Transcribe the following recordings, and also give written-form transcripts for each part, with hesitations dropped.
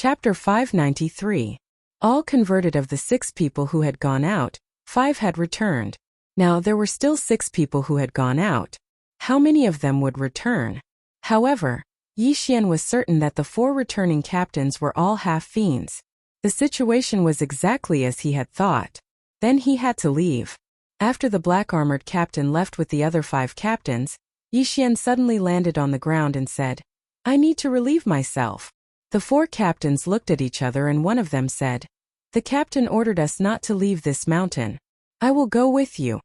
Chapter 593. All converted. Of the 6 people who had gone out, 5 had returned. Now there were still 6 people who had gone out. How many of them would return? However, Yi Xian was certain that the 4 returning captains were all half-fiends. The situation was exactly as he had thought. Then he had to leave. After the black-armored captain left with the other 5 captains, Yi Xian suddenly landed on the ground and said, "I need to relieve myself." The 4 captains looked at each other and one of them said, "The captain ordered us not to leave this mountain. I will go with you.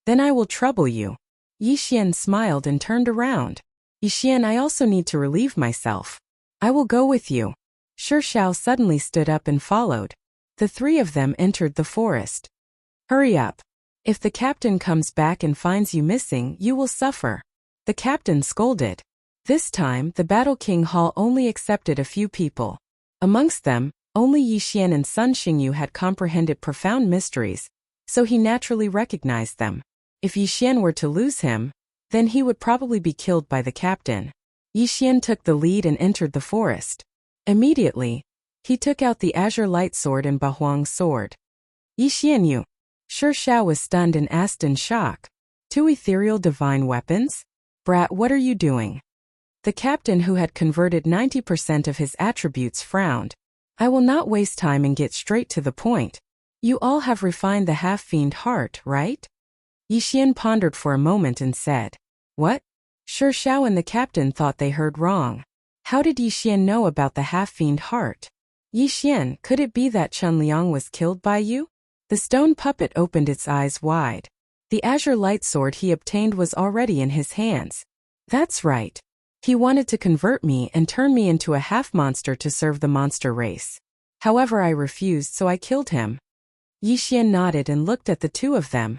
Then I will trouble you." Yi Xian smiled and turned around. "Yi Xian, I also need to relieve myself. I will go with you." Shi Shao suddenly stood up and followed. The 3 of them entered the forest. "Hurry up. If the captain comes back and finds you missing, you will suffer," the captain scolded. This time, the Battle King Hall only accepted a few people. Amongst them, only Yi Xian and Sun Xingyu had comprehended profound mysteries, so he naturally recognized them. If Yi Xian were to lose him, then he would probably be killed by the captain. Yi Xian took the lead and entered the forest. Immediately, he took out the azure light sword and Bahuang's sword. "Yi Xian, you!" Shi Shao was stunned and asked in shock. "2 ethereal divine weapons? Brat, what are you doing?" The captain, who had converted 90% of his attributes, frowned. "I will not waste time and get straight to the point. You all have refined the half-fiend heart, right?" Yi Xian pondered for a moment and said, "What?" Shi Shao and the captain thought they heard wrong. How did Yi Xian know about the half-fiend heart? "Yi Xian, could it be that Chen Liang was killed by you?" The stone puppet opened its eyes wide. The azure light sword he obtained was already in his hands. "That's right. He wanted to convert me and turn me into a half-monster to serve the monster race. However, I refused, so I killed him." Yi Xian nodded and looked at the 2 of them.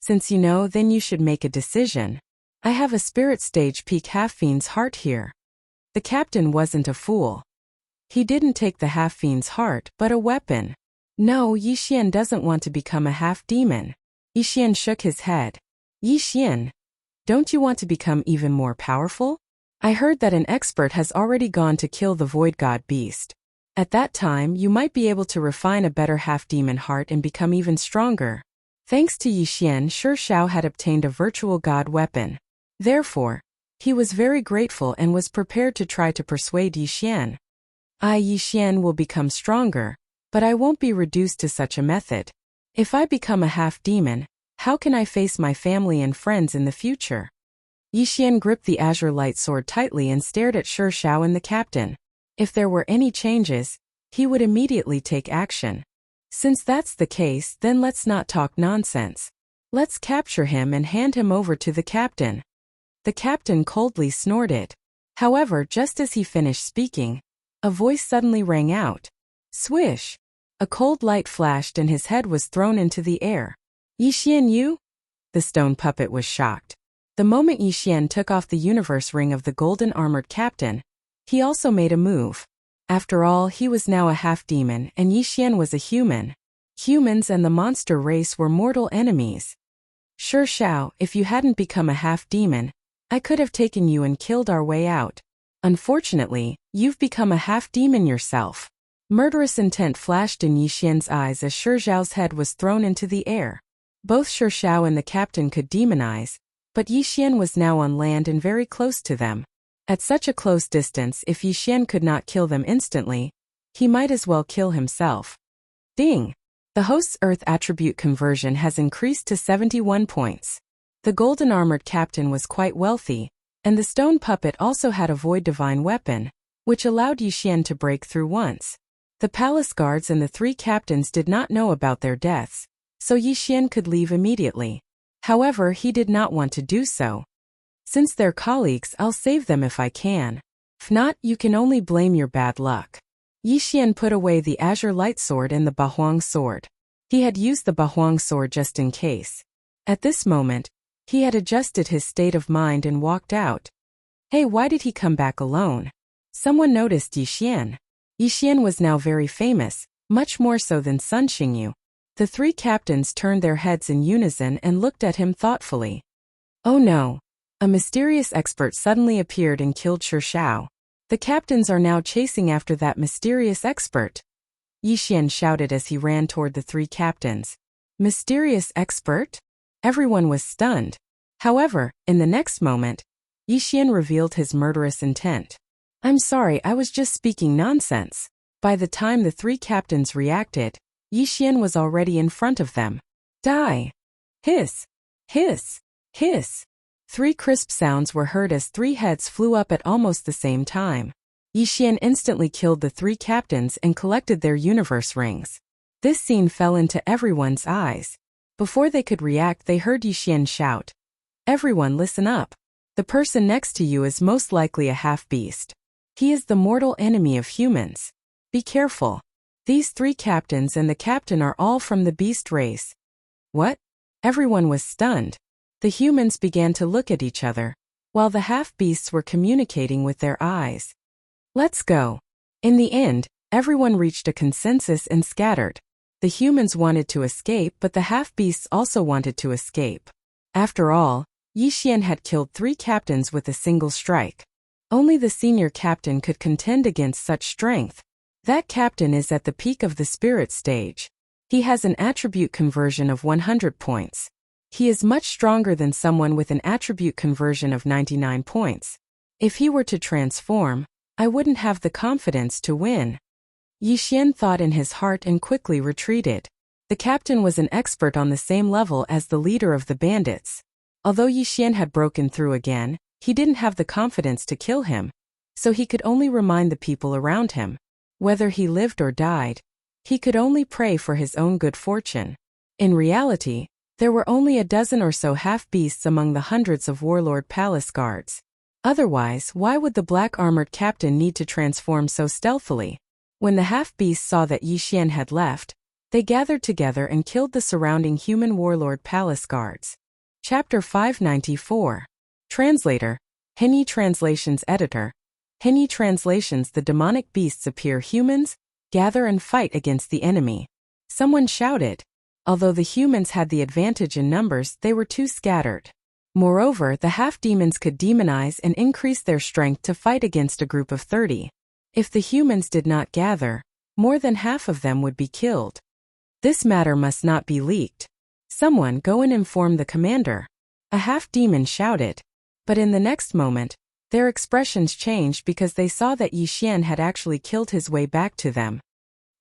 Since you know, then you should make a decision. I have a spirit stage peak half-fiend's heart here." The captain wasn't a fool. He didn't take the half-fiend's heart, but a weapon. "No, Yi Xian doesn't want to become a half-demon." Yi Xian shook his head. "Yi Xian, don't you want to become even more powerful? I heard that an expert has already gone to kill the void god beast. At that time, you might be able to refine a better half-demon heart and become even stronger." Thanks to Yi Xian, Shi Shao had obtained a virtual god weapon. Therefore, he was very grateful and was prepared to try to persuade Yi Xian. Yi Xian will become stronger, but I won't be reduced to such a method. If I become a half-demon, how can I face my family and friends in the future?" Yi Xian gripped the azure light sword tightly and stared at Shi Shao and the captain. If there were any changes, he would immediately take action. Since that's the case, then let's not talk nonsense. Let's capture him and hand him over to the captain. The captain coldly snorted. However, just as he finished speaking, a voice suddenly rang out. Swish! A cold light flashed and his head was thrown into the air. "Yi Xian, you?" The stone puppet was shocked. The moment Yi Xian took off the universe ring of the golden armored captain, he also made a move. After all, he was now a half-demon and Yi Xian was a human. Humans and the monster race were mortal enemies. "Shi Shao, if you hadn't become a half-demon, I could have taken you and killed our way out. Unfortunately, you've become a half-demon yourself." Murderous intent flashed in Yi Xian's eyes as Shi Shao's head was thrown into the air. Both Shi Shao and the captain could demonize, but Yi Xian was now on land and very close to them. At such a close distance, if Yi Xian could not kill them instantly, he might as well kill himself. Ding! The host's Earth attribute conversion has increased to 71 points. The golden armored captain was quite wealthy, and the stone puppet also had a void divine weapon, which allowed Yi Xian to break through once. The palace guards and the 3 captains did not know about their deaths, so Yi Xian could leave immediately. However, he did not want to do so. "Since they're colleagues, I'll save them if I can. If not, you can only blame your bad luck." Yi Xian put away the azure light sword and the Bahuang sword. He had used the Bahuang sword just in case. At this moment, he had adjusted his state of mind and walked out. Hey, why did he come back alone? Someone noticed Yi Xian. Yi Xian was now very famous, much more so than Sun Xingyu. The 3 captains turned their heads in unison and looked at him thoughtfully. Oh no! A mysterious expert suddenly appeared and killed Shi Shao. The captains are now chasing after that mysterious expert. Yixian shouted as he ran toward the 3 captains. Mysterious expert? Everyone was stunned. However, in the next moment, Yixian revealed his murderous intent. I'm sorry, I was just speaking nonsense. By the time the 3 captains reacted, Yixian was already in front of them. Die! Hiss! Hiss! Hiss! 3 crisp sounds were heard as 3 heads flew up at almost the same time. Yixian instantly killed the 3 captains and collected their universe rings. This scene fell into everyone's eyes. Before they could react, they heard Yixian shout, "Everyone listen up. The person next to you is most likely a half-beast. He is the mortal enemy of humans. Be careful. These 3 captains and the captain are all from the beast race." What? Everyone was stunned. The humans began to look at each other, while the half-beasts were communicating with their eyes. Let's go. In the end, everyone reached a consensus and scattered. The humans wanted to escape, but the half-beasts also wanted to escape. After all, Yixian had killed 3 captains with a single strike. Only the senior captain could contend against such strength. That captain is at the peak of the spirit stage. He has an attribute conversion of 100 points. He is much stronger than someone with an attribute conversion of 99 points. If he were to transform, I wouldn't have the confidence to win. Yixian thought in his heart and quickly retreated. The captain was an expert on the same level as the leader of the bandits. Although Yixian had broken through again, he didn't have the confidence to kill him, so he could only remind the people around him. Whether he lived or died, he could only pray for his own good fortune. In reality, there were only a dozen or so half-beasts among the hundreds of warlord palace guards. Otherwise, why would the black-armored captain need to transform so stealthily? When the half-beasts saw that Yixian had left, they gathered together and killed the surrounding human warlord palace guards. Chapter 594. Translator, Henyi Translations Editor. Henyi Translations. The demonic beasts appear humans, gather and fight against the enemy. Someone shouted. Although the humans had the advantage in numbers, they were too scattered. Moreover, the half-demons could demonize and increase their strength to fight against a group of 30. If the humans did not gather, more than half of them would be killed. This matter must not be leaked. Someone go and inform the commander. A half-demon shouted. But in the next moment, their expressions changed because they saw that Yixian had actually killed his way back to them.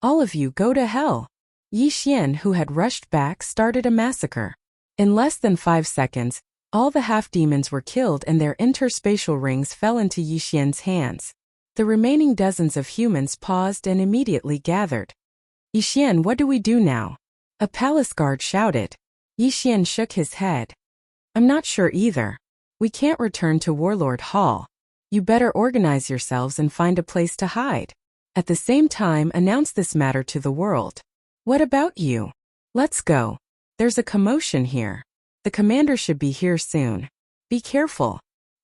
All of you go to hell. Yixian, who had rushed back, started a massacre. In less than 5 seconds, all the half-demons were killed and their interspatial rings fell into Yixian's hands. The remaining dozens of humans paused and immediately gathered. Yixian, what do we do now? A palace guard shouted. Yixian shook his head. I'm not sure either. We can't return to Warlord Hall. You better organize yourselves and find a place to hide. At the same time, announce this matter to the world. What about you? Let's go. There's a commotion here. The commander should be here soon. Be careful.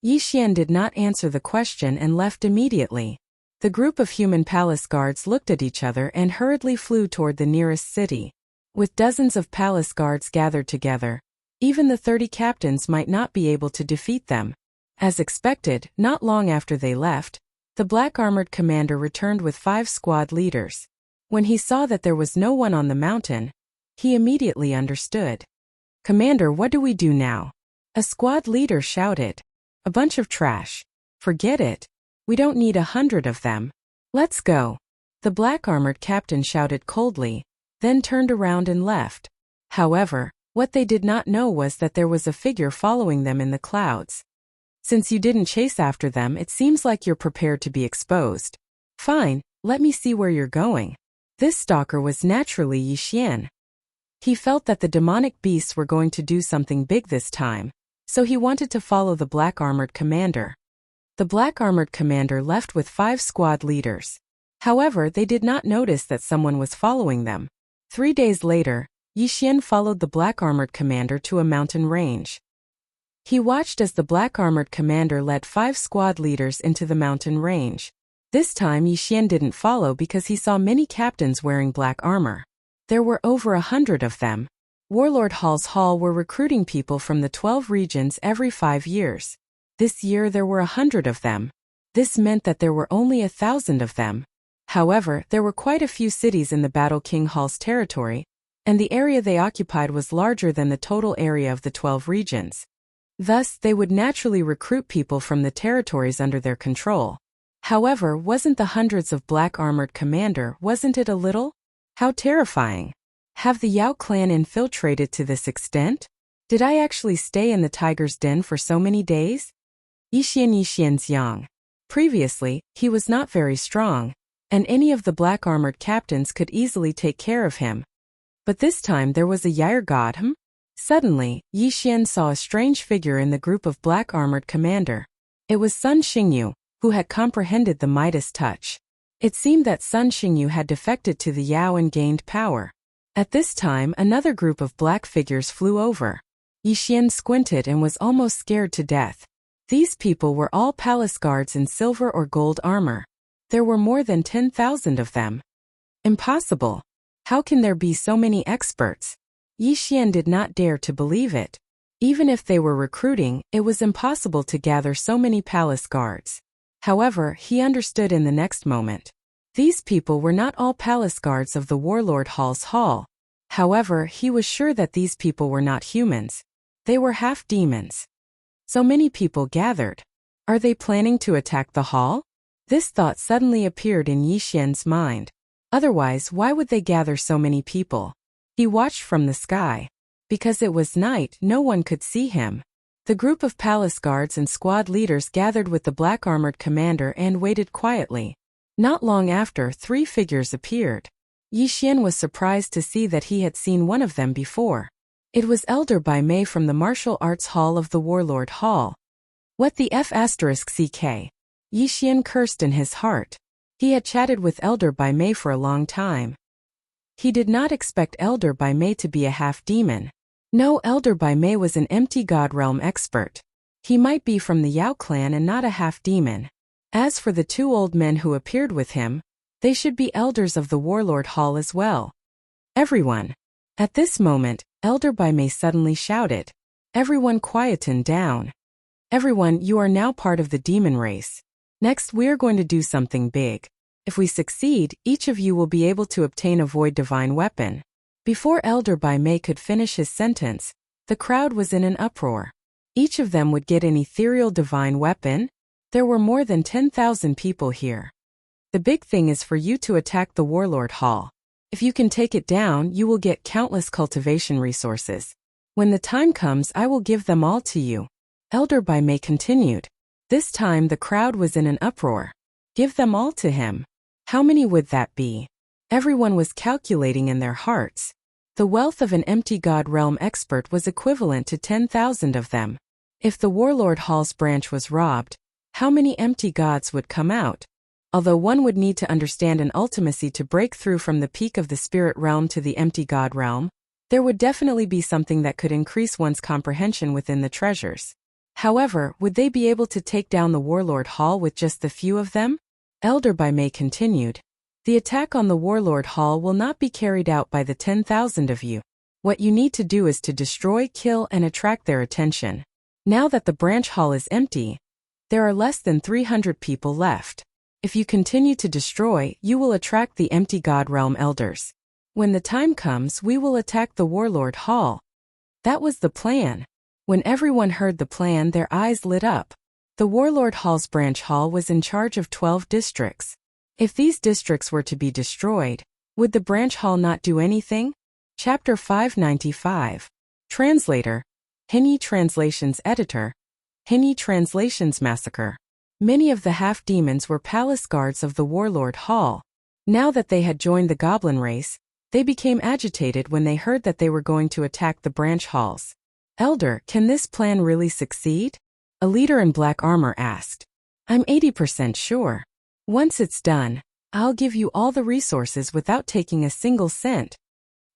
Yixian did not answer the question and left immediately. The group of human palace guards looked at each other and hurriedly flew toward the nearest city. With dozens of palace guards gathered together, even the 30 captains might not be able to defeat them. As expected, not long after they left, the black-armored commander returned with 5 squad leaders. When he saw that there was no one on the mountain, he immediately understood. Commander, what do we do now? A squad leader shouted. A bunch of trash. Forget it. We don't need 100 of them. Let's go. The black-armored captain shouted coldly, then turned around and left. However, what they did not know was that there was a figure following them in the clouds. Since you didn't chase after them, it seems like you're prepared to be exposed. Fine, let me see where you're going. This stalker was naturally Yixian. He felt that the demonic beasts were going to do something big this time, so he wanted to follow the black-armored commander. The black-armored commander left with 5 squad leaders. However, they did not notice that someone was following them. 3 days later, Yixian followed the black-armored commander to a mountain range. He watched as the black-armored commander led 5 squad leaders into the mountain range. This time Yixian didn't follow because he saw many captains wearing black armor. There were over 100 of them. Warlord Hall's Hall were recruiting people from the 12 regions every 5 years. This year there were 100 of them. This meant that there were only 1,000 of them. However, there were quite a few cities in the Battle King Hall's territory, and the area they occupied was larger than the total area of the 12 regions. Thus, they would naturally recruit people from the territories under their control. However, wasn't the hundreds of black armored commander, wasn't it a little? How terrifying. Have the Yao clan infiltrated to this extent? Did I actually stay in the tiger's den for so many days? Yixian's young. Previously, he was not very strong, and any of the black armored captains could easily take care of him. But this time there was a Yair god. Suddenly, Yixian saw a strange figure in the group of black armored commander. It was Sun Xingyu, who had comprehended the Midas touch. It seemed that Sun Xingyu had defected to the Yao and gained power. At this time, another group of black figures flew over. Yixian squinted and was almost scared to death. These people were all palace guards in silver or gold armor. There were more than 10,000 of them. Impossible. How can there be so many experts? Yixian did not dare to believe it. Even if they were recruiting, it was impossible to gather so many palace guards. However, he understood in the next moment. These people were not all palace guards of the Warlord Hall's hall. However, he was sure that these people were not humans. They were half demons. So many people gathered. Are they planning to attack the hall? This thought suddenly appeared in Yixian's mind. Otherwise, why would they gather so many people? He watched from the sky. Because it was night, no one could see him. The group of palace guards and squad leaders gathered with the black armored commander and waited quietly. Not long after, 3 figures appeared. Yixian was surprised to see that he had seen one of them before. It was Elder Bai Mei from the Martial Arts Hall of the Warlord Hall. What the F***ck? Yixian cursed in his heart. He had chatted with Elder Bai Mei for a long time. He did not expect Elder Bai Mei to be a half-demon. No, Elder Bai Mei was an empty god realm expert. He might be from the Yao clan and not a half-demon. As for the 2 old men who appeared with him, they should be elders of the Warlord Hall as well. Everyone. At this moment, Elder Bai Mei suddenly shouted. Everyone quietened down. Everyone, you are now part of the demon race. Next, we are going to do something big. If we succeed, each of you will be able to obtain a void divine weapon. Before Elder Bai Mei could finish his sentence, the crowd was in an uproar. Each of them would get an ethereal divine weapon. There were more than 10,000 people here. The big thing is for you to attack the Warlord Hall. If you can take it down, you will get countless cultivation resources. When the time comes, I will give them all to you. Elder Bai Mei continued. This time the crowd was in an uproar. Give them all to him. How many would that be? Everyone was calculating in their hearts. The wealth of an empty god realm expert was equivalent to 10,000 of them. If the Warlord Hall's branch was robbed, how many empty gods would come out? Although one would need to understand an ultimacy to break through from the peak of the spirit realm to the empty god realm, there would definitely be something that could increase one's comprehension within the treasures. However, would they be able to take down the Warlord Hall with just the few of them? Elder Bai Mei continued. The attack on the Warlord Hall will not be carried out by the 10,000 of you. What you need to do is to destroy, kill, and attract their attention. Now that the branch hall is empty, there are less than 300 people left. If you continue to destroy, you will attract the empty god realm elders. When the time comes, we will attack the Warlord Hall. That was the plan. When everyone heard the plan, their eyes lit up. The Warlord Hall's branch hall was in charge of 12 districts. If these districts were to be destroyed, would the branch hall not do anything? Chapter 595. Translator. Henyi Translations Editor. Henyi Translations Massacre. Many of the half-demons were palace guards of the Warlord Hall. Now that they had joined the goblin race, they became agitated when they heard that they were going to attack the branch halls. Elder, can this plan really succeed? A leader in black armor asked. I'm 80% sure. Once it's done, I'll give you all the resources without taking a single cent.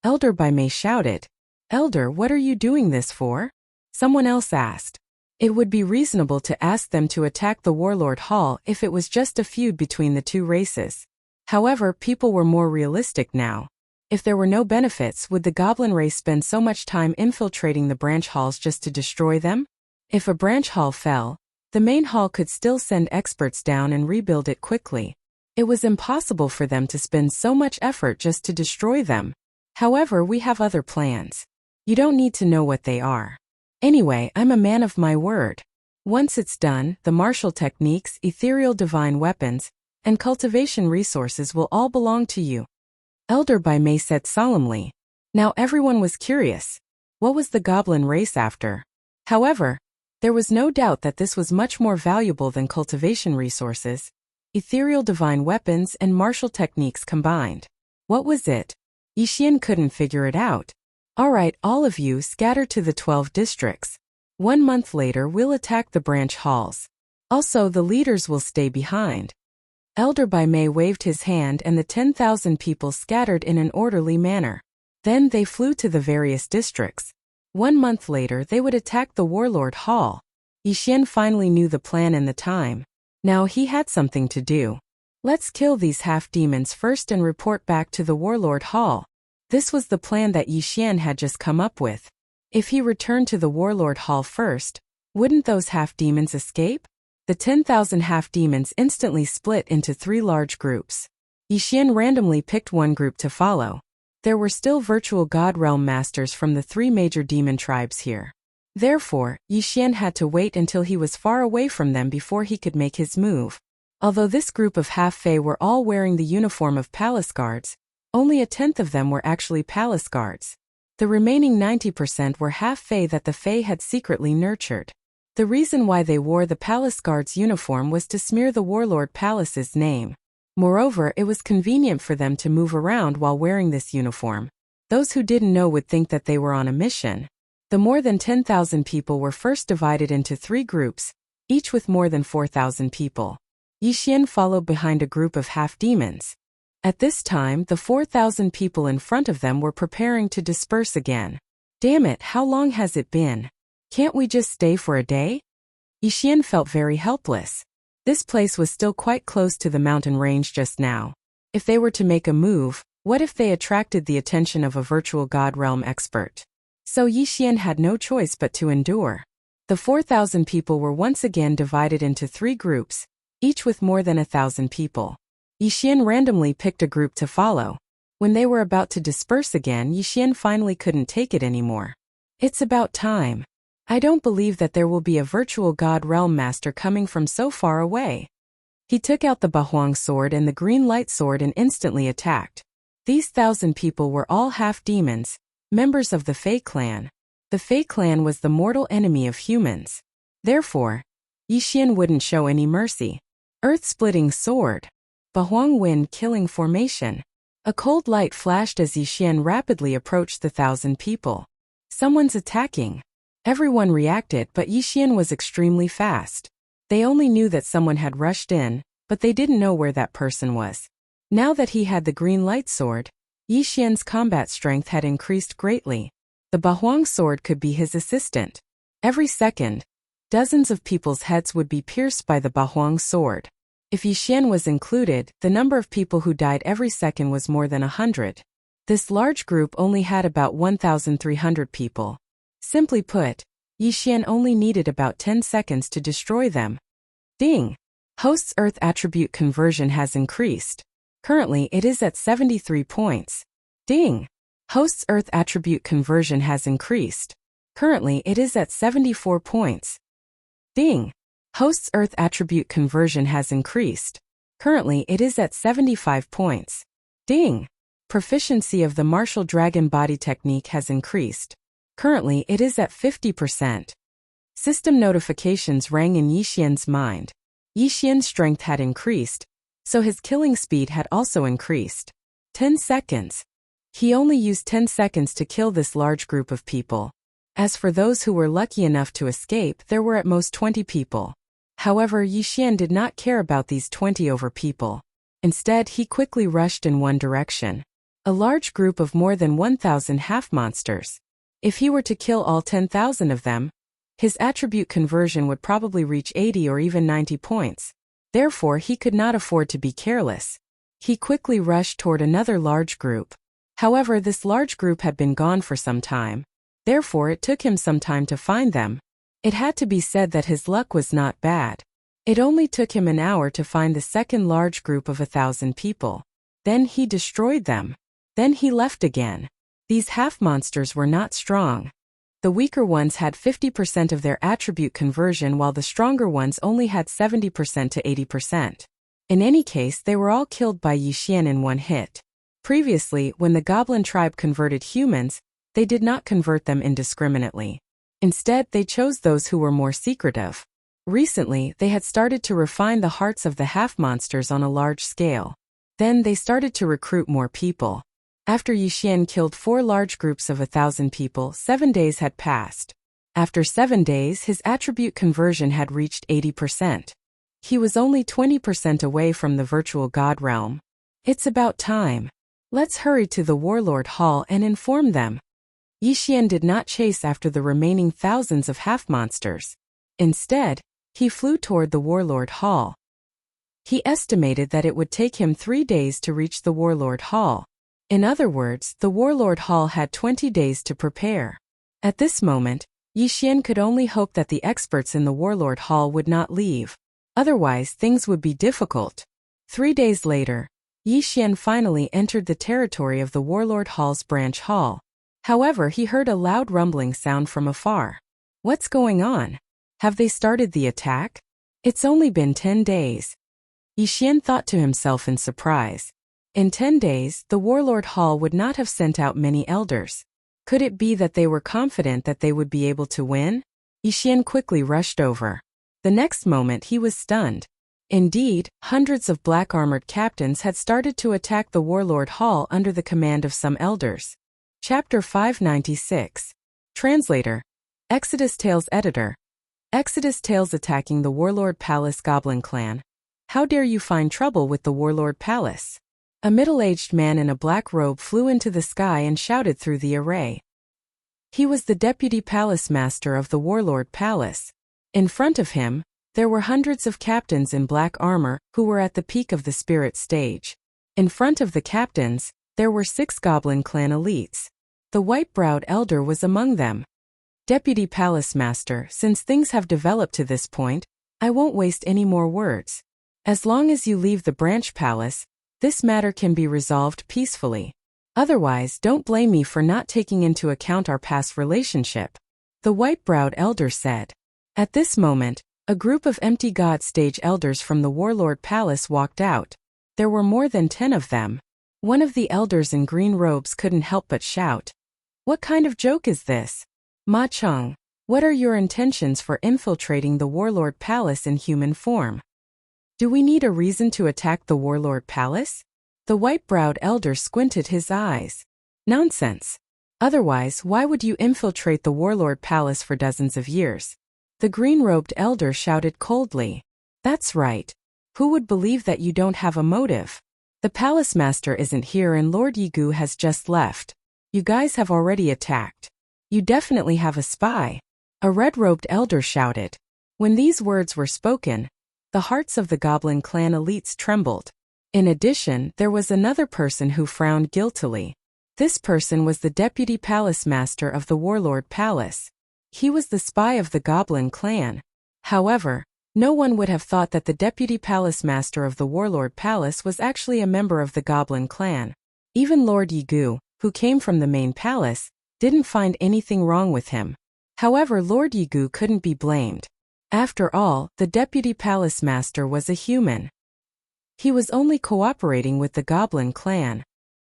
Elder Bai Mei shouted. Elder, what are you doing this for? Someone else asked. It would be reasonable to ask them to attack the Warlord Hall if it was just a feud between the 2 races. However, people were more realistic now. If there were no benefits, would the goblin race spend so much time infiltrating the branch halls just to destroy them? If a branch hall fell, The main hall could still send experts down and rebuild it quickly. It was impossible for them to spend so much effort just to destroy them. However, we have other plans. You don't need to know what they are. Anyway, I'm a man of my word. Once it's done, the martial techniques, ethereal divine weapons, and cultivation resources will all belong to you. Elder Bai Mei said solemnly. Now everyone was curious. What was the goblin race after? However, there was no doubt that this was much more valuable than cultivation resources, ethereal divine weapons, and martial techniques combined. What was it? Yixian couldn't figure it out. Alright, all of you scatter to the 12 districts. 1 month later we'll attack the branch halls. Also, the leaders will stay behind. Elder Bai Mei waved his hand and the 10,000 people scattered in an orderly manner. Then they flew to the various districts. 1 month later they would attack the Warlord Hall. Yixian finally knew the plan and the time. Now he had something to do. Let's kill these half-demons first and report back to the Warlord Hall. This was the plan that Yixian had just come up with. If he returned to the Warlord Hall first, wouldn't those half-demons escape? The 10,000 half-demons instantly split into 3 large groups. Yixian randomly picked one group to follow. There were still virtual God Realm masters from the 3 major demon tribes here. Therefore, Yixian had to wait until he was far away from them before he could make his move. Although this group of half-fae were all wearing the uniform of palace guards, only 1/10 of them were actually palace guards. The remaining 90% were half-fae that the fae had secretly nurtured. The reason why they wore the palace guard's uniform was to smear the Warlord Palace's name. Moreover, it was convenient for them to move around while wearing this uniform. Those who didn't know would think that they were on a mission. The more than 10,000 people were first divided into 3 groups, each with more than 4,000 people. Yixian followed behind a group of half-demons. At this time, the 4,000 people in front of them were preparing to disperse again. Damn it, how long has it been? Can't we just stay for a day? Yixian felt very helpless. This place was still quite close to the mountain range just now. If they were to make a move, what if they attracted the attention of a virtual God Realm expert? So Yixian had no choice but to endure. The 4,000 people were once again divided into 3 groups, each with more than 1,000 people. Yixian randomly picked a group to follow. When they were about to disperse again, Yixian finally couldn't take it anymore. It's about time. I don't believe that there will be a virtual God Realm master coming from so far away. He took out the Bahuang sword and the green light sword and instantly attacked. These 1,000 people were all half-demons, members of the Fei clan. The Fei clan was the mortal enemy of humans. Therefore, Yixian wouldn't show any mercy. Earth-splitting sword. Bahuang wind killing formation. A cold light flashed as Yixian rapidly approached the 1,000 people. Someone's attacking. Everyone reacted, but Yixian was extremely fast. They only knew that someone had rushed in, but they didn't know where that person was. Now that he had the green light sword, Yixian's combat strength had increased greatly. The Bahuang sword could be his assistant. Every second, dozens of people's heads would be pierced by the Bahuang sword. If Yixian was included, the number of people who died every second was more than 100. This large group only had about 1,300 people. Simply put, Yixian only needed about 10 seconds to destroy them. Ding! Host's Earth attribute conversion has increased. Currently it is at 73 points. Ding! Host's Earth attribute conversion has increased. Currently it is at 74 points. Ding! Host's Earth attribute conversion has increased. Currently it is at 75 points. Ding! Proficiency of the martial dragon body technique has increased. Currently it is at 50%. System notifications rang in Yixian's mind. Yixian's strength had increased, so his killing speed had also increased. 10 seconds. He only used 10 seconds to kill this large group of people. As for those who were lucky enough to escape, there were at most 20 people. However, Yixian did not care about these 20 over people. Instead, he quickly rushed in one direction. A large group of more than 1,000 half-monsters. If he were to kill all 10,000 of them, his attribute conversion would probably reach 80 or even 90 points. Therefore, he could not afford to be careless. He quickly rushed toward another large group. However, this large group had been gone for some time. Therefore, it took him some time to find them. It had to be said that his luck was not bad. It only took him an hour to find the second large group of 1,000 people. Then he destroyed them. Then he left again. These half-monsters were not strong. The weaker ones had 50% of their attribute conversion while the stronger ones only had 70% to 80%. In any case, they were all killed by Yi Xian in one hit. Previously, when the goblin tribe converted humans, they did not convert them indiscriminately. Instead, they chose those who were more secretive. Recently, they had started to refine the hearts of the half-monsters on a large scale. Then they started to recruit more people. After Yi Xian killed 4 large groups of 1,000 people, 7 days had passed. After 7 days, his attribute conversion had reached 80%. He was only 20% away from the virtual god realm. It's about time. Let's hurry to the Warlord Hall and inform them. Yi Xian did not chase after the remaining thousands of half-monsters. Instead, he flew toward the Warlord Hall. He estimated that it would take him 3 days to reach the Warlord Hall. In other words, the Warlord Hall had 20 days to prepare. At this moment, Yi Xian could only hope that the experts in the Warlord Hall would not leave. Otherwise, things would be difficult. 3 days later, Yi Xian finally entered the territory of the Warlord Hall's branch hall. However, he heard a loud rumbling sound from afar. What's going on? Have they started the attack? It's only been 10 days. Yi Xian thought to himself in surprise. In 10 days, the Warlord Hall would not have sent out many elders. Could it be that they were confident that they would be able to win? Yi Xian quickly rushed over. The next moment he was stunned. Indeed, hundreds of black-armored captains had started to attack the Warlord Hall under the command of some elders. Chapter 596. Translator. Exodus Tales Editor. Exodus Tales attacking the Warlord Palace Goblin Clan. How dare you find trouble with the Warlord Palace? A middle-aged man in a black robe flew into the sky and shouted through the array. He was the deputy palace master of the Warlord Palace. In front of him, there were hundreds of captains in black armor who were at the peak of the spirit stage. In front of the captains, there were 6 Goblin Clan elites. The white-browed elder was among them. Deputy Palace Master, since things have developed to this point, I won't waste any more words. As long as you leave the branch palace, this matter can be resolved peacefully. Otherwise, don't blame me for not taking into account our past relationship. The white-browed elder said. At this moment, a group of empty god stage elders from the Warlord Palace walked out. There were more than 10 of them. One of the elders in green robes couldn't help but shout. What kind of joke is this? Ma Cheng, what are your intentions for infiltrating the Warlord Palace in human form? Do we need a reason to attack the Warlord Palace? The white-browed elder squinted his eyes. Nonsense. Otherwise, why would you infiltrate the Warlord Palace for dozens of years? The green-robed elder shouted coldly. That's right. Who would believe that you don't have a motive? The palace master isn't here and Lord Yigu has just left. You guys have already attacked. You definitely have a spy. A red-robed elder shouted. When these words were spoken, the hearts of the Goblin Clan elites trembled. In addition, there was another person who frowned guiltily. This person was the deputy palace master of the Warlord Palace. He was the spy of the Goblin Clan. However, no one would have thought that the deputy palace master of the Warlord Palace was actually a member of the Goblin Clan. Even Lord Yigu, who came from the main palace, didn't find anything wrong with him. However, Lord Yigu couldn't be blamed. After all, the deputy palace master was a human. He was only cooperating with the Goblin Clan.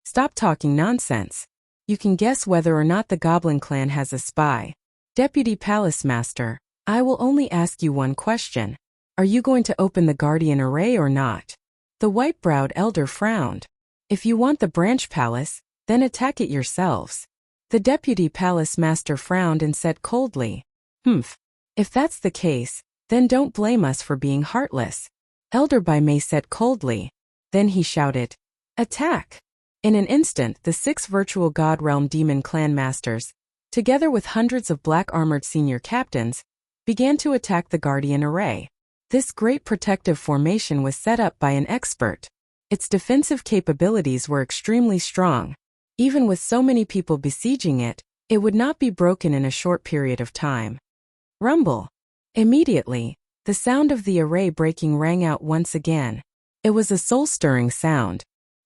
Stop talking nonsense. You can guess whether or not the Goblin Clan has a spy. Deputy Palace Master, I will only ask you one question. Are you going to open the Guardian Array or not? The white-browed elder frowned. If you want the branch palace, then attack it yourselves. The Deputy Palace Master frowned and said coldly, Humph. If that's the case, then don't blame us for being heartless. Elder Bai Mei said coldly. Then he shouted, Attack! In an instant, the 6 virtual God Realm Demon Clan Masters, together with hundreds of black-armored senior captains, began to attack the Guardian Array. This great protective formation was set up by an expert. Its defensive capabilities were extremely strong. Even with so many people besieging it, it would not be broken in a short period of time. Rumble. Immediately, the sound of the array breaking rang out once again. It was a soul-stirring sound.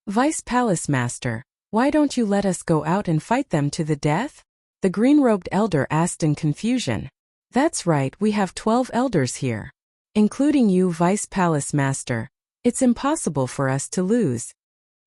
Vice Palace Master, why don't you let us go out and fight them to the death? The green-robed elder asked in confusion. That's right, we have 12 elders here. Including you, Vice Palace Master. It's impossible for us to lose.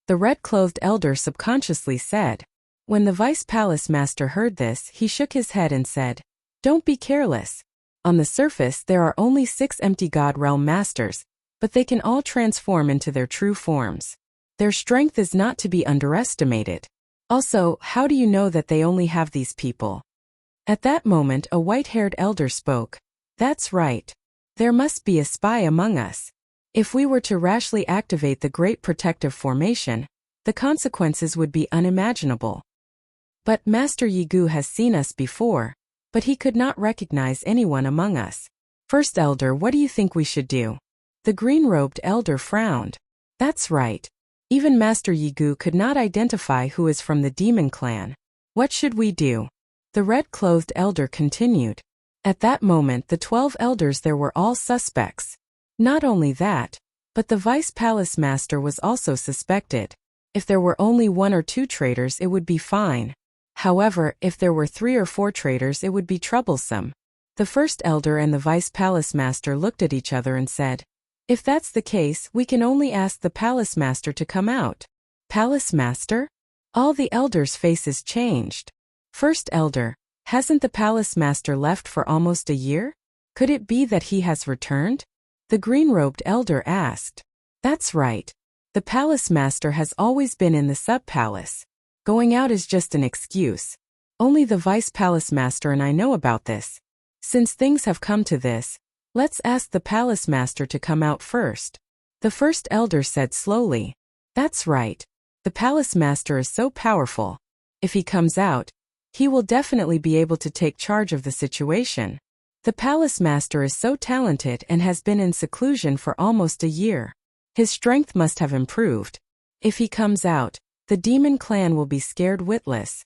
The red-clothed elder subconsciously said. When the Vice Palace Master heard this, he shook his head and said, Don't be careless. On the surface there are only 6 empty God Realm Masters, but they can all transform into their true forms. Their strength is not to be underestimated. Also, how do you know that they only have these people? At that moment a white-haired elder spoke. That's right. There must be a spy among us. If we were to rashly activate the Great Protective Formation, the consequences would be unimaginable. But Master Yigu has seen us before, but he could not recognize anyone among us. First Elder, what do you think we should do? The green-robed elder frowned. That's right. Even Master Yigu could not identify who is from the demon clan. What should we do? The red-clothed elder continued. At that moment the 12 elders there were all suspects. Not only that, but the Vice Palace Master was also suspected. If there were only 1 or 2 traitors it would be fine. However, if there were 3 or 4 traitors it would be troublesome. The first elder and the Vice Palace Master looked at each other and said, If that's the case, we can only ask the Palace Master to come out. Palace Master? All the elders' faces changed. First Elder, hasn't the Palace Master left for almost a year? Could it be that he has returned? The green-robed elder asked. That's right. The Palace Master has always been in the sub-palace. Going out is just an excuse. Only the Vice Palace Master and I know about this. Since things have come to this, let's ask the Palace Master to come out first. The first elder said slowly. That's right. The Palace Master is so powerful. If he comes out, he will definitely be able to take charge of the situation. The Palace Master is so talented and has been in seclusion for almost a year. His strength must have improved. If he comes out, the demon clan will be scared witless.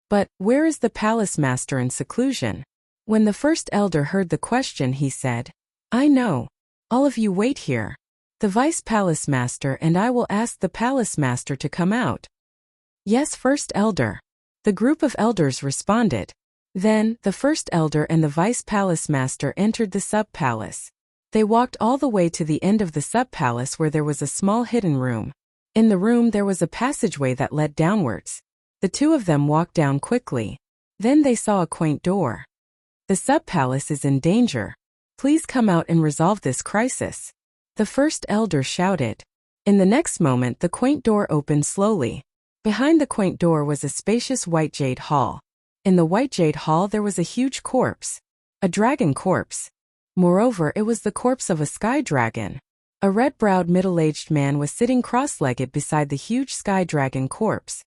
But where is the Palace Master in seclusion? When the first elder heard the question he said, I know. All of you wait here. The Vice Palace Master and I will ask the Palace Master to come out. Yes, First Elder. The group of elders responded. Then, the First Elder and the Vice Palace Master entered the sub-palace. They walked all the way to the end of the sub-palace where there was a small hidden room. In the room there was a passageway that led downwards. The two of them walked down quickly. Then they saw a quaint door. The sub-palace is in danger. Please come out and resolve this crisis. The First Elder shouted. In the next moment the quaint door opened slowly. Behind the quaint door was a spacious white jade hall. In the white jade hall there was a huge corpse. A dragon corpse. Moreover, it was the corpse of a sky dragon. A red-browed middle-aged man was sitting cross-legged beside the huge sky dragon corpse.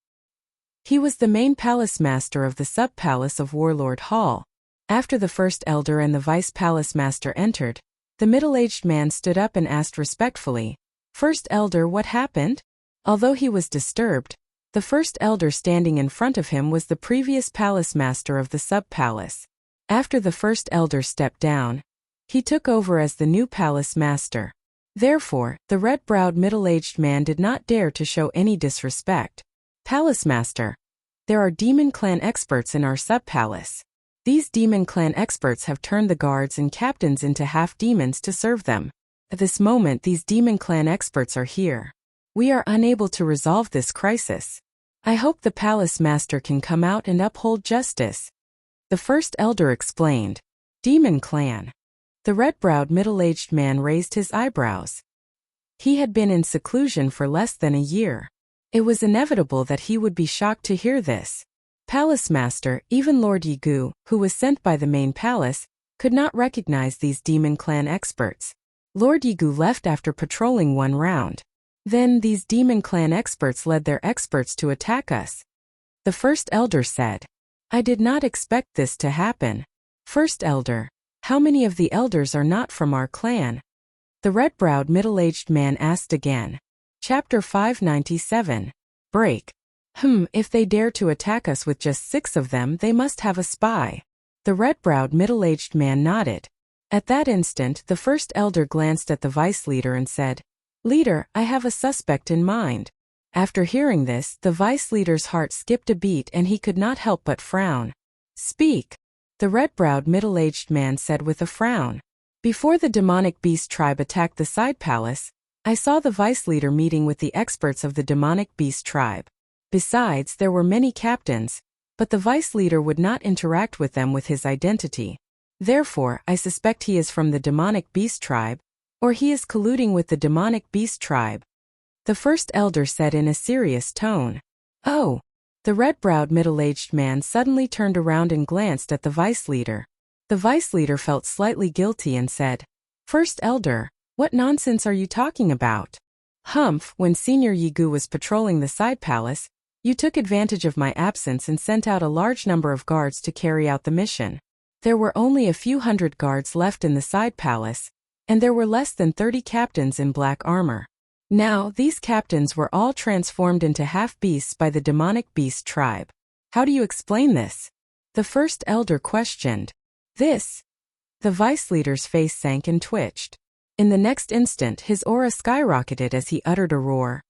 He was the main palace master of the sub-palace of Warlord Hall. After the First Elder and the Vice Palace Master entered, the middle-aged man stood up and asked respectfully, First Elder, what happened? Although he was disturbed, the First Elder standing in front of him was the previous Palace Master of the sub-palace. After the First Elder stepped down, he took over as the new Palace Master. Therefore, the red-browed middle-aged man did not dare to show any disrespect. Palace Master, there are demon clan experts in our sub-palace. These demon clan experts have turned the guards and captains into half-demons to serve them. At this moment these demon clan experts are here. We are unable to resolve this crisis. I hope the Palace Master can come out and uphold justice. The First Elder explained. Demon clan. The red-browed middle-aged man raised his eyebrows. He had been in seclusion for less than a year. It was inevitable that he would be shocked to hear this. Palace Master, even Lord Yigu, who was sent by the main palace, could not recognize these demon clan experts. Lord Yigu left after patrolling one round. Then these demon clan experts led their experts to attack us. The First Elder said. I did not expect this to happen. First Elder, how many of the elders are not from our clan? The red-browed middle-aged man asked again. Chapter 597. Break. If they dare to attack us with just 6 of them, they must have a spy. The red-browed middle-aged man nodded. At that instant, the first elder glanced at the vice leader and said, "Leader, I have a suspect in mind." After hearing this, the vice leader's heart skipped a beat and he could not help but frown. "Speak," the red-browed middle-aged man said with a frown. "Before the demonic beast tribe attacked the side palace, I saw the vice leader meeting with the experts of the demonic beast tribe. Besides, there were many captains, but the vice leader would not interact with them with his identity. Therefore, I suspect he is from the demonic beast tribe, or he is colluding with the demonic beast tribe," the first elder said in a serious tone. "Oh." The red-browed middle-aged man suddenly turned around and glanced at the vice leader. The vice leader felt slightly guilty and said, "First elder, what nonsense are you talking about? Humph, when Senior Yigu was patrolling the side palace, you took advantage of my absence and sent out a large number of guards to carry out the mission. There were only a few hundred guards left in the side palace, and there were less than 30 captains in black armor. Now, these captains were all transformed into half-beasts by the demonic beast tribe. How do you explain this?" the first elder questioned. "This?" The vice leader's face sank and twitched. In the next instant, his aura skyrocketed as he uttered a roar.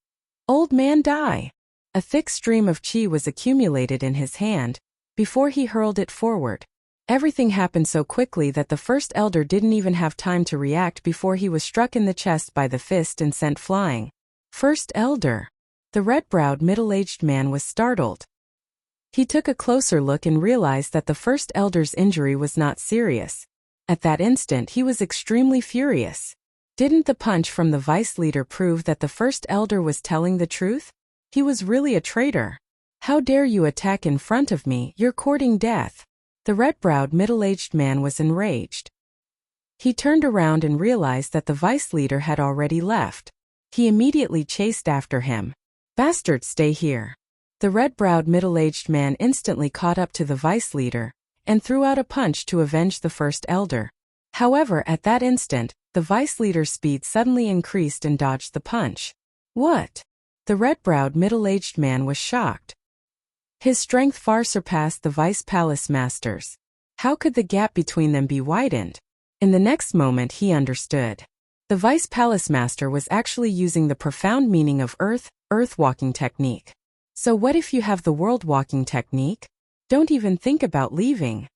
"Old man, die!" A thick stream of chi was accumulated in his hand before he hurled it forward. Everything happened so quickly that the first elder didn't even have time to react before he was struck in the chest by the fist and sent flying. "First elder!" The red-browed middle-aged man was startled. He took a closer look and realized that the first elder's injury was not serious. At that instant, he was extremely furious. Didn't the punch from the vice leader prove that the first elder was telling the truth? He was really a traitor. "How dare you attack in front of me? You're courting death." The red-browed middle-aged man was enraged. He turned around and realized that the vice leader had already left. He immediately chased after him. "Bastard, stay here." The red-browed middle-aged man instantly caught up to the vice leader and threw out a punch to avenge the first elder. However, at that instant, the vice leader's speed suddenly increased and dodged the punch. "What?" The red-browed middle-aged man was shocked. His strength far surpassed the vice palace master's. How could the gap between them be widened? In the next moment he understood. The vice palace master was actually using the profound meaning of earth walking technique. So what if you have the world walking technique? Don't even think about leaving.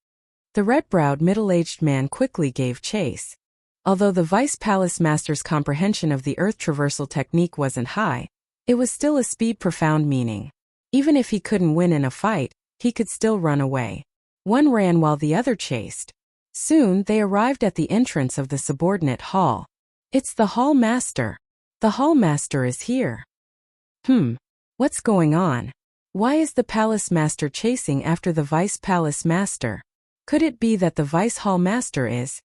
The red-browed middle-aged man quickly gave chase. Although the vice palace master's comprehension of the earth traversal technique wasn't high, it was still a speed profound meaning. Even if he couldn't win in a fight, he could still run away. One ran while the other chased. Soon they arrived at the entrance of the subordinate hall. "It's the hall master. The hall master is here." What's going on? Why is the palace master chasing after the vice palace master? Could it be that the vice hall master is?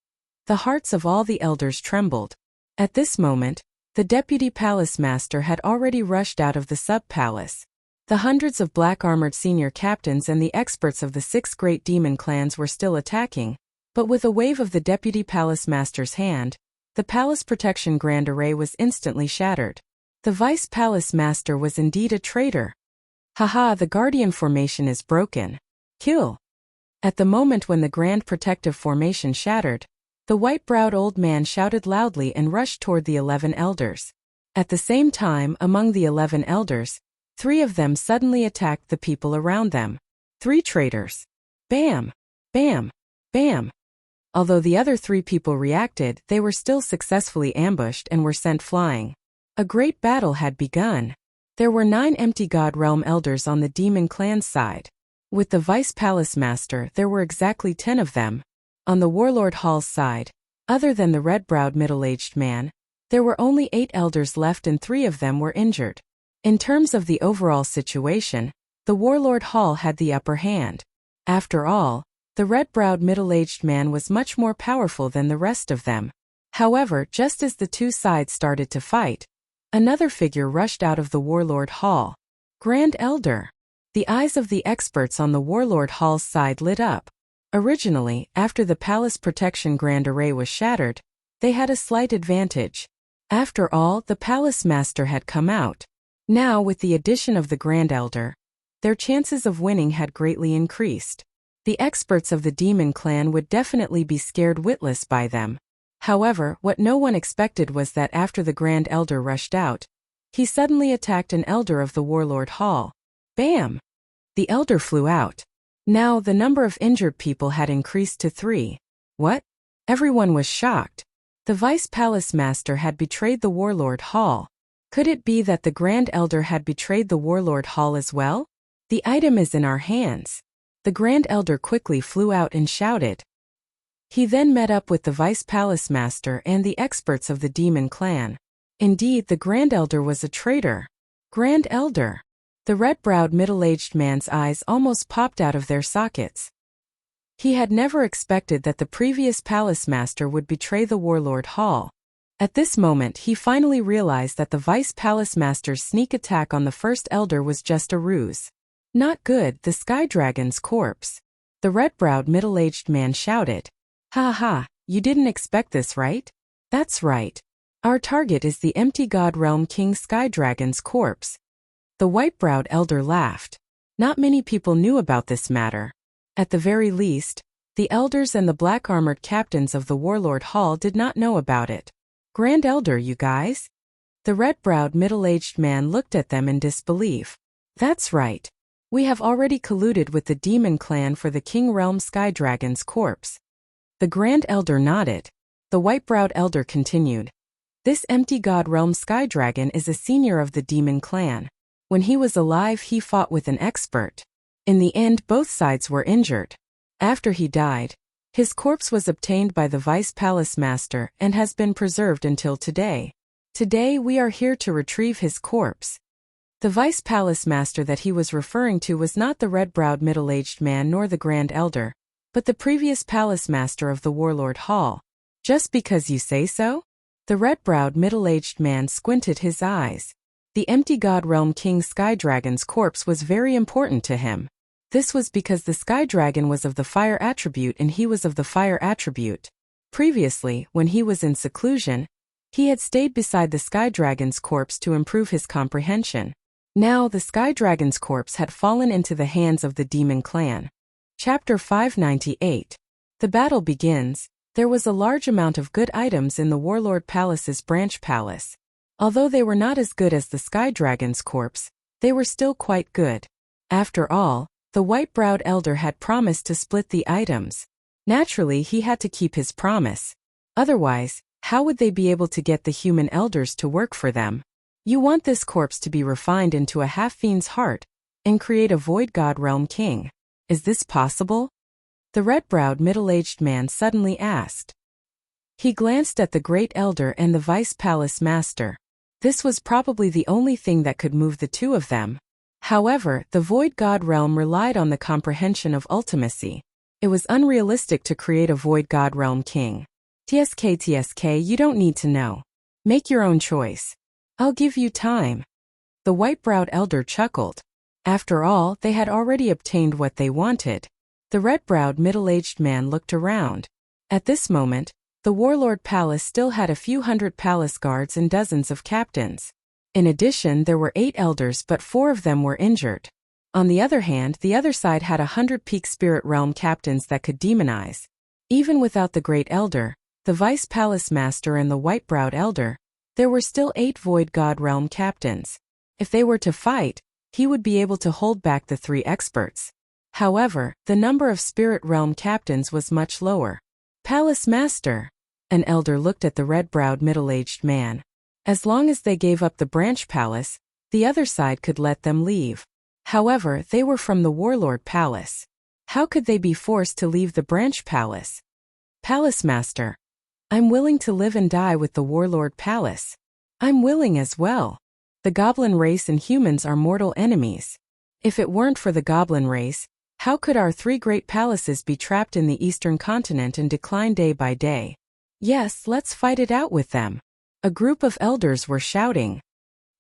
The hearts of all the elders trembled. At this moment, the deputy palace master had already rushed out of the sub-palace. The hundreds of black-armored senior captains and the experts of the 6 great demon clans were still attacking, but with a wave of the deputy palace master's hand, the palace protection grand array was instantly shattered. The vice palace master was indeed a traitor. "Haha, the guardian formation is broken. Kill." At the moment when the grand protective formation shattered, the white-browed old man shouted loudly and rushed toward the 11 elders. At the same time, among the 11 elders, 3 of them suddenly attacked the people around them. 3 traitors. Bam! Bam! Bam! Although the other 3 people reacted, they were still successfully ambushed and were sent flying. A great battle had begun. There were 9 empty God Realm elders on the demon clan's side. With the vice palace master, there were exactly 10 of them. On the warlord hall's side, other than the red-browed middle-aged man, there were only 8 elders left and 3 of them were injured. In terms of the overall situation, the warlord hall had the upper hand. After all, the red-browed middle-aged man was much more powerful than the rest of them. However, just as the 2 sides started to fight, another figure rushed out of the warlord hall. Grand Elder. The eyes of the experts on the warlord hall's side lit up. Originally, after the palace protection grand array was shattered, they had a slight advantage. After all, the palace master had come out. Now, with the addition of the Grand Elder, their chances of winning had greatly increased. The experts of the demon clan would definitely be scared witless by them. However, what no one expected was that after the Grand Elder rushed out, he suddenly attacked an elder of the Warlord Hall. Bam! The elder flew out. Now the number of injured people had increased to 3. What? Everyone was shocked. The Vice Palace Master had betrayed the Warlord Hall. Could it be that the Grand Elder had betrayed the Warlord Hall as well? The item is in our hands. The Grand Elder quickly flew out and shouted. He then met up with the Vice Palace Master and the experts of the Demon Clan. Indeed, the Grand Elder was a traitor. Grand Elder. The red-browed middle-aged man's eyes almost popped out of their sockets. He had never expected that the previous Palace Master would betray the Warlord Hall. At this moment he finally realized that the Vice Palace Master's sneak attack on the First Elder was just a ruse. Not good, the Sky Dragon's corpse. The red-browed middle-aged man shouted. Ha ha, you didn't expect this, right? That's right. Our target is the empty God Realm King Sky Dragon's corpse. The white-browed elder laughed. Not many people knew about this matter. At the very least, the elders and the black-armored captains of the Warlord Hall did not know about it. Grand Elder, you guys? The red-browed middle-aged man looked at them in disbelief. That's right. We have already colluded with the Demon Clan for the King Realm Sky Dragon's corpse. The Grand Elder nodded. The white-browed elder continued. This empty God Realm Sky Dragon is a senior of the Demon Clan. When he was alive he fought with an expert. In the end both sides were injured. After he died, his corpse was obtained by the Vice Palace Master and has been preserved until today. Today we are here to retrieve his corpse. The Vice Palace Master that he was referring to was not the red-browed middle-aged man nor the Grand Elder, but the previous Palace Master of the Warlord Hall. Just because you say so? The red-browed middle-aged man squinted his eyes. The empty God Realm King Sky Dragon's corpse was very important to him. This was because the Sky Dragon was of the fire attribute and he was of the fire attribute. Previously, when he was in seclusion, he had stayed beside the Sky Dragon's corpse to improve his comprehension. Now the Sky Dragon's corpse had fallen into the hands of the Demon Clan. Chapter 598. The battle begins. There was a large amount of good items in the Warlord Palace's branch palace. Although they were not as good as the Sky Dragon's corpse, they were still quite good. After all, the white-browed elder had promised to split the items. Naturally, he had to keep his promise. Otherwise, how would they be able to get the human elders to work for them? You want this corpse to be refined into a half-fiend's heart and create a void god realm king. Is this possible? The red-browed middle-aged man suddenly asked. He glanced at the great elder and the Vice Palace Master. This was probably the only thing that could move the two of them. However, the Void God Realm relied on the comprehension of ultimacy. It was unrealistic to create a Void God Realm king. TSK, you don't need to know. Make your own choice. I'll give you time. The white-browed elder chuckled. After all, they had already obtained what they wanted. The red-browed middle-aged man looked around. At this moment, the Warlord Palace still had a few hundred palace guards and dozens of captains. In addition, there were 8 elders but 4 of them were injured. On the other hand, the other side had 100 peak spirit realm captains that could demonize. Even without the Great Elder, the Vice Palace Master and the White-Browed Elder, there were still 8 Void God Realm captains. If they were to fight, he would be able to hold back the 3 experts. However, the number of Spirit Realm captains was much lower. Palace Master. An elder looked at the red-browed middle-aged man. As long as they gave up the branch palace, the other side could let them leave. However, they were from the Warlord Palace. How could they be forced to leave the branch palace? Palace Master. I'm willing to live and die with the Warlord Palace. I'm willing as well. The goblin race and humans are mortal enemies. If it weren't for the goblin race, how could our 3 great palaces be trapped in the eastern continent and decline day by day? Yes, let's fight it out with them. A group of elders were shouting.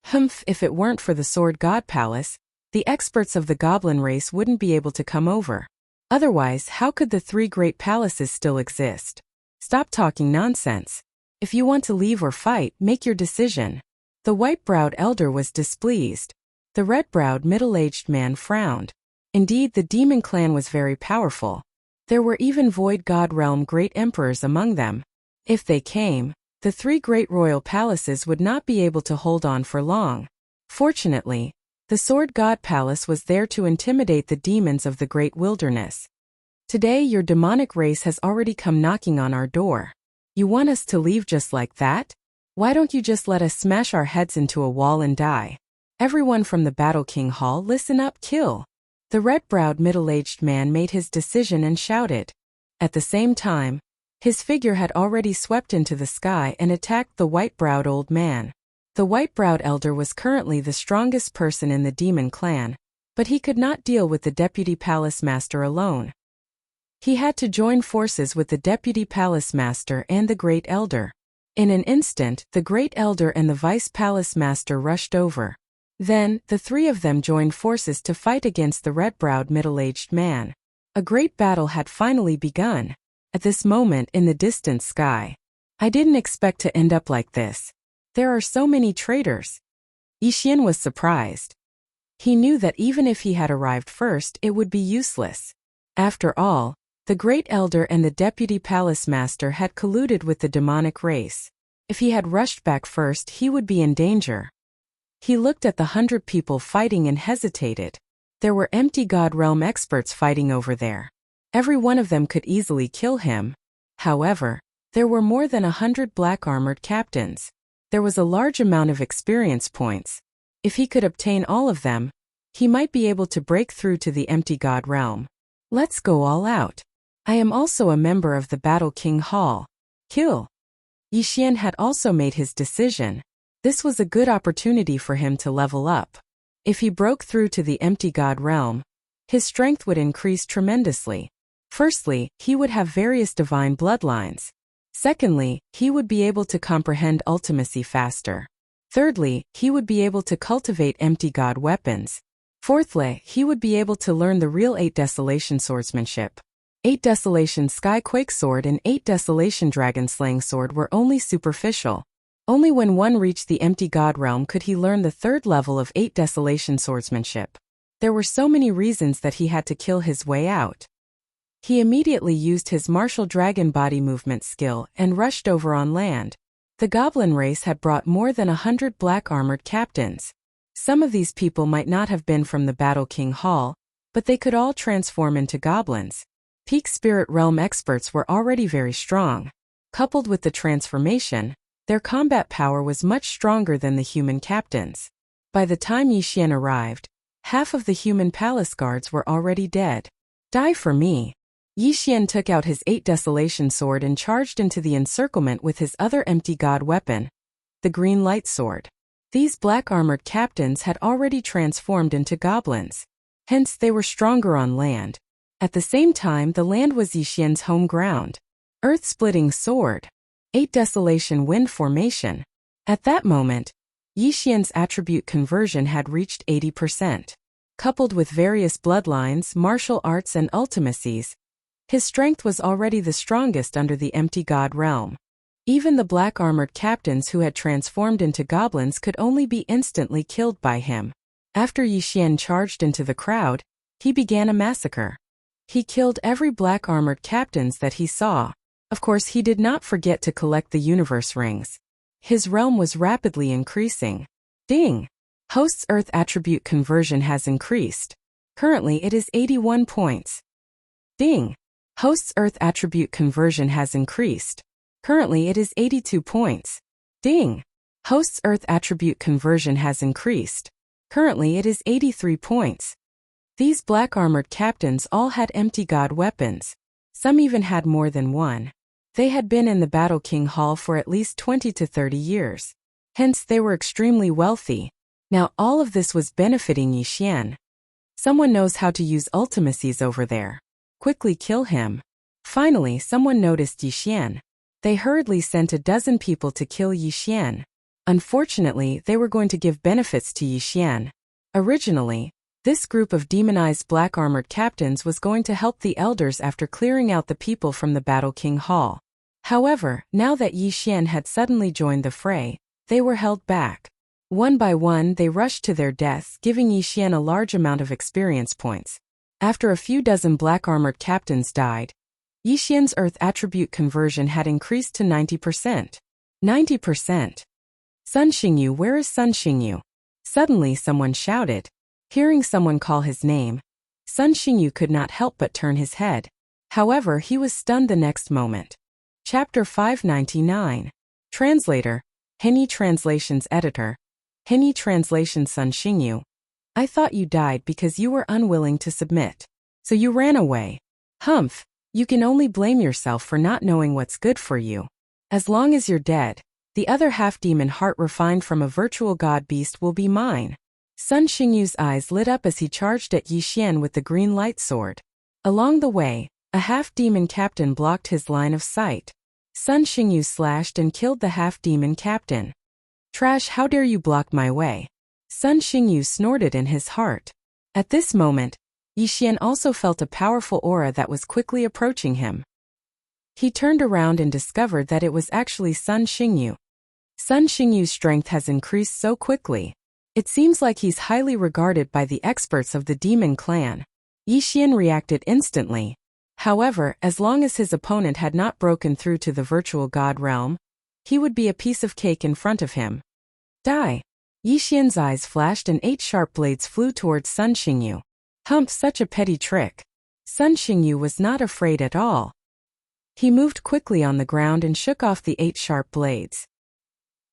Humph, if it weren't for the Sword God Palace, the experts of the goblin race wouldn't be able to come over. Otherwise, how could the 3 great palaces still exist? Stop talking nonsense. If you want to leave or fight, make your decision. The white-browed elder was displeased. The red-browed middle-aged man frowned. Indeed, the demon clan was very powerful. There were even Void God Realm great emperors among them. If they came, the 3 great royal palaces would not be able to hold on for long. Fortunately, the Sword God Palace was there to intimidate the demons of the great wilderness. Today your demonic race has already come knocking on our door. You want us to leave just like that? Why don't you just let us smash our heads into a wall and die? Everyone from the Battle King Hall, listen up, kill! The red-browed middle-aged man made his decision and shouted. At the same time, his figure had already swept into the sky and attacked the white-browed old man. The white-browed elder was currently the strongest person in the demon clan, but he could not deal with the deputy palace master alone. He had to join forces with the deputy palace master and the great elder. In an instant, the great elder and the vice palace master rushed over. Then, the 3 of them joined forces to fight against the red-browed middle-aged man. A great battle had finally begun. At this moment in the distant sky, I didn't expect to end up like this. There are so many traitors. Yixian was surprised. He knew that even if he had arrived first, it would be useless. After all, the great elder and the deputy palace master had colluded with the demonic race. If he had rushed back first, he would be in danger. He looked at the 100 people fighting and hesitated. There were empty God Realm experts fighting over there. Every one of them could easily kill him. However, there were more than 100 black-armored captains. There was a large amount of experience points. If he could obtain all of them, he might be able to break through to the empty God Realm. Let's go all out. I am also a member of the Battle King Hall. Kill. Yixian had also made his decision. This was a good opportunity for him to level up. If he broke through to the empty God Realm, his strength would increase tremendously. Firstly, he would have various divine bloodlines. Secondly, he would be able to comprehend ultimacy faster. Thirdly, he would be able to cultivate empty God weapons. Fourthly, he would be able to learn the real 8 Desolation Swordsmanship. 8 Desolation Skyquake Sword and 8 Desolation Dragon Slaying Sword were only superficial. Only when one reached the empty God Realm could he learn the 3rd level of 8 Desolation Swordsmanship. There were so many reasons that he had to kill his way out. He immediately used his martial dragon body movement skill and rushed over on land. The goblin race had brought more than 100 black-armored captains. Some of these people might not have been from the Battle King Hall, but they could all transform into goblins. Peak Spirit Realm experts were already very strong. Coupled with the transformation, their combat power was much stronger than the human captains. By the time Yixian arrived, half of the human palace guards were already dead. Die for me. Yixian took out his 8 Desolation Sword and charged into the encirclement with his other empty god weapon, the Green Light Sword. These black-armored captains had already transformed into goblins. Hence they were stronger on land. At the same time, the land was Yixian's home ground. Earth-splitting sword. 8 Desolation Wind Formation. At that moment, Yixian's attribute conversion had reached 80%. Coupled with various bloodlines, martial arts and ultimacies, his strength was already the strongest under the empty God realm. Even the black-armored captains who had transformed into goblins could only be instantly killed by him. After Yixian charged into the crowd, he began a massacre. He killed every black-armored captains that he saw. Of course, he did not forget to collect the universe rings. His realm was rapidly increasing. Ding! Host's Earth attribute conversion has increased. Currently it is 81 points. Ding! Host's Earth attribute conversion has increased. Currently it is 82 points. Ding! Host's Earth attribute conversion has increased. Currently it is 83 points. These black-armored captains all had empty god weapons. Some even had more than one. They had been in the Battle King Hall for at least 20 to 30 years. Hence they were extremely wealthy. Now all of this was benefiting Yixian. Someone knows how to use ultimacies over there. Quickly kill him. Finally someone noticed Yixian. They hurriedly sent a dozen people to kill Yixian. Unfortunately, they were going to give benefits to Yixian. Originally, this group of demonized black-armored captains was going to help the elders after clearing out the people from the Battle King Hall. However, now that Yixian had suddenly joined the fray, they were held back. One by one they rushed to their deaths, giving Yixian a large amount of experience points. After a few dozen black armored captains died, Yixian's earth attribute conversion had increased to 90%. 90%. Sun Xingyu, where is Sun Xingyu? Suddenly someone shouted. Hearing someone call his name, Sun Xingyu could not help but turn his head. However, he was stunned the next moment. Chapter 599. Translator, Henny Translations Editor. Henny Translation. Sun Xingyu, I thought you died because you were unwilling to submit. So you ran away. Humph, you can only blame yourself for not knowing what's good for you. As long as you're dead, the other half-demon heart refined from a virtual god beast will be mine. Sun Xingyu's eyes lit up as he charged at Yixian with the green light sword. Along the way, a half-demon captain blocked his line of sight. Sun Xingyu slashed and killed the half-demon captain. Trash, how dare you block my way? Sun Xingyu snorted in his heart. At this moment, Yixian also felt a powerful aura that was quickly approaching him. He turned around and discovered that it was actually Sun Xingyu. Sun Xingyu's strength has increased so quickly. It seems like he's highly regarded by the experts of the demon clan. Yixian reacted instantly. However, as long as his opponent had not broken through to the virtual god realm, he would be a piece of cake in front of him. Die! Yixian's eyes flashed and 8 sharp blades flew towards Sun Xingyu. Humph, such a petty trick. Sun Xingyu was not afraid at all. He moved quickly on the ground and shook off the 8 sharp blades.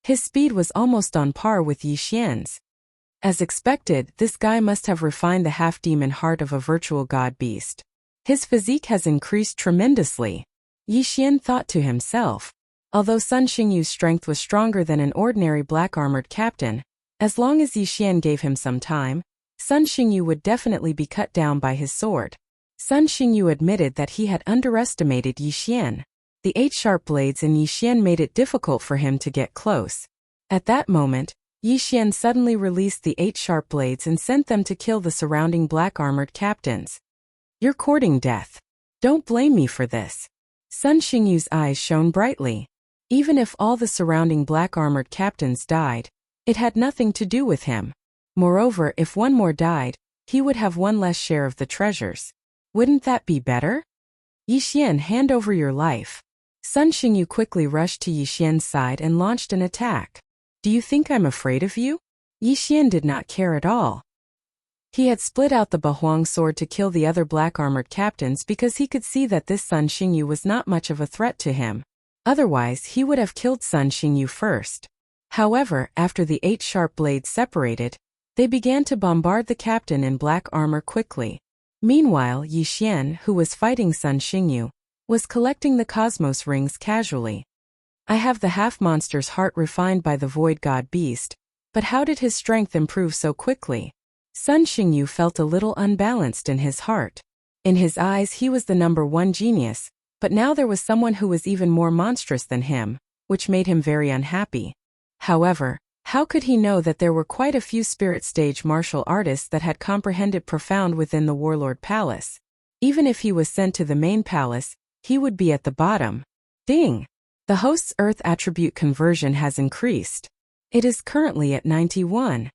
His speed was almost on par with Yixian's. As expected, this guy must have refined the half-demon heart of a virtual god beast. His physique has increased tremendously. Yixian thought to himself. Although Sun Xingyu's strength was stronger than an ordinary black-armored captain, as long as Yixian gave him some time, Sun Xingyu would definitely be cut down by his sword. Sun Xingyu admitted that he had underestimated Yixian. The 8 sharp blades in Yixian made it difficult for him to get close. At that moment, Yixian suddenly released the 8 sharp blades and sent them to kill the surrounding black-armored captains. You're courting death. Don't blame me for this. Sun Xingyu's eyes shone brightly. Even if all the surrounding black-armored captains died, it had nothing to do with him. Moreover, if one more died, he would have one less share of the treasures. Wouldn't that be better? Yixian, hand over your life. Sun Xingyu quickly rushed to Yixian's side and launched an attack. Do you think I'm afraid of you? Yixian did not care at all. He had split out the Bahuang sword to kill the other black-armored captains because he could see that this Sun Xingyu was not much of a threat to him. Otherwise, he would have killed Sun Xingyu first. However, after the 8 sharp blades separated, they began to bombard the captain in black armor quickly. Meanwhile, Yixian, who was fighting Sun Xingyu, was collecting the cosmos rings casually. I have the half-monster's heart refined by the void god beast, but how did his strength improve so quickly? Sun Xingyu felt a little unbalanced in his heart. In his eyes he was the #1 genius, but now there was someone who was even more monstrous than him, which made him very unhappy. However, how could he know that there were quite a few spirit stage martial artists that had comprehended profound within the Warlord Palace? Even if he was sent to the main palace, he would be at the bottom. Ding! The host's earth attribute conversion has increased. It is currently at 91.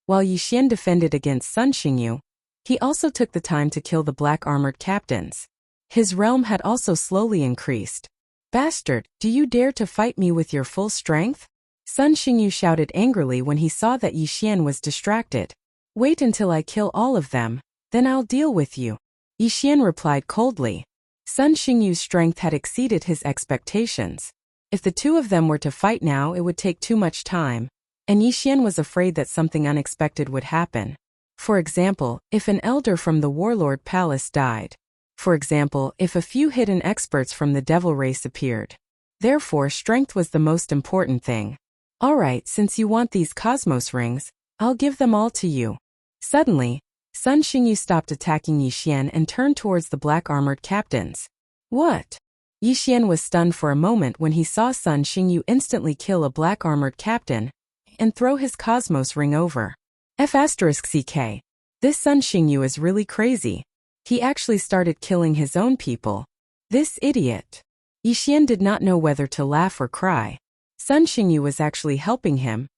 While Yixian defended against Sun Xingyu, he also took the time to kill the black-armored captains. His realm had also slowly increased. Bastard, do you dare to fight me with your full strength? Sun Xingyu shouted angrily when he saw that Yixian was distracted. Wait until I kill all of them, then I'll deal with you. Yixian replied coldly. Sun Xingyu's strength had exceeded his expectations. If the two of them were to fight now, it would take too much time, and Yixian was afraid that something unexpected would happen. For example, if an elder from the Warlord Palace died. For example, if a few hidden experts from the devil race appeared. Therefore, strength was the most important thing. Alright, since you want these cosmos rings, I'll give them all to you. Suddenly, Sun Xingyu stopped attacking Yixian and turned towards the black-armored captains. What? Yixian was stunned for a moment when he saw Sun Xingyu instantly kill a black-armored captain and throw his cosmos ring over. F***ck. This Sun Xingyu is really crazy. He actually started killing his own people. This idiot. Yixian did not know whether to laugh or cry. Sun Xingyu was actually helping him,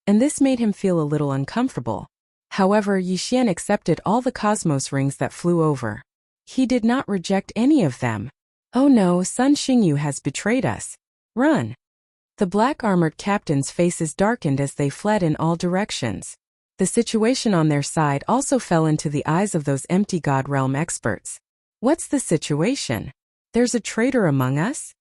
and this made him feel a little uncomfortable. However, Yixian accepted all the cosmos rings that flew over. He did not reject any of them. Oh no, Sun Xingyu has betrayed us. Run! The black armored captains' faces darkened as they fled in all directions. The situation on their side also fell into the eyes of those empty God realm experts. What's the situation? There's a traitor among us?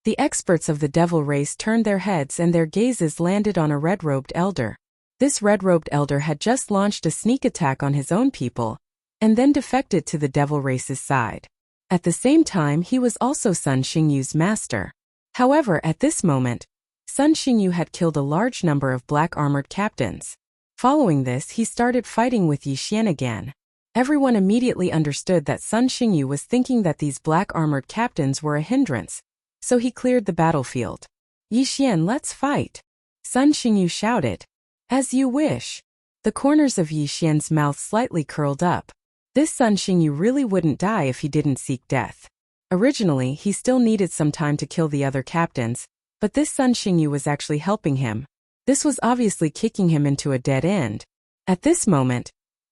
The experts of the devil race turned their heads and their gazes landed on a red-robed elder. This red-robed elder had just launched a sneak attack on his own people, and then defected to the devil race's side. At the same time, he was also Sun Xingyu's master. However, at this moment, Sun Xingyu had killed a large number of black armored captains. Following this, he started fighting with Yixian again. Everyone immediately understood that Sun Xingyu was thinking that these black armored captains were a hindrance, so he cleared the battlefield. Yixian, let's fight! Sun Xingyu shouted. As you wish. The corners of Yixian's mouth slightly curled up. This Sun Xingyu really wouldn't die if he didn't seek death. Originally, he still needed some time to kill the other captains, but this Sun Xingyu was actually helping him. This was obviously kicking him into a dead end. At this moment,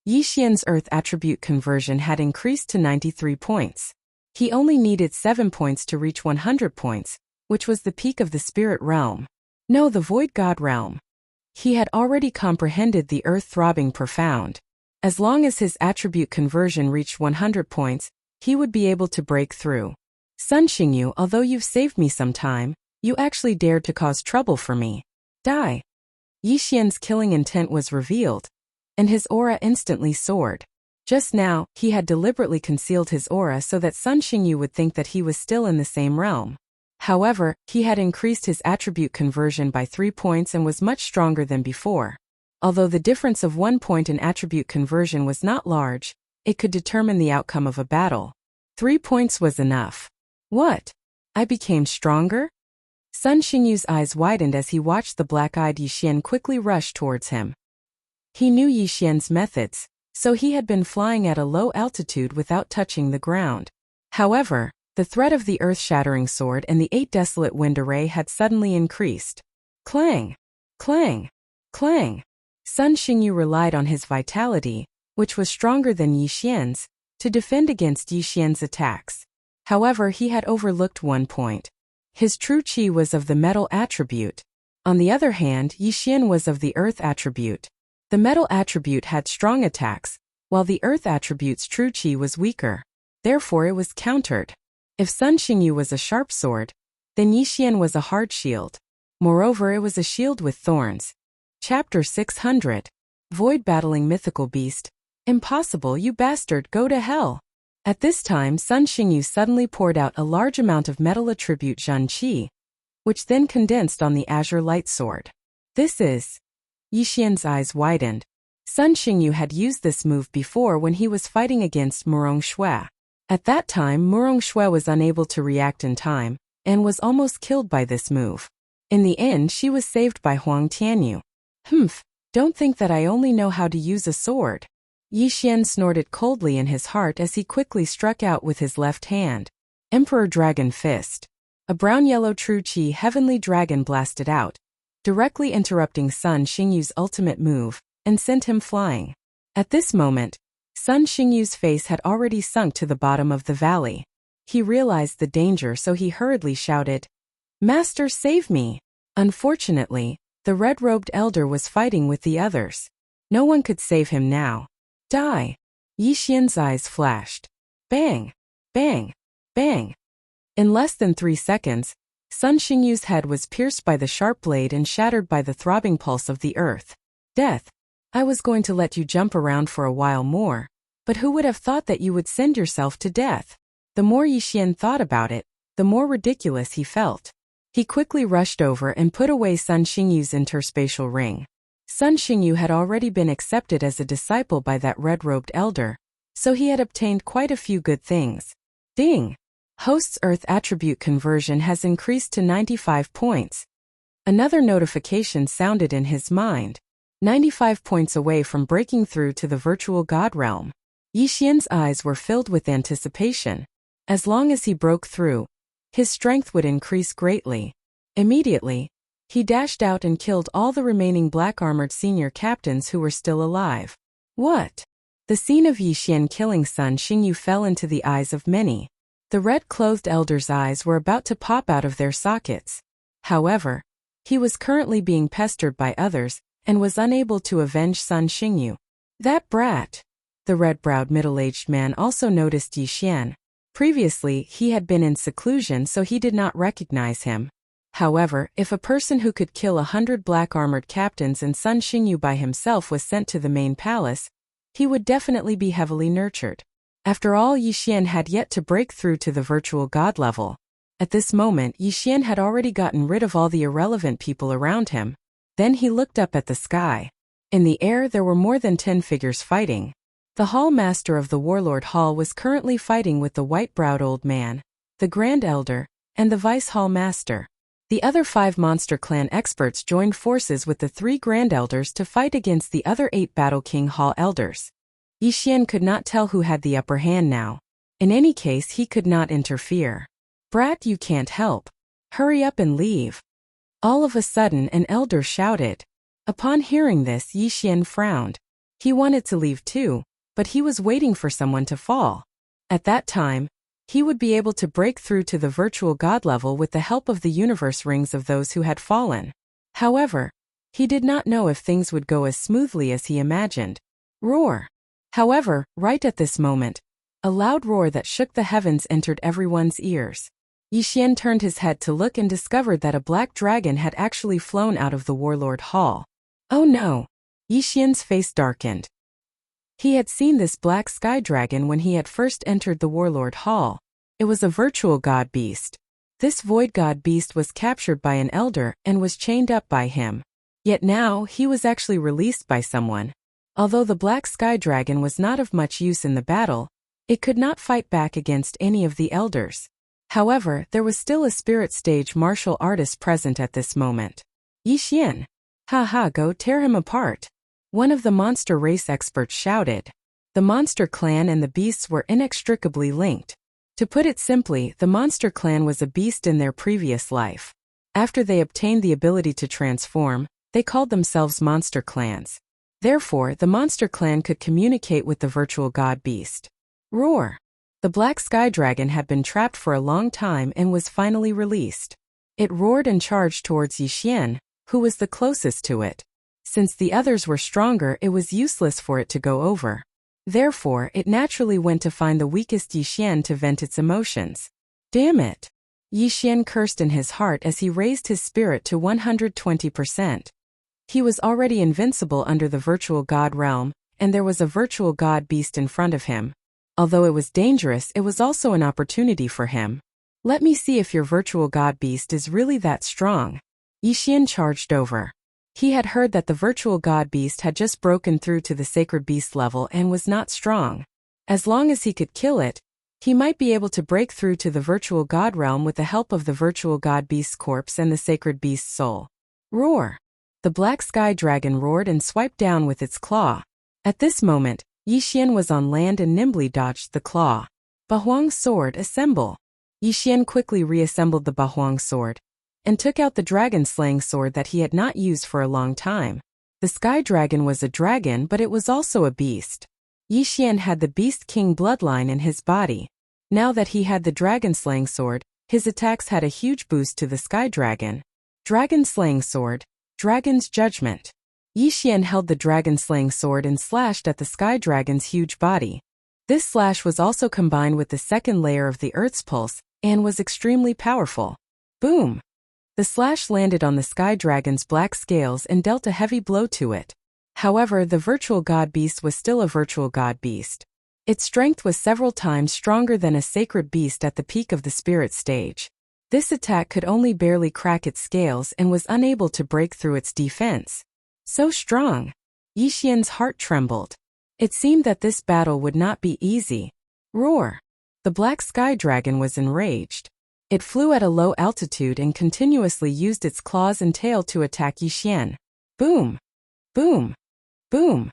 Yixian's Earth attribute conversion had increased to 93 points. He only needed 7 points to reach 100 points, which was the peak of the spirit realm. No, the void god realm. He had already comprehended the earth throbbing profound. As long as his attribute conversion reached 100 points, he would be able to break through. Sun Xingyu, although you've saved me some time, you actually dared to cause trouble for me. Die! Yixian's killing intent was revealed, and his aura instantly soared. Just now, he had deliberately concealed his aura so that Sun Xingyu would think that he was still in the same realm. However, he had increased his attribute conversion by 3 points and was much stronger than before. Although the difference of 1 point in attribute conversion was not large, it could determine the outcome of a battle. 3 points was enough. What? I became stronger? Sun Xingyu's eyes widened as he watched the black-eyed Yixian quickly rush towards him. He knew Yixian's methods, so he had been flying at a low altitude without touching the ground. However, the threat of the earth-shattering sword and the 8 desolate wind array had suddenly increased. Clang! Clang! Clang! Sun Xingyu relied on his vitality, which was stronger than Yixian's, to defend against Yixian's attacks. However, he had overlooked 1 point. His true qi was of the metal attribute. On the other hand, Yixian was of the earth attribute. The metal attribute had strong attacks, while the earth attribute's true qi was weaker. Therefore, it was countered. If Sun Xingyu was a sharp sword, then Yixian was a hard shield. Moreover, it was a shield with thorns. Chapter 600. Void Battling Mythical Beast. Impossible, you bastard, go to hell. At this time, Sun Xingyu suddenly poured out a large amount of metal attribute Zhen Qi, which then condensed on the azure light sword. This is... Yixian's eyes widened. Sun Xingyu had used this move before when he was fighting against Murong Shui. At that time, Murong Shui was unable to react in time, and was almost killed by this move. In the end, she was saved by Huang Tianyu. Don't think that I only know how to use a sword. Yixian snorted coldly in his heart as he quickly struck out with his left hand. Emperor Dragon Fist. A brown-yellow true qi heavenly dragon blasted out, directly interrupting Sun Xingyu's ultimate move, and sent him flying. At this moment, Sun Xingyu's face had already sunk to the bottom of the valley. He realized the danger, so he hurriedly shouted, "Master, save me!" Unfortunately, the red-robed elder was fighting with the others. No one could save him now. Die! Yixian's eyes flashed. Bang! Bang! Bang! In less than 3 seconds, Sun Xingyu's head was pierced by the sharp blade and shattered by the throbbing pulse of the earth. Death! I was going to let you jump around for a while more, but who would have thought that you would send yourself to death? The more Yixian thought about it, the more ridiculous he felt. He quickly rushed over and put away Sun Xingyu's interspatial ring. Sun Xingyu had already been accepted as a disciple by that red-robed elder, so he had obtained quite a few good things. Ding! Host's Earth attribute conversion has increased to 95 points. Another notification sounded in his mind. 95 points away from breaking through to the virtual god realm. Yixian's eyes were filled with anticipation. As long as he broke through, his strength would increase greatly. Immediately, he dashed out and killed all the remaining black-armored senior captains who were still alive. What? The scene of Yixian killing Sun Xingyu fell into the eyes of many. The red-clothed elder's eyes were about to pop out of their sockets. However, he was currently being pestered by others and was unable to avenge Sun Xingyu. That brat! The red-browed middle-aged man also noticed Yixian. Previously, he had been in seclusion, so he did not recognize him. However, if a person who could kill 100 black-armored captains and Sun Xingyu by himself was sent to the main palace, he would definitely be heavily nurtured. After all, Yixian had yet to break through to the virtual god level. At this moment, Yixian had already gotten rid of all the irrelevant people around him. Then he looked up at the sky. In the air there were more than 10 figures fighting. The hall master of the warlord hall was currently fighting with the white-browed old man, the grand elder, and the vice hall master. The other 5 monster clan experts joined forces with the 3 grand elders to fight against the other 8 battle king hall elders. Yixian could not tell who had the upper hand now. In any case, he could not interfere. Brat, you can't help. Hurry up and leave. All of a sudden an elder shouted. Upon hearing this, Yixian frowned. He wanted to leave too, but he was waiting for someone to fall. At that time, he would be able to break through to the virtual god level with the help of the universe rings of those who had fallen. However, he did not know if things would go as smoothly as he imagined. Roar! However, right at this moment, a loud roar that shook the heavens entered everyone's ears. Yixian turned his head to look and discovered that a black dragon had actually flown out of the warlord hall. Oh no! Yixian's face darkened. He had seen this black sky dragon when he had first entered the warlord hall. It was a virtual god beast. This void god beast was captured by an elder and was chained up by him. Yet now he was actually released by someone. Although the black sky dragon was not of much use in the battle, it could not fight back against any of the elders. However, there was still a spirit stage martial artist present at this moment. Yixian! Ha, go tear him apart! One of the monster race experts shouted. The monster clan and the beasts were inextricably linked. To put it simply, the monster clan was a beast in their previous life. After they obtained the ability to transform, they called themselves monster clans. Therefore, the monster clan could communicate with the virtual god beast. Roar! The black sky dragon had been trapped for a long time and was finally released. It roared and charged towards Yixian, who was the closest to it. Since the others were stronger, it was useless for it to go over. Therefore, it naturally went to find the weakest Yixian to vent its emotions. Damn it! Yixian cursed in his heart as he raised his spirit to 120%. He was already invincible under the virtual god realm, and there was a virtual god beast in front of him. Although it was dangerous, it was also an opportunity for him. Let me see if your virtual god beast is really that strong. Yixian charged over. He had heard that the virtual god beast had just broken through to the sacred beast level and was not strong. As long as he could kill it, he might be able to break through to the virtual god realm with the help of the virtual god beast's corpse and the sacred beast's soul. Roar! The black sky dragon roared and swiped down with its claw. At this moment, Yixian was on land and nimbly dodged the claw. Bahuang's sword, assemble! Yixian quickly reassembled the Bahuang sword and took out the dragon-slaying sword that he had not used for a long time. The sky dragon was a dragon, but it was also a beast. Yixian had the Beast King bloodline in his body. Now that he had the dragon-slaying sword, his attacks had a huge boost to the sky dragon. Dragon-slaying sword, Dragon's Judgment. Yixian held the dragon-slaying sword and slashed at the sky dragon's huge body. This slash was also combined with the second layer of the Earth's pulse and was extremely powerful. Boom! The slash landed on the sky dragon's black scales and dealt a heavy blow to it. However, the virtual god beast was still a virtual god beast. Its strength was several times stronger than a sacred beast at the peak of the spirit stage. This attack could only barely crack its scales and was unable to break through its defense. So strong! Yixian's heart trembled. It seemed that this battle would not be easy. Roar! The black sky dragon was enraged. It flew at a low altitude and continuously used its claws and tail to attack Yixian. Boom! Boom! Boom!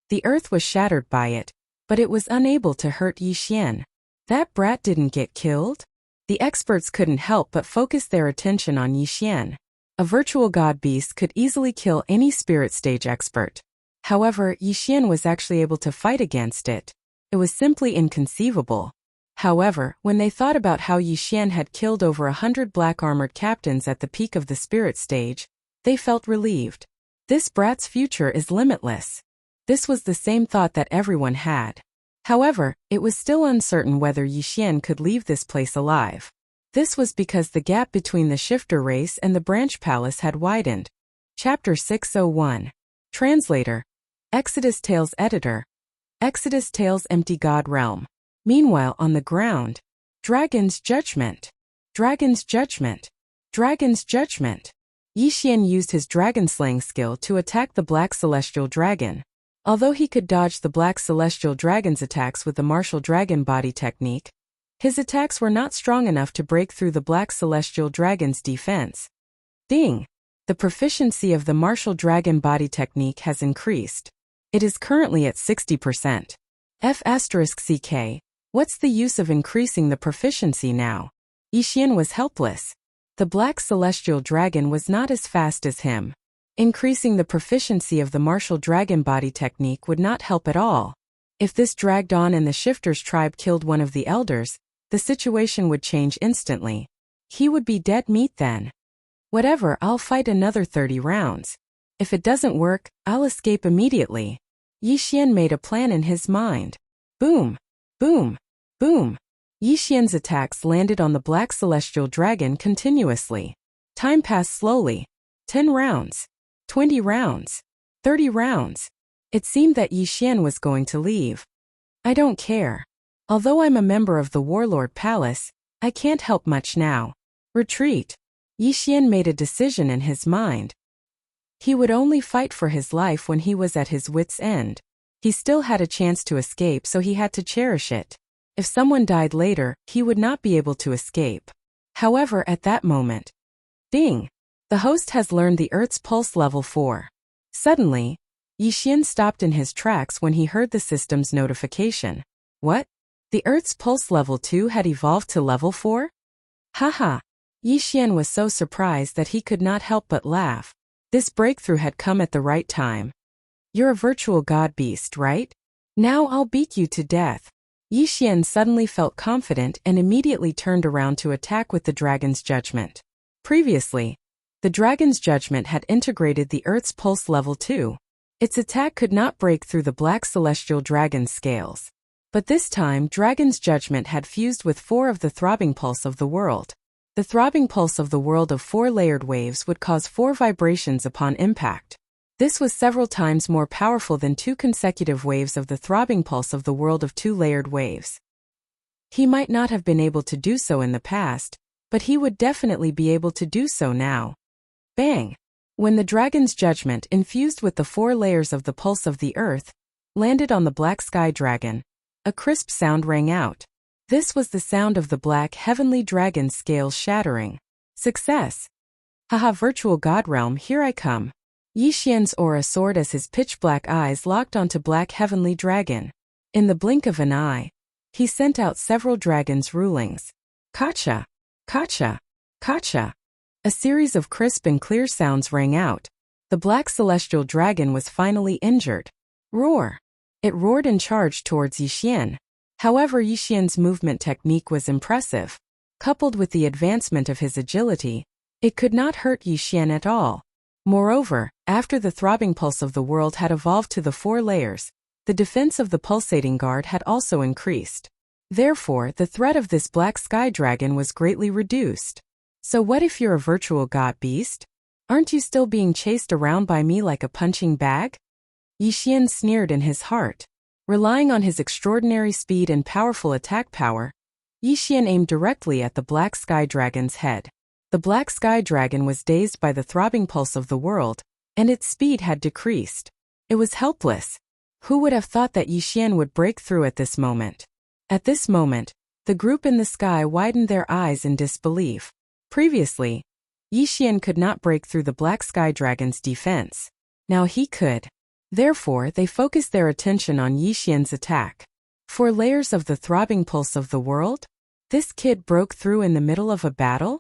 The earth was shattered by it, but it was unable to hurt Yixian. That brat didn't get killed? The experts couldn't help but focus their attention on Yixian. A virtual god beast could easily kill any spirit stage expert. However, Yixian was actually able to fight against it. It was simply inconceivable. However, when they thought about how Yixian had killed over 100 black armored captains at the peak of the spirit stage, they felt relieved. This brat's future is limitless. This was the same thought that everyone had. However, it was still uncertain whether Yixian could leave this place alive. This was because the gap between the shifter race and the branch palace had widened. Chapter 601. Translator. Exodus Tales Editor. Exodus Tales Empty God Realm. Meanwhile on the ground. Dragon's Judgment. Dragon's Judgment. Dragon's Judgment. Yixian used his dragon-slaying skill to attack the Black Celestial Dragon. Although he could dodge the Black Celestial Dragon's attacks with the martial dragon body technique, his attacks were not strong enough to break through the Black Celestial Dragon's defense. Ding! The proficiency of the martial dragon body technique has increased. It is currently at 60%. F***CK. What's the use of increasing the proficiency now? Yixian was helpless. The Black Celestial Dragon was not as fast as him. Increasing the proficiency of the martial dragon body technique would not help at all. If this dragged on and the Shifter's tribe killed one of the elders, the situation would change instantly. He would be dead meat then. Whatever, I'll fight another 30 rounds. If it doesn't work, I'll escape immediately. Yixian made a plan in his mind. Boom! Boom! Boom! Yixian's attacks landed on the Black Celestial Dragon continuously. Time passed slowly. 10 rounds. 20 rounds. 30 rounds. It seemed that Yixian was going to leave. I don't care. Although I'm a member of the Warlord Palace, I can't help much now. Retreat. Yixian made a decision in his mind. He would only fight for his life when he was at his wits' end. He still had a chance to escape, so he had to cherish it. If someone died later, he would not be able to escape. However, at that moment, ding! The host has learned the Earth's Pulse Level 4. Suddenly, Yixian stopped in his tracks when he heard the system's notification. What? The Earth's Pulse Level 2 had evolved to Level 4? Haha! Yixian was so surprised that he could not help but laugh. This breakthrough had come at the right time. You're a virtual god beast, right? Now I'll beat you to death. Yixian suddenly felt confident and immediately turned around to attack with the Dragon's Judgment. Previously, the Dragon's Judgment had integrated the Earth's Pulse Level 2. Its attack could not break through the Black Celestial Dragon's scales. But this time, Dragon's Judgment had fused with 4 of the throbbing pulse of the world. The throbbing pulse of the world of 4 layered waves would cause 4 vibrations upon impact. This was several times more powerful than 2 consecutive waves of the throbbing pulse of the world of 2 layered waves. He might not have been able to do so in the past, but he would definitely be able to do so now. Bang! When the Dragon's Judgment, infused with the 4 layers of the pulse of the earth, landed on the Black Sky Dragon, a crisp sound rang out. This was the sound of the Black Heavenly Dragon's scales shattering. Success! Haha, virtual god realm, here I come. Yixian's aura soared as his pitch-black eyes locked onto Black Heavenly Dragon. In the blink of an eye, he sent out several dragon's rulings. Kacha! Kacha! Kacha! A series of crisp and clear sounds rang out. The Black Celestial Dragon was finally injured. Roar! It roared and charged towards Yixian. However, Yixian's movement technique was impressive. Coupled with the advancement of his agility, it could not hurt Yixian at all. Moreover, after the throbbing pulse of the world had evolved to the 4 layers, the defense of the pulsating guard had also increased. Therefore, the threat of this Black Sky Dragon was greatly reduced. So what if you're a virtual god beast? Aren't you still being chased around by me like a punching bag? Yixian sneered in his heart. Relying on his extraordinary speed and powerful attack power, Yixian aimed directly at the Black Sky Dragon's head. The Black Sky Dragon was dazed by the throbbing pulse of the world, and its speed had decreased. It was helpless. Who would have thought that Yixian would break through at this moment? At this moment, the group in the sky widened their eyes in disbelief. Previously, Yixian could not break through the Black Sky Dragon's defense. Now he could. Therefore, they focused their attention on Yixian's attack. 4 layers of the throbbing pulse of the world? This kid broke through in the middle of a battle?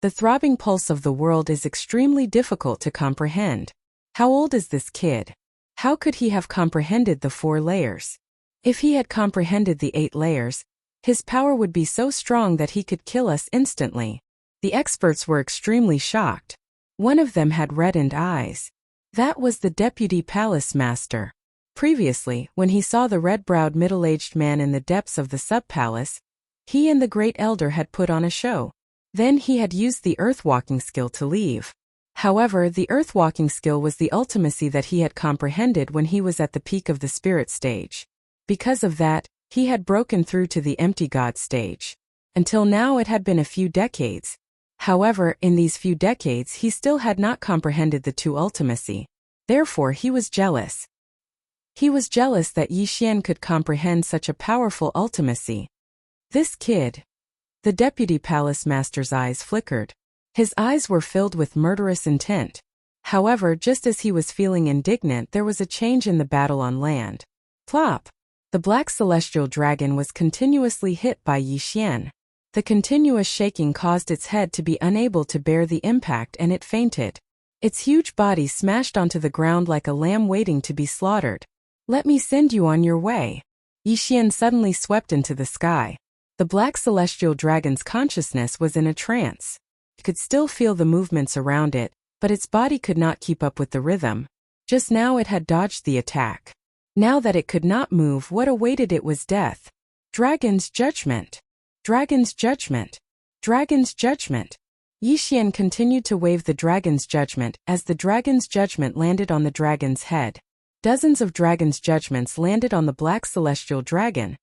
The throbbing pulse of the world is extremely difficult to comprehend. How old is this kid? How could he have comprehended the 4 layers? If he had comprehended the 8 layers, his power would be so strong that he could kill us instantly. The experts were extremely shocked. One of them had reddened eyes. That was the deputy palace master. Previously, when he saw the red-browed middle-aged man in the depths of the sub-palace, he and the great elder had put on a show. Then he had used the earth-walking skill to leave. However, the earth-walking skill was the ultimacy that he had comprehended when he was at the peak of the spirit stage. Because of that, he had broken through to the empty god stage. Until now it had been a few decades. However, in these few decades he still had not comprehended the 2 ultimacy. Therefore he was jealous. He was jealous that Yi Xian could comprehend such a powerful ultimacy. This kid. The deputy palace master's eyes flickered. His eyes were filled with murderous intent. However, just as he was feeling indignant, there was a change in the battle on land. Plop! The black celestial dragon was continuously hit by Yi Xian. The continuous shaking caused its head to be unable to bear the impact and it fainted. Its huge body smashed onto the ground like a lamb waiting to be slaughtered. Let me send you on your way. Yi Xian suddenly swept into the sky. The black celestial dragon's consciousness was in a trance. It could still feel the movements around it, but its body could not keep up with the rhythm. Just now it had dodged the attack. Now that it could not move, what awaited it was death. Dragon's judgment. Dragon's judgment. Dragon's judgment. Yi Xian continued to wave the dragon's judgment as the dragon's judgment landed on the dragon's head. Dozens of dragon's judgments landed on the black celestial dragon,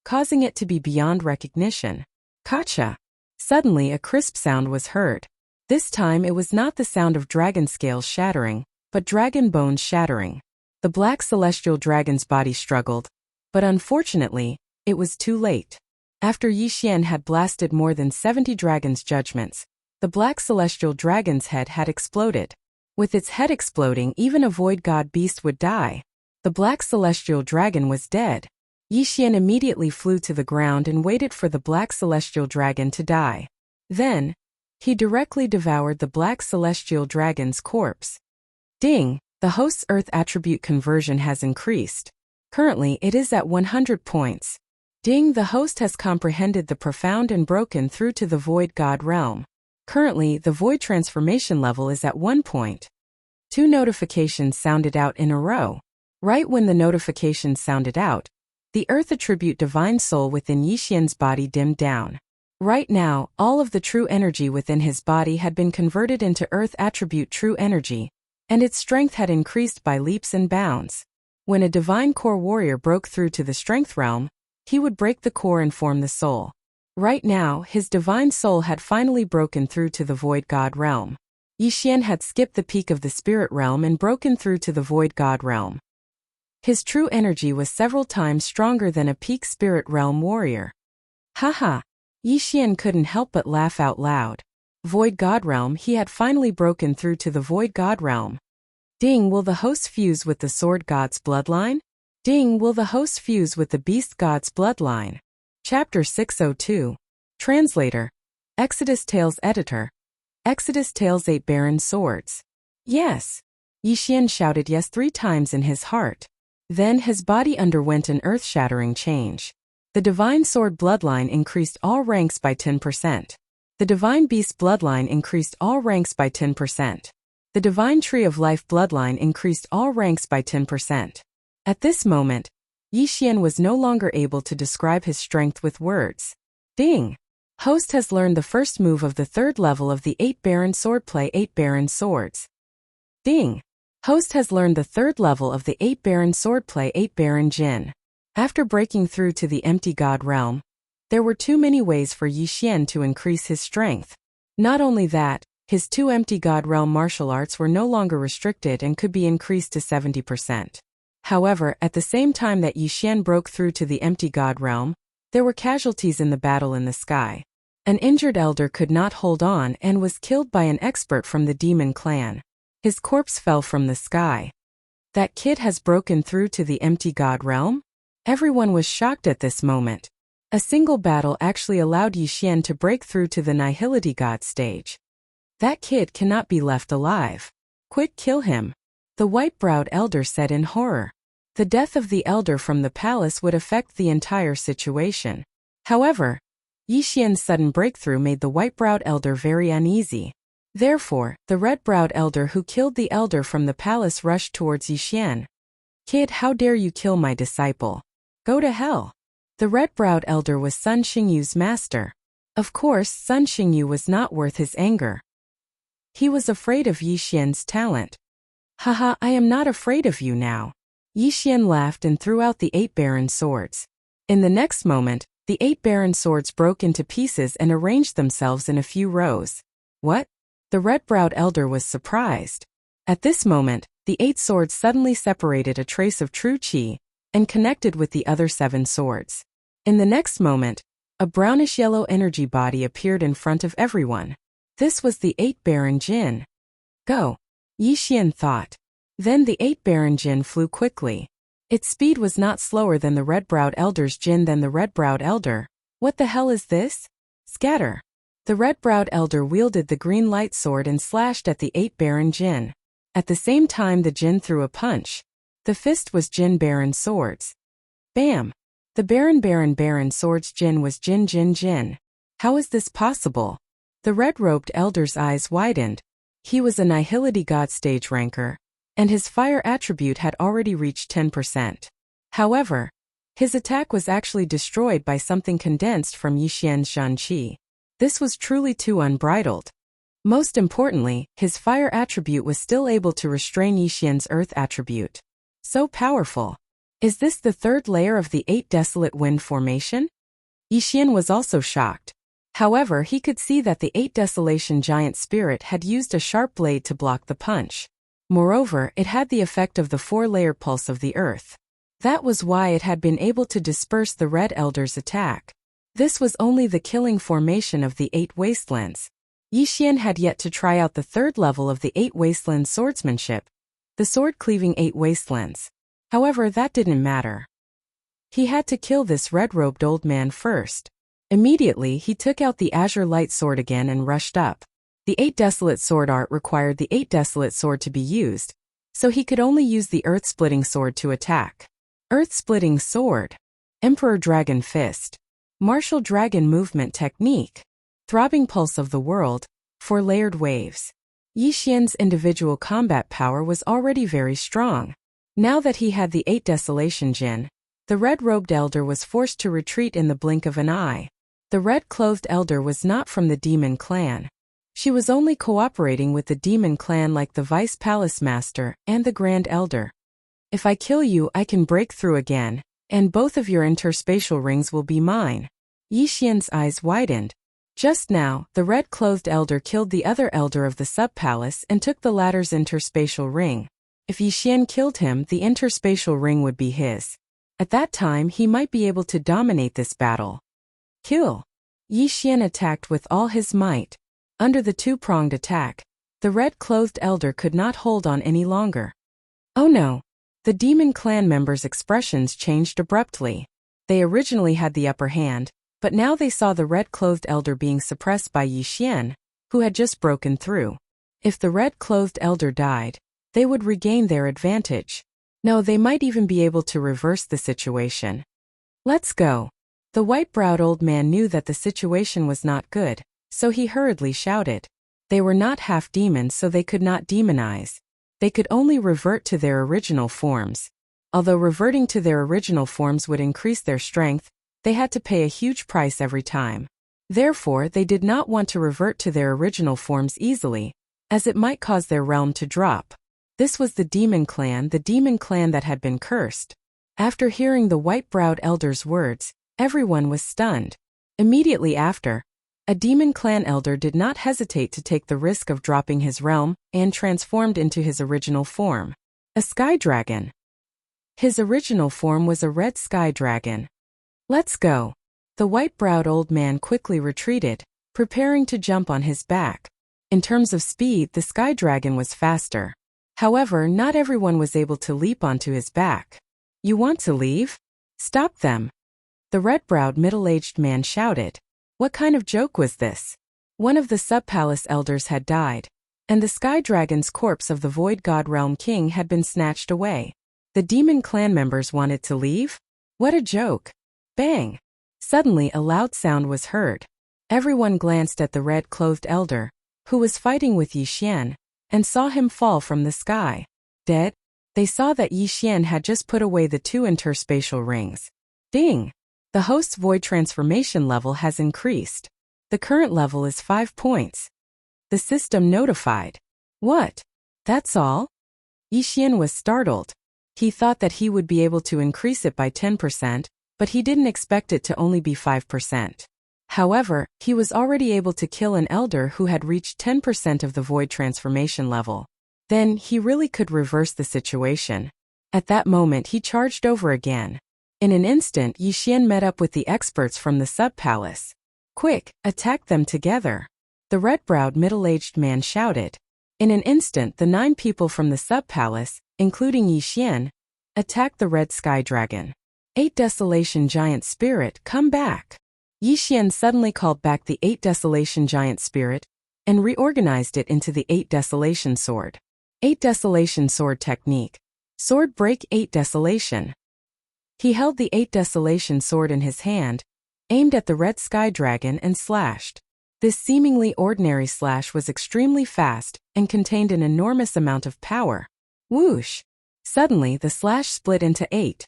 causing it to be beyond recognition. Gotcha! Suddenly a crisp sound was heard. This time it was not the sound of dragon scales shattering, but dragon bones shattering. The black celestial dragon's body struggled, but unfortunately, it was too late. After Yi Xian had blasted more than 70 dragon's judgments, the black celestial dragon's head had exploded. With its head exploding, even a void god beast would die. The black celestial dragon was dead. Yi Xian immediately flew to the ground and waited for the black celestial dragon to die. Then, he directly devoured the black celestial dragon's corpse. Ding! The host's earth attribute conversion has increased. Currently, it is at 100 points. Ding! The host has comprehended the profound and broken through to the void god realm. Currently, the void transformation level is at 1 point. 2 notifications sounded out in a row. Right when the notifications sounded out, the earth attribute divine soul within Yi Xian's body dimmed down. Right now, all of the true energy within his body had been converted into earth attribute true energy, and its strength had increased by leaps and bounds. When a divine core warrior broke through to the strength realm, he would break the core and form the soul. Right now, his divine soul had finally broken through to the void god realm. Yi Xian had skipped the peak of the spirit realm and broken through to the void god realm. His true energy was several times stronger than a peak spirit realm warrior. Haha! Yi Xian couldn't help but laugh out loud. Void god realm, he had finally broken through to the void god realm. Ding! Will the host fuse with the sword god's bloodline? Ding! Will the host fuse with the beast god's bloodline? Chapter 602. Translator. Exodus Tales Editor. Exodus Tales 8 Barren Swords. Yes. Yi Xian shouted yes 3 times in his heart. Then his body underwent an earth-shattering change. The divine sword bloodline increased all ranks by 10%. The divine beast bloodline increased all ranks by 10%. The divine tree of life bloodline increased all ranks by 10%. At this moment, Yi Xian was no longer able to describe his strength with words. Ding! Host has learned the first move of the 3rd level of the 8 Barren Swordplay 8 Barren Swords. Ding! Host has learned the 3rd level of the 8 Barren Swordplay 8 Barren Jin. After breaking through to the empty god realm, there were too many ways for Yi Xian to increase his strength. Not only that, his 2 empty god realm martial arts were no longer restricted and could be increased to 70%. However, at the same time that Yi Xian broke through to the empty god realm, there were casualties in the battle in the sky. An injured elder could not hold on and was killed by an expert from the demon clan. His corpse fell from the sky. That kid has broken through to the empty god realm? Everyone was shocked at this moment. A single battle actually allowed Yi Xian to break through to the nihility god stage. That kid cannot be left alive. Quick, kill him. The white-browed elder said in horror. The death of the elder from the palace would affect the entire situation. However, Yi Xian's sudden breakthrough made the white-browed elder very uneasy. Therefore, the red-browed elder who killed the elder from the palace rushed towards Yi Xian. Kid, how dare you kill my disciple? Go to hell. The red-browed elder was Sun Xingyu's master. Of course, Sun Xingyu was not worth his anger. He was afraid of Yi Xian's talent. Haha, I am not afraid of you now. Yi Xian laughed and threw out the 8 barren swords. In the next moment, the 8 barren swords broke into pieces and arranged themselves in a few rows. What? The red-browed elder was surprised. At this moment, the 8 swords suddenly separated a trace of true qi and connected with the other 7 swords. In the next moment, a brownish-yellow energy body appeared in front of everyone. This was the 8 barren jinn. Go, Yi Xian thought. Then the 8 barren jinn flew quickly. Its speed was not slower than the red-browed elder's jinn than the red-browed elder. What the hell is this? Scatter. The red-browed elder wielded the green light sword and slashed at the 8 barren jinn. At the same time the jinn threw a punch. The fist was jinn barren swords. Bam! The barren swords jinn was jinn. How is this possible? The red-robed elder's eyes widened. He was a Nihility God stage ranker, and his fire attribute had already reached 10%. However, his attack was actually destroyed by something condensed from Yi Xian's Shan Qi. This was truly too unbridled. Most importantly, his fire attribute was still able to restrain Yi Xian's earth attribute. So powerful. Is this the 3rd layer of the 8 desolate wind formation? Yi Xian was also shocked. However, he could see that the 8 desolation giant spirit had used a sharp blade to block the punch. Moreover, it had the effect of the 4-layer pulse of the earth. That was why it had been able to disperse the red elder's attack. This was only the killing formation of the 8 wastelands. Yi Xian had yet to try out the 3rd level of the 8 wasteland swordsmanship, the sword cleaving 8 wastelands. However, that didn't matter. He had to kill this red-robed old man first. Immediately, he took out the azure light sword again and rushed up. The 8 desolate sword art required the 8 desolate sword to be used, so he could only use the earth-splitting sword to attack. Earth-splitting sword. Emperor Dragon Fist. Martial Dragon Movement Technique. Throbbing Pulse of the World. 4-layered waves. Yi Xian's individual combat power was already very strong. Now that he had the 8 desolation jinn, the red-robed elder was forced to retreat in the blink of an eye. The red-clothed elder was not from the demon clan. She was only cooperating with the demon clan like the vice palace master and the grand elder. If I kill you, I can break through again, and both of your interspatial rings will be mine. Yi Xian's eyes widened. Just now, the red-clothed elder killed the other elder of the sub-palace and took the latter's interspatial ring. If Yi Xian killed him, the interspatial ring would be his. At that time, he might be able to dominate this battle. Kill. Yi Xian attacked with all his might. Under the 2-pronged attack, the red-clothed elder could not hold on any longer. Oh no! The demon clan members' expressions changed abruptly. They originally had the upper hand, but now they saw the red-clothed elder being suppressed by Yi Xian, who had just broken through. If the red-clothed elder died, they would regain their advantage. No, they might even be able to reverse the situation. Let's go. The white-browed old man knew that the situation was not good, so he hurriedly shouted. They were not half demons, so they could not demonize. They could only revert to their original forms. Although reverting to their original forms would increase their strength, they had to pay a huge price every time. Therefore, they did not want to revert to their original forms easily, as it might cause their realm to drop. This was the demon clan that had been cursed. After hearing the white-browed elder's words, everyone was stunned. Immediately after, a demon clan elder did not hesitate to take the risk of dropping his realm and transformed into his original form. A sky dragon. His original form was a red sky dragon. Let's go. The white-browed old man quickly retreated, preparing to jump on his back. In terms of speed, the sky dragon was faster. However, not everyone was able to leap onto his back. You want to leave? Stop them. The red-browed middle-aged man shouted. What kind of joke was this? One of the sub-palace elders had died. and the Sky Dragon's corpse of the Void God Realm King had been snatched away. The demon clan members wanted to leave? What a joke! Bang! Suddenly a loud sound was heard. Everyone glanced at the red-clothed elder, who was fighting with Yi Xian, and saw him fall from the sky. Dead? They saw that Yi Xian had just put away the 2 interspatial rings. Ding! The host's void transformation level has increased. The current level is 5 points. The system notified. What? That's all? Yi Xian was startled. He thought that he would be able to increase it by 10%, but he didn't expect it to only be 5%. However, he was already able to kill an elder who had reached 10% of the void transformation level. Then, he really could reverse the situation. At that moment he charged over again. In an instant Yi Xian met up with the experts from the sub-palace. Quick, attack them together! The red-browed middle-aged man shouted. In an instant the 9 people from the sub-palace, including Yi Xian, attacked the red sky dragon. 8 Desolation Giant Spirit, come back! Yi Xian suddenly called back the 8 Desolation Giant Spirit and reorganized it into the 8 Desolation Sword. 8 Desolation Sword Technique. Sword break 8 Desolation. He held the 8 Desolation Sword in his hand, aimed at the red sky dragon and slashed. This seemingly ordinary slash was extremely fast and contained an enormous amount of power. Whoosh! Suddenly the slash split into 8.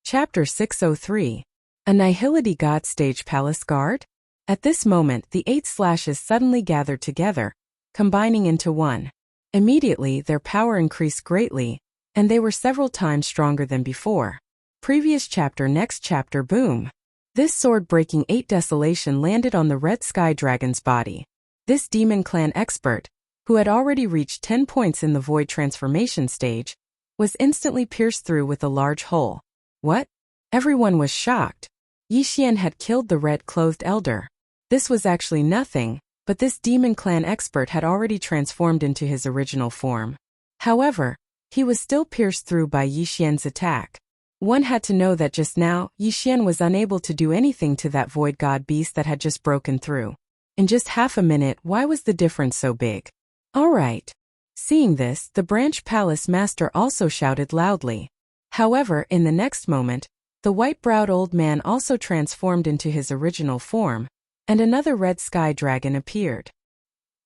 Chapter 603. Annihility God Stage Palace Guard? At this moment the 8 slashes suddenly gathered together, combining into one. Immediately their power increased greatly, and they were several times stronger than before. Previous chapter. Next chapter. Boom! This sword-breaking 8 Desolation landed on the red sky dragon's body. This demon clan expert, who had already reached 10 points in the void transformation stage, was instantly pierced through with a large hole. What? Everyone was shocked. Yi Xian had killed the red-clothed elder. This was actually nothing, but this demon clan expert had already transformed into his original form. However, he was still pierced through by Yi Xian's attack. One had to know that just now, Yi Xian was unable to do anything to that void god beast that had just broken through. In just half a minute, why was the difference so big? Alright. Seeing this, the branch palace master also shouted loudly. However, in the next moment, the white-browed old man also transformed into his original form, and another red sky dragon appeared.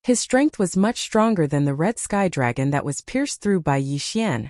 His strength was much stronger than the red sky dragon that was pierced through by Yi Xian.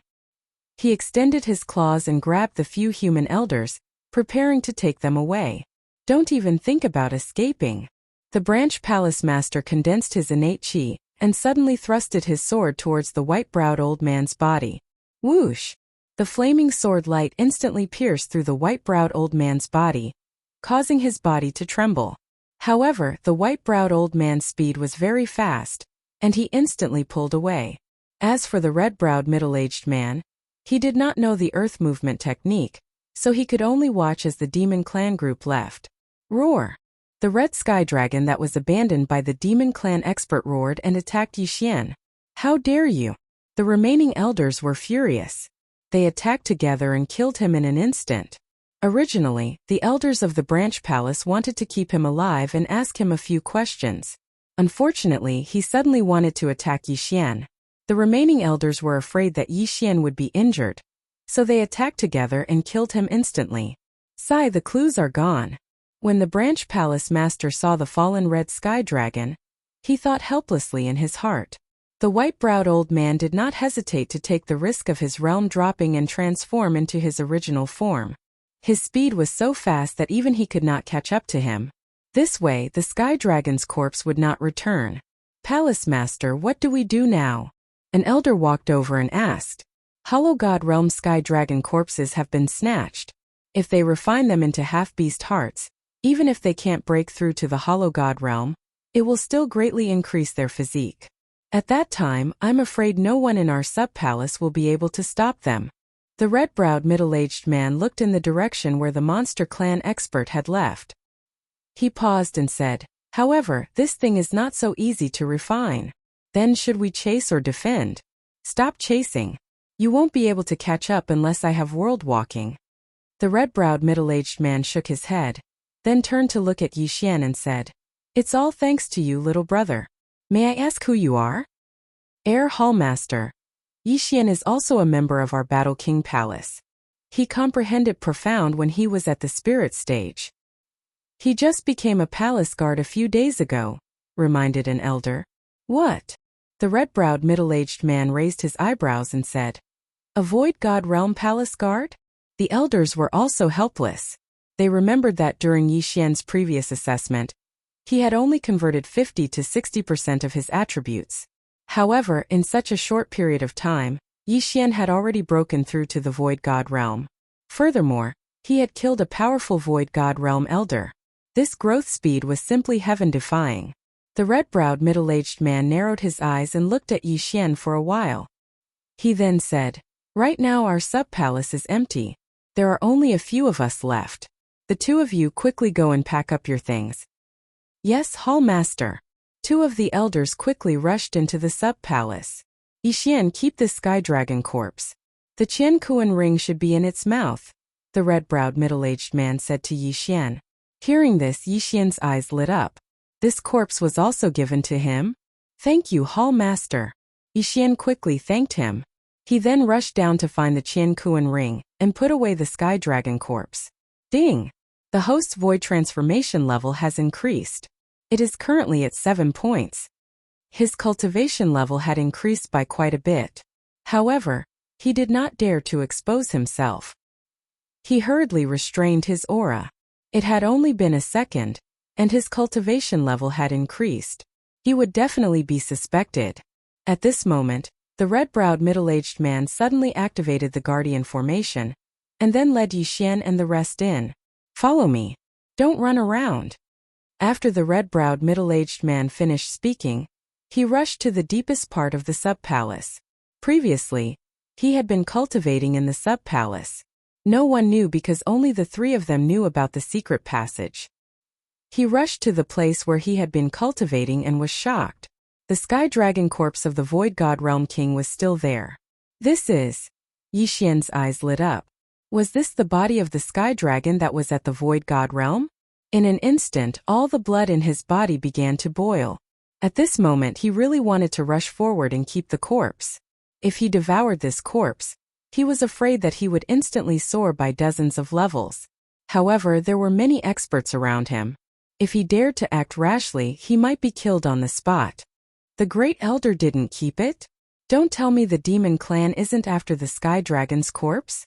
He extended his claws and grabbed the few human elders, preparing to take them away. Don't even think about escaping. The branch palace master condensed his innate chi and suddenly thrusted his sword towards the white-browed old man's body. Whoosh! The flaming sword light instantly pierced through the white-browed old man's body, causing his body to tremble. However, the white-browed old man's speed was very fast, and he instantly pulled away. As for the red-browed middle-aged man, he did not know the earth movement technique, so he could only watch as the demon clan group left. Roar! The red sky dragon that was abandoned by the demon clan expert roared and attacked Yi Xian. How dare you! The remaining elders were furious. They attacked together and killed him in an instant. Originally, the elders of the branch palace wanted to keep him alive and ask him a few questions. Unfortunately, he suddenly wanted to attack Yi Xian. The remaining elders were afraid that Yi Xian would be injured, so they attacked together and killed him instantly. Sigh, the clues are gone. When the branch palace master saw the fallen red sky dragon, he thought helplessly in his heart. The white-browed old man did not hesitate to take the risk of his realm dropping and transform into his original form. His speed was so fast that even he could not catch up to him. This way, the sky dragon's corpse would not return. Palace master, what do we do now? An elder walked over and asked. Hollow God Realm sky dragon corpses have been snatched. If they refine them into half-beast hearts, even if they can't break through to the Hollow God Realm, it will still greatly increase their physique. At that time, I'm afraid no one in our sub-palace will be able to stop them. The red-browed middle-aged man looked in the direction where the monster clan expert had left. He paused and said, however, this thing is not so easy to refine. Then should we chase or defend? Stop chasing. You won't be able to catch up unless I have world walking. The red-browed middle-aged man shook his head, then turned to look at Yi Xian and said, it's all thanks to you, little brother. May I ask who you are? Air Hallmaster. Yixian is also a member of our Battle King Palace. He comprehended profound when he was at the spirit stage. He just became a palace guard a few days ago, reminded an elder. What? The red-browed middle-aged man raised his eyebrows and said, A Void God Realm Palace Guard? The elders were also helpless. They remembered that during Yixian's previous assessment, he had only converted 50 to 60% of his attributes. However, in such a short period of time, Yixian had already broken through to the Void God Realm. Furthermore, he had killed a powerful Void God Realm elder. This growth speed was simply heaven-defying. The red-browed middle-aged man narrowed his eyes and looked at Yixian for a while. He then said, Right now our sub-palace is empty. There are only a few of us left. The two of you quickly go and pack up your things. Yes, Hall Master. Two of the elders quickly rushed into the sub-palace. Yixian, keep this sky dragon corpse. The Qian Kuan ring should be in its mouth, the red-browed middle-aged man said to Yixian. Hearing this, Yixian's eyes lit up. This corpse was also given to him? Thank you, Hall Master. Yixian quickly thanked him. He then rushed down to find the Qian Kuan ring and put away the sky dragon corpse. Ding! The host's void transformation level has increased. It is currently at 7 points. His cultivation level had increased by quite a bit. However, he did not dare to expose himself. He hurriedly restrained his aura. It had only been a second, and his cultivation level had increased. He would definitely be suspected. At this moment, the red-browed middle-aged man suddenly activated the guardian formation, and then led Yixian and the rest in. Follow me. Don't run around. After the red-browed middle-aged man finished speaking, he rushed to the deepest part of the sub-palace. Previously, he had been cultivating in the sub-palace. No one knew because only the three of them knew about the secret passage. He rushed to the place where he had been cultivating and was shocked. The sky dragon corpse of the Void God Realm King was still there. This is... Yixian's eyes lit up. Was this the body of the sky dragon that was at the Void God Realm? In an instant, all the blood in his body began to boil. At this moment, he really wanted to rush forward and keep the corpse. If he devoured this corpse, he was afraid that he would instantly soar by dozens of levels. However, there were many experts around him. If he dared to act rashly, he might be killed on the spot. The Great Elder didn't keep it? Don't tell me the demon clan isn't after the sky dragon's corpse?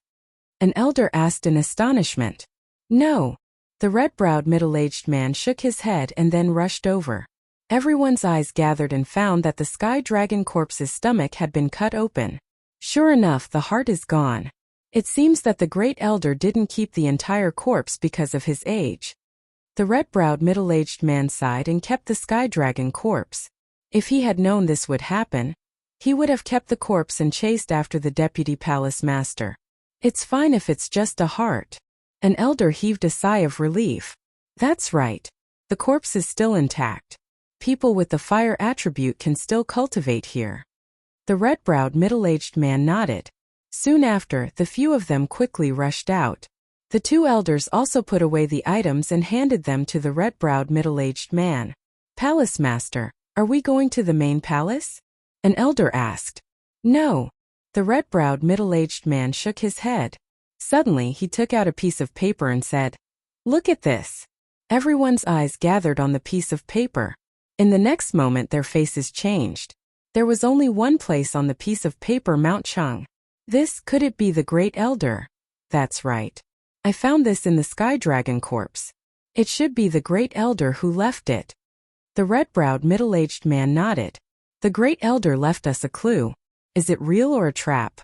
An elder asked in astonishment. No. The red-browed middle-aged man shook his head and then rushed over. Everyone's eyes gathered and found that the sky dragon corpse's stomach had been cut open. Sure enough, the heart is gone. It seems that the Great Elder didn't keep the entire corpse because of his age. The red-browed middle-aged man sighed and kept the sky dragon corpse. If he had known this would happen, he would have kept the corpse and chased after the deputy palace master. It's fine if it's just a heart. An elder heaved a sigh of relief. That's right. The corpse is still intact. People with the fire attribute can still cultivate here. The red-browed middle-aged man nodded. Soon after, the few of them quickly rushed out. The two elders also put away the items and handed them to the red-browed middle-aged man. Palace master, are we going to the main palace? An elder asked. No. The red-browed middle-aged man shook his head. Suddenly, he took out a piece of paper and said, Look at this. Everyone's eyes gathered on the piece of paper. In the next moment, their faces changed. There was only one place on the piece of paper, Mount Chung. Could it be the Great Elder? That's right. I found this in the Sky Dragon corpse. It should be the Great Elder who left it. The red-browed middle-aged man nodded. The Great Elder left us a clue. Is it real or a trap?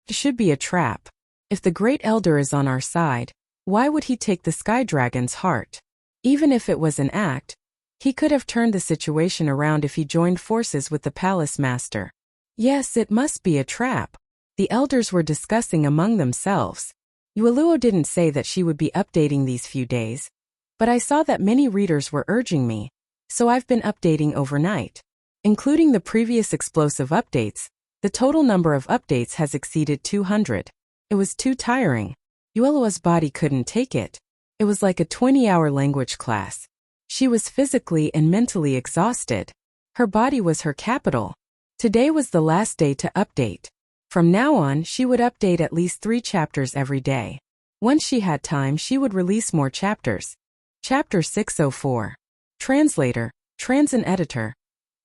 It should be a trap. If the Great Elder is on our side, why would he take the Sky Dragon's heart? Even if it was an act, he could have turned the situation around if he joined forces with the palace master. Yes, it must be a trap. The elders were discussing among themselves. Yueluo didn't say that she would be updating these few days, but I saw that many readers were urging me, so I've been updating overnight. Including the previous explosive updates, the total number of updates has exceeded 200. It was too tiring. Yueluo's body couldn't take it. It was like a 20-hour language class. She was physically and mentally exhausted. Her body was her capital. Today was the last day to update. From now on, she would update at least 3 chapters every day. Once she had time, she would release more chapters. Chapter 604. Translator, Transin editor.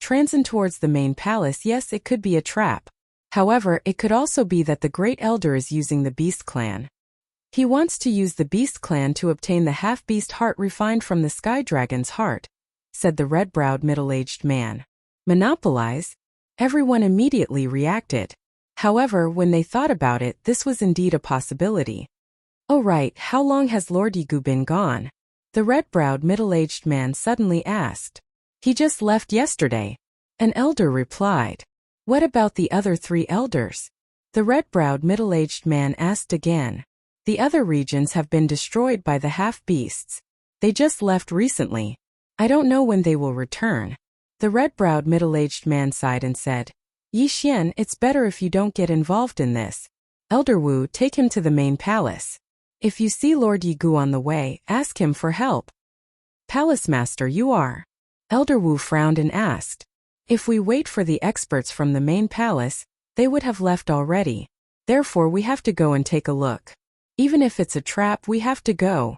Transin towards the main palace. Yes, it could be a trap. However, it could also be that the Great Elder is using the Beast Clan. He wants to use the Beast Clan to obtain the half-beast heart refined from the Sky Dragon's heart, said the red-browed middle-aged man. Monopolize? Everyone immediately reacted. However, when they thought about it, this was indeed a possibility. Oh right, how long has Lord Yigu been gone? The red-browed middle-aged man suddenly asked. He just left yesterday. An elder replied. What about the other 3 elders? The red-browed middle-aged man asked again. The other regions have been destroyed by the half-beasts. They just left recently. I don't know when they will return. The red-browed middle-aged man sighed and said, Yi Xian, it's better if you don't get involved in this. Elder Wu, take him to the main palace. If you see Lord Yigu on the way, ask him for help. Palace Master, you are. Elder Wu frowned and asked. If we wait for the experts from the main palace, they would have left already. Therefore we have to go and take a look. Even if it's a trap, we have to go.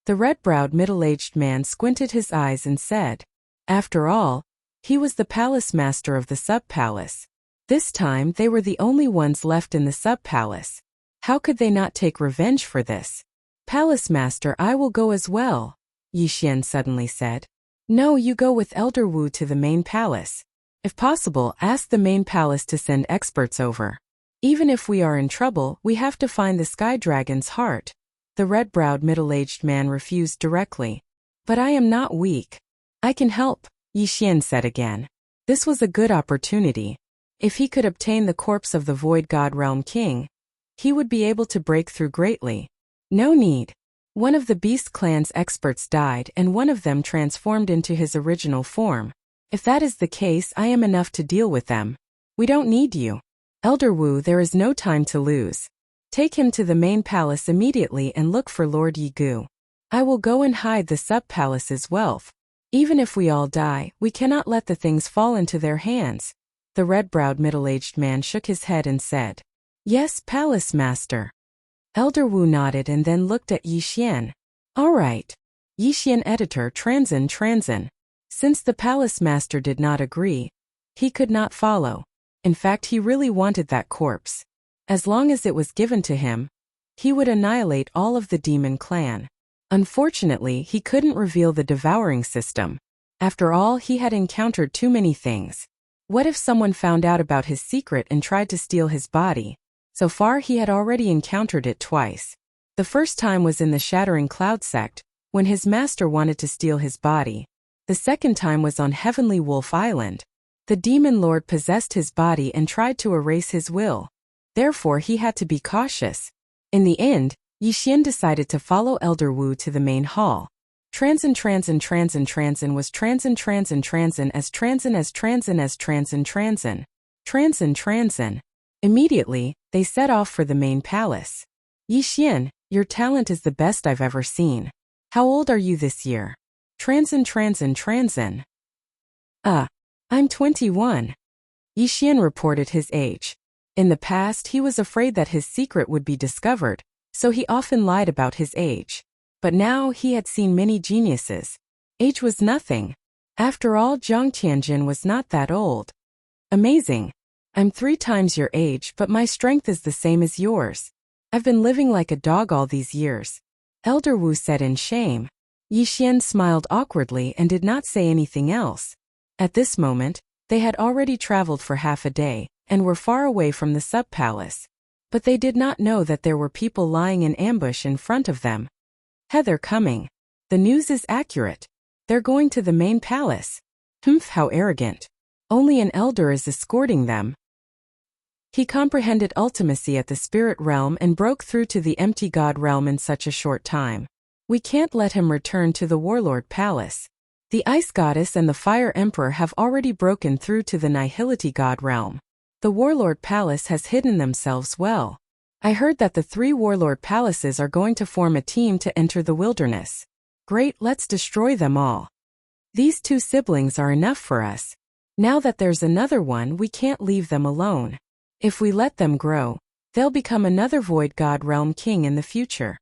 The red-browed middle-aged man squinted his eyes and said. After all, he was the palace master of the sub-palace. This time they were the only ones left in the sub-palace. How could they not take revenge for this? Palace Master, I will go as well, Yi Xian suddenly said. No, you go with Elder Wu to the main palace. If possible, ask the main palace to send experts over. Even if we are in trouble, we have to find the Sky Dragon's heart. The red-browed middle-aged man refused directly. But I am not weak. I can help, Yi Xian said again. This was a good opportunity. If he could obtain the corpse of the Void God Realm King, he would be able to break through greatly. No need. One of the Beast Clan's experts died and one of them transformed into his original form. If that is the case, I am enough to deal with them. We don't need you. Elder Wu, there is no time to lose. Take him to the main palace immediately and look for Lord Yigu. I will go and hide the sub-palace's wealth. Even if we all die, we cannot let the things fall into their hands. The red-browed middle-aged man shook his head and said, Yes, Palace Master. Elder Wu nodded and then looked at Yi Xian. All right. Yi Xian editor, Transin. Since the Palace Master did not agree, he could not follow. In fact, he really wanted that corpse. As long as it was given to him, he would annihilate all of the demon clan. Unfortunately, he couldn't reveal the devouring system. After all, he had encountered too many things. What if someone found out about his secret and tried to steal his body? So far, he had already encountered it twice. The first time was in the Shattering Cloud sect, when his master wanted to steal his body. The second time was on Heavenly Wolf Island. The demon lord possessed his body and tried to erase his will. Therefore, he had to be cautious. In the end, Yi Xian decided to follow Elder Wu to the main hall. Transin was Transin. Immediately, they set off for the main palace. Yi Xian, your talent is the best I've ever seen. How old are you this year? Transin. I'm 21. Yi Xian reported his age. In the past, he was afraid that his secret would be discovered, so he often lied about his age. But now he had seen many geniuses. Age was nothing. After all, Zhang Tianjin was not that old. Amazing. I'm 3 times your age, but my strength is the same as yours. I've been living like a dog all these years. Elder Wu said in shame. Yi Xian smiled awkwardly and did not say anything else. At this moment, they had already traveled for half a day, and were far away from the sub-palace. But they did not know that there were people lying in ambush in front of them. They're coming. The news is accurate. They're going to the main palace. How arrogant. Only an elder is escorting them. He comprehended ultimacy at the spirit realm and broke through to the empty god realm in such a short time. We can't let him return to the warlord palace. The ice goddess and the fire emperor have already broken through to the nihility god realm. The warlord palace has hidden themselves well. I heard that the 3 warlord palaces are going to form a team to enter the wilderness. Great, let's destroy them all. These 2 siblings are enough for us. Now that there's another one, we can't leave them alone. If we let them grow, they'll become another Void God Realm king in the future.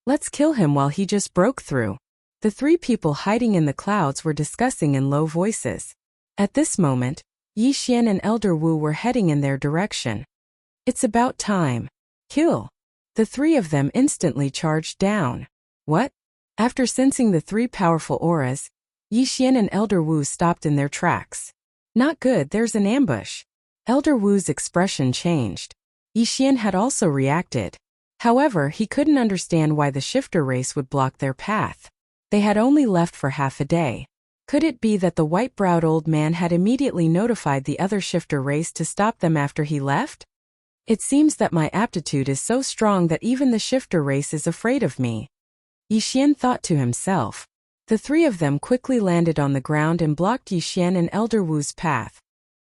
Let's kill him while he just broke through. The three people hiding in the clouds were discussing in low voices. At this moment, Yi Xian and Elder Wu were heading in their direction. It's about time. Kill. The three of them instantly charged down. What? After sensing the three powerful auras, Yi Xian and Elder Wu stopped in their tracks. Not good, there's an ambush. Elder Wu's expression changed. Yi Xian had also reacted. However, he couldn't understand why the shifter race would block their path. They had only left for half a day. Could it be that the white-browed old man had immediately notified the other shifter race to stop them after he left? It seems that my aptitude is so strong that even the shifter race is afraid of me. Yi Xian thought to himself. The three of them quickly landed on the ground and blocked Yi Xian and Elder Wu's path.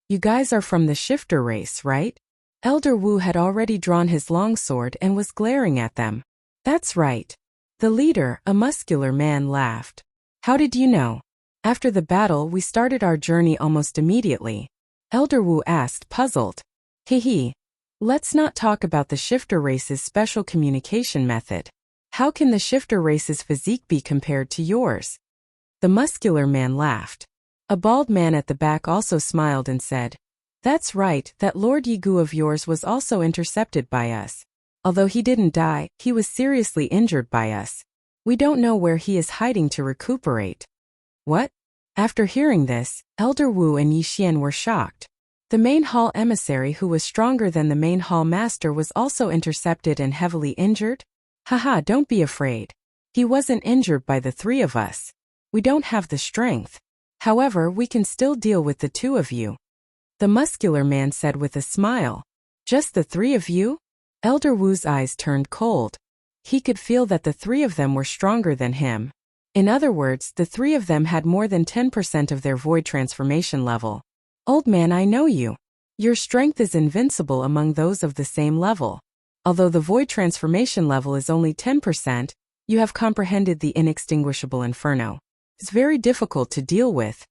You guys are from the shifter race, right? Elder Wu had already drawn his longsword and was glaring at them. That's right. The leader, a muscular man, laughed. How did you know? After the battle, we started our journey almost immediately. Elder Wu asked, puzzled. Hehe. Let's not talk about the shifter race's special communication method. How can the shifter race's physique be compared to yours? The muscular man laughed. A bald man at the back also smiled and said, That's right, that Lord Yigu of yours was also intercepted by us. Although he didn't die, he was seriously injured by us. We don't know where he is hiding to recuperate. What? After hearing this, Elder Wu and Yi Xian were shocked. The main hall emissary who was stronger than the main hall master was also intercepted and heavily injured? Haha, don't be afraid. He wasn't injured by the three of us. We don't have the strength. However, we can still deal with the two of you. The muscular man said with a smile. Just the three of you? Elder Wu's eyes turned cold. He could feel that the three of them were stronger than him. In other words, the three of them had more than 10% of their void transformation level. Old man, I know you. Your strength is invincible among those of the same level. Although the void transformation level is only 10%, you have comprehended the inextinguishable inferno. It's very difficult to deal with.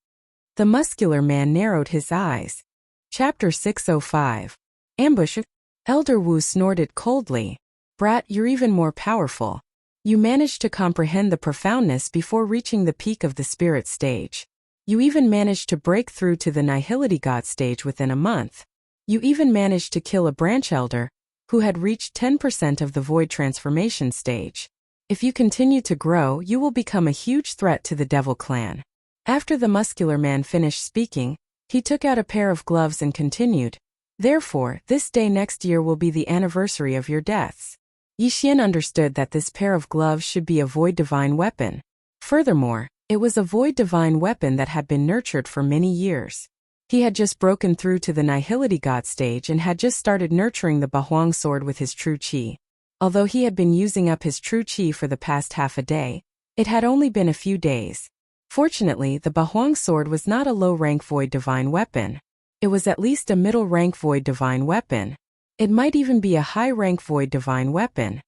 The muscular man narrowed his eyes. Chapter 605. Ambush. Elder Wu snorted coldly. Brat, you're even more powerful. You managed to comprehend the profoundness before reaching the peak of the spirit stage. You even managed to break through to the nihility god stage within a month. You even managed to kill a branch elder, who had reached 10% of the void transformation stage. If you continue to grow, you will become a huge threat to the Devil Clan. After the muscular man finished speaking, he took out a pair of gloves and continued. Therefore, this day next year will be the anniversary of your deaths. Yi Xian understood that this pair of gloves should be a void divine weapon. Furthermore, it was a void divine weapon that had been nurtured for many years. He had just broken through to the nihility god stage and had just started nurturing the Bahuang sword with his true qi. Although he had been using up his true qi for the past half a day, it had only been a few days. Fortunately, the Bahuang sword was not a low-rank void divine weapon. It was at least a middle-rank void divine weapon. It might even be a high-rank void divine weapon.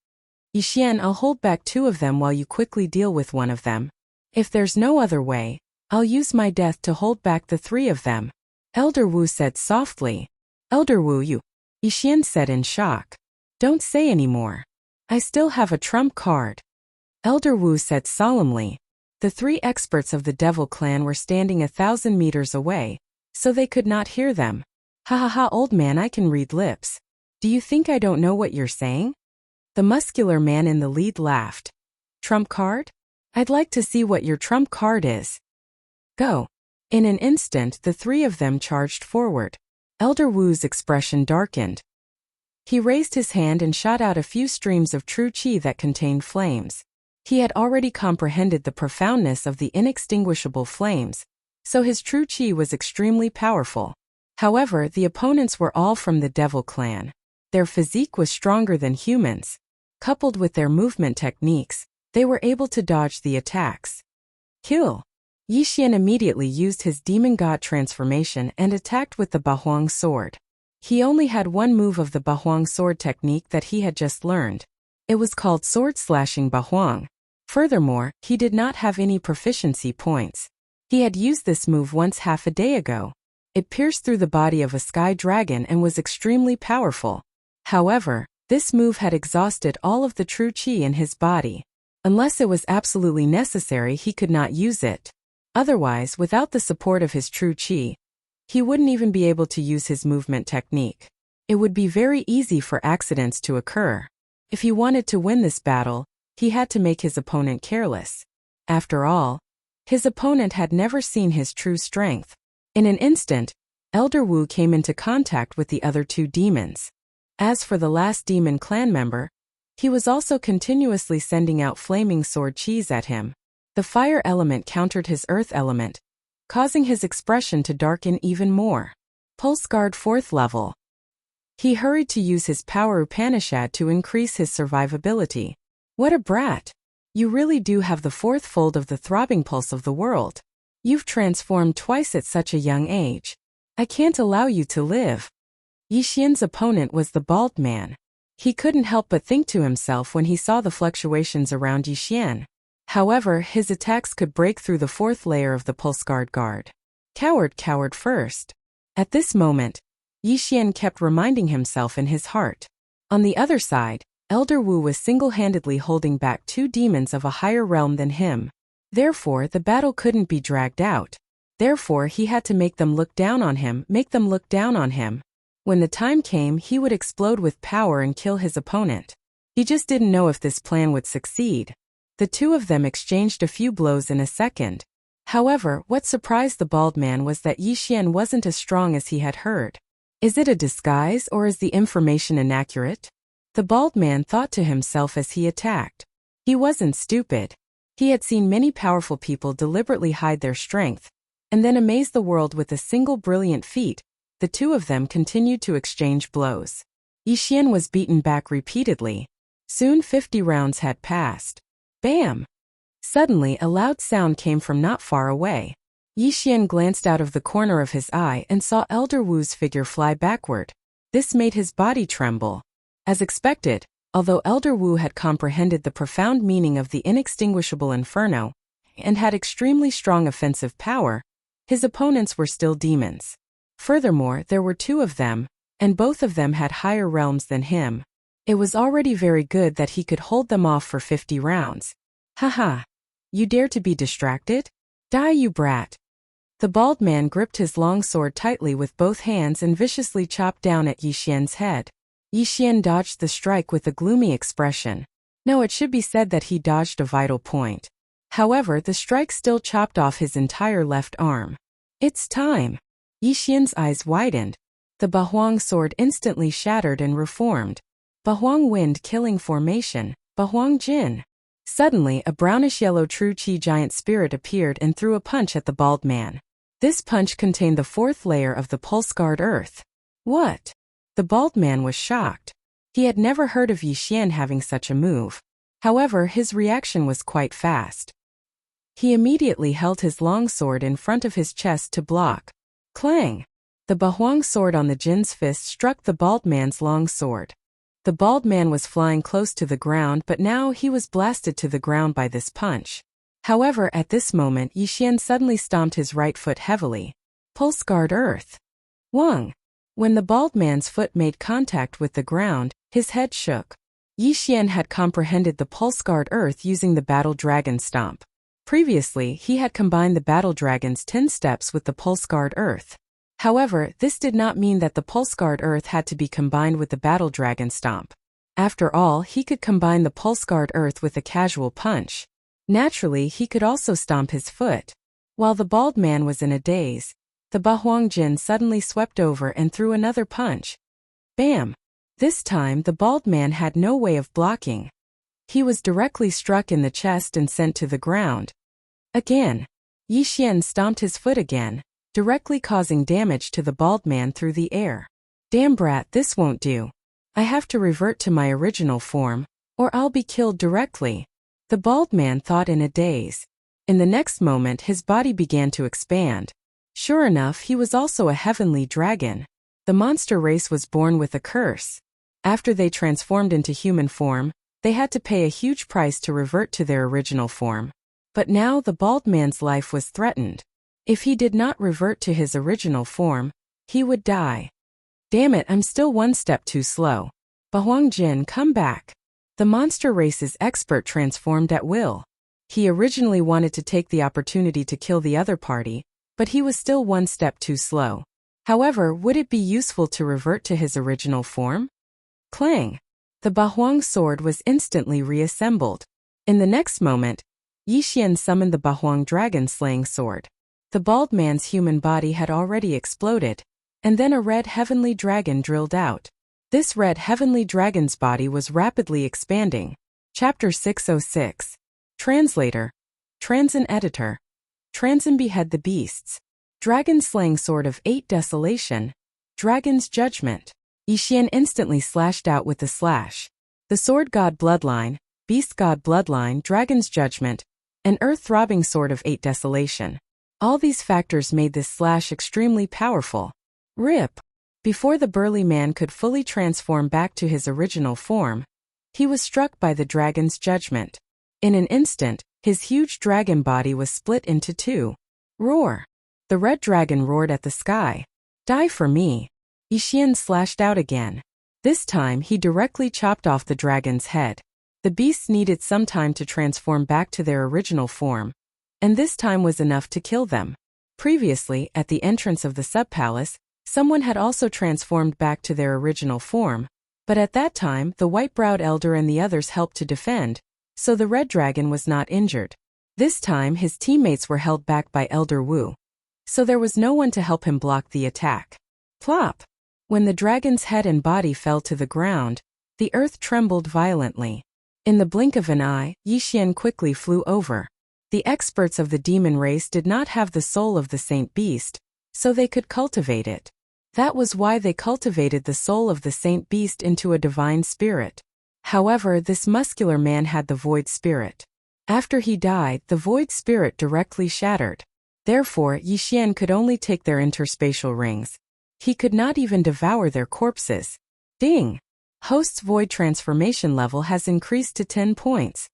Yi Xian, I'll hold back two of them while you quickly deal with one of them. If there's no other way, I'll use my death to hold back the three of them. Elder Wu said softly. Elder Wu, you. Yi Xian said in shock. Don't say any more. I still have a trump card. Elder Wu said solemnly. The three experts of the Devil Clan were standing 1,000 meters away, so they could not hear them. Ha ha ha, old man, I can read lips. Do you think I don't know what you're saying? The muscular man in the lead laughed. Trump card? I'd like to see what your trump card is. Go. In an instant, the three of them charged forward. Elder Wu's expression darkened. He raised his hand and shot out a few streams of true qi that contained flames. He had already comprehended the profoundness of the inextinguishable flames, so his true qi was extremely powerful. However, the opponents were all from the Devil Clan. Their physique was stronger than humans. Coupled with their movement techniques, they were able to dodge the attacks. Kill. Yi Xian immediately used his demon god transformation and attacked with the Bahuang sword. He only had one move of the Bahuang sword technique that he had just learned. It was called sword slashing Bahuang. Furthermore, he did not have any proficiency points. He had used this move once half a day ago. It pierced through the body of a sky dragon and was extremely powerful. However, this move had exhausted all of the true qi in his body. Unless it was absolutely necessary, he could not use it. Otherwise, without the support of his true qi, he wouldn't even be able to use his movement technique. It would be very easy for accidents to occur. If he wanted to win this battle, he had to make his opponent careless. After all, his opponent had never seen his true strength. In an instant, Elder Wu came into contact with the other two demons. As for the last demon clan member, he was also continuously sending out flaming sword qis at him. The fire element countered his earth element, causing his expression to darken even more. Pulse Guard 4th level. He hurried to use his power Upanishad to increase his survivability. What a brat! You really do have the 4th fold of the throbbing pulse of the world. You've transformed twice at such a young age. I can't allow you to live. Yixian's opponent was the bald man. He couldn't help but think to himself when he saw the fluctuations around Yixian. However, his attacks could break through the 4th layer of the Pulse Guard. Coward first. At this moment, Yixian kept reminding himself in his heart. On the other side, Elder Wu was single-handedly holding back two demons of a higher realm than him. Therefore, the battle couldn't be dragged out. Therefore, he had to make them look down on him. When the time came, he would explode with power and kill his opponent. He just didn't know if this plan would succeed. The two of them exchanged a few blows in a second. However, what surprised the bald man was that Yixian wasn't as strong as he had heard. Is it a disguise or is the information inaccurate? The bald man thought to himself as he attacked. He wasn't stupid. He had seen many powerful people deliberately hide their strength, and then amaze the world with a single brilliant feat. The two of them continued to exchange blows. Yixian was beaten back repeatedly. Soon 50 rounds had passed. Bam! Suddenly a loud sound came from not far away. Yixian glanced out of the corner of his eye and saw Elder Wu's figure fly backward. This made his body tremble. As expected, although Elder Wu had comprehended the profound meaning of the inextinguishable inferno and had extremely strong offensive power, his opponents were still demons. Furthermore, there were two of them, and both of them had higher realms than him. It was already very good that he could hold them off for 50 rounds. Haha! You dare to be distracted? Die, you brat! The bald man gripped his long sword tightly with both hands and viciously chopped down at Yixian's head. Yixian dodged the strike with a gloomy expression. No, it should be said that he dodged a vital point. However, the strike still chopped off his entire left arm. It's time! Yixian's eyes widened. The Bahuang sword instantly shattered and reformed. Bahuang Wind Killing Formation, Bahuang Jin. Suddenly, a brownish-yellow true qi giant spirit appeared and threw a punch at the bald man. This punch contained the 4th layer of the Pulse Guard Earth. What? The bald man was shocked. He had never heard of Yixian having such a move. However, his reaction was quite fast. He immediately held his long sword in front of his chest to block. Clang! The Bahuang sword on the Jin's fist struck the bald man's long sword. The bald man was flying close to the ground, but now he was blasted to the ground by this punch. However, at this moment, Yixian suddenly stomped his right foot heavily. Pulse Guard Earth. Wang! When the bald man's foot made contact with the ground, his head shook. Yixian had comprehended the Pulse Guard Earth using the Battle Dragon Stomp. Previously, he had combined the Battle Dragon's 10 steps with the Pulse Guard Earth. However, this did not mean that the Pulse Guard Earth had to be combined with the Battle Dragon Stomp. After all, he could combine the Pulse Guard Earth with a casual punch. Naturally, he could also stomp his foot. While the bald man was in a daze, the Bahuang Jin suddenly swept over and threw another punch. Bam! This time, the bald man had no way of blocking. He was directly struck in the chest and sent to the ground. Again, Yixian stomped his foot again, directly causing damage to the bald man through the air. Damn brat, this won't do. I have to revert to my original form, or I'll be killed directly. The bald man thought in a daze. In the next moment, his body began to expand. Sure enough, he was also a heavenly dragon. The monster race was born with a curse. After they transformed into human form, they had to pay a huge price to revert to their original form. But now the bald man's life was threatened. If he did not revert to his original form, he would die. Damn it, I'm still one step too slow. Bahuang Jin, come back. The monster race's expert transformed at will. He originally wanted to take the opportunity to kill the other party, but he was still one step too slow. However, would it be useful to revert to his original form? Clang! The Bahuang sword was instantly reassembled. In the next moment, Yixian summoned the Bahuang dragon-slaying sword. The bald man's human body had already exploded, and then a red heavenly dragon drilled out. This red heavenly dragon's body was rapidly expanding. Chapter 606. Translator. Transin Editor. Transin behead the beasts. Dragon-slaying sword of 8 desolation. Dragon's judgment. Yixian instantly slashed out with the slash. The sword god bloodline, beast god bloodline, dragon's judgment, an earth-throbbing sword of 8 desolation. All these factors made this slash extremely powerful. Rip! Before the burly man could fully transform back to his original form, he was struck by the dragon's judgment. In an instant, his huge dragon body was split into 2. Roar! The red dragon roared at the sky. Die for me! Yixian slashed out again. This time he directly chopped off the dragon's head. The beasts needed some time to transform back to their original form, and this time was enough to kill them. Previously, at the entrance of the sub-palace, someone had also transformed back to their original form, but at that time the white-browed elder and the others helped to defend, so the red dragon was not injured. This time his teammates were held back by Elder Wu, so there was no one to help him block the attack. Plop! When the dragon's head and body fell to the ground, the earth trembled violently. In the blink of an eye, Yixian quickly flew over. The experts of the demon race did not have the soul of the saint beast, so they could cultivate it. That was why they cultivated the soul of the saint beast into a divine spirit. However, this muscular man had the void spirit. After he died, the void spirit directly shattered. Therefore, Yixian could only take their interspatial rings. He could not even devour their corpses. Ding! Host's void transformation level has increased to 10 points.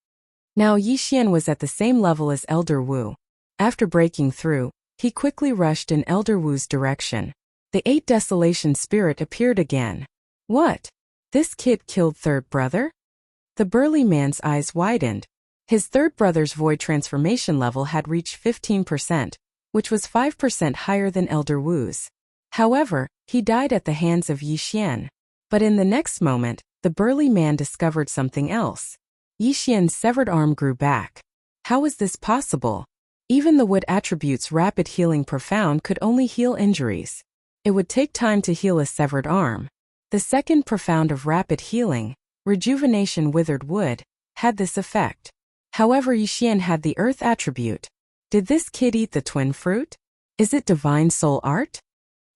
Now Yixian was at the same level as Elder Wu. After breaking through, he quickly rushed in Elder Wu's direction. The 8 desolation spirit appeared again. What? This kid killed third brother? The burly man's eyes widened. His third brother's void transformation level had reached 15%, which was 5% higher than Elder Wu's. However, he died at the hands of Yixian. But in the next moment, the burly man discovered something else. Yixian's severed arm grew back. How was this possible? Even the wood attribute's rapid healing profound could only heal injuries. It would take time to heal a severed arm. The second profound of rapid healing, rejuvenation withered wood, had this effect. However, Yixian had the earth attribute. Did this kid eat the twin fruit? Is it divine soul art?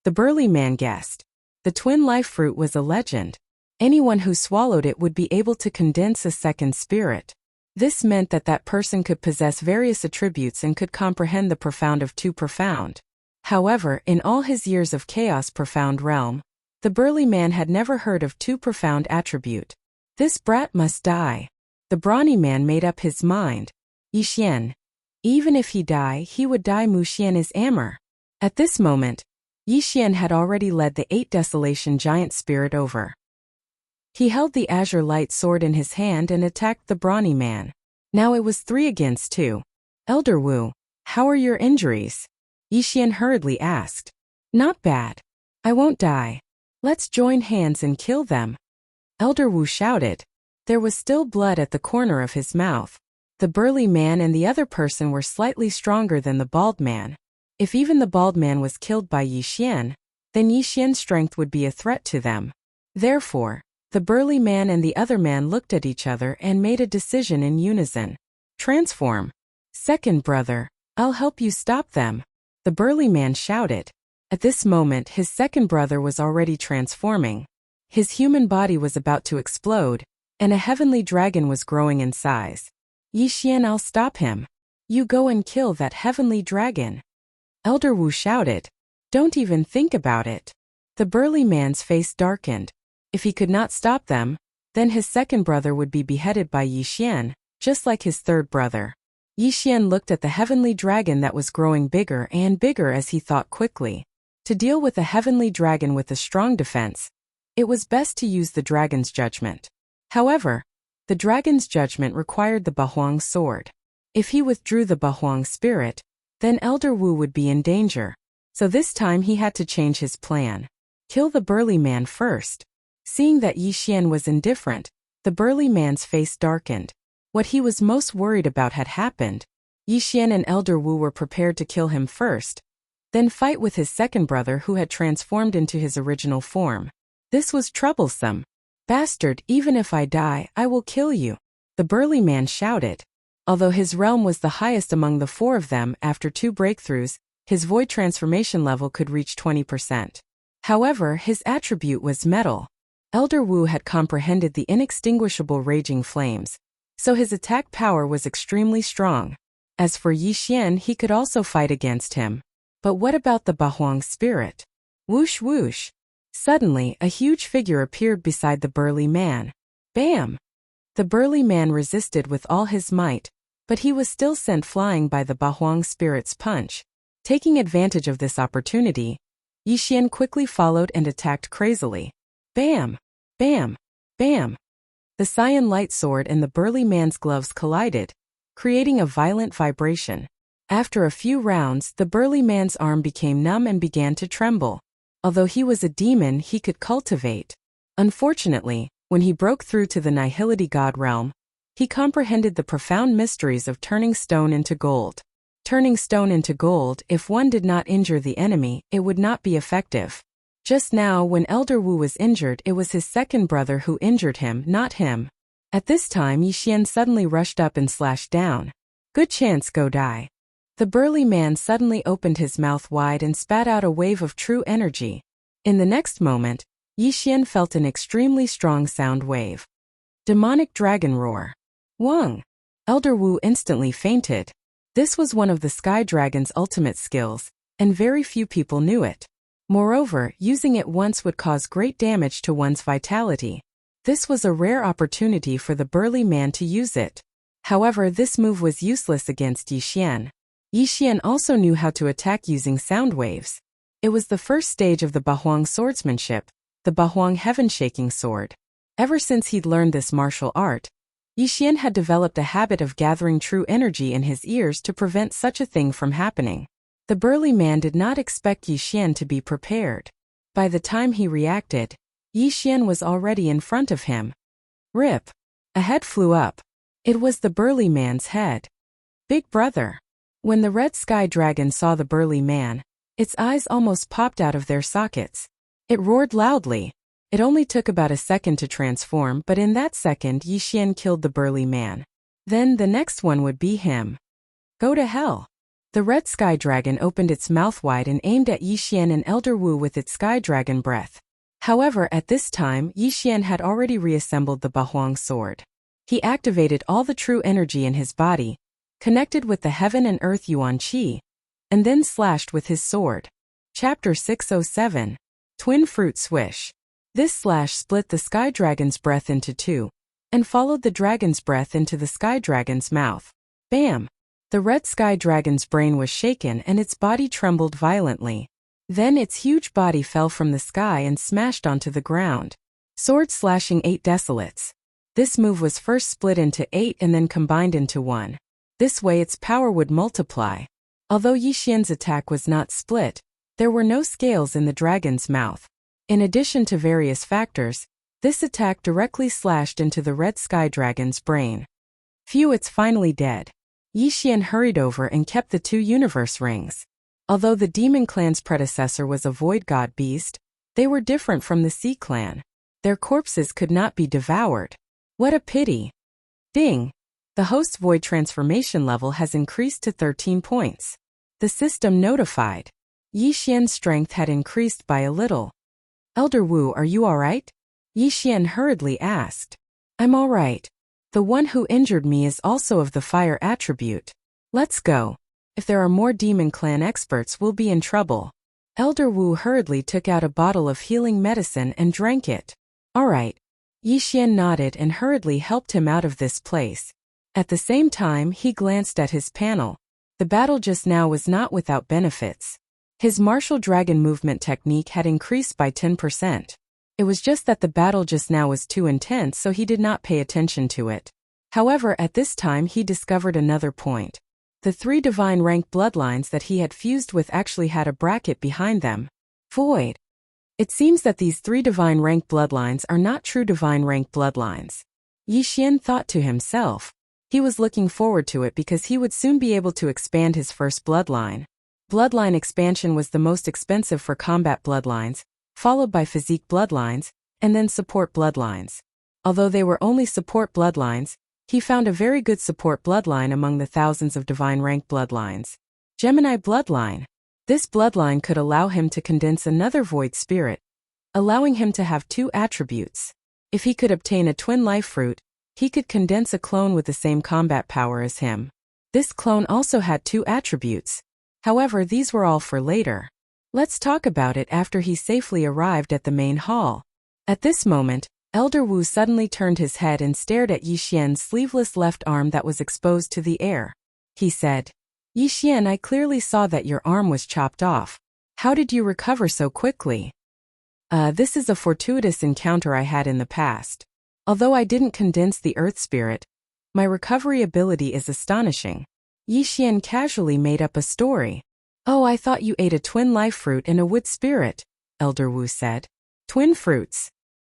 The burly man guessed. The twin life fruit was a legend. Anyone who swallowed it would be able to condense a second spirit. This meant that that person could possess various attributes and could comprehend the profound of 2 profound. However, in all his years of chaos profound realm, the burly man had never heard of 2 profound attribute. This brat must die. The brawny man made up his mind. Yixian. Even if he die, he would die. Muxian is Amr. At this moment, Yixian had already led the 8 desolation giant spirit over. He held the azure light sword in his hand and attacked the brawny man. Now it was 3 against 2. Elder Wu, how are your injuries? Yixian hurriedly asked. Not bad. I won't die. Let's join hands and kill them. Elder Wu shouted. There was still blood at the corner of his mouth. The burly man and the other person were slightly stronger than the bald man. If even the bald man was killed by Yixian, then Yixian's strength would be a threat to them. Therefore, the burly man and the other man looked at each other and made a decision in unison. Transform. Second brother, I'll help you stop them. The burly man shouted. At this moment his second brother was already transforming. His human body was about to explode, and a heavenly dragon was growing in size. Yixian, I'll stop him. You go and kill that heavenly dragon. Elder Wu shouted. Don't even think about it. The burly man's face darkened. If he could not stop them, then his second brother would be beheaded by Yixian, just like his third brother. Yi Xian looked at the heavenly dragon that was growing bigger and bigger as he thought quickly. To deal with a heavenly dragon with a strong defense, it was best to use the dragon's judgment. However, the dragon's judgment required the Bahuang sword. If he withdrew the Bahuang spirit, then Elder Wu would be in danger. So this time he had to change his plan. Kill the burly man first. Seeing that Yi Xian was indifferent, the burly man's face darkened. What he was most worried about had happened. Yi Xian and Elder Wu were prepared to kill him first, then fight with his second brother who had transformed into his original form. This was troublesome. Bastard, even if I die, I will kill you, the burly man shouted. Although his realm was the highest among the four of them, after 2 breakthroughs, his void transformation level could reach 20%. However, his attribute was metal. Elder Wu had comprehended the inextinguishable raging flames, so his attack power was extremely strong. As for Yi Xian, he could also fight against him. But what about the Bahuang spirit? Whoosh whoosh. Suddenly, a huge figure appeared beside the burly man. Bam! The burly man resisted with all his might, but he was still sent flying by the Bahuang spirit's punch. Taking advantage of this opportunity, Yi Xian quickly followed and attacked crazily. Bam! Bam! Bam! The cyan light sword and the burly man's gloves collided, creating a violent vibration. After a few rounds, the burly man's arm became numb and began to tremble. Although he was a demon, he could cultivate. Unfortunately, when he broke through to the Nihility God realm, he comprehended the profound mysteries of turning stone into gold. Turning stone into gold, if one did not injure the enemy, it would not be effective. Just now, when Elder Wu was injured, it was his second brother who injured him, not him. At this time, Yi Xian suddenly rushed up and slashed down. Good chance, go die. The burly man suddenly opened his mouth wide and spat out a wave of true energy. In the next moment, Yi Xian felt an extremely strong sound wave. Demonic dragon roar. Wang! Elder Wu instantly fainted. This was one of the Sky Dragon's ultimate skills, and very few people knew it. Moreover, using it once would cause great damage to one's vitality. This was a rare opportunity for the burly man to use it. However, this move was useless against Yi Xian. Yi Xian also knew how to attack using sound waves. It was the first stage of the Bahuang swordsmanship, the Bahuang heaven-shaking sword. Ever since he'd learned this martial art, Yi Xian had developed a habit of gathering true energy in his ears to prevent such a thing from happening. The burly man did not expect Yi Xian to be prepared. By the time he reacted, Yi Xian was already in front of him. Rip! A head flew up. It was the burly man's head. Big brother! When the red sky dragon saw the burly man, its eyes almost popped out of their sockets. It roared loudly. It only took about a second to transform, but in that second Yi Xian killed the burly man. Then the next one would be him. Go to hell. The red sky dragon opened its mouth wide and aimed at Yi Xian and Elder Wu with its sky dragon breath. However, at this time, Yi Xian had already reassembled the Bahuang sword. He activated all the true energy in his body, connected with the heaven and earth yuan qi, and then slashed with his sword. Chapter 607. Twin Fruit Swish. This slash split the sky dragon's breath into 2, and followed the dragon's breath into the sky dragon's mouth. Bam! The red sky dragon's brain was shaken and its body trembled violently. Then its huge body fell from the sky and smashed onto the ground. Sword slashing 8 desolates. This move was first split into 8 and then combined into 1. This way its power would multiply. Although Yi Xian's attack was not split, there were no scales in the dragon's mouth. In addition to various factors, this attack directly slashed into the red sky dragon's brain. Phew, it's finally dead. Yi Xian hurried over and kept the 2 universe rings. Although the demon clan's predecessor was a void god beast, they were different from the sea clan. Their corpses could not be devoured. What a pity. Ding! The host's void transformation level has increased to 13 points. The system notified. Yi Xian's strength had increased by a little. Elder Wu, are you alright? Yi Xian hurriedly asked. I'm alright. The one who injured me is also of the fire attribute. Let's go. If there are more demon clan experts, we'll be in trouble. Elder Wu hurriedly took out a bottle of healing medicine and drank it. Alright. Yi Xian nodded and hurriedly helped him out of this place. At the same time, he glanced at his panel. The battle just now was not without benefits. His martial dragon movement technique had increased by 10%. It was just that the battle just now was too intense, so he did not pay attention to it. However, at this time he discovered another point. The 3 divine rank bloodlines that he had fused with actually had a bracket behind them. Void. It seems that these 3 divine rank bloodlines are not true divine rank bloodlines. Yi Xian thought to himself. He was looking forward to it because he would soon be able to expand his first bloodline. Bloodline expansion was the most expensive for combat bloodlines, followed by physique bloodlines, and then support bloodlines. Although they were only support bloodlines, he found a very good support bloodline among the thousands of divine rank bloodlines. Gemini bloodline. This bloodline could allow him to condense another void spirit, allowing him to have 2 attributes. If he could obtain a twin life fruit, he could condense a clone with the same combat power as him. This clone also had 2 attributes. However, these were all for later. Let's talk about it after he safely arrived at the main hall. At this moment, Elder Wu suddenly turned his head and stared at Yi Xian's sleeveless left arm that was exposed to the air. He said, Yi Xian, I clearly saw that your arm was chopped off. How did you recover so quickly? This is a fortuitous encounter I had in the past. Although I didn't condense the earth spirit, my recovery ability is astonishing. Yi Xian casually made up a story. Oh, I thought you ate a twin life fruit and a wood spirit, Elder Wu said. Twin fruits.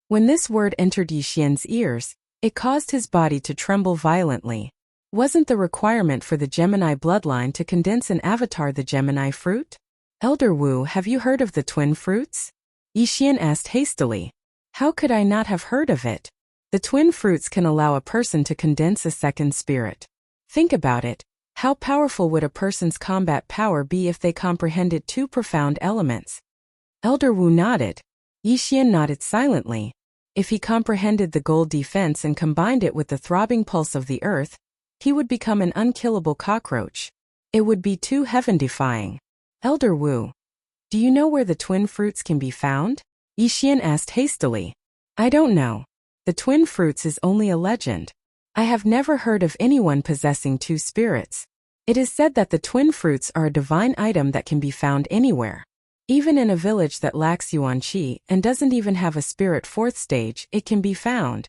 When this word entered Yi Xian's ears, it caused his body to tremble violently. Wasn't the requirement for the Gemini bloodline to condense an avatar the Gemini fruit? Elder Wu, have you heard of the twin fruits? Yi Xian asked hastily. How could I not have heard of it? The twin fruits can allow a person to condense a second spirit. Think about it. How powerful would a person's combat power be if they comprehended 2 profound elements? Elder Wu nodded. Yi Xian nodded silently. If he comprehended the gold defense and combined it with the throbbing pulse of the earth, he would become an unkillable cockroach. It would be too heaven-defying. Elder Wu, do you know where the twin fruits can be found? Yi Xian asked hastily. I don't know. The twin fruits is only a legend. I have never heard of anyone possessing 2 spirits. It is said that the twin fruits are a divine item that can be found anywhere. Even in a village that lacks Yuan Qi and doesn't even have a spirit 4th stage, it can be found.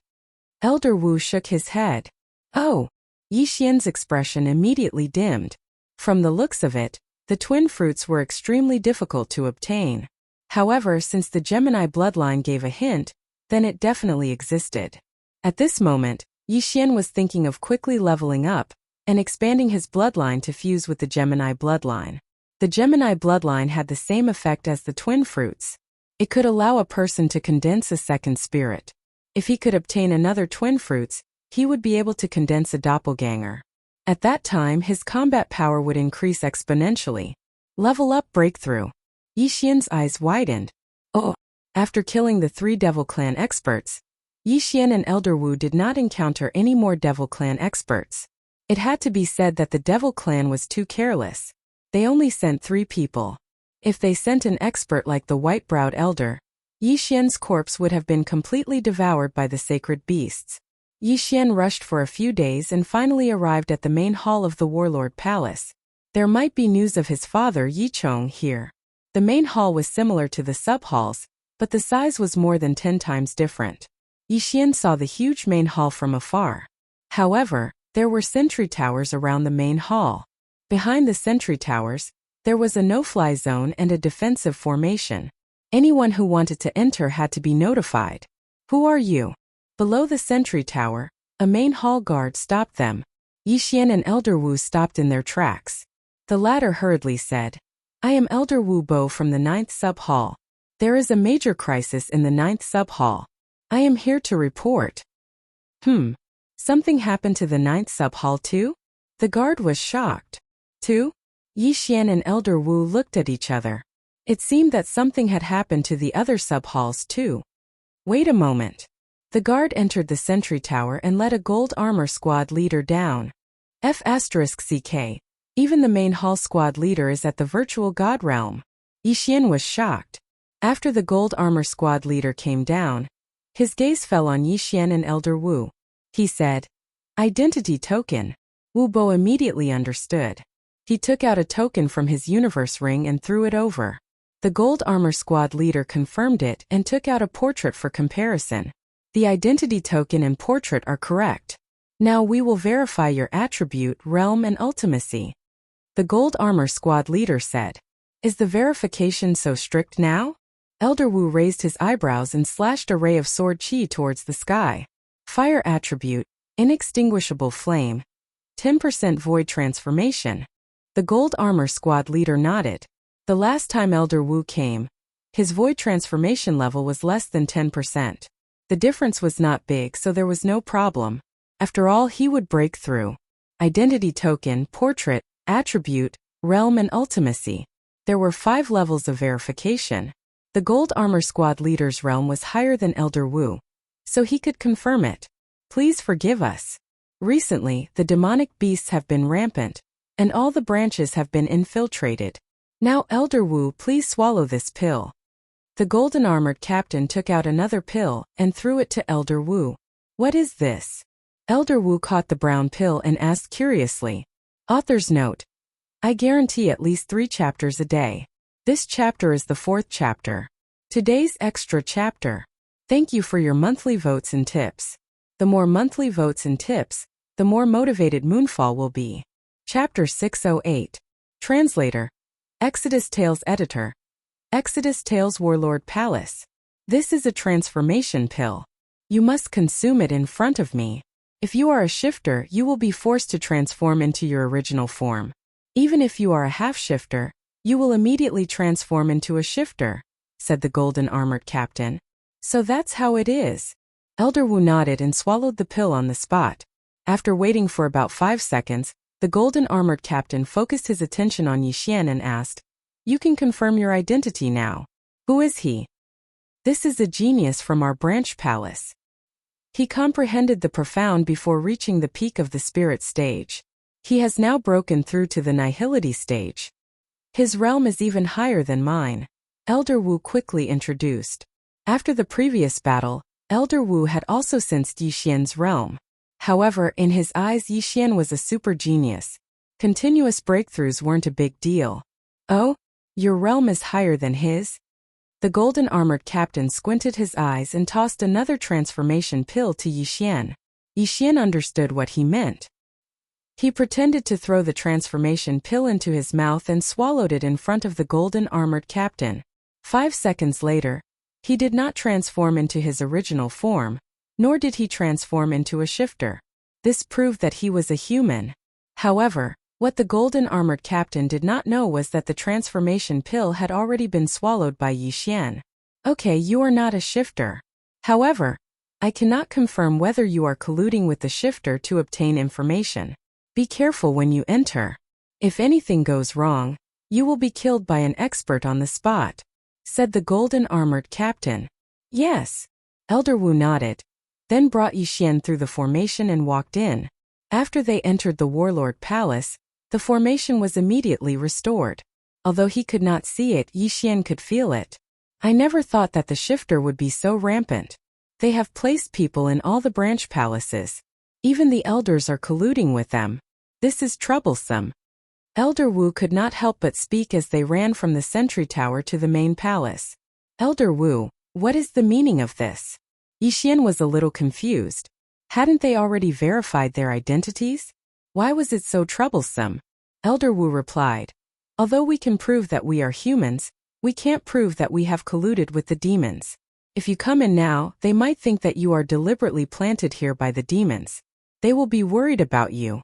Elder Wu shook his head. Oh! Yi Xian's expression immediately dimmed. From the looks of it, the twin fruits were extremely difficult to obtain. However, since the Gemini bloodline gave a hint, then it definitely existed. At this moment, Yi Xian was thinking of quickly leveling up and expanding his bloodline to fuse with the Gemini bloodline. The Gemini bloodline had the same effect as the twin fruits. It could allow a person to condense a second spirit. If he could obtain another twin fruits, he would be able to condense a doppelganger. At that time, his combat power would increase exponentially. Level up breakthrough. Yi Xian's eyes widened. Oh! After killing the 3 Devil Clan experts, Yi Xian and Elder Wu did not encounter any more Devil Clan experts. It had to be said that the Devil Clan was too careless. They only sent 3 people. If they sent an expert like the white-browed elder, Yi Xian's corpse would have been completely devoured by the sacred beasts. Yi Xian rushed for a few days and finally arrived at the main hall of the Warlord Palace. There might be news of his father Yi Chong here. The main hall was similar to the sub-halls, but the size was more than 10 times different. Yi Xian saw the huge main hall from afar. However, there were sentry towers around the main hall. Behind the sentry towers, there was a no-fly zone and a defensive formation. Anyone who wanted to enter had to be notified. Who are you? Below the sentry tower, a main hall guard stopped them. Yi Xian and Elder Wu stopped in their tracks. The latter hurriedly said, I am Elder Wu Bo from the 9th sub-hall. There is a major crisis in the 9th sub-hall. I am here to report. Something happened to the 9th sub-hall too? The guard was shocked. Too? Yi Xian and Elder Wu looked at each other. It seemed that something had happened to the other sub-halls too. Wait a moment. The guard entered the sentry tower and led a gold armor squad leader down. F***CK. Even the main hall squad leader is at the virtual god realm. Yi Xian was shocked. After the gold armor squad leader came down, his gaze fell on Yi Xian and Elder Wu. He said, Identity token. Wu Bo immediately understood. He took out a token from his universe ring and threw it over. The Gold Armor Squad leader confirmed it and took out a portrait for comparison. The identity token and portrait are correct. Now we will verify your attribute, realm, and ultimacy. The Gold Armor Squad leader said. Is the verification so strict now? Elder Wu raised his eyebrows and slashed a ray of sword chi towards the sky. Fire attribute, inextinguishable flame. 10% void transformation. The Gold Armor Squad leader nodded. The last time Elder Wu came, his void transformation level was less than 10%. The difference was not big, so there was no problem. After all, he would break through. Identity token, portrait, attribute, realm, and ultimacy. There were 5 levels of verification. The Gold Armor Squad leader's realm was higher than Elder Wu, so he could confirm it. Please forgive us. Recently, the demonic beasts have been rampant, and all the branches have been infiltrated. Now, Elder Wu, please swallow this pill. The golden armored captain took out another pill and threw it to Elder Wu. What is this? Elder Wu caught the brown pill and asked curiously. Author's note. I guarantee at least 3 chapters a day. This chapter is the 4th chapter. Today's extra chapter. Thank you for your monthly votes and tips. The more monthly votes and tips, the more motivated Moonfall will be. Chapter 608. Translator. Exodus Tales Editor. Exodus Tales Warlord Palace. This is a transformation pill. You must consume it in front of me. If you are a shifter, you will be forced to transform into your original form. Even if you are a half-shifter, you will immediately transform into a shifter, said the golden armored captain. So that's how it is. Elder Wu nodded and swallowed the pill on the spot. After waiting for about 5 seconds, the golden armored captain focused his attention on Yixian and asked, You can confirm your identity now. Who is he? This is a genius from our branch palace. He comprehended the profound before reaching the peak of the spirit stage. He has now broken through to the nihility stage. His realm is even higher than mine, Elder Wu quickly introduced. After the previous battle, Elder Wu had also sensed Yixian's realm. However, in his eyes, Yixian was a super genius. Continuous breakthroughs weren't a big deal. Oh? Your realm is higher than his? The golden armored captain squinted his eyes and tossed another transformation pill to Yixian. Yixian understood what he meant. He pretended to throw the transformation pill into his mouth and swallowed it in front of the golden armored captain. 5 seconds later, he did not transform into his original form, nor did he transform into a shifter. This proved that he was a human. However, what the golden armored captain did not know was that the transformation pill had already been swallowed by Yixian. Okay, you are not a shifter. However, I cannot confirm whether you are colluding with the shifter to obtain information. Be careful when you enter. If anything goes wrong, you will be killed by an expert on the spot, said the golden armored captain. Yes. Elder Wu nodded, then brought Yixian through the formation and walked in. After they entered the warlord palace, the formation was immediately restored. Although he could not see it, Yixian could feel it. I never thought that the shifter would be so rampant. They have placed people in all the branch palaces. Even the elders are colluding with them. This is troublesome. Elder Wu could not help but speak as they ran from the sentry tower to the main palace. Elder Wu, what is the meaning of this? Yixian was a little confused. Hadn't they already verified their identities? Why was it so troublesome? Elder Wu replied, Although we can prove that we are humans, we can't prove that we have colluded with the demons. If you come in now, they might think that you are deliberately planted here by the demons. They will be worried about you.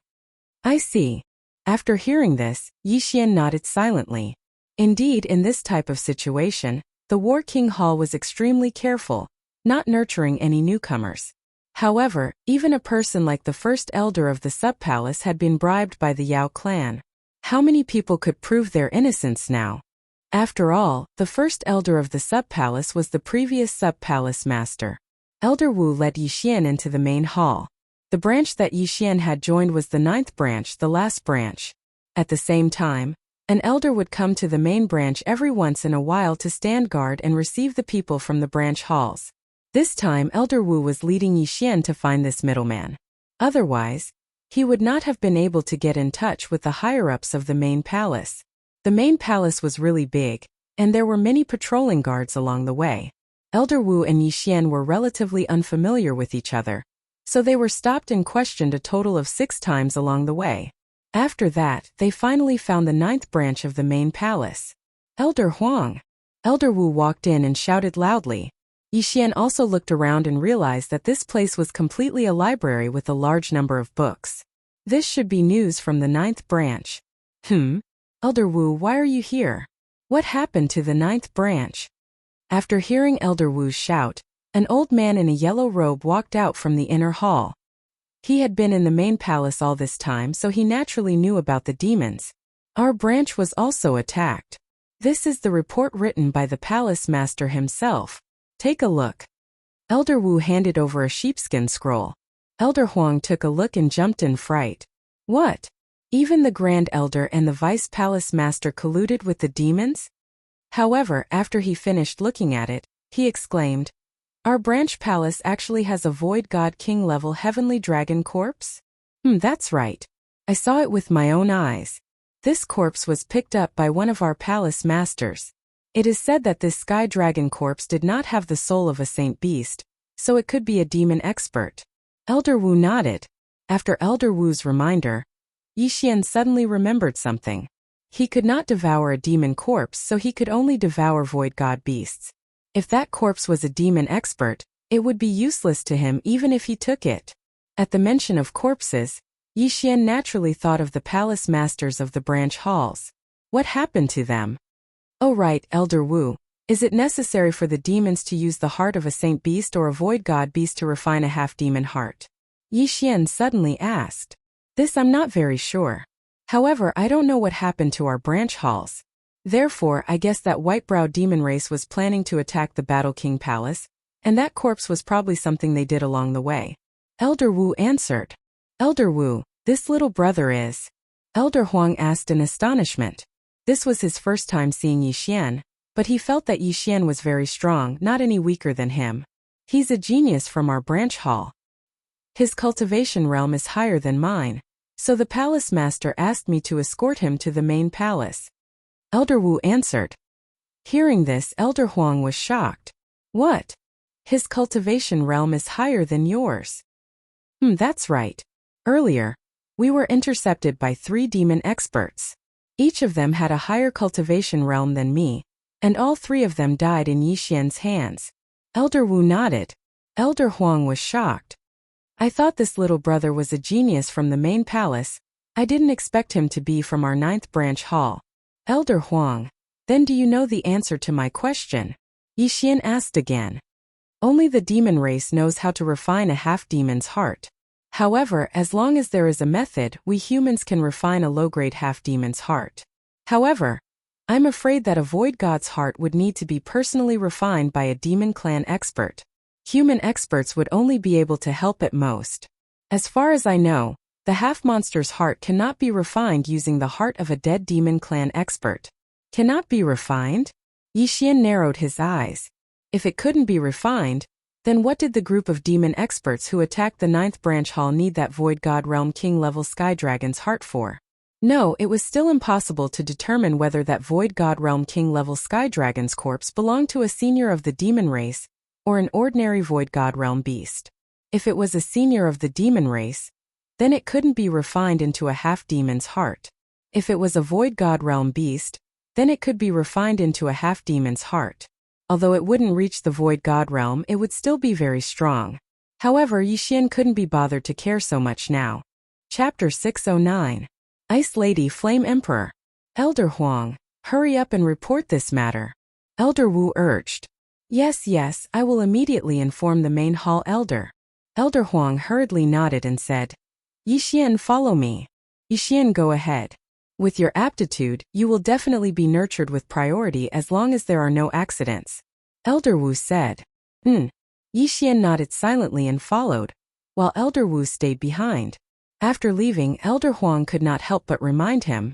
I see. After hearing this, Yixian nodded silently. Indeed, in this type of situation, the War King Hall was extremely careful, not nurturing any newcomers. However, even a person like the first elder of the sub-palace had been bribed by the Yao clan. How many people could prove their innocence now? After all, the first elder of the sub-palace was the previous sub-palace master. Elder Wu led Yixian into the main hall. The branch that Yixian had joined was the 9th branch, the last branch. At the same time, an elder would come to the main branch every once in a while to stand guard and receive the people from the branch halls. This time Elder Wu was leading Yixian to find this middleman. Otherwise, he would not have been able to get in touch with the higher-ups of the main palace. The main palace was really big, and there were many patrolling guards along the way. Elder Wu and Yixian were relatively unfamiliar with each other, so they were stopped and questioned a total of 6 times along the way. After that, they finally found the 9th branch of the main palace. Elder Huang. Elder Wu walked in and shouted loudly. Yixian also looked around and realized that this place was completely a library with a large number of books. This should be news from the 9th branch. Elder Wu, why are you here? What happened to the 9th branch? After hearing Elder Wu's shout, an old man in a yellow robe walked out from the inner hall. He had been in the main palace all this time, so he naturally knew about the demons. Our branch was also attacked. This is the report written by the palace master himself. Take a look. Elder Wu handed over a sheepskin scroll. Elder Huang took a look and jumped in fright. What? Even the Grand Elder and the Vice Palace Master colluded with the demons? However, after he finished looking at it, he exclaimed, "Our branch palace actually has a Void God King level Heavenly Dragon corpse? That's right. I saw it with my own eyes. This corpse was picked up by one of our palace masters. It is said that this Sky Dragon corpse did not have the soul of a saint beast, so it could be a demon expert." Elder Wu nodded. After Elder Wu's reminder, Yixian suddenly remembered something. He could not devour a demon corpse, so he could only devour void god beasts. If that corpse was a demon expert, it would be useless to him even if he took it. At the mention of corpses, Yixian naturally thought of the palace masters of the branch halls. What happened to them? Oh right, Elder Wu. Is it necessary for the demons to use the heart of a saint beast or a void god beast to refine a half-demon heart? Yixian suddenly asked. This I'm not very sure. However, I don't know what happened to our branch halls. Therefore, I guess that white-browed demon race was planning to attack the Battle King Palace, and that corpse was probably something they did along the way. Elder Wu answered. Elder Wu, this little brother is? Elder Huang asked in astonishment. This was his first time seeing Yixian, but he felt that Yixian was very strong, not any weaker than him. He's a genius from our branch hall. His cultivation realm is higher than mine, so the palace master asked me to escort him to the main palace. Elder Wu answered. Hearing this, Elder Huang was shocked. What? His cultivation realm is higher than yours. That's right. Earlier, we were intercepted by 3 demon experts. Each of them had a higher cultivation realm than me, and all 3 of them died in Yixian's hands. Elder Wu nodded. Elder Huang was shocked. I thought this little brother was a genius from the main palace. I didn't expect him to be from our 9th branch hall. Elder Huang, then do you know the answer to my question? Yixian asked again. Only the demon race knows how to refine a half-demon's heart. However, as long as there is a method, we humans can refine a low-grade half-demon's heart. However, I'm afraid that a void god's heart would need to be personally refined by a demon clan expert. Human experts would only be able to help at most. As far as I know, the half-monster's heart cannot be refined using the heart of a dead demon clan expert. Cannot be refined? Yixian narrowed his eyes. If it couldn't be refined, then what did the group of demon experts who attacked the 9th branch hall need that void god realm king level sky dragon's heart for? No, it was still impossible to determine whether that void god realm king level sky dragon's corpse belonged to a senior of the demon race or an ordinary void god realm beast. If it was a senior of the demon race, then it couldn't be refined into a half-demon's heart. If it was a void god realm beast, then it could be refined into a half-demon's heart. Although it wouldn't reach the void god realm, it would still be very strong. However, Yixian couldn't be bothered to care so much now. Chapter 609. Ice Lady Flame Emperor. Elder Huang, hurry up and report this matter. Elder Wu urged. Yes, I will immediately inform the main hall elder. Elder Huang hurriedly nodded and said, Yixian, follow me. Yixian, go ahead. With your aptitude, you will definitely be nurtured with priority as long as there are no accidents. Elder Wu said. Yixian nodded silently and followed, while Elder Wu stayed behind. After leaving, Elder Huang could not help but remind him.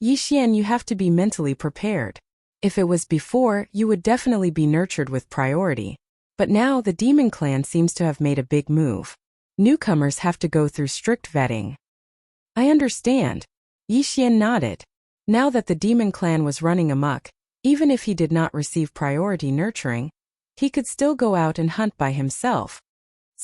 Yixian, you have to be mentally prepared. If it was before, you would definitely be nurtured with priority. But now the demon clan seems to have made a big move. Newcomers have to go through strict vetting. I understand. Yi Xian nodded. Now that the demon clan was running amok, even if he did not receive priority nurturing, he could still go out and hunt by himself.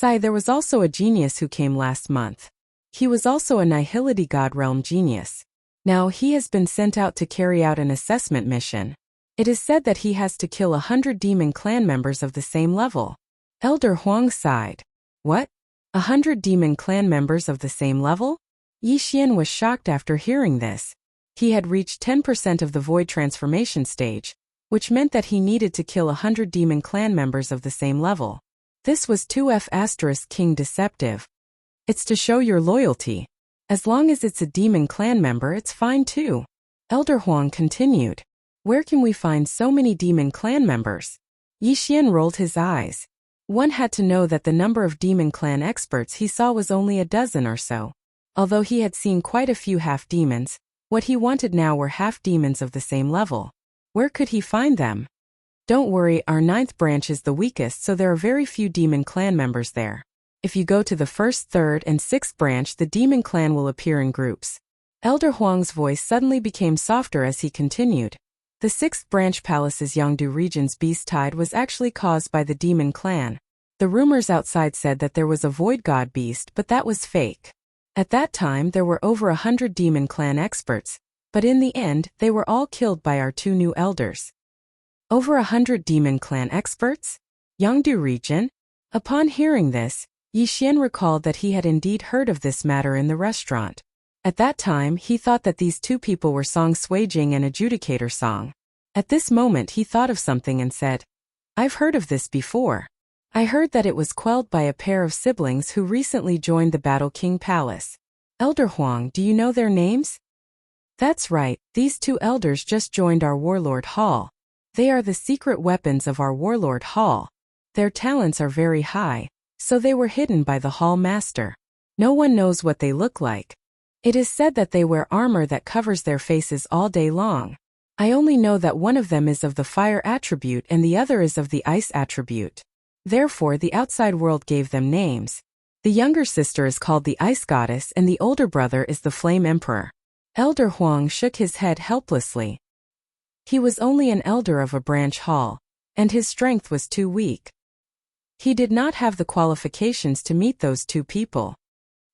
There was also a genius who came last month. He was also a Nihility God Realm genius. Now he has been sent out to carry out an assessment mission. It is said that he has to kill 100 demon clan members of the same level. Elder Huang sighed. What? 100 demon clan members of the same level? Yi Xian was shocked after hearing this. He had reached 10% of the void transformation stage, which meant that he needed to kill 100 demon clan members of the same level. This was 2F** King deceptive. It's to show your loyalty. As long as it's a demon clan member, it's fine too. Elder Huang continued. Where can we find so many demon clan members? Yi Xian rolled his eyes. One had to know that the number of demon clan experts he saw was only a dozen or so. Although he had seen quite a few half-demons, what he wanted now were half-demons of the same level. Where could he find them? Don't worry, our 9th branch is the weakest, so there are very few demon clan members there. If you go to the 1st, 3rd, and 6th branch, the demon clan will appear in groups. Elder Huang's voice suddenly became softer as he continued. The 6th branch palace's Yangdu region's beast tide was actually caused by the demon clan. The rumors outside said that there was a void god beast, but that was fake. At that time there were over 100 demon clan experts, but in the end they were all killed by our 2 new elders. Over 100 demon clan experts? Yangdu region? Upon hearing this, Yi Xian recalled that he had indeed heard of this matter in the restaurant. At that time he thought that these 2 people were Song Suijing and Adjudicator Song. At this moment he thought of something and said, I've heard of this before. I heard that it was quelled by a pair of siblings who recently joined the Battle King Palace. Elder Huang, do you know their names? That's right, these 2 elders just joined our Warlord Hall. They are the secret weapons of our Warlord Hall. Their talents are very high, so they were hidden by the Hall Master. No one knows what they look like. It is said that they wear armor that covers their faces all day long. I only know that one of them is of the fire attribute and the other is of the ice attribute. Therefore the outside world gave them names. The younger sister is called the Ice Goddess and the older brother is the Flame Emperor. Elder Huang shook his head helplessly. He was only an elder of a branch hall, and his strength was too weak. He did not have the qualifications to meet those 2 people.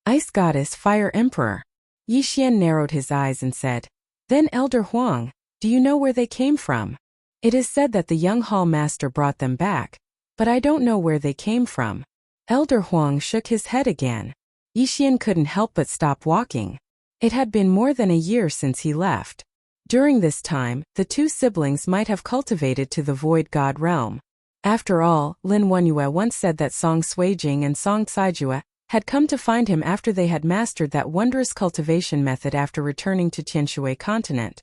Ice Goddess, Fire Emperor. Yi Xian narrowed his eyes and said, Then Elder Huang, do you know where they came from? It is said that the young hall master brought them back, but I don't know where they came from. Elder Huang shook his head again. Yi Xian couldn't help but stop walking. It had been more than a year since he left. During this time, the 2 siblings might have cultivated to the void god realm. After all, Lin Wenyue once said that Song Suijing and Song Caijue had come to find him after they had mastered that wondrous cultivation method after returning to Tianshui continent.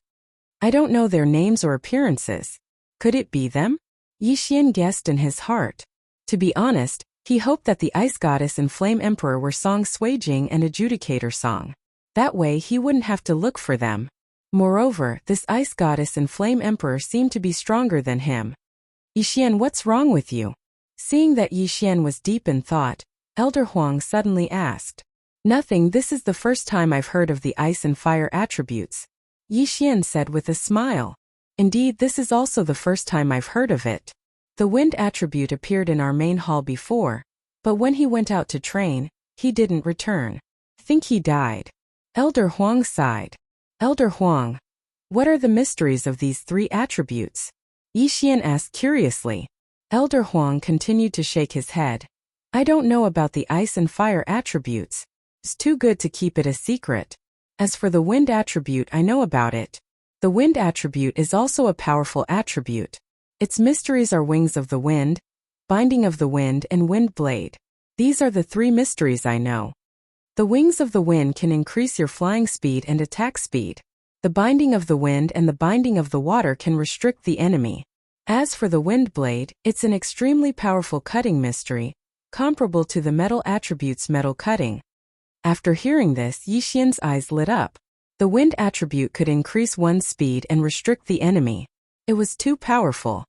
I don't know their names or appearances. Could it be them? Yi Xian guessed in his heart. To be honest, he hoped that the Ice Goddess and Flame Emperor were Song Suijing and Adjudicator Song. That way he wouldn't have to look for them. Moreover, this Ice Goddess and Flame Emperor seemed to be stronger than him. Yi Xian, what's wrong with you? Seeing that Yi Xian was deep in thought, Elder Huang suddenly asked. Nothing, this is the first time I've heard of the ice and fire attributes. Yi Xian said with a smile. Indeed, this is also the first time I've heard of it. The wind attribute appeared in our main hall before, but when he went out to train, he didn't return. Think he died. Elder Huang sighed. Elder Huang, what are the mysteries of these 3 attributes? Yi Xian asked curiously. Elder Huang continued to shake his head. I don't know about the ice and fire attributes. It's too good to keep it a secret. As for the wind attribute, I know about it. The wind attribute is also a powerful attribute. Its mysteries are wings of the wind, binding of the wind, and wind blade. These are the 3 mysteries I know. The wings of the wind can increase your flying speed and attack speed. The binding of the wind and the binding of the water can restrict the enemy. As for the wind blade, it's an extremely powerful cutting mystery, comparable to the metal attribute's metal cutting. After hearing this, Yi Xian's eyes lit up. The wind attribute could increase one's speed and restrict the enemy. It was too powerful.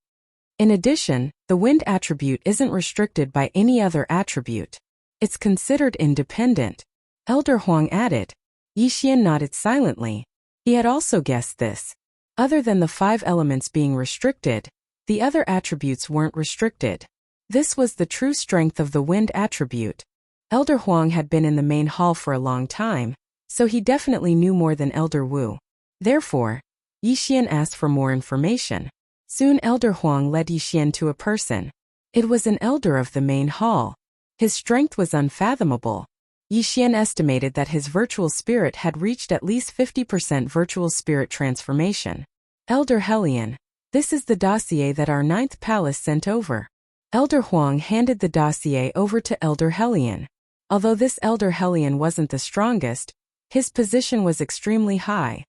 In addition, the wind attribute isn't restricted by any other attribute. It's considered independent. Elder Huang added. Yixian nodded silently. He had also guessed this. Other than the 5 elements being restricted, the other attributes weren't restricted. This was the true strength of the wind attribute. Elder Huang had been in the main hall for a long time, so he definitely knew more than Elder Wu. Therefore, Yixian asked for more information. Soon Elder Huang led Yixian to a person. It was an elder of the main hall. His strength was unfathomable. Yixian estimated that his virtual spirit had reached at least 50% virtual spirit transformation. Elder Hellion, this is the dossier that our 9th palace sent over. Elder Huang handed the dossier over to Elder Hellion. Although this Elder Hellion wasn't the strongest, his position was extremely high.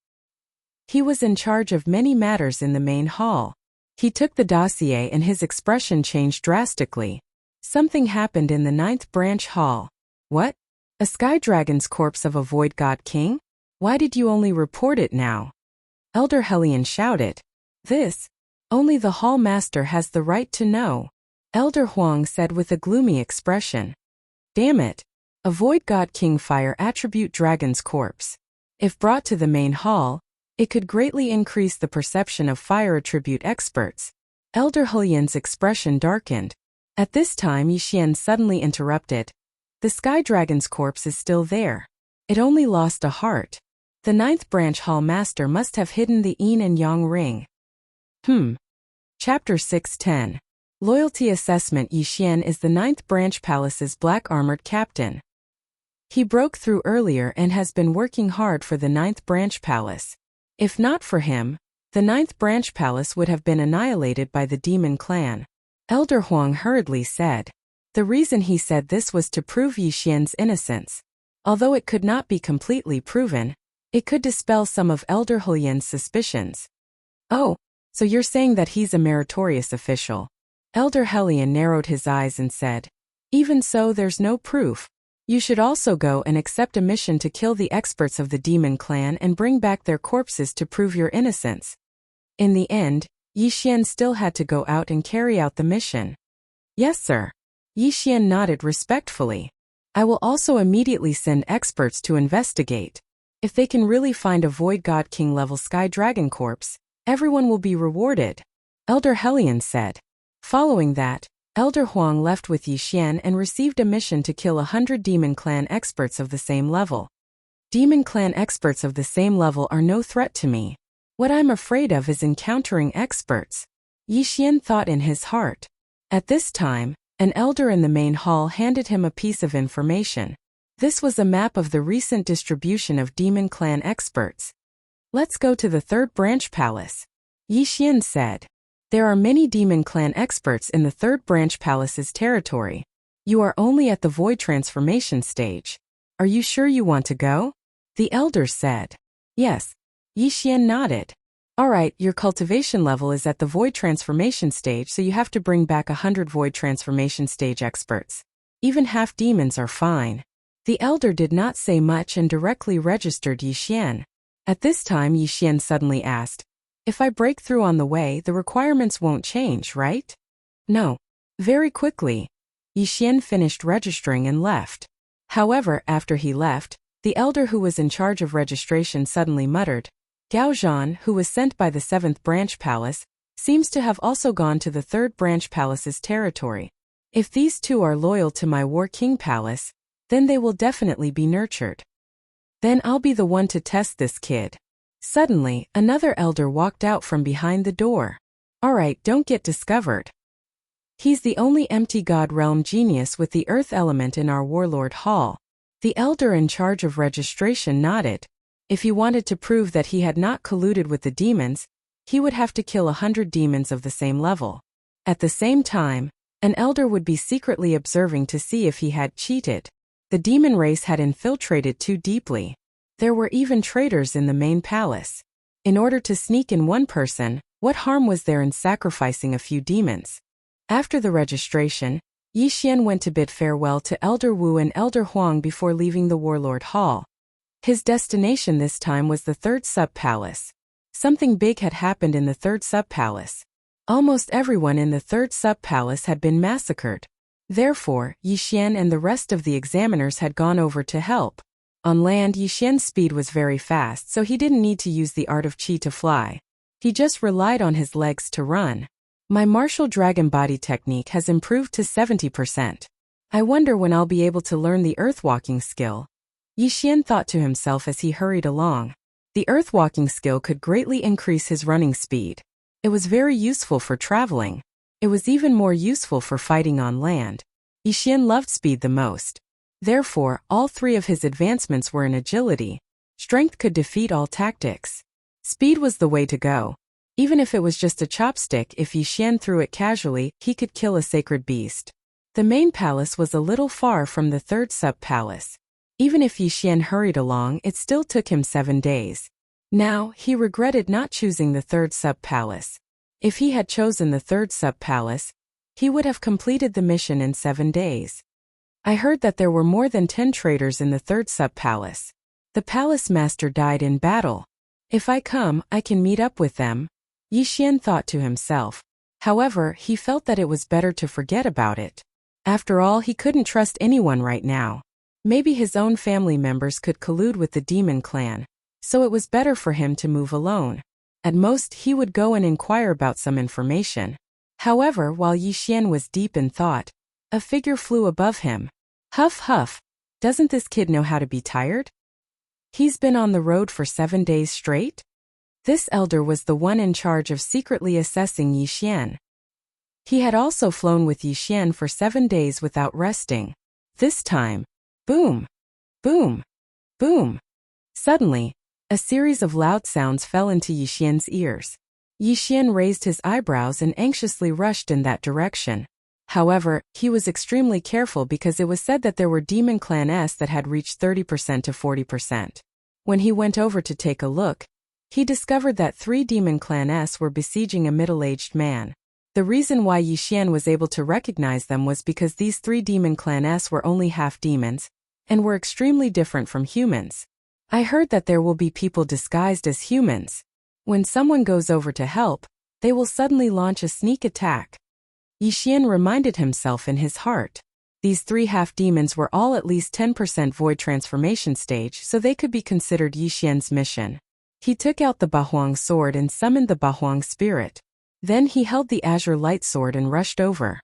He was in charge of many matters in the main hall. He took the dossier and his expression changed drastically. Something happened in the 9th branch hall. What? A sky dragon's corpse of a void god king? Why did you only report it now? Elder Hellion shouted. This? Only the hall master has the right to know. Elder Huang said with a gloomy expression. Damn it. A void god king fire attribute dragon's corpse. If brought to the main hall, it could greatly increase the perception of fire attribute experts. Elder Hellion's expression darkened. At this time Yixian suddenly interrupted. The sky dragon's corpse is still there. It only lost a heart. The 9th branch hall master must have hidden the yin and yang ring. Chapter 610. Loyalty Assessment. Yixian is the 9th branch palace's black armored captain. He broke through earlier and has been working hard for the 9th branch palace. If not for him, the 9th branch palace would have been annihilated by the demon clan. Elder Huang hurriedly said. The reason he said this was to prove Yixian's innocence. Although it could not be completely proven, it could dispel some of Elder Hellion's suspicions. Oh, so you're saying that he's a meritorious official? Elder Hellion narrowed his eyes and said. Even so, there's no proof. You should also go and accept a mission to kill the experts of the demon clan and bring back their corpses to prove your innocence. In the end, Yixian still had to go out and carry out the mission. Yes, sir. Yixian nodded respectfully. I will also immediately send experts to investigate. If they can really find a Void God King level Sky Dragon corpse, everyone will be rewarded, Elder Hellion said. Following that, Elder Huang left with Yixian and received a mission to kill 100 Demon Clan experts of the same level. Demon Clan experts of the same level are no threat to me. What I'm afraid of is encountering experts, Yixian thought in his heart. At this time, an elder in the main hall handed him a piece of information. This was a map of the recent distribution of Demon Clan experts. Let's go to the 3rd branch palace, Yixian said. There are many Demon Clan experts in the 3rd branch palace's territory. You are only at the void transformation stage. Are you sure you want to go? The elder said. Yes. Yixian nodded. Alright, your cultivation level is at the void transformation stage, so you have to bring back 100 void transformation stage experts. Even half demons are fine. The elder did not say much and directly registered Yixian. At this time Yixian suddenly asked, if I break through on the way, the requirements won't change, right? No. Very quickly. Yixian finished registering and left. However, after he left, the elder who was in charge of registration suddenly muttered, Gao Zhan, who was sent by the 7th branch palace, seems to have also gone to the 3rd branch palace's territory. If these two are loyal to my War King palace, then they will definitely be nurtured. Then I'll be the one to test this kid. Suddenly, another elder walked out from behind the door. Alright, don't get discovered. He's the only empty god realm genius with the earth element in our warlord hall. The elder in charge of registration nodded. If he wanted to prove that he had not colluded with the demons, he would have to kill 100 demons of the same level. At the same time, an elder would be secretly observing to see if he had cheated. The demon race had infiltrated too deeply. There were even traitors in the main palace. In order to sneak in one person, what harm was there in sacrificing a few demons? After the registration, Yixian went to bid farewell to Elder Wu and Elder Huang before leaving the warlord hall. His destination this time was the 3rd sub-palace. Something big had happened in the 3rd sub-palace. Almost everyone in the 3rd sub-palace had been massacred. Therefore, Yixian and the rest of the examiners had gone over to help. On land, Yixian's speed was very fast, so he didn't need to use the art of qi to fly. He just relied on his legs to run. My martial dragon body technique has improved to 70%. I wonder when I'll be able to learn the earthwalking skill. Yixian thought to himself as he hurried along. The earthwalking skill could greatly increase his running speed. It was very useful for traveling. It was even more useful for fighting on land. Yixian loved speed the most. Therefore, all three of his advancements were in agility. Strength could defeat all tactics. Speed was the way to go. Even if it was just a chopstick, if Yixian threw it casually, he could kill a sacred beast. The main palace was a little far from the third sub-palace. Even if Yixian hurried along, it still took him 7 days. Now, he regretted not choosing the third sub-palace. If he had chosen the third sub-palace, he would have completed the mission in 7 days. I heard that there were more than 10 traitors in the third sub-palace. The palace master died in battle. If I come, I can meet up with them, Yixian thought to himself. However, he felt that it was better to forget about it. After all, he couldn't trust anyone right now. Maybe his own family members could collude with the demon clan, so it was better for him to move alone. At most, he would go and inquire about some information. However, while Yixian was deep in thought, a figure flew above him. Huff huff, doesn't this kid know how to be tired? He's been on the road for 7 days straight? This elder was the one in charge of secretly assessing Yixian. He had also flown with Yixian for 7 days without resting. This time, boom, boom, boom. Suddenly, a series of loud sounds fell into Yixian's ears. Yixian raised his eyebrows and anxiously rushed in that direction. However, he was extremely careful because it was said that there were demon clan S that had reached 30% to 40%. When he went over to take a look, he discovered that 3 demon clan S were besieging a middle-aged man. The reason why Yixian was able to recognize them was because these 3 demon clan S were only half demons, and were extremely different from humans. I heard that there will be people disguised as humans. When someone goes over to help, they will suddenly launch a sneak attack. Yixian reminded himself in his heart. These 3 half-demons were all at least 10% void transformation stage, so they could be considered Yixian's mission. He took out the Bahuang sword and summoned the Bahuang spirit. Then he held the azure light sword and rushed over.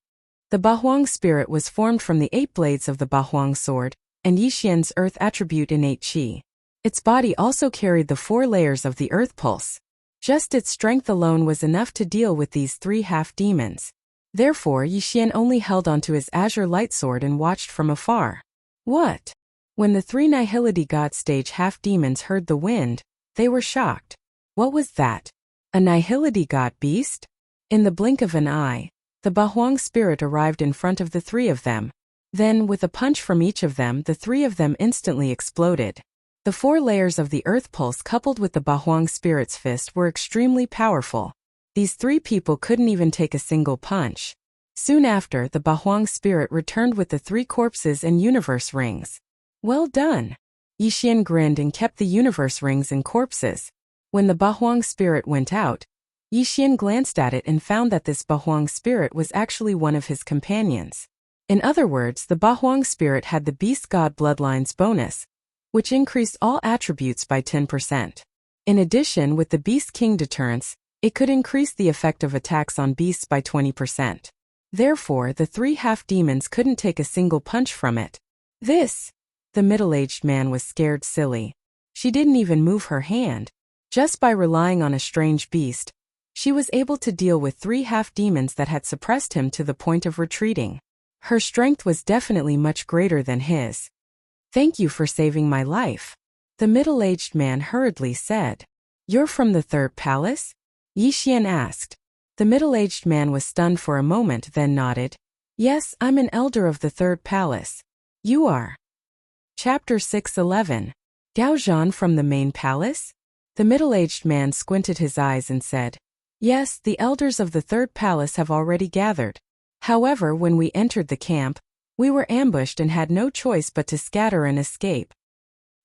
The Bahuang spirit was formed from the 8 blades of the Bahuang sword, and Yixian's earth attribute innate qi. Its body also carried the 4 layers of the earth pulse. Just its strength alone was enough to deal with these 3 half-demons. Therefore, Yixian only held onto his azure light sword and watched from afar. What? When the 3 Nihility God stage half-demons heard the wind, they were shocked. What was that? A Nihility God beast? In the blink of an eye, the Bahuang spirit arrived in front of the 3 of them. Then, with a punch from each of them, the 3 of them instantly exploded. The 4 layers of the earth pulse coupled with the Bahuang spirit's fist were extremely powerful. These 3 people couldn't even take a single punch. Soon after, the Bahuang spirit returned with the 3 corpses and universe rings. Well done! Yixian grinned and kept the universe rings and corpses. When the Bahuang spirit went out, Yixian glanced at it and found that this Bahuang spirit was actually one of his companions. In other words, the Bahuang spirit had the Beast God Bloodlines bonus, which increased all attributes by 10%. In addition, with the Beast King deterrence, it could increase the effect of attacks on beasts by 20%. Therefore, the 3 half-demons couldn't take a single punch from it. The middle-aged man was scared silly. She didn't even move her hand. Just by relying on a strange beast, she was able to deal with 3 half-demons that had suppressed him to the point of retreating. Her strength was definitely much greater than his. Thank you for saving my life, the middle-aged man hurriedly said. You're from the 3rd palace? Yixian asked. The middle-aged man was stunned for a moment, then nodded. Yes, I'm an elder of the 3rd palace. You are. Chapter 611. Gaozhan from the main palace? The middle-aged man squinted his eyes and said, Yes, the elders of the 3rd palace have already gathered. However, when we entered the camp, we were ambushed and had no choice but to scatter and escape.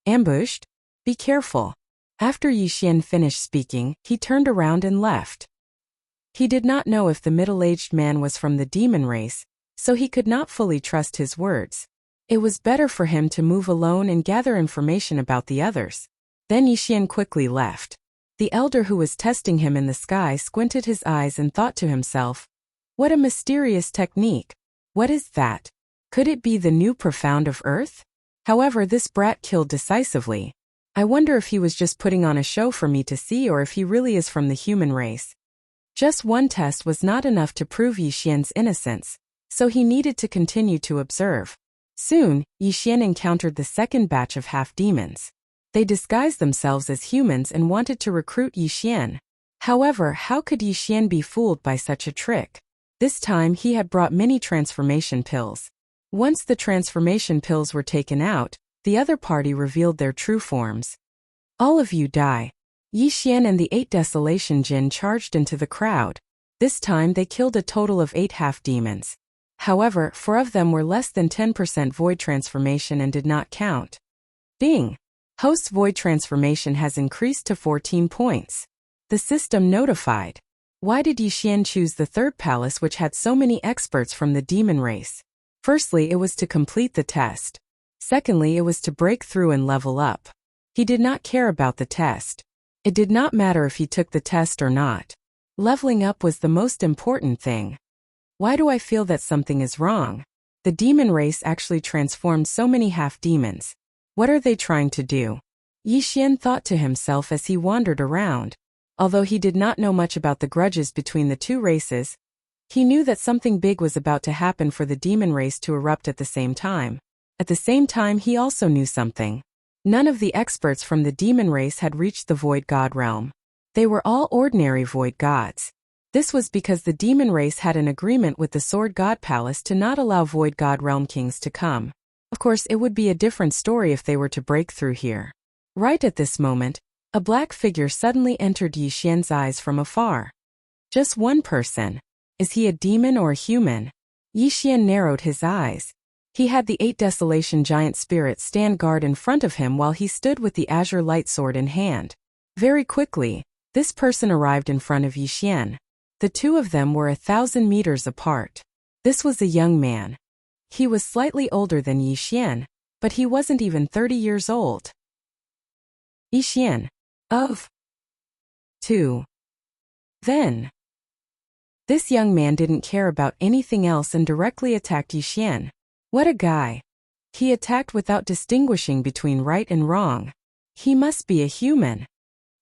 Ambushed? Be careful. After Yixian finished speaking, he turned around and left. He did not know if the middle-aged man was from the demon race, so he could not fully trust his words. It was better for him to move alone and gather information about the others. Then Yixian quickly left. The elder who was testing him in the sky squinted his eyes and thought to himself, "What a mysterious technique. What is that? Could it be the new profound of Earth? However, this brat killed decisively. I wonder if he was just putting on a show for me to see or if he really is from the human race." Just one test was not enough to prove Yixian's innocence, so he needed to continue to observe. Soon, Yixian encountered the second batch of half-demons. They disguised themselves as humans and wanted to recruit Yixian. However, how could Yixian be fooled by such a trick? This time he had brought many transformation pills. Once the transformation pills were taken out, the other party revealed their true forms. "All of you die." Yixian and the 8 Desolation Jin charged into the crowd. This time they killed a total of 8 half-demons. However, 4 of them were less than 10% void transformation and did not count. Ding! Host's void transformation has increased to 14 points. The system notified. Why did Yixian choose the third palace which had so many experts from the demon race? Firstly, it was to complete the test. Secondly, it was to break through and level up. He did not care about the test. It did not matter if he took the test or not. Leveling up was the most important thing. Why do I feel that something is wrong? The demon race actually transformed so many half-demons. What are they trying to do? Yixian thought to himself as he wandered around. Although he did not know much about the grudges between the two races, he knew that something big was about to happen for the demon race to erupt at the same time. At the same time, he also knew something. None of the experts from the demon race had reached the Void God realm. They were all ordinary Void Gods. This was because the demon race had an agreement with the Sword God Palace to not allow Void God Realm Kings to come. Of course, it would be a different story if they were to break through here. Right at this moment, a black figure suddenly entered Yixian's eyes from afar. Just one person. Is he a demon or a human? Yixian narrowed his eyes. He had the 8 Desolation Giant Spirits stand guard in front of him while he stood with the Azure Light Sword in hand. Very quickly, this person arrived in front of Yixian. The two of them were 1,000 meters apart. This was a young man. He was slightly older than Yixian, but he wasn't even 30 years old. Yixian. Of 2. Then. This young man didn't care about anything else and directly attacked Yixian. What a guy. He attacked without distinguishing between right and wrong. He must be a human.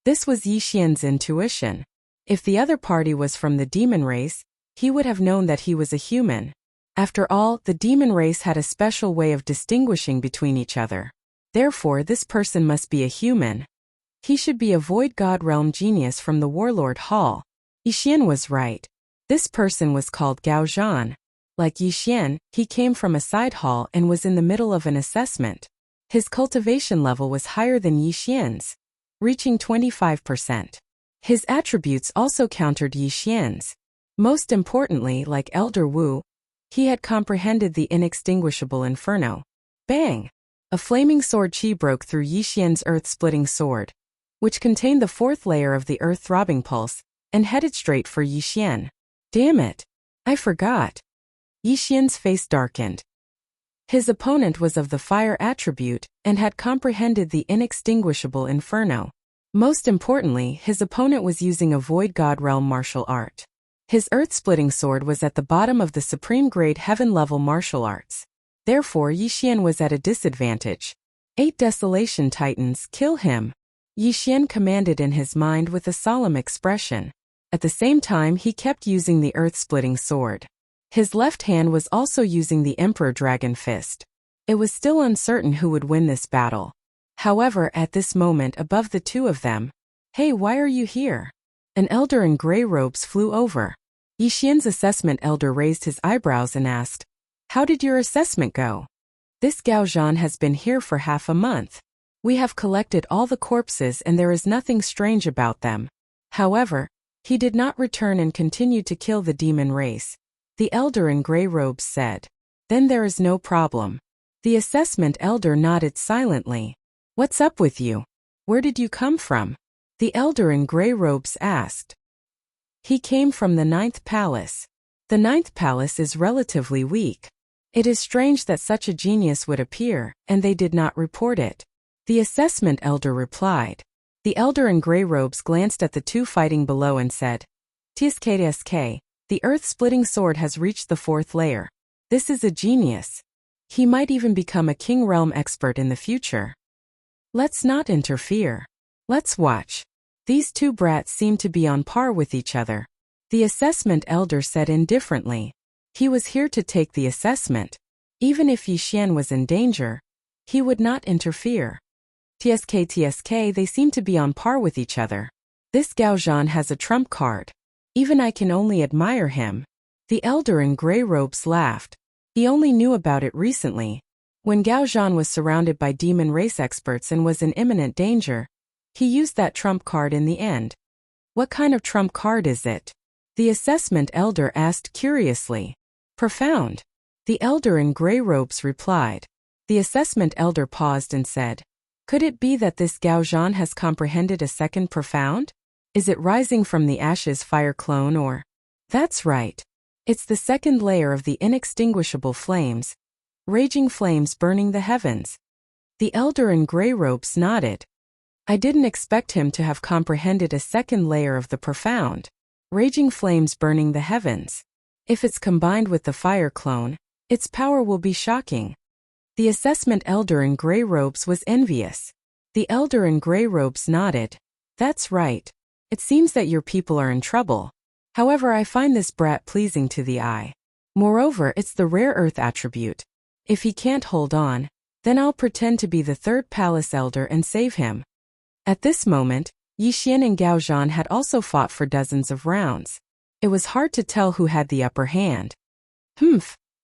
This was Yixian's intuition. If the other party was from the demon race, he would have known that he was a human. After all, the demon race had a special way of distinguishing between each other. Therefore, this person must be a human. He should be a Void God Realm genius from the Warlord Hall. Yixian was right. This person was called Gao Zhan. Like Yixian, he came from a side hall and was in the middle of an assessment. His cultivation level was higher than Yixian's, reaching 25%. His attributes also countered Yixian's. Most importantly, like Elder Wu, he had comprehended the inextinguishable inferno. Bang! A flaming sword chi broke through Yixian's earth-splitting sword, which contained the 4th layer of the earth-throbbing pulse, and headed straight for Yixian. Damn it! I forgot. Yixian's face darkened. His opponent was of the fire attribute and had comprehended the inextinguishable inferno. Most importantly, his opponent was using a Void God Realm martial art. His earth-splitting sword was at the bottom of the supreme grade heaven-level martial arts. Therefore, Yixian was at a disadvantage. 8 Desolation Titans, kill him! Yixian commanded in his mind with a solemn expression. At the same time, he kept using the earth-splitting sword. His left hand was also using the Emperor Dragon Fist. It was still uncertain who would win this battle. However, at this moment above the two of them, "Hey, why are you here?" An elder in gray robes flew over. Yixian's assessment elder raised his eyebrows and asked, "How did your assessment go?" "This Gao Zhan has been here for half a month. We have collected all the corpses and there is nothing strange about them. However, he did not return and continued to kill the demon race," the elder in gray robes said. "Then there is no problem." The assessment elder nodded silently. "What's up with you? Where did you come from?" the elder in gray robes asked. "He came from the 9th palace." The ninth palace is relatively weak. It is strange that such a genius would appear, and they did not report it. The assessment elder replied. The elder in gray robes glanced at the two fighting below and said, "Tsk, the earth-splitting sword has reached the fourth layer. This is a genius. He might even become a king realm expert in the future. Let's not interfere. Let's watch. These two brats seem to be on par with each other." The assessment elder said indifferently. He was here to take the assessment. Even if Yixian was in danger, he would not interfere. Tsk, they seem to be on par with each other. This Gaozhan has a trump card. Even I can only admire him. The elder in gray robes laughed. He only knew about it recently. When Gaozhan was surrounded by demon race experts and was in imminent danger, he used that trump card in the end. What kind of trump card is it? The assessment elder asked curiously. Profound. The elder in gray robes replied. The assessment elder paused and said, could it be that this Gaozhan has comprehended a second profound? Is it rising from the ashes fire clone or? That's right. It's the second layer of the inextinguishable flames. Raging flames burning the heavens. The elder in gray robes nodded. I didn't expect him to have comprehended a second layer of the profound. Raging flames burning the heavens. If it's combined with the fire clone, its power will be shocking. The assessment elder in gray robes was envious. The elder in gray robes nodded. That's right. It seems that your people are in trouble. However, I find this brat pleasing to the eye. Moreover, it's the rare earth attribute. If he can't hold on, then I'll pretend to be the third palace elder and save him. At this moment, Yixian and Gaozhan had also fought for dozens of rounds. It was hard to tell who had the upper hand.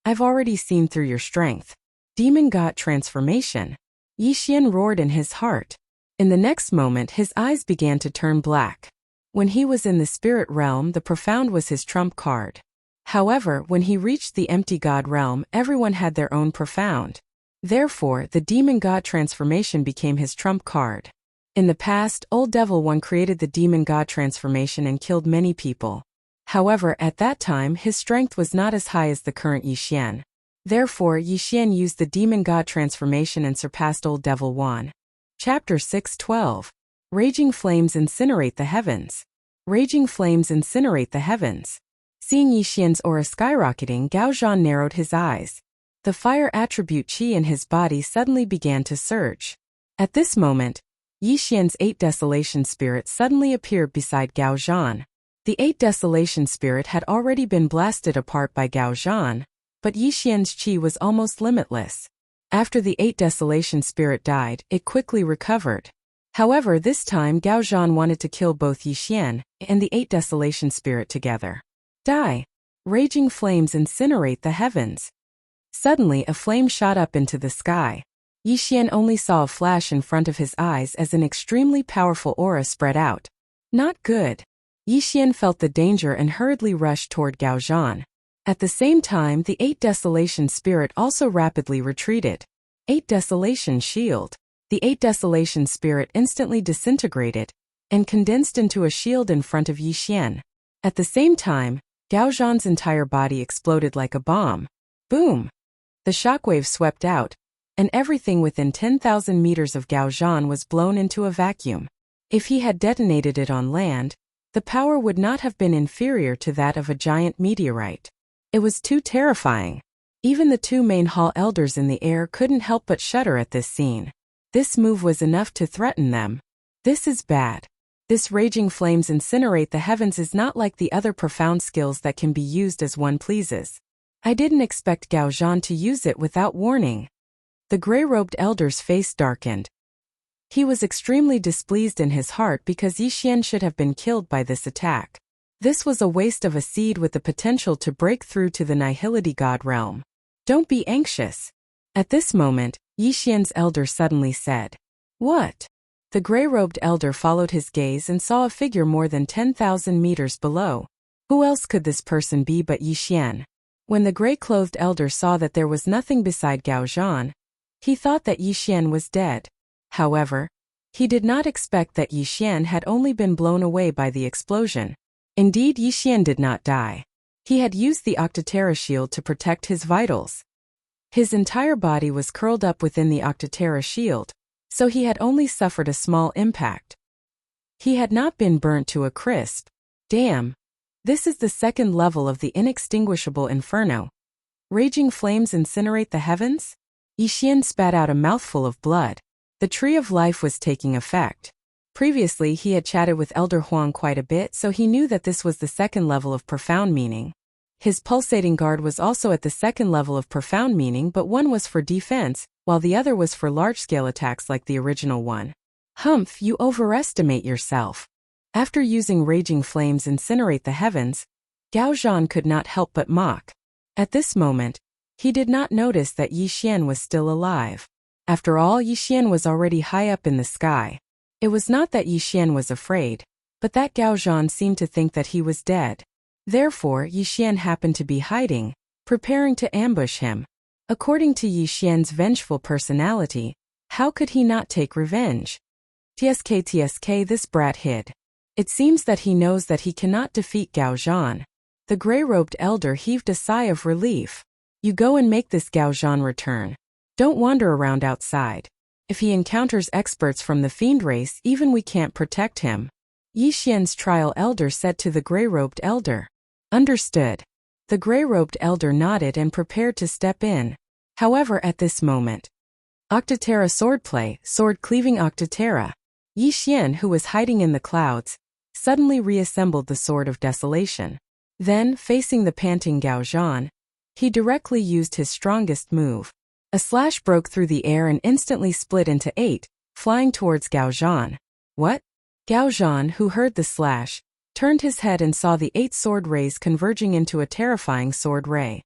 I've already seen through your strength. Demon God transformation. Yixian roared in his heart. In the next moment his eyes began to turn black. When he was in the spirit realm, the profound was his trump card. However, when he reached the empty God realm, everyone had their own profound. Therefore, the demon God transformation became his trump card. In the past, Old Devil One created the demon God transformation and killed many people. However, at that time, his strength was not as high as the current Yixian. Therefore, Yixian used the demon God transformation and surpassed Old Devil One. Chapter 6:12. Raging flames incinerate the heavens. Raging flames incinerate the heavens. Seeing Yixian's aura skyrocketing, Gaozhan narrowed his eyes. The fire attribute qi in his body suddenly began to surge. At this moment, Yixian's 8 Desolation Spirit suddenly appeared beside Gaozhan. The 8 Desolation Spirit had already been blasted apart by Gaozhan, but Yixian's qi was almost limitless. After the 8 Desolation Spirit died, it quickly recovered. However, this time Gaozhan wanted to kill both Yixian and the 8 Desolation Spirit together. Die! Raging flames incinerate the heavens. Suddenly a flame shot up into the sky. Yixian only saw a flash in front of his eyes as an extremely powerful aura spread out. Not good. Yixian felt the danger and hurriedly rushed toward Gaozhan. At the same time, the 8 Desolation Spirit also rapidly retreated. 8 Desolation Shield. The 8 Desolation Spirit instantly disintegrated and condensed into a shield in front of Yixian. At the same time, Gaozhan's entire body exploded like a bomb. Boom! The shockwave swept out, and everything within 10,000 meters of Gaozhan was blown into a vacuum. If he had detonated it on land, the power would not have been inferior to that of a giant meteorite. It was too terrifying. Even the 2 main hall elders in the air couldn't help but shudder at this scene. This move was enough to threaten them. This is bad. This raging flames incinerate the heavens is not like the other profound skills that can be used as one pleases. I didn't expect Gaozhan to use it without warning. The gray-robed elder's face darkened. He was extremely displeased in his heart because Yixian should have been killed by this attack. This was a waste of a seed with the potential to break through to the Nihility God realm. Don't be anxious. At this moment, Yixian's elder suddenly said, What? The gray-robed elder followed his gaze and saw a figure more than 10,000 meters below. Who else could this person be but Yixian? When the gray-clothed elder saw that there was nothing beside Gaozhan, he thought that Yixian was dead. However, he did not expect that Yixian had only been blown away by the explosion. Indeed, Yixian did not die. He had used the Octotera shield to protect his vitals. His entire body was curled up within the Octotera shield, so he had only suffered a small impact. He had not been burnt to a crisp. Damn. This is the second level of the inextinguishable inferno. Raging flames incinerate the heavens? Yi Xian spat out a mouthful of blood. The tree of life was taking effect. Previously he had chatted with Elder Huang quite a bit, so he knew that this was the second level of profound meaning. His pulsating guard was also at the second level of profound meaning, but one was for defense, while the other was for large-scale attacks like the original one. Humph, you overestimate yourself. After using raging flames incinerate the heavens, Gao Zhan could not help but mock. At this moment, he did not notice that Yi Xian was still alive. After all, Yi Xian was already high up in the sky. It was not that Yi Xian was afraid, but that Gao Zhan seemed to think that he was dead. Therefore, Yi Xian happened to be hiding, preparing to ambush him. According to Yi Xian's vengeful personality, how could he not take revenge? TSK, this brat hid. It seems that he knows that he cannot defeat Gao Zhan. The gray-robed elder heaved a sigh of relief. You go and make this Gao Zhan return. Don't wander around outside. If he encounters experts from the fiend race, even we can't protect him. Yi Xian's trial elder said to the gray-robed elder. Understood. The gray-robed elder nodded and prepared to step in. However, at this moment, Octotera swordplay, sword-cleaving Octotera. Yi Xian, who was hiding in the clouds, suddenly reassembled the Sword of Desolation. Then, facing the panting Gao Zhan, he directly used his strongest move. A slash broke through the air and instantly split into 8, flying towards Gao Zhan. What? Gao Zhan, who heard the slash, turned his head and saw the 8 sword rays converging into a terrifying sword ray.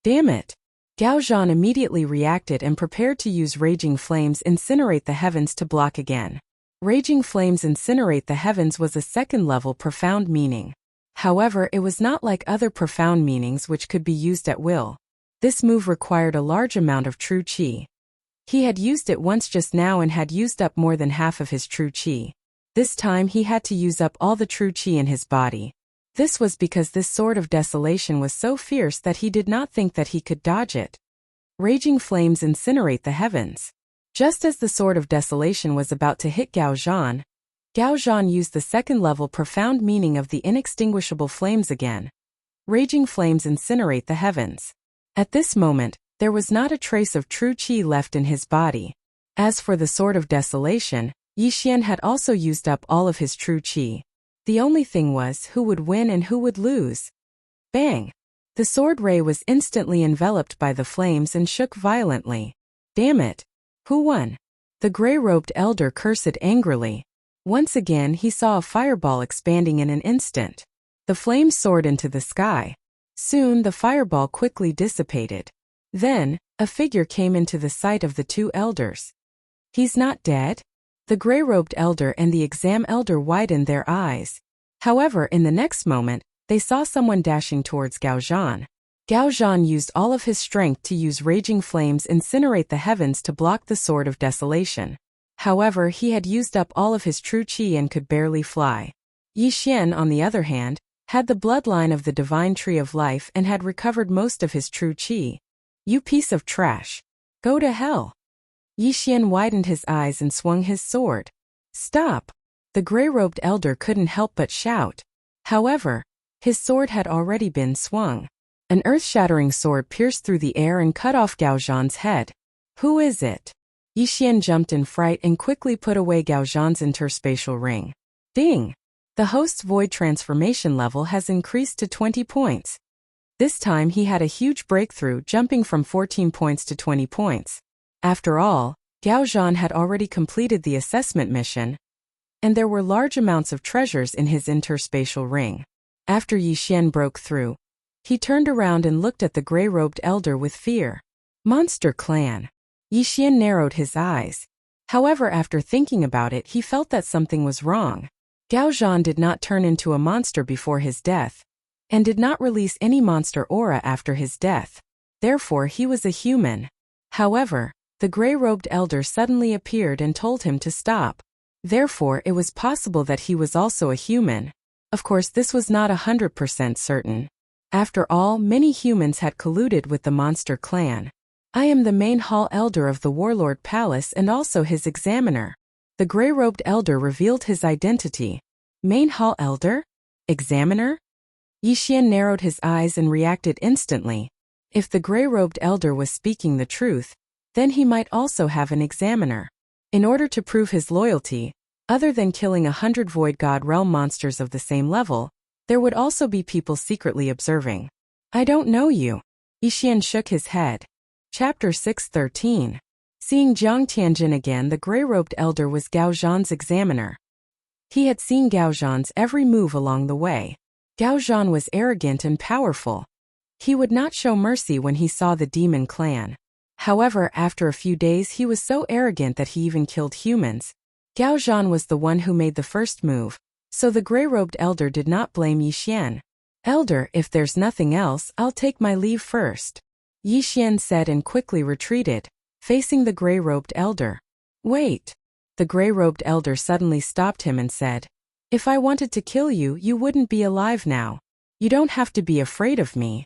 Damn it! Gao Zhan immediately reacted and prepared to use Raging Flames incinerate the heavens to block again. Raging Flames incinerate the heavens was a second-level profound meaning. However, it was not like other profound meanings which could be used at will. This move required a large amount of true qi. He had used it once just now and had used up more than half of his true qi. This time he had to use up all the true qi in his body. This was because this Sword of Desolation was so fierce that he did not think that he could dodge it. Raging Flames incinerate the heavens. Just as the Sword of Desolation was about to hit Gao Zhan used the second-level profound meaning of the inextinguishable flames again. Raging Flames incinerate the heavens. At this moment, there was not a trace of true qi left in his body. As for the Sword of Desolation, Yi Xian had also used up all of his true qi. The only thing was who would win and who would lose. Bang! The sword ray was instantly enveloped by the flames and shook violently. Damn it! Who won? The gray-robed elder cursed angrily. Once again he saw a fireball expanding in an instant. The flames soared into the sky. Soon the fireball quickly dissipated. Then, a figure came into the sight of the two elders. He's not dead? The gray-robed elder and the exam elder widened their eyes. However, in the next moment, they saw someone dashing towards Gao Zhan. Gao Zhan used all of his strength to use Raging Flames incinerate the heavens to block the Sword of Desolation. However, he had used up all of his true qi and could barely fly. Yi Xian, on the other hand, had the bloodline of the Divine Tree of Life and had recovered most of his true qi. You piece of trash. Go to hell. Yi Xian widened his eyes and swung his sword. Stop! The gray-robed elder couldn't help but shout. However, his sword had already been swung. An earth-shattering sword pierced through the air and cut off Gao Zhan's head. Who is it? Yi Xian jumped in fright and quickly put away Gao Zhan's interspatial ring. Ding! The host's void transformation level has increased to 20 points. This time he had a huge breakthrough, jumping from 14 points to 20 points. After all, Gao Zhan had already completed the assessment mission, and there were large amounts of treasures in his interspatial ring. After Yi Xian broke through, he turned around and looked at the gray-robed elder with fear. Monster clan. Yi Xian narrowed his eyes. However, after thinking about it, he felt that something was wrong. Gao Zhan did not turn into a monster before his death, and did not release any monster aura after his death. Therefore, he was a human. However, the gray-robed elder suddenly appeared and told him to stop. Therefore, it was possible that he was also a human. Of course, this was not 100% certain. After all, many humans had colluded with the monster clan. I am the main hall elder of the warlord palace and also his examiner. The gray-robed elder revealed his identity. Main hall elder? Examiner? Yixian narrowed his eyes and reacted instantly. If the gray-robed elder was speaking the truth, then he might also have an examiner. In order to prove his loyalty, other than killing 100 Void God realm monsters of the same level, there would also be people secretly observing. I don't know you. Yixian shook his head. Chapter 613. Seeing Jiang Tianjin again, the gray-robed elder was Gao Zhan's examiner. He had seen Gao Zhan's every move along the way. Gao Zhan was arrogant and powerful. He would not show mercy when he saw the demon clan. However, after a few days he was so arrogant that he even killed humans. Gao Zhan was the one who made the first move, so the gray-robed elder did not blame Yixian. Elder, if there's nothing else, I'll take my leave first. Yixian said and quickly retreated, facing the gray-robed elder. Wait. The gray-robed elder suddenly stopped him and said, if I wanted to kill you, you wouldn't be alive now. You don't have to be afraid of me.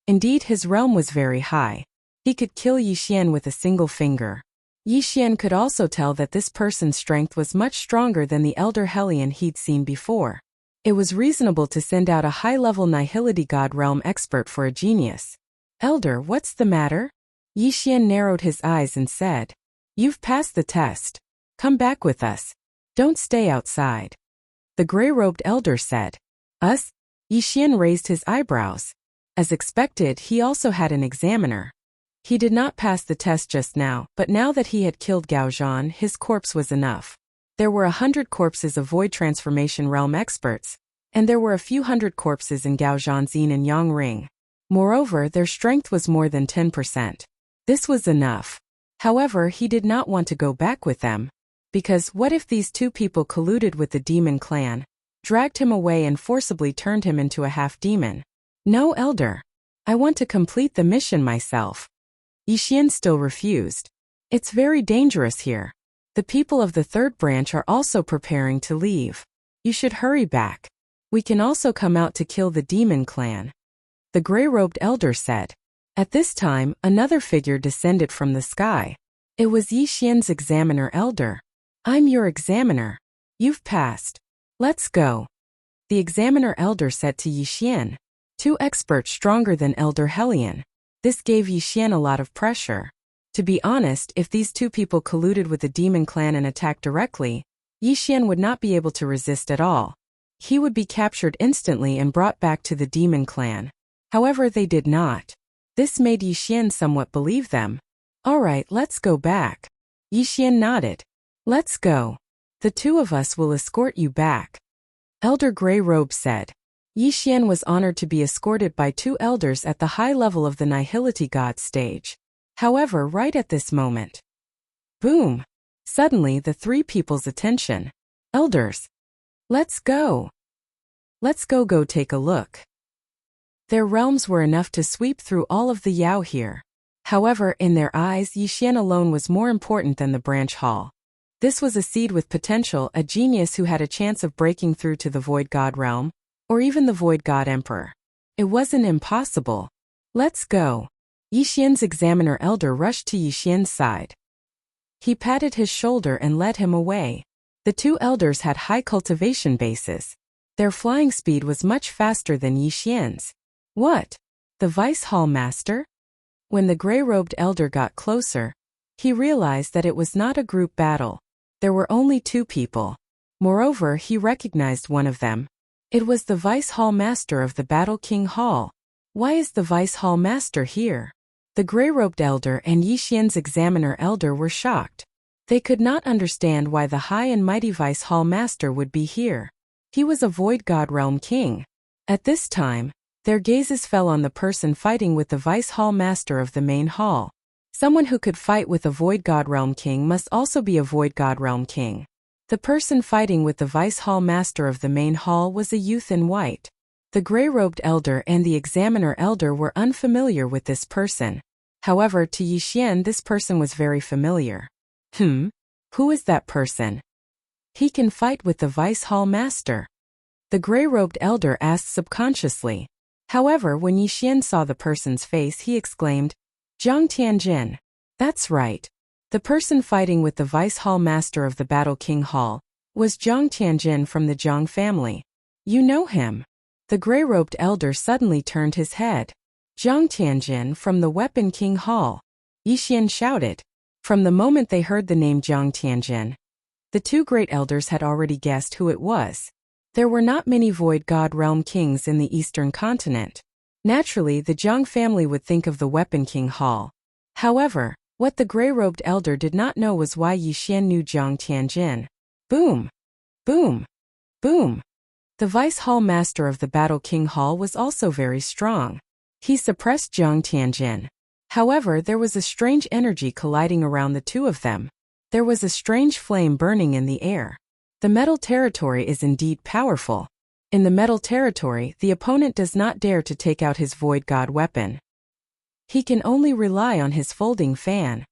Indeed, his realm was very high. He could kill Yixian with a single finger. Yixian could also tell that this person's strength was much stronger than the elder Hellion he'd seen before. It was reasonable to send out a high-level Nihility God realm expert for a genius. Elder, what's the matter? Yixian narrowed his eyes and said, you've passed the test. Come back with us. Don't stay outside. The gray-robed elder said. Us? Yixian raised his eyebrows. As expected, he also had an examiner. He did not pass the test just now, but now that he had killed Gao Zhan, his corpse was enough. There were 100 corpses of Void Transformation Realm experts, and there were a few hundred corpses in Gao Zhan's Yin and Yang ring. Moreover, their strength was more than 10%. This was enough. However, he did not want to go back with them. Because what if these two people colluded with the demon clan, dragged him away and forcibly turned him into a half-demon? No, Elder. I want to complete the mission myself. Yixian still refused. It's very dangerous here. The people of the third branch are also preparing to leave. You should hurry back. We can also come out to kill the demon clan. The gray-robed elder said. At this time, another figure descended from the sky. It was Yixian's examiner elder. I'm your examiner. You've passed. Let's go. The examiner elder said to Yixian. Two experts stronger than Elder Hellion. This gave Yixian a lot of pressure. To be honest, if these two people colluded with the demon clan and attacked directly, Yixian would not be able to resist at all. He would be captured instantly and brought back to the demon clan. However, they did not. This made Yixian somewhat believe them. Alright, let's go back. Yixian nodded. Let's go. The two of us will escort you back. Elder Grey Robe said. Yixian was honored to be escorted by two elders at the high level of the Nihility God stage. However, right at this moment. Boom! Suddenly, the three people's attention. Elders. Let's go. Let's go take a look. Their realms were enough to sweep through all of the Yao here. However, in their eyes, Yixian alone was more important than the branch hall. This was a seed with potential, a genius who had a chance of breaking through to the Void God realm, or even the Void God Emperor. It wasn't impossible. Let's go. Yixian's examiner elder rushed to Yixian's side. He patted his shoulder and led him away. The two elders had high cultivation bases. Their flying speed was much faster than Yixian's. What? The Vice Hall Master? When the gray-robed elder got closer, he realized that it was not a group battle. There were only two people. Moreover, he recognized one of them. It was the Vice Hall Master of the Battle King Hall. Why is the Vice Hall Master here? The gray-robed elder and Yixian's examiner elder were shocked. They could not understand why the high and mighty Vice Hall Master would be here. He was a Void God Realm King. At this time, their gazes fell on the person fighting with the Vice Hall Master of the main hall. Someone who could fight with a Void God Realm King must also be a Void God Realm King. The person fighting with the Vice Hall Master of the main hall was a youth in white. The gray-robed elder and the examiner elder were unfamiliar with this person. However, to Yixian this person was very familiar. Who is that person? He can fight with the Vice Hall Master. The gray-robed elder asked subconsciously. However, when Yi Xian saw the person's face, he exclaimed, Zhang Tianjin. That's right. The person fighting with the Vice Hall Master of the Battle King Hall was Zhang Tianjin from the Zhang family. You know him. The gray-robed elder suddenly turned his head. Zhang Tianjin from the Weapon King Hall. Yi Xian shouted. From the moment they heard the name Zhang Tianjin, the two great elders had already guessed who it was. There were not many Void God Realm kings in the Eastern continent. Naturally, the Zhang family would think of the Weapon King Hall. However, what the gray-robed elder did not know was why Yi Xian knew Zhang Tianjin. Boom! Boom! Boom! The Vice Hall Master of the Battle King Hall was also very strong. He suppressed Zhang Tianjin. However, there was a strange energy colliding around the two of them. There was a strange flame burning in the air. The metal territory is indeed powerful. In the metal territory, the opponent does not dare to take out his Void God weapon. He can only rely on his folding fan.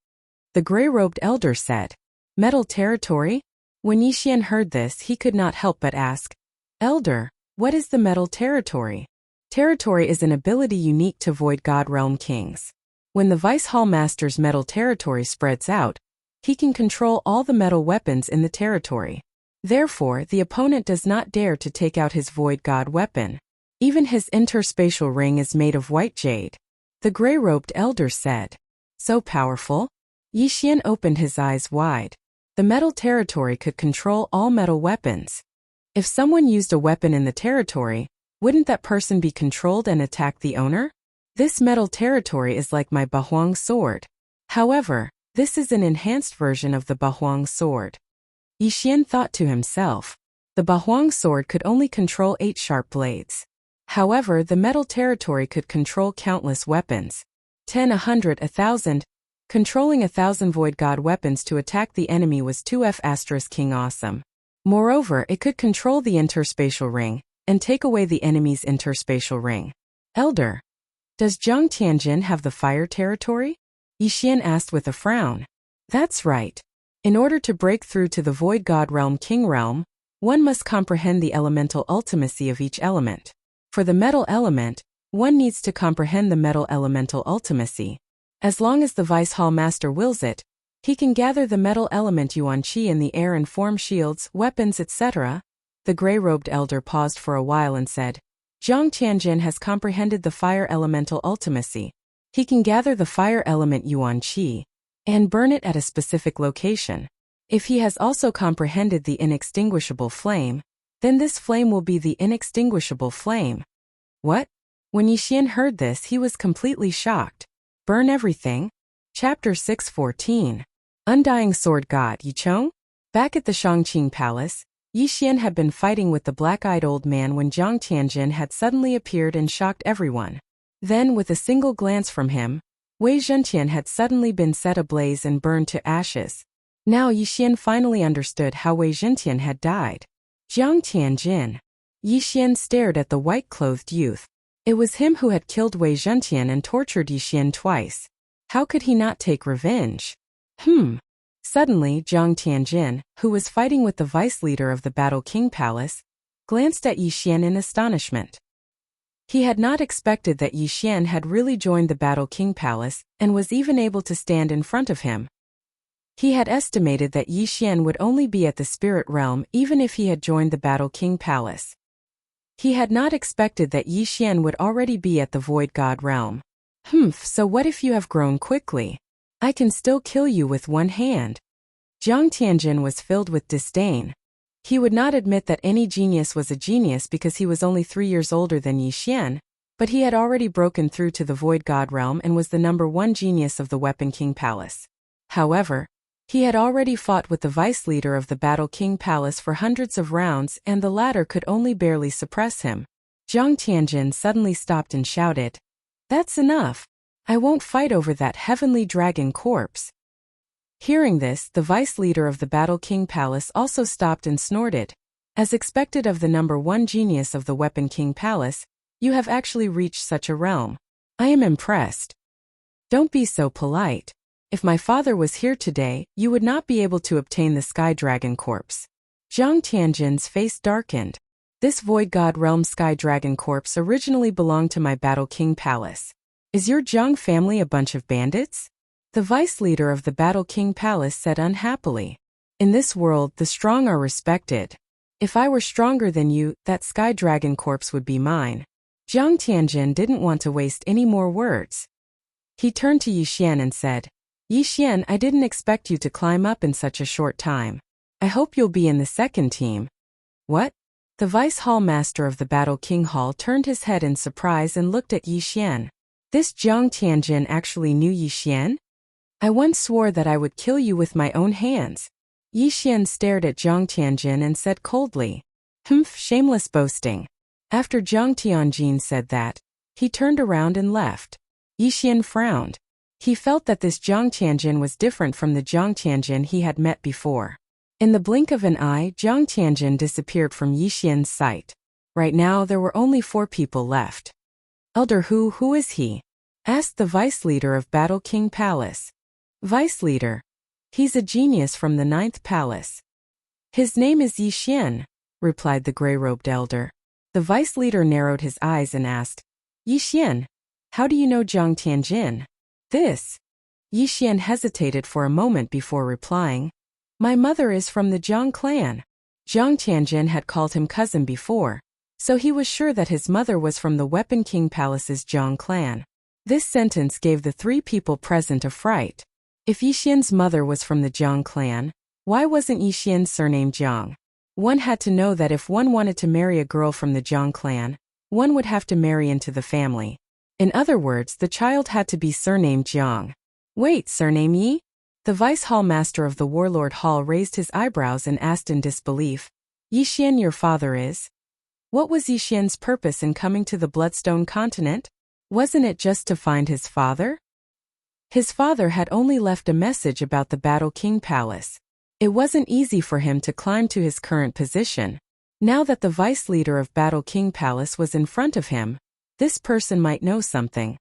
The gray-robed elder said, Metal territory? When Yi Xian heard this, he could not help but ask, Elder, what is the metal territory? Territory is an ability unique to Void God Realm kings. When the Vice Hall Master's metal territory spreads out, he can control all the metal weapons in the territory. Therefore, the opponent does not dare to take out his Void God weapon. Even his interspatial ring is made of white jade. The gray-robed elder said. So powerful? Yi Xian opened his eyes wide. The metal territory could control all metal weapons. If someone used a weapon in the territory, wouldn't that person be controlled and attack the owner? This metal territory is like my Bahuang sword. However, this is an enhanced version of the Bahuang sword. Yi Xian thought to himself. The Bahuang sword could only control 8 sharp blades. However, the metal territory could control countless weapons. 10, 100, 1,000. Controlling 1,000 Void God weapons to attack the enemy was 2F** King awesome. Moreover, it could control the interspatial ring and take away the enemy's interspatial ring. Elder, does Zhang Tianjin have the fire territory? Yi Xian asked with a frown. That's right. In order to break through to the Void God Realm King Realm, one must comprehend the elemental ultimacy of each element. For the metal element, one needs to comprehend the metal elemental ultimacy. As long as the Vice Hall Master wills it, he can gather the metal element Yuan Qi in the air and form shields, weapons, etc. The gray-robed elder paused for a while and said, Zhang Tianjin has comprehended the fire elemental ultimacy. He can gather the fire element Yuan Qi and burn it at a specific location. If he has also comprehended the inextinguishable flame, then this flame will be the inextinguishable flame. What? When Yi Xian heard this, he was completely shocked. Burn everything? Chapter 614. Undying Sword God Yicheng? Back at the Shangqing Palace, Yi Xian had been fighting with the black-eyed old man when Zhang Tianjin had suddenly appeared and shocked everyone. Then, with a single glance from him, Wei Zhentian had suddenly been set ablaze and burned to ashes. Now Yi Xian finally understood how Wei Zhentian had died. Zhang Tianjin. Yi Xian stared at the white-clothed youth. It was him who had killed Wei Zhentian and tortured Yi Xian twice. How could he not take revenge? Suddenly, Zhang Tianjin, who was fighting with the vice leader of the Battle King Palace, glanced at Yi Xian in astonishment. He had not expected that Yi Xian had really joined the Battle King Palace and was even able to stand in front of him. He had estimated that Yi Xian would only be at the spirit realm even if he had joined the Battle King Palace. He had not expected that Yi Xian would already be at the Void God realm. So what if you have grown quickly? I can still kill you with one hand. Zhang Tianjin was filled with disdain. He would not admit that any genius was a genius because he was only 3 years older than Yi Xian, but he had already broken through to the Void God realm and was the #1 genius of the Weapon King Palace. However, he had already fought with the vice leader of the Battle King Palace for hundreds of rounds and the latter could only barely suppress him. Zhang Tianjin suddenly stopped and shouted, That's enough. I won't fight over that heavenly dragon corpse. Hearing this, the vice leader of the Battle King Palace also stopped and snorted. As expected of the #1 genius of the Weapon King Palace, you have actually reached such a realm. I am impressed. Don't be so polite. If my father was here today, you would not be able to obtain the Sky Dragon corpse. Zhang Tianjin's face darkened. This Void God Realm Sky Dragon Corpse originally belonged to my Battle King Palace. Is your Jiang family a bunch of bandits? The vice leader of the Battle King Palace said unhappily. In this world, the strong are respected. If I were stronger than you, that Sky Dragon Corpse would be mine. Jiang Tianjin didn't want to waste any more words. He turned to Yixian and said, Yixian, I didn't expect you to climb up in such a short time. I hope you'll be in the second team. What? The Vice Hall Master of the Battle King Hall turned his head in surprise and looked at Yixian. This Jiang Tianjin actually knew Yixian? I once swore that I would kill you with my own hands. Yixian stared at Jiang Tianjin and said coldly, Humph, shameless boasting. After Jiang Tianjin said that, he turned around and left. Yixian frowned. He felt that this Jiang Tianjin was different from the Jiang Tianjin he had met before. In the blink of an eye, Jiang Tianjin disappeared from Yixian's sight. Right now there were only 4 people left. Elder who is he? Asked the vice leader of Battle King Palace. Vice leader. He's a genius from the 9th palace. His name is Yixian, replied the gray-robed elder. The vice leader narrowed his eyes and asked, Yixian, how do you know Jiang Tianjin? This. Yixian hesitated for a moment before replying. My mother is from the Jiang clan. Jiang Tianjin had called him cousin before, so he was sure that his mother was from the Weapon King Palace's Jiang clan. This sentence gave the 3 people present a fright. If Yixian's mother was from the Jiang clan, why wasn't Yixian's surname Jiang? One had to know that if one wanted to marry a girl from the Jiang clan, one would have to marry into the family. In other words, the child had to be surnamed Jiang. Wait, surname Yi? The Vice Hall Master of the Warlord Hall raised his eyebrows and asked in disbelief, Yixian, your father is? What was Yixian's purpose in coming to the Bloodstone continent? Wasn't it just to find his father? His father had only left a message about the Battle King Palace. It wasn't easy for him to climb to his current position. Now that the vice leader of Battle King Palace was in front of him, this person might know something.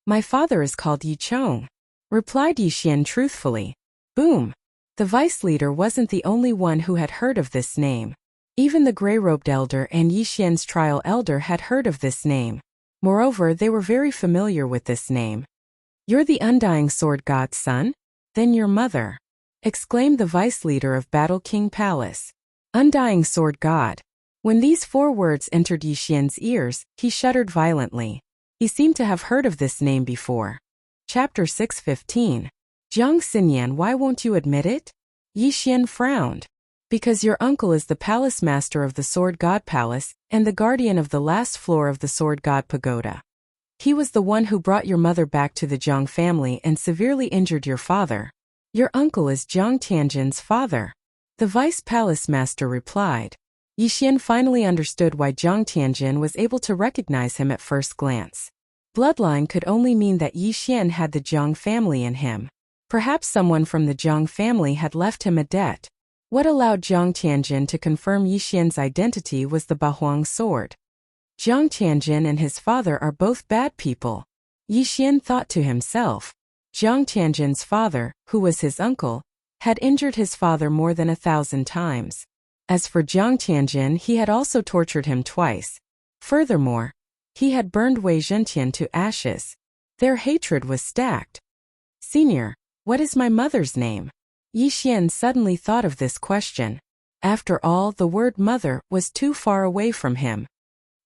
My father is called Yi Chong, replied Yixian truthfully. Boom! The vice leader wasn't the only one who had heard of this name. Even the gray-robed elder and Yixian's trial elder had heard of this name. Moreover, they were very familiar with this name. You're the Undying Sword God's son? Then your mother, exclaimed the vice leader of Battle King Palace. Undying Sword God. When these 4 words entered Yixian's ears, he shuddered violently. He seemed to have heard of this name before. Chapter 6:15. Jiang Xinyan, why won't you admit it? Yixian frowned. Because your uncle is the palace master of the Sword God Palace and the guardian of the last floor of the Sword God Pagoda. He was the one who brought your mother back to the Jiang family and severely injured your father. Your uncle is Jiang Tianjin's father. The vice palace master replied. Yixian finally understood why Jiang Tianjin was able to recognize him at first glance. Bloodline could only mean that Yixian had the Jiang family in him. Perhaps someone from the Jiang family had left him a debt. What allowed Jiang Tianjin to confirm Yixian's identity was the Bahuang sword. Jiang Tianjin and his father are both bad people. Yixian thought to himself. Jiang Tianjin's father, who was his uncle, had injured his father more than 1,000 times. As for Jiang Tianjin, he had also tortured him twice. Furthermore, he had burned Wei Zhentian to ashes. Their hatred was stacked. Senior, what is my mother's name? Yixian suddenly thought of this question. After all, the word mother was too far away from him.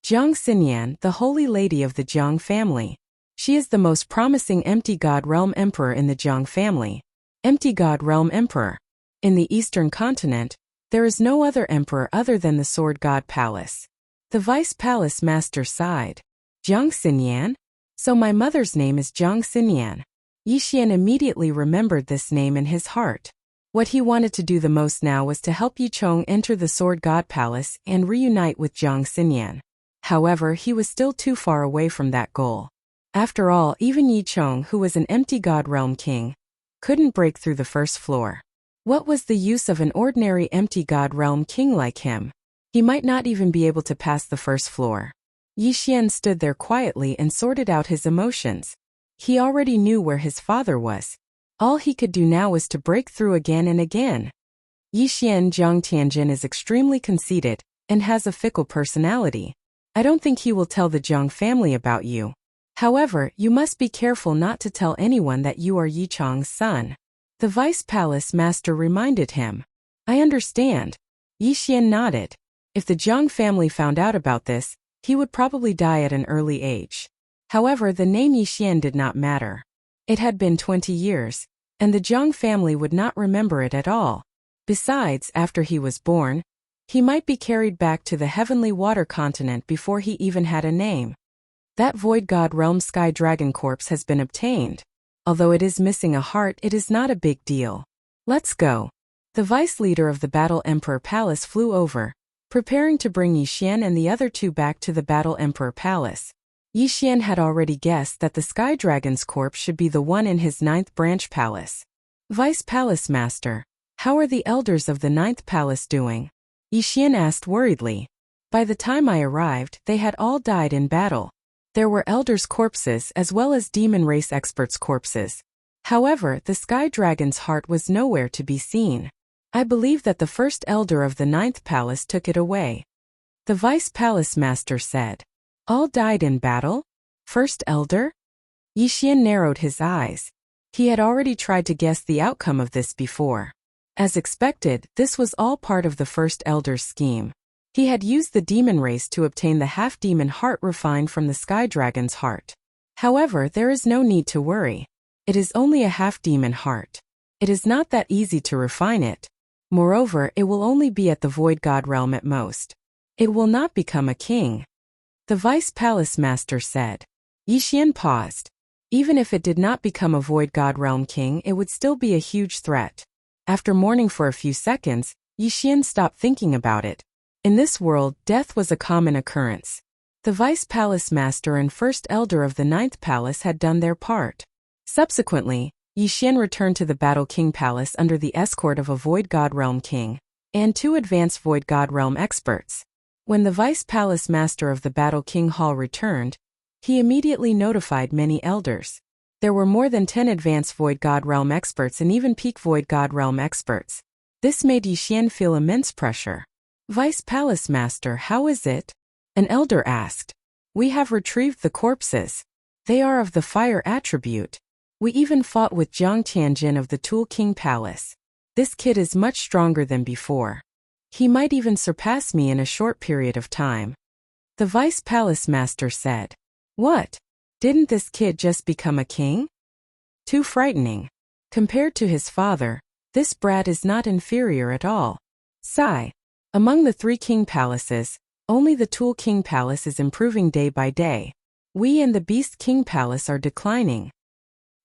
Jiang Xinyan, the holy lady of the Jiang family. She is the most promising Empty God Realm Emperor in the Jiang family. Empty God Realm Emperor. In the Eastern continent, there is no other emperor other than the Sword God Palace. The Vice Palace Master sighed. Jiang Xinyan? So my mother's name is Jiang Xinyan. Yixian immediately remembered this name in his heart. What he wanted to do the most now was to help Yi Chong enter the Sword God Palace and reunite with Jiang Xinyan. However, he was still too far away from that goal. After all, even Yi Chong, who was an Empty God Realm king, couldn't break through the first floor. What was the use of an ordinary Empty God Realm king like him? He might not even be able to pass the first floor. Yixian stood there quietly and sorted out his emotions. He already knew where his father was. All he could do now was to break through again and again. Yixian Jiang Tianjin is extremely conceited, and has a fickle personality. I don't think he will tell the Jiang family about you. However, you must be careful not to tell anyone that you are Yichang's son. The vice palace master reminded him. I understand. Yixian nodded. If the Jiang family found out about this, he would probably die at an early age. However, the name Yixian did not matter. It had been 20 years, and the Jiang family would not remember it at all. Besides, after he was born, he might be carried back to the heavenly water continent before he even had a name. That Void God Realm Sky Dragon corpse has been obtained. Although it is missing a heart, it is not a big deal. Let's go. The vice leader of the Battle Emperor Palace flew over, preparing to bring Yixian and the other two back to the Battle Emperor Palace. Yixian had already guessed that the Sky Dragon's corpse should be the one in his 9th branch palace. Vice Palace Master, how are the elders of the 9th palace doing? Yixian asked worriedly. By the time I arrived, they had all died in battle. There were elders' corpses as well as demon race experts' corpses. However, the Sky Dragon's heart was nowhere to be seen. I believe that the first elder of the 9th palace took it away. The Vice Palace Master said. All died in battle? First elder? Yixian narrowed his eyes. He had already tried to guess the outcome of this before. As expected, this was all part of the first elder's scheme. He had used the demon race to obtain the half-demon heart refined from the Sky Dragon's heart. However, there is no need to worry. It is only a half-demon heart. It is not that easy to refine it. Moreover, it will only be at the Void God realm at most. It will not become a king. The Vice Palace Master said. Yixian paused. Even if it did not become a Void God realm king, it would still be a huge threat. After mourning for a few seconds, Yixian stopped thinking about it. In this world, death was a common occurrence. The Vice Palace Master and First Elder of the 9th Palace had done their part. Subsequently, Yixian returned to the Battle King Palace under the escort of a Void God Realm King and 2 advanced Void God Realm experts. When the Vice Palace Master of the Battle King Hall returned, he immediately notified many elders. There were more than 10 advanced Void God Realm experts and even peak Void God Realm experts. This made Yixian feel immense pressure. Vice Palace Master, how is it? An elder asked. We have retrieved the corpses. They are of the fire attribute. We even fought with Jiang Tianjin of the Tool King Palace. This kid is much stronger than before. He might even surpass me in a short period of time. The Vice Palace Master said. What? Didn't this kid just become a king? Too frightening. Compared to his father, this brat is not inferior at all. Sigh. Among the 3 king palaces, only the Tool King Palace is improving day by day. We and the Beast King Palace are declining.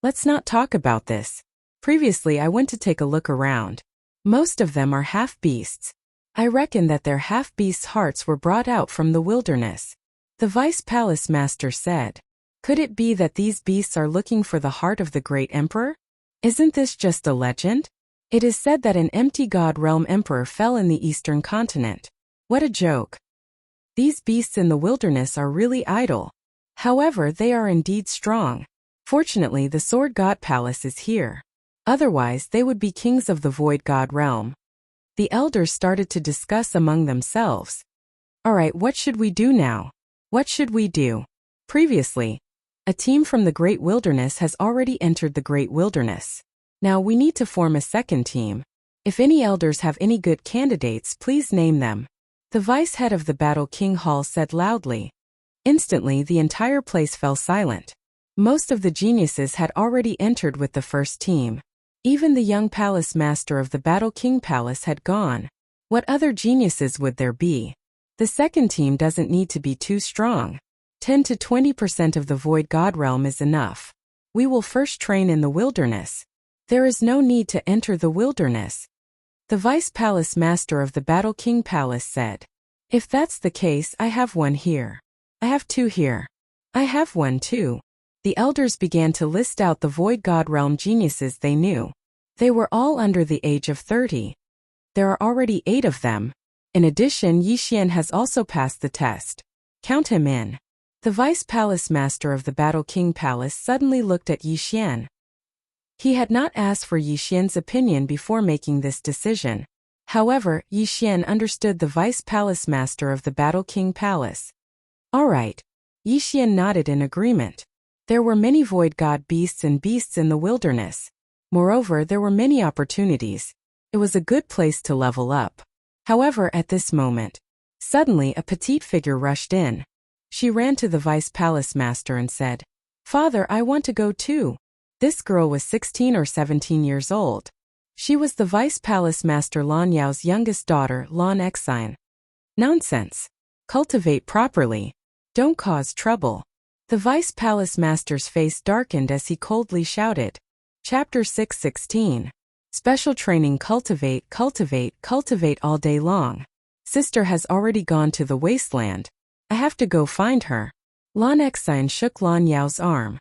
Let's not talk about this. Previously I went to take a look around. Most of them are half-beasts. I reckon that their half-beasts' hearts were brought out from the wilderness. The Vice Palace Master said. Could it be that these beasts are looking for the heart of the great emperor? Isn't this just a legend? It is said that an empty God Realm Emperor fell in the eastern continent. What a joke. These beasts in the wilderness are really idle. However, they are indeed strong. Fortunately, the Sword God Palace is here. Otherwise, they would be kings of the Void God Realm. The elders started to discuss among themselves. Alright, what should we do now? What should we do? Previously, a team from the Great Wilderness has already entered the Great Wilderness. Now we need to form a second team. If any elders have any good candidates, please name them. The vice head of the Battle King Hall said loudly. Instantly, the entire place fell silent. Most of the geniuses had already entered with the first team. Even the young palace master of the Battle King Palace had gone. What other geniuses would there be? The second team doesn't need to be too strong. 10 to 20% of the Void God Realm is enough. We will first train in the wilderness. There is no need to enter the wilderness. The Vice Palace Master of the Battle King Palace said. If that's the case, I have one here. I have 2 here. I have 1 too. The elders began to list out the Void God Realm geniuses they knew. They were all under the age of 30. There are already 8 of them. In addition, Yixian has also passed the test. Count him in. The Vice Palace Master of the Battle King Palace suddenly looked at Yixian. He had not asked for Yixian's opinion before making this decision. However, Yi Xian understood the vice palace master of the Battle King Palace. All right. Yi Xian nodded in agreement. There were many void god beasts and beasts in the wilderness. Moreover, there were many opportunities. It was a good place to level up. However, at this moment, suddenly a petite figure rushed in. She ran to the vice palace master and said, "Father, I want to go too." This girl was 16 or 17 years old. She was the vice palace master Lan Yao's youngest daughter, Lan Exine. Nonsense. Cultivate properly. Don't cause trouble. The vice palace master's face darkened as he coldly shouted. Chapter 6:16. Special training. Cultivate, cultivate, cultivate all day long. Sister has already gone to the wasteland. I have to go find her. Lan Exine shook Lan Yao's arm.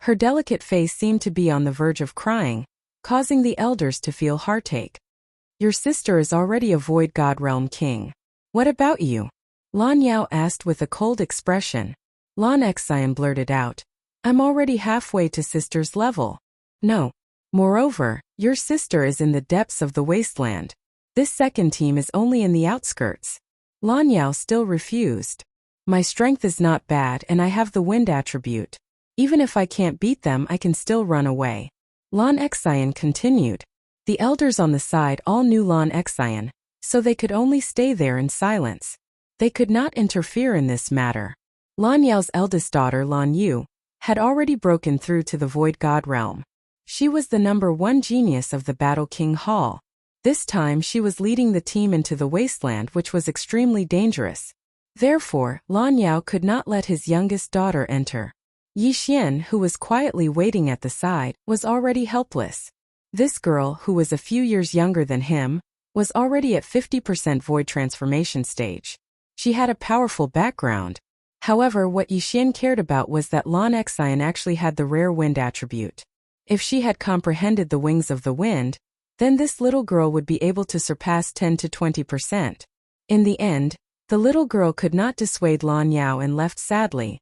Her delicate face seemed to be on the verge of crying, causing the elders to feel heartache. Your sister is already a void god realm king. What about you? Lan Yao asked with a cold expression. Lan Exine blurted out. I'm already halfway to sister's level. No. Moreover, your sister is in the depths of the wasteland. This second team is only in the outskirts. Lan Yao still refused. My strength is not bad and I have the wind attribute. Even if I can't beat them, I can still run away. Lan Exine continued. The elders on the side all knew Lan Exine, so they could only stay there in silence. They could not interfere in this matter. Lan Yao's eldest daughter, Lan Yu, had already broken through to the Void God realm. She was the #1 genius of the Battle King Hall. This time she was leading the team into the wasteland, which was extremely dangerous. Therefore, Lan Yao could not let his youngest daughter enter. Yi Xian, who was quietly waiting at the side, was already helpless. This girl, who was a few years younger than him, was already at 50% void transformation stage. She had a powerful background. However, what Yi Xian cared about was that Lan Exine actually had the rare wind attribute. If she had comprehended the wings of the wind, then this little girl would be able to surpass 10 to 20%. In the end, the little girl could not dissuade Lan Yao and left sadly.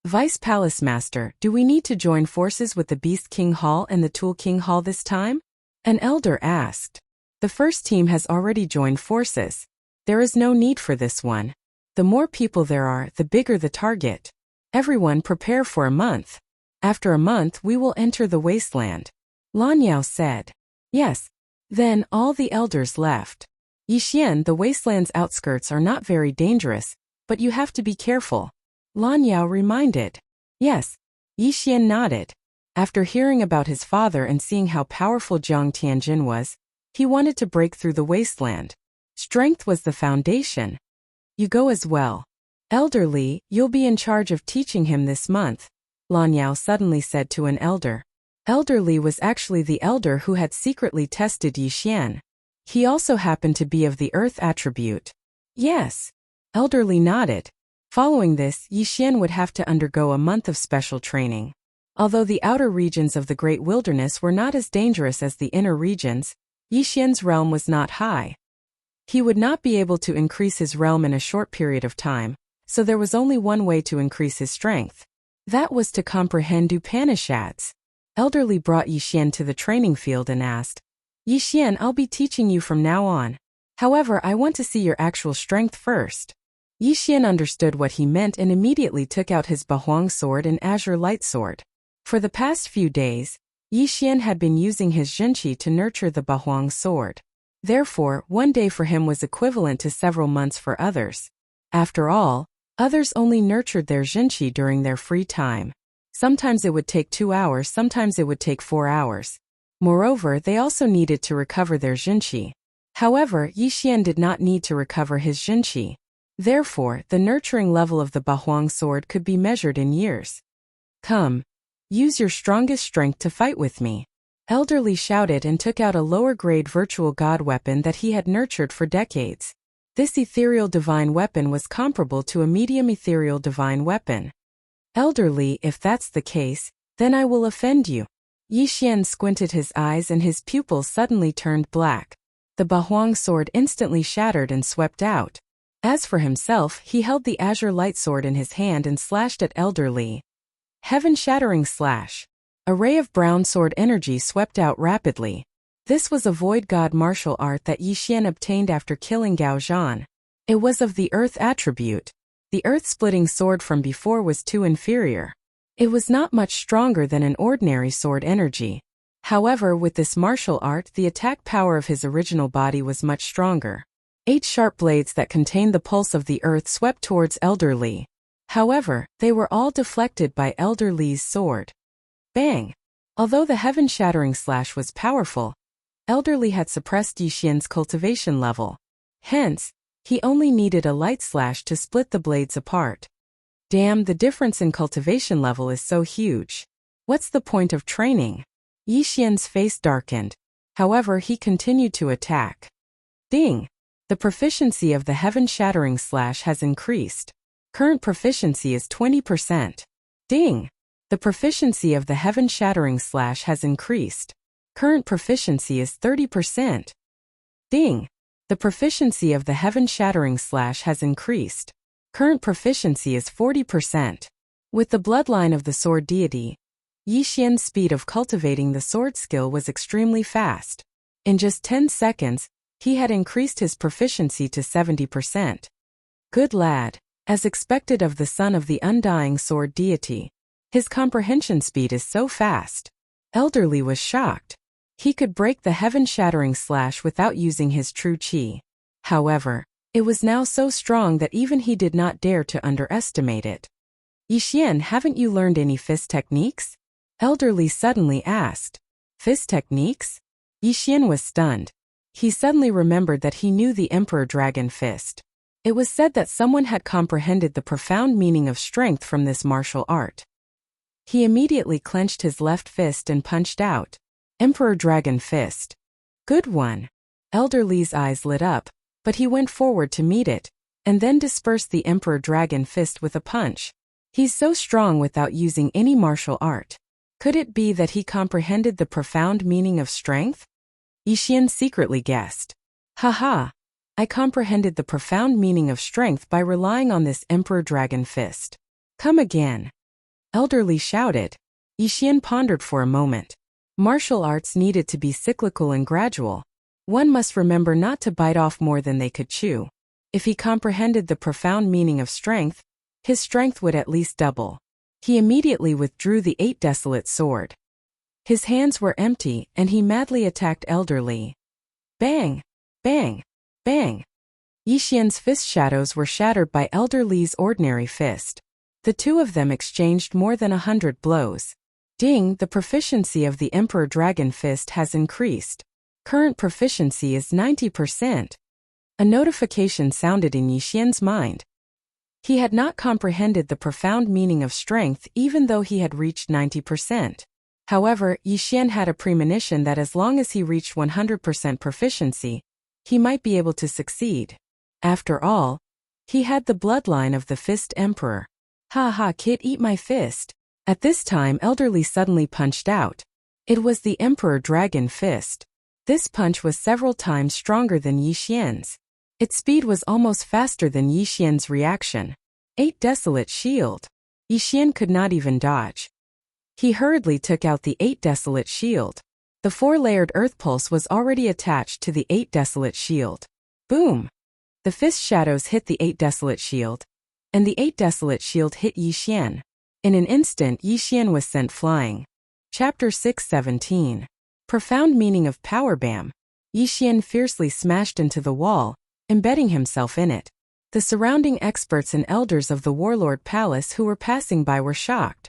Vice Palace Master, do we need to join forces with the Beast King Hall and the Tool King Hall this time? An elder asked. The first team has already joined forces. There is no need for this one. The more people there are, the bigger the target. Everyone prepare for a month. After a month we will enter the wasteland. Lan Yao said. Yes. Then all the elders left. Yi Xian, the wasteland's outskirts are not very dangerous, but you have to be careful. Lan Yao reminded. Yes. Yi Xian nodded. After hearing about his father and seeing how powerful Jiang Tianjin was, he wanted to break through the wasteland. Strength was the foundation. You go as well. Elder Li, you'll be in charge of teaching him this month, Lan Yao suddenly said to an elder. Elder Li was actually the elder who had secretly tested Yi Xian. He also happened to be of the earth attribute. Yes. Elder Li nodded. Following this, Yi Xian would have to undergo a month of special training. Although the outer regions of the Great Wilderness were not as dangerous as the inner regions, Yi Xian's realm was not high. He would not be able to increase his realm in a short period of time, so there was only one way to increase his strength. That was to comprehend Upanishads. Elder Li brought Yi Xian to the training field and asked, Yi Xian, I'll be teaching you from now on. However, I want to see your actual strength first. Yi Xian understood what he meant and immediately took out his Bahuang sword and azure light sword. For the past few days, Yi Xian had been using his Zhenqi to nurture the Bahuang sword. Therefore, one day for him was equivalent to several months for others. After all, others only nurtured their Zhenqi during their free time. Sometimes it would take 2 hours, sometimes it would take 4 hours. Moreover, they also needed to recover their Zhenqi. However, Yi Xian did not need to recover his Zhenqi. Therefore, the nurturing level of the Bahuang sword could be measured in years. Come. Use your strongest strength to fight with me. Elder Li shouted and took out a lower-grade virtual god weapon that he had nurtured for decades. This ethereal divine weapon was comparable to a medium ethereal divine weapon. Elder Li, if that's the case, then I will offend you. Yi Xian squinted his eyes and his pupils suddenly turned black. The Bahuang sword instantly shattered and swept out. As for himself, he held the azure light sword in his hand and slashed at Elder Li. Heaven-shattering slash. A ray of brown sword energy swept out rapidly. This was a void god martial art that Yixian obtained after killing Gao Zhan. It was of the earth attribute. The earth-splitting sword from before was too inferior. It was not much stronger than an ordinary sword energy. However, with this martial art, the attack power of his original body was much stronger. 8 sharp blades that contained the pulse of the earth swept towards Elder Li. However, they were all deflected by Elder Li's sword. Bang! Although the heaven-shattering slash was powerful, Elder Li had suppressed Yixian's cultivation level. Hence, he only needed a light slash to split the blades apart. Damn, the difference in cultivation level is so huge. What's the point of training? Yixian's face darkened. However, he continued to attack. Ding! The proficiency of the heaven-shattering slash has increased. Current proficiency is 20%. Ding! The proficiency of the heaven-shattering slash has increased. Current proficiency is 30%. Ding! The proficiency of the heaven-shattering slash has increased. Current proficiency is 40%. With the bloodline of the sword deity, Yixian's speed of cultivating the sword skill was extremely fast. In just 10 seconds, he had increased his proficiency to 70%. Good lad. As expected of the son of the undying sword deity, his comprehension speed is so fast. Elder Li was shocked. He could break the heaven-shattering slash without using his true qi. However, it was now so strong that even he did not dare to underestimate it. Yixian, haven't you learned any fist techniques? Elder Li suddenly asked. Fist techniques? Yixian was stunned. He suddenly remembered that he knew the Emperor Dragon Fist. It was said that someone had comprehended the profound meaning of strength from this martial art. He immediately clenched his left fist and punched out. Emperor Dragon Fist. Good one. Elder Li's eyes lit up, but he went forward to meet it, and then dispersed the Emperor Dragon Fist with a punch. He's so strong without using any martial art. Could it be that he comprehended the profound meaning of strength? Yixian secretly guessed. Haha! I comprehended the profound meaning of strength by relying on this Emperor Dragon Fist. Come again. Elder Li shouted. Yixian pondered for a moment. Martial arts needed to be cyclical and gradual. One must remember not to bite off more than they could chew. If he comprehended the profound meaning of strength, his strength would at least double. He immediately withdrew the 8 desolate sword. His hands were empty, and he madly attacked Elder Li. Bang! Bang! Bang! Yixian's fist shadows were shattered by Elder Li's ordinary fist. The two of them exchanged more than 100 blows. Ding! The proficiency of the Emperor Dragon Fist has increased. Current proficiency is 90%. A notification sounded in Yixian's mind. He had not comprehended the profound meaning of strength even though he had reached 90%. However, Yixian had a premonition that as long as he reached 100% proficiency, he might be able to succeed. After all, he had the bloodline of the Fist Emperor. Ha ha, kid, eat my fist. At this time, Elder Li suddenly punched out. It was the Emperor Dragon Fist. This punch was several times stronger than Yixian's. Its speed was almost faster than Yixian's reaction. 8 desolate shield. Yixian could not even dodge. He hurriedly took out the 8 desolate shield. The 4-layered earth pulse was already attached to the 8 desolate shield. Boom! The fist shadows hit the 8 desolate shield, and the 8 desolate shield hit Yixian. In an instant, Yixian was sent flying. Chapter 6:17. Profound meaning of power bam. Yixian fiercely smashed into the wall, embedding himself in it. The surrounding experts and elders of the Warlord Palace who were passing by were shocked.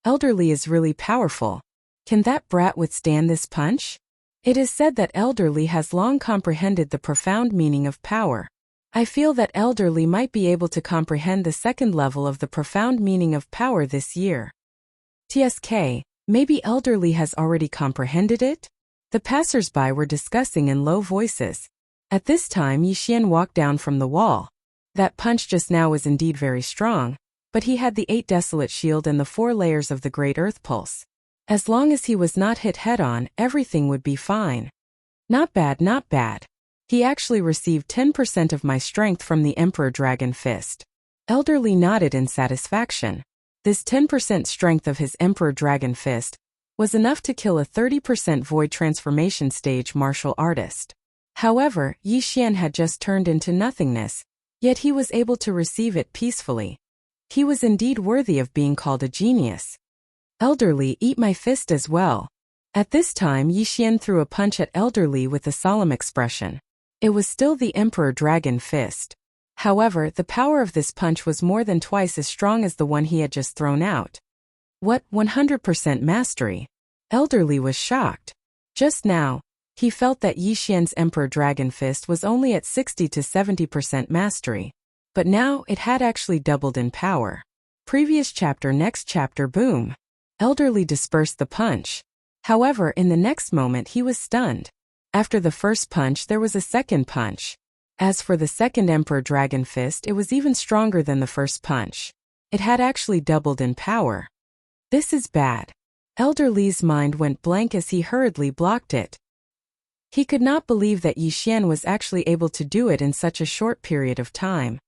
Elder Li is really powerful. Can that brat withstand this punch? It is said that Elder Li has long comprehended the profound meaning of power. I feel that Elder Li might be able to comprehend the second level of the profound meaning of power this year. TSK, maybe Elder Li has already comprehended it? The passers-by were discussing in low voices. At this time, Yixian walked down from the wall. That punch just now was indeed very strong, but he had the 8 desolate shield and the 4 layers of the Great Earth Pulse. As long as he was not hit head-on, everything would be fine. Not bad, not bad. He actually received 10% of my strength from the Emperor Dragon Fist. Elder Li nodded in satisfaction. This 10% strength of his Emperor Dragon Fist was enough to kill a 30% void transformation stage martial artist. However, Yi Xian had just turned into nothingness, yet he was able to receive it peacefully. He was indeed worthy of being called a genius. Elderly, eat my fist as well. At this time Yi Xian threw a punch at Elderly with a solemn expression. It was still the Emperor Dragon Fist. However, the power of this punch was more than twice as strong as the one he had just thrown out. What, 100% mastery? Elderly was shocked. Just now, he felt that Yi Xian's Emperor Dragon Fist was only at 60 to 70% mastery. But now, it had actually doubled in power. Previous chapter, next chapter, boom. Elderly dispersed the punch. However, in the next moment he was stunned. After the first punch there was a second punch. As for the second Emperor Dragon Fist, it was even stronger than the first punch. It had actually doubled in power. This is bad. Elderly's mind went blank as he hurriedly blocked it. He could not believe that Yi Xian was actually able to do it in such a short period of time.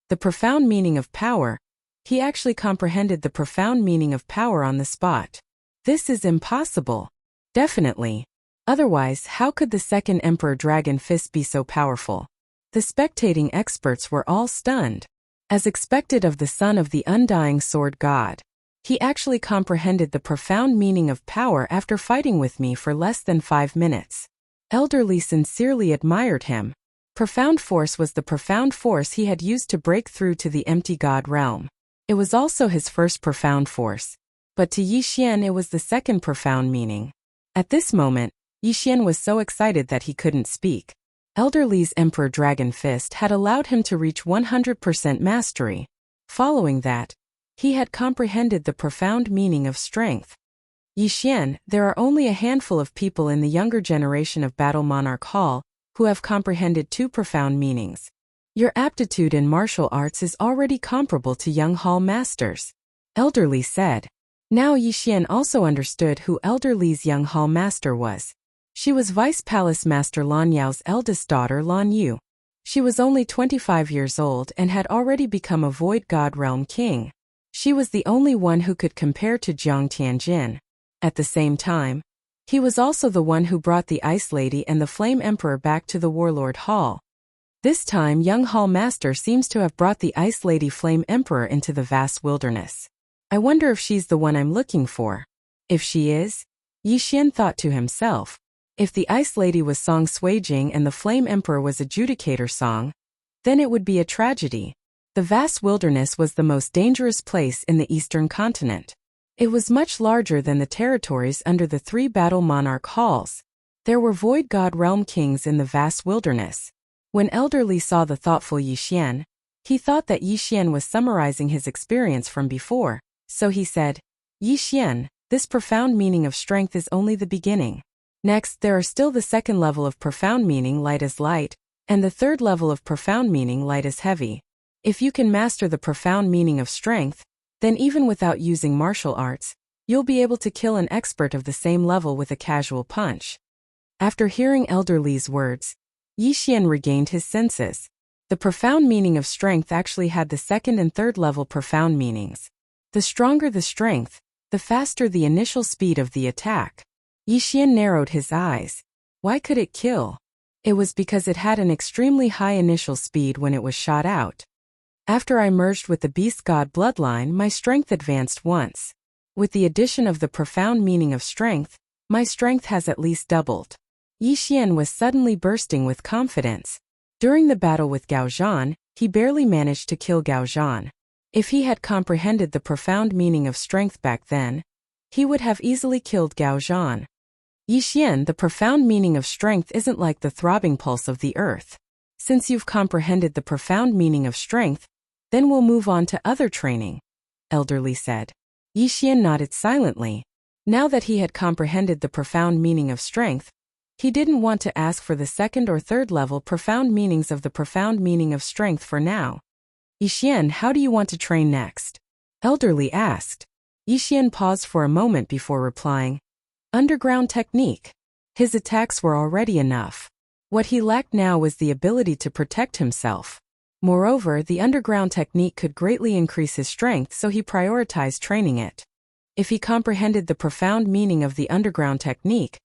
The profound meaning of power. He actually comprehended the profound meaning of power on the spot. This is impossible. Definitely. Otherwise, how could the second Emperor Dragon Fist be so powerful? The spectating experts were all stunned. As expected of the son of the undying sword god, he actually comprehended the profound meaning of power after fighting with me for less than 5 minutes. Elderly sincerely admired him. Profound force was the profound force he had used to break through to the empty god realm. It was also his first profound force. But to Yi Xian it was the second profound meaning. At this moment, Yi Xian was so excited that he couldn't speak. Elderly's Emperor Dragon Fist had allowed him to reach 100% mastery. Following that, he had comprehended the profound meaning of strength. Yi Xian, there are only a handful of people in the younger generation of Battle Monarch Hall who have comprehended two profound meanings. Your aptitude in martial arts is already comparable to young hall masters. Elderly said. Now Yi Xian also understood who Elderly's young hall master was. She was Vice Palace Master Lan Yao's eldest daughter Lan Yu. She was only 25 years old and had already become a Void God Realm King. She was the only one who could compare to Jiang Tianjin. At the same time, he was also the one who brought the Ice Lady and the Flame Emperor back to the Warlord Hall. This time young Hall Master seems to have brought the Ice Lady Flame Emperor into the vast wilderness. I wonder if she's the one I'm looking for. If she is, Yi Xian thought to himself. If the Ice Lady was Song Suijing and the Flame Emperor was Adjudicator Song, then it would be a tragedy. The vast wilderness was the most dangerous place in the eastern continent. It was much larger than the territories under the 3 Battle Monarch Halls. There were Void God Realm Kings in the vast wilderness. When Elderly saw the thoughtful Yi Xian, he thought that Yi Xian was summarizing his experience from before, so he said, Yi Xian, this profound meaning of strength is only the beginning. Next, there are still the second level of profound meaning light as light, and the third level of profound meaning light as heavy. If you can master the profound meaning of strength, then even without using martial arts, you'll be able to kill an expert of the same level with a casual punch. After hearing Elderly's words, Yi Xian regained his senses. The profound meaning of strength actually had the second and third level profound meanings. The stronger the strength, the faster the initial speed of the attack. Yi Xian narrowed his eyes. Why could it kill? It was because it had an extremely high initial speed when it was shot out. After I merged with the Beast God bloodline, my strength advanced once. With the addition of the profound meaning of strength, my strength has at least doubled. Yi Xian was suddenly bursting with confidence. During the battle with Gao Zhan, he barely managed to kill Gao Zhan. If he had comprehended the profound meaning of strength back then, he would have easily killed Gao Zhan. Yi Xian, the profound meaning of strength isn't like the throbbing pulse of the earth. Since you've comprehended the profound meaning of strength, then we'll move on to other training, Elderly said. Yi Xian nodded silently. Now that he had comprehended the profound meaning of strength, he didn't want to ask for the second or third level profound meanings of the profound meaning of strength for now. Yi Xian, how do you want to train next? Elderly asked. Yi Xian paused for a moment before replying. Underground technique. His attacks were already enough. What he lacked now was the ability to protect himself. Moreover, the underground technique could greatly increase his strength, so he prioritized training it. If he comprehended the profound meaning of the underground technique,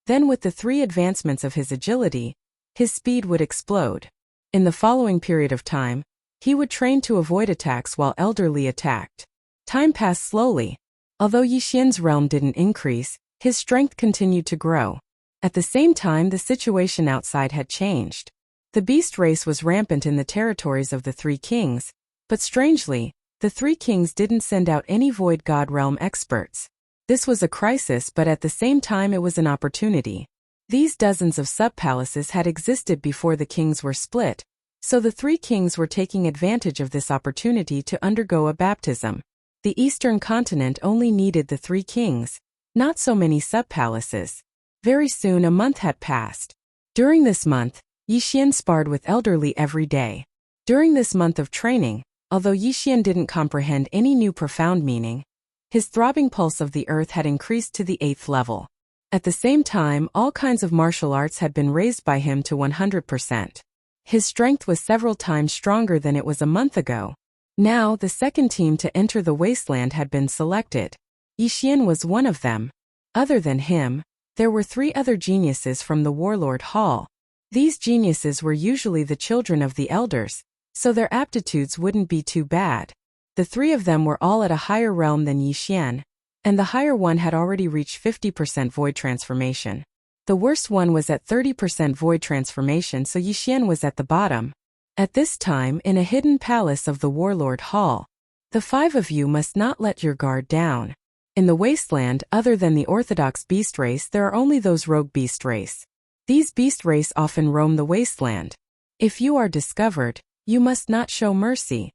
then with the 3 advancements of his agility, his speed would explode. In the following period of time, he would train to avoid attacks while elderly attacked. Time passed slowly. Although Yixian's realm didn't increase, his strength continued to grow. At the same time, the situation outside had changed. The beast race was rampant in the territories of the 3 kings, but strangely, the 3 kings didn't send out any void god realm experts. This was a crisis, but at the same time it was an opportunity. These dozens of sub-palaces had existed before the kings were split, so the 3 kings were taking advantage of this opportunity to undergo a baptism. The eastern continent only needed the 3 kings, not so many sub-palaces. Very soon a month had passed. During this month, Yixian sparred with elderly every day. During this month of training, although Yixian didn't comprehend any new profound meaning, his throbbing pulse of the earth had increased to the 8th level. At the same time, all kinds of martial arts had been raised by him to 100%. His strength was several times stronger than it was a month ago. Now, the second team to enter the wasteland had been selected. Yixian was one of them. Other than him, there were 3 other geniuses from the Warlord Hall. These geniuses were usually the children of the elders, so their aptitudes wouldn't be too bad. The 3 of them were all at a higher realm than Yixian, and the higher one had already reached 50% void transformation. The worst one was at 30% void transformation, so Yixian was at the bottom. At this time, in a hidden palace of the Warlord Hall, the 5 of you must not let your guard down. In the wasteland, other than the orthodox beast race, there are only those rogue beast race. These beast race often roam the wasteland. If you are discovered, you must not show mercy.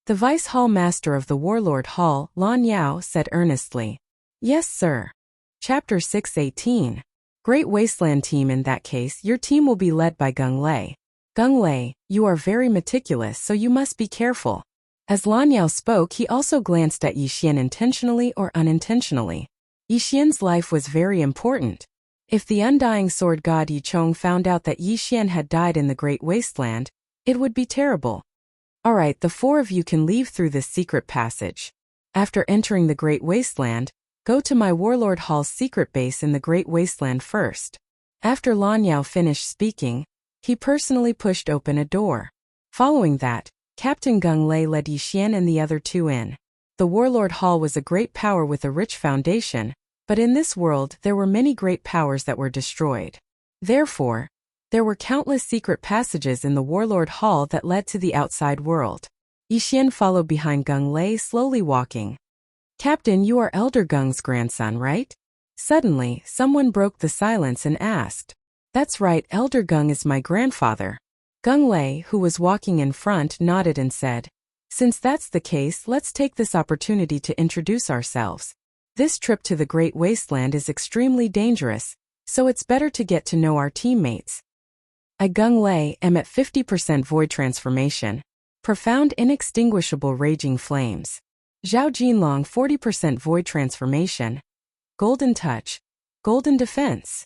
The Vice Hall Master of the Warlord Hall, Lan Yao, said earnestly. Yes, sir. Chapter 618. Great Wasteland Team. In that case, your team will be led by Gung Lei. Gung Lei, you are very meticulous, so you must be careful. As Lan Yao spoke, he also glanced at Yixian intentionally or unintentionally. Yixian's life was very important. If the undying sword god Yichong found out that Yixian had died in the Great Wasteland, it would be terrible. Alright, the 4 of you can leave through this secret passage. After entering the Great Wasteland, go to my Warlord Hall's secret base in the Great Wasteland first. After Lan Yao finished speaking, he personally pushed open a door. Following that, Captain Gung Lei led Yixian and the other 2 in. The Warlord Hall was a great power with a rich foundation, but in this world there were many great powers that were destroyed. Therefore, there were countless secret passages in the Warlord Hall that led to the outside world. Yixian followed behind Gung Lei, slowly walking. Captain, you are Elder Gung's grandson, right? Suddenly, someone broke the silence and asked. That's right, Elder Gung is my grandfather. Gung Lei, who was walking in front, nodded and said, Since that's the case, let's take this opportunity to introduce ourselves. This trip to the Great Wasteland is extremely dangerous, so it's better to get to know our teammates. I, Gung Lei, am at 50% void transformation. Profound inextinguishable raging flames. Zhao Jinlong 40% void transformation. Golden touch. Golden defense.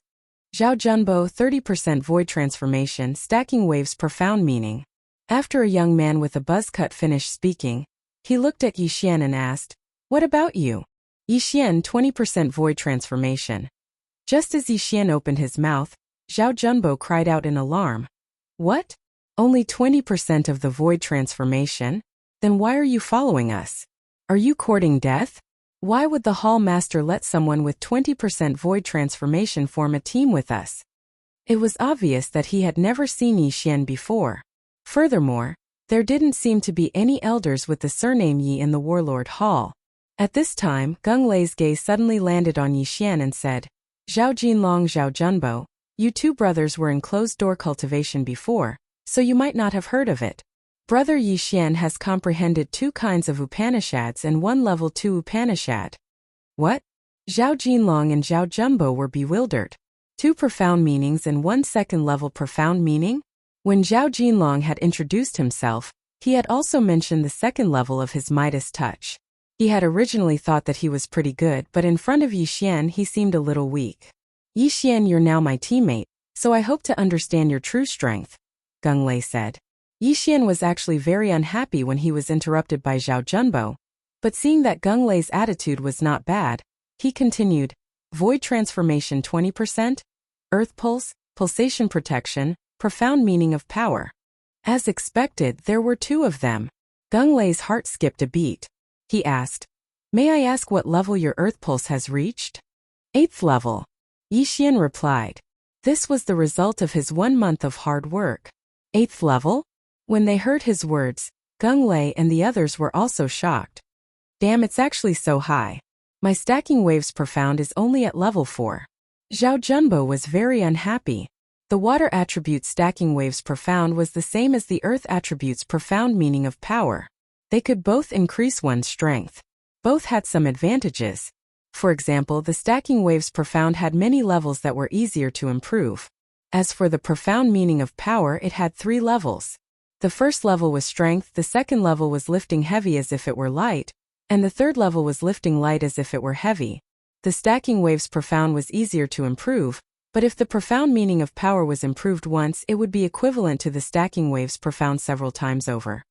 Zhao Junbo 30% void transformation, stacking waves profound meaning. After a young man with a buzz cut finished speaking, he looked at Yixian and asked, What about you? Yixian 20% void transformation. Just as Yixian opened his mouth, Zhao Junbo cried out in alarm. What? Only 20% of the void transformation? Then why are you following us? Are you courting death? Why would the Hall Master let someone with 20% void transformation form a team with us? It was obvious that he had never seen Yixian before. Furthermore, there didn't seem to be any elders with the surname Yi in the Warlord Hall. At this time, Gung Lei's gaze suddenly landed on Yixian and said, Zhao Jinlong, Zhao Junbo, you 2 brothers were in closed-door cultivation before, so you might not have heard of it. Brother Yixian has comprehended 2 kinds of Upanishads and 1 level 2 Upanishad. What? Zhao Jinlong and Zhao Junbo were bewildered. 2 profound meanings and 1 second-level profound meaning? When Zhao Jinlong had introduced himself, he had also mentioned the second level of his Midas touch. He had originally thought that he was pretty good, but in front of Yixian he seemed a little weak. Yixian, you're now my teammate, so I hope to understand your true strength, Gung Lei said. Yixian was actually very unhappy when he was interrupted by Zhao Junbo, But seeing that Gung Lei's attitude was not bad, he continued, Void transformation 20%, Earth pulse, pulsation protection, profound meaning of power. As expected, there were two of them. Gung Lei's heart skipped a beat. He asked, May I ask what level your Earth pulse has reached? 8th level. Yixian replied. This was the result of his 1 month of hard work. 8th level? When they heard his words, Gung Lei and the others were also shocked. Damn, it's actually so high. My stacking waves profound is only at level 4. Zhao Junbo was very unhappy. The water attribute's stacking waves profound was the same as the earth attribute's profound meaning of power. They could both increase one's strength. Both had some advantages. For example, the stacking waves profound had many levels that were easier to improve. As for the profound meaning of power, it had 3 levels. The first level was strength, the second level was lifting heavy as if it were light, and the third level was lifting light as if it were heavy. The stacking waves profound was easier to improve, but if the profound meaning of power was improved once, it would be equivalent to the stacking waves profound several times over.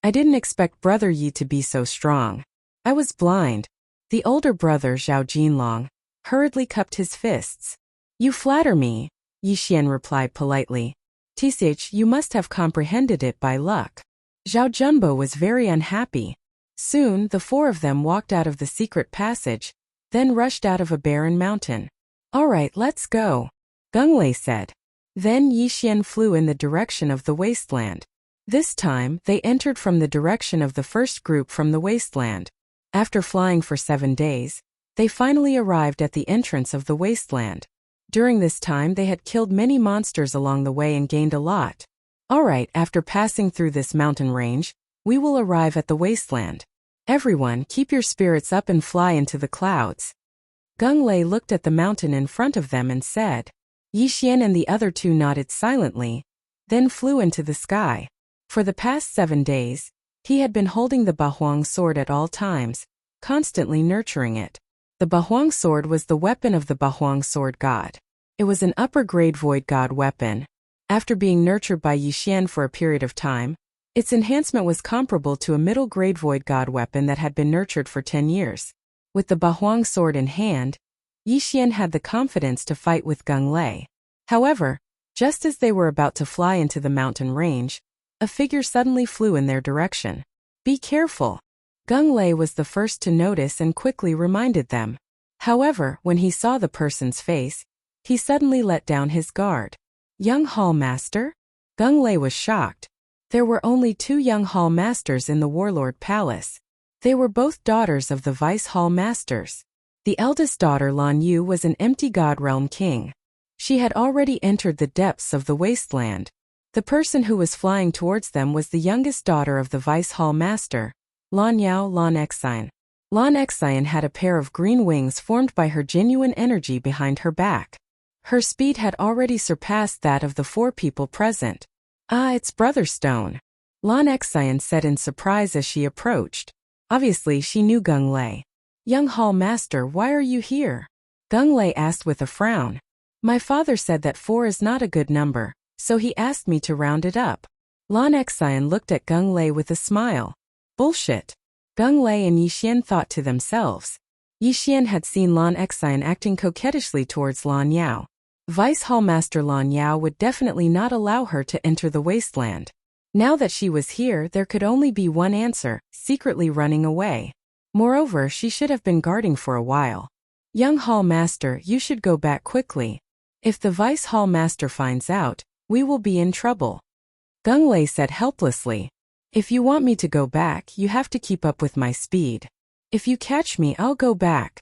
I didn't expect Brother Yi to be so strong. I was blind. The older brother, Zhao Jinlong, hurriedly cupped his fists. You flatter me, Yixian replied politely. Tch, you must have comprehended it by luck. Zhao Junbo was very unhappy. Soon, the 4 of them walked out of the secret passage, then rushed out of a barren mountain. All right, let's go, Gung Lei said. Then Yixian flew in the direction of the wasteland. This time, they entered from the direction of the first group from the wasteland. After flying for 7 days, they finally arrived at the entrance of the wasteland. During this time, they had killed many monsters along the way and gained a lot. All right, after passing through this mountain range, we will arrive at the wasteland. Everyone, keep your spirits up and fly into the clouds. Gung Lei looked at the mountain in front of them and said. Yixian and the other 2 nodded silently, then flew into the sky. For the past 7 days, he had been holding the Bahuang sword at all times, constantly nurturing it. The Bahuang sword was the weapon of the Bahuang sword god. It was an upper-grade void god weapon. After being nurtured by Yixian for a period of time, its enhancement was comparable to a middle-grade void god weapon that had been nurtured for 10 years. With the Bahuang sword in hand, Yixian had the confidence to fight with Gung Lei. However, just as they were about to fly into the mountain range, a figure suddenly flew in their direction. Be careful. Gung Lei was the first to notice and quickly reminded them. However, when he saw the person's face, he suddenly let down his guard. Young Hall Master? Gung Lei was shocked. There were only 2 young Hall Masters in the Warlord Palace. They were both daughters of the Vice Hall Masters. The eldest daughter, Lan Yu, was an empty God Realm king. She had already entered the depths of the wasteland. The person who was flying towards them was the youngest daughter of the Vice Hall Master, Lan Yao Lan Exine. Lan Exine had a pair of green wings formed by her genuine energy behind her back. Her speed had already surpassed that of the 4 people present. Ah, it's Brother Stone, Lan Exine said in surprise as she approached. Obviously, she knew Gung Lei. Young Hall Master, why are you here? Gung Lei asked with a frown. My father said that 4 is not a good number, so he asked me to round it up. Lan Exine looked at Gung Lei with a smile. Bullshit. Gung Lei and Yixian thought to themselves. Yixian had seen Lan Exine acting coquettishly towards Lan Yao. Vice Hall Master Lan Yao would definitely not allow her to enter the wasteland. Now that she was here, there could only be one answer, secretly running away. Moreover, she should have been guarding for a while. Young Hall Master, you should go back quickly. If the Vice Hall Master finds out, we will be in trouble. Gung Lei said helplessly. If you want me to go back, you have to keep up with my speed. If you catch me, I'll go back.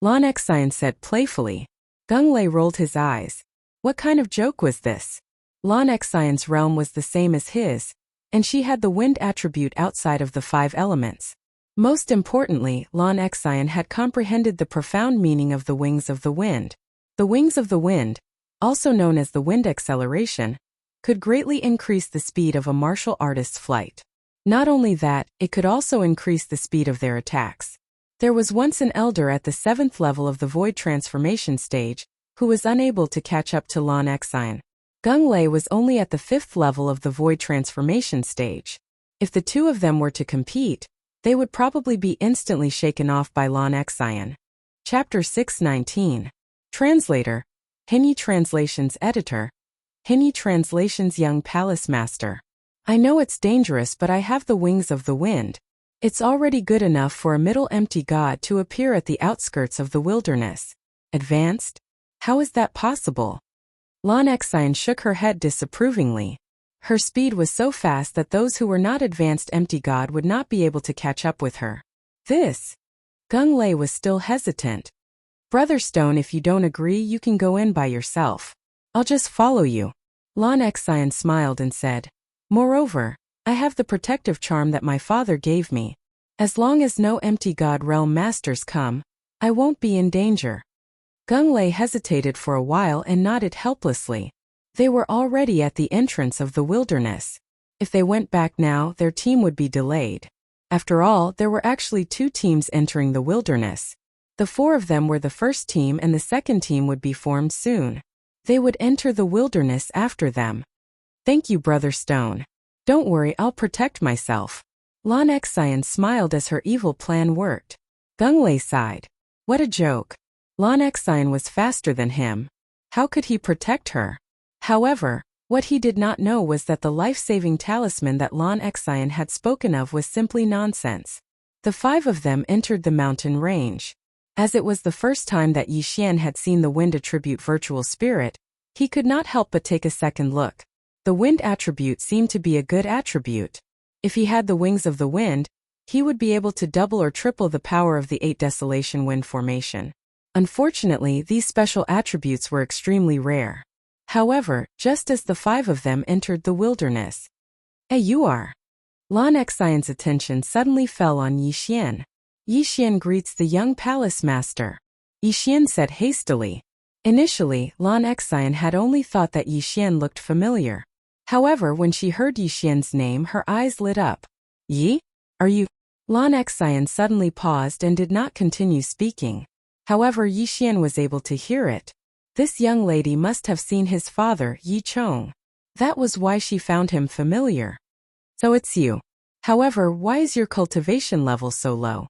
Lan Exine said playfully. Gung Lei rolled his eyes. What kind of joke was this? Lan Exine's realm was the same as his, and she had the wind attribute outside of the 5 elements. Most importantly, Lan Exine had comprehended the profound meaning of the wings of the wind. The wings of the wind, also known as the wind acceleration, could greatly increase the speed of a martial artist's flight. Not only that, it could also increase the speed of their attacks. There was once an elder at the 7th level of the void transformation stage, who was unable to catch up to Lan Exine. Gung Lei was only at the 5th level of the void transformation stage. If the 2 of them were to compete, they would probably be instantly shaken off by Lan Xian. Chapter 619. Translator. Hinyi Translations Editor. Hinyi Translations Young Palace Master. I know it's dangerous, but I have the wings of the wind. It's already good enough for a middle empty god to appear at the outskirts of the wilderness. Advanced? How is that possible? Lan Xian shook her head disapprovingly. Her speed was so fast that those who were not advanced empty god would not be able to catch up with her. This? Gung Lei was still hesitant. Brother Stone, if you don't agree, you can go in by yourself. I'll just follow you. Lan Xian smiled and said, moreover, I have the protective charm that my father gave me. As long as no empty god realm masters come, I won't be in danger. Gung Lei hesitated for a while and nodded helplessly. They were already at the entrance of the wilderness. If they went back now, their team would be delayed. After all, there were actually 2 teams entering the wilderness. The 4 of them were the first team and the second team would be formed soon. They would enter the wilderness after them. Thank you, Brother Stone. Don't worry, I'll protect myself. Lan Xian smiled as her evil plan worked. Gung Lei sighed. What a joke. Lan Xian was faster than him. How could he protect her? However, what he did not know was that the life-saving talisman that Lan Xian had spoken of was simply nonsense. The 5 of them entered the mountain range. As it was the first time that Yi Xian had seen the wind attribute virtual spirit, he could not help but take a second look. The wind attribute seemed to be a good attribute. If he had the wings of the wind, he would be able to double or triple the power of the 8 Desolation Wind formation. Unfortunately, these special attributes were extremely rare. However, just as the 5 of them entered the wilderness. Hey, you are. Lan Xian's attention suddenly fell on Yi Xian. Yi Xian greets the young palace master. Yi Xian said hastily. Initially, Lan Xian had only thought that Yi Xian looked familiar. However, when she heard Yi Xian's name, her eyes lit up. Yi? Are you? Lan Xian suddenly paused and did not continue speaking. However, Yi Xian was able to hear it. This young lady must have seen his father, Yi Chong. That was why she found him familiar. So it's you. However, why is your cultivation level so low?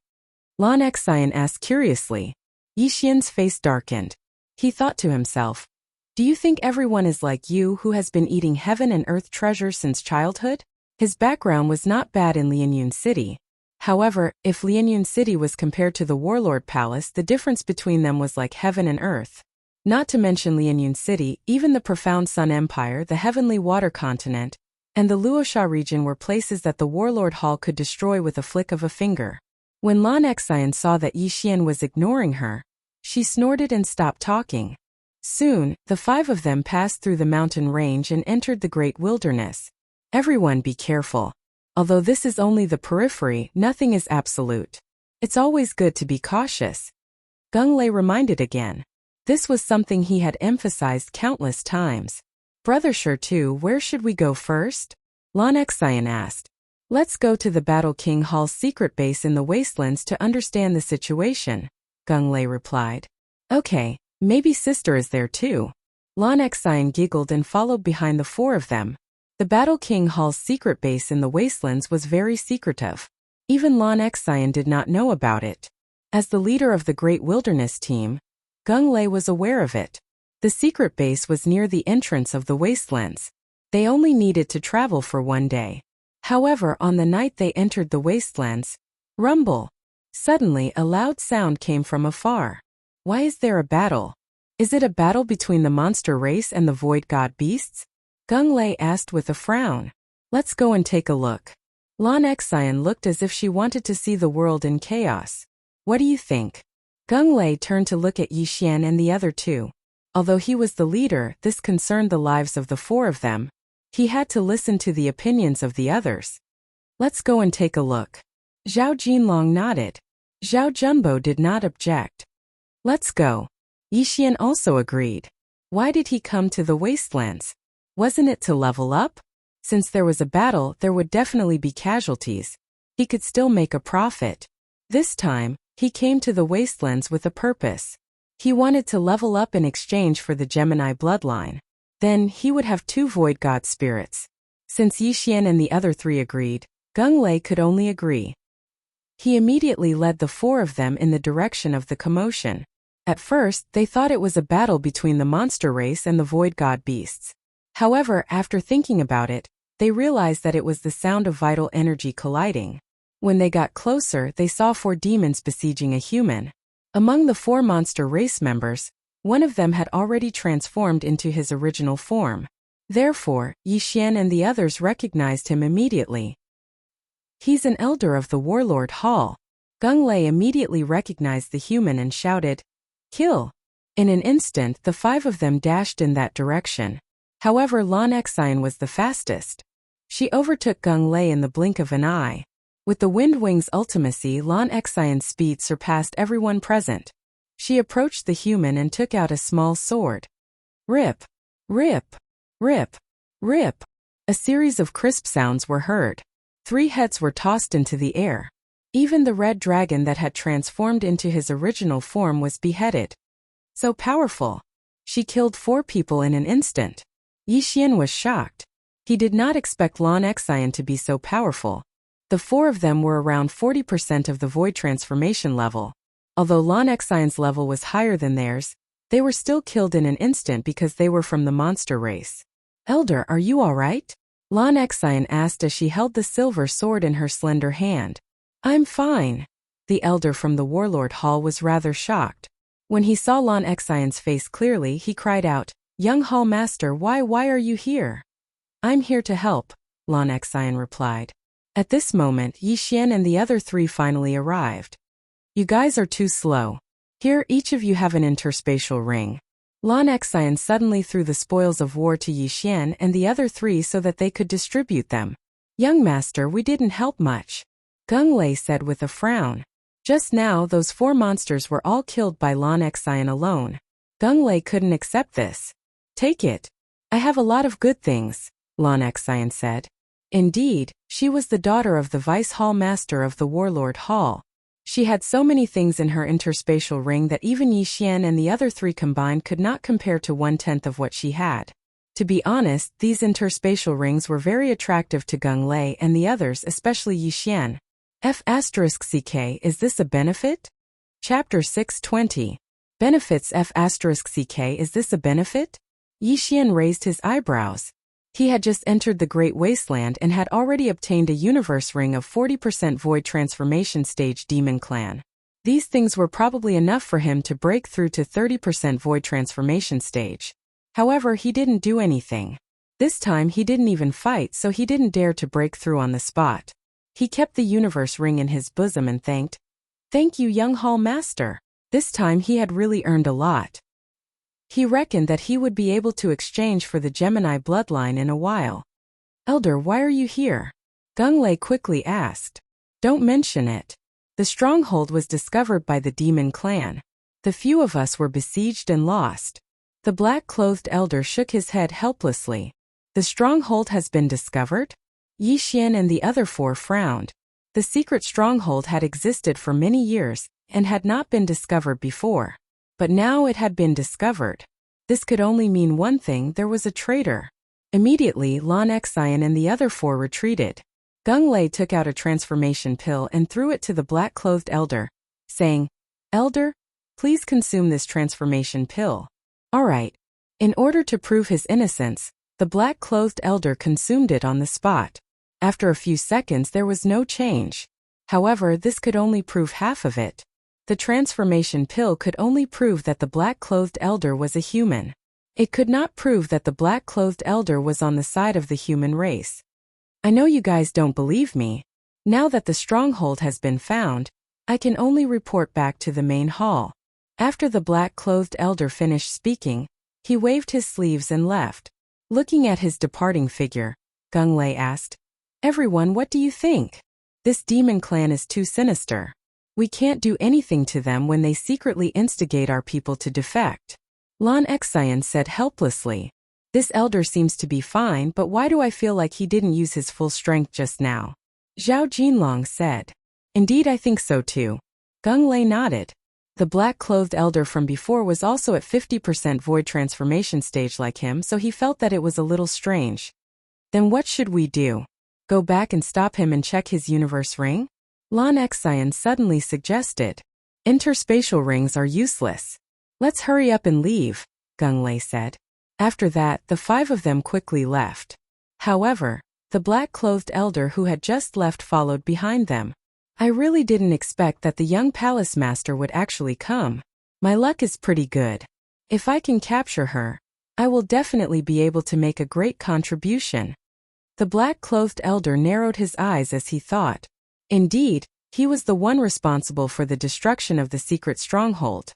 Lan Xian asked curiously. Yi Xian's face darkened. He thought to himself, do you think everyone is like you who has been eating heaven and earth treasures since childhood? His background was not bad in Lianyun City. However, if Lianyun City was compared to the Warlord Palace, the difference between them was like heaven and earth. Not to mention Lianyun City, even the Profound Sun Empire, the Heavenly Water Continent, and the Luosha region were places that the Warlord Hall could destroy with a flick of a finger. When Lan Xian saw that Yi Xian was ignoring her, she snorted and stopped talking. Soon, the 5 of them passed through the mountain range and entered the great wilderness. Everyone be careful. Although this is only the periphery, nothing is absolute. It's always good to be cautious. Gung Lei reminded again. This was something he had emphasized countless times. Brother Sure too, where should we go first? Lan Xian asked. Let's go to the Battle King Hall's secret base in the wastelands to understand the situation, Gung Lei replied. Okay, maybe sister is there too. Lan Xian giggled and followed behind the 4 of them. The Battle King Hall's secret base in the wastelands was very secretive. Even Lan Xian did not know about it. As the leader of the Great Wilderness team, Gung Lei was aware of it. The secret base was near the entrance of the wastelands. They only needed to travel for 1 day. However, on the night they entered the wastelands, rumble. Suddenly, a loud sound came from afar. Why is there a battle? Is it a battle between the monster race and the void god beasts? Gung Lei asked with a frown. Let's go and take a look. Lan Xian looked as if she wanted to see the world in chaos. What do you think? Gung Lei turned to look at Yi Xian and the other 2. Although he was the leader, this concerned the lives of the 4 of them. He had to listen to the opinions of the others. Let's go and take a look. Zhao Jinlong nodded. Zhao Jumbo did not object. Let's go. Yi Xian also agreed. Why did he come to the wastelands? Wasn't it to level up? Since there was a battle, there would definitely be casualties. He could still make a profit. This time, he came to the wastelands with a purpose. He wanted to level up in exchange for the Gemini bloodline. Then, he would have 2 void god spirits. Since Yi Xian and the other 3 agreed, Gung Lei could only agree. He immediately led the four of them in the direction of the commotion. At first, they thought it was a battle between the monster race and the void god beasts. However, after thinking about it, they realized that it was the sound of vital energy colliding. When they got closer, they saw four demons besieging a human. Among the four monster race members, one of them had already transformed into his original form. Therefore, Yi Xian and the others recognized him immediately. He's an elder of the Warlord Hall. Gung Lei immediately recognized the human and shouted, "Kill!" In an instant, the five of them dashed in that direction. However, Lan Exine was the fastest. She overtook Gung Lei in the blink of an eye. With the Wind Wing's ultimacy, Lan Exine's speed surpassed everyone present. She approached the human and took out a small sword. Rip! Rip! Rip! Rip! A series of crisp sounds were heard. 3 heads were tossed into the air. Even the red dragon that had transformed into his original form was beheaded. So powerful. She killed 4 people in an instant. Yi Xian was shocked. He did not expect Lan Exine to be so powerful. The 4 of them were around 40% of the void transformation level. Although Lan Exine's level was higher than theirs, they were still killed in an instant because they were from the monster race. "Elder, are you all right?" Lan Exine asked as she held the silver sword in her slender hand. "I'm fine." The elder from the Warlord Hall was rather shocked. When he saw Lan Exine's face clearly, he cried out, "Young Hall Master, why are you here?" "I'm here to help," Lan Exine replied. At this moment, Yi Xian and the other 3 finally arrived. "You guys are too slow. Here, each of you have an interspatial ring." Lan Exine suddenly threw the spoils of war to Yi Xian and the other 3 so that they could distribute them. "Young master, we didn't help much," Gung Lei said with a frown. Just now, those 4 monsters were all killed by Lan Exine alone. Gung Lei couldn't accept this. "Take it. I have a lot of good things," Lan Exine said. Indeed, she was the daughter of the Vice Hall Master of the Warlord Hall. She had so many things in her interspatial ring that even Yi Xian and the other 3 combined could not compare to 1/10 of what she had. To be honest, these interspatial rings were very attractive to Gung Lei and the others, especially Yi Xian. F***CK, is this a benefit? Chapter 620. Benefits F***CK, is this a benefit? Yi Xian raised his eyebrows. He had just entered the Great Wasteland and had already obtained a universe ring of 40% void transformation stage demon clan. These things were probably enough for him to break through to 30% void transformation stage. However, he didn't do anything. This time he didn't even fight, so he didn't dare to break through on the spot. He kept the universe ring in his bosom and thanked, "Thank you, young Hall Master." This time he had really earned a lot. He reckoned that he would be able to exchange for the Gemini bloodline in a while. "Elder, why are you here?" Gung Lei quickly asked. "Don't mention it. The stronghold was discovered by the demon clan. The few of us were besieged and lost." The black-clothed elder shook his head helplessly. "The stronghold has been discovered?" Yi Xian and the other 4 frowned. The secret stronghold had existed for many years and had not been discovered before. But now it had been discovered. This could only mean one thing: there was a traitor. Immediately, Lan Exine and the other 4 retreated. Gung Lei took out a transformation pill and threw it to the black-clothed elder, saying, "Elder, please consume this transformation pill." All right. In order to prove his innocence, the black-clothed elder consumed it on the spot. After a few seconds, there was no change. However, this could only prove half of it. The transformation pill could only prove that the black-clothed elder was a human. It could not prove that the black-clothed elder was on the side of the human race. "I know you guys don't believe me. Now that the stronghold has been found, I can only report back to the main hall." After the black-clothed elder finished speaking, he waved his sleeves and left. Looking at his departing figure, Gung Lei asked, "Everyone, what do you think? This demon clan is too sinister. We can't do anything to them when they secretly instigate our people to defect." Lan Exine said helplessly, "This elder seems to be fine, but why do I feel like he didn't use his full strength just now?" Zhao Jinlong said, "Indeed, I think so too." Gung Lei nodded. The black-clothed elder from before was also at 50% void transformation stage like him, so he felt that it was a little strange. "Then what should we do? Go back and stop him and check his universe ring?" Lan Xian suddenly suggested. Interspatial rings are useless. Let's hurry up and leave, Gung Lei said. After that, the 5 of them quickly left. However, the black-clothed elder who had just left followed behind them. I really didn't expect that the young palace master would actually come. My luck is pretty good. If I can capture her, I will definitely be able to make a great contribution. The black-clothed elder narrowed his eyes as he thought. Indeed, he was the one responsible for the destruction of the secret stronghold.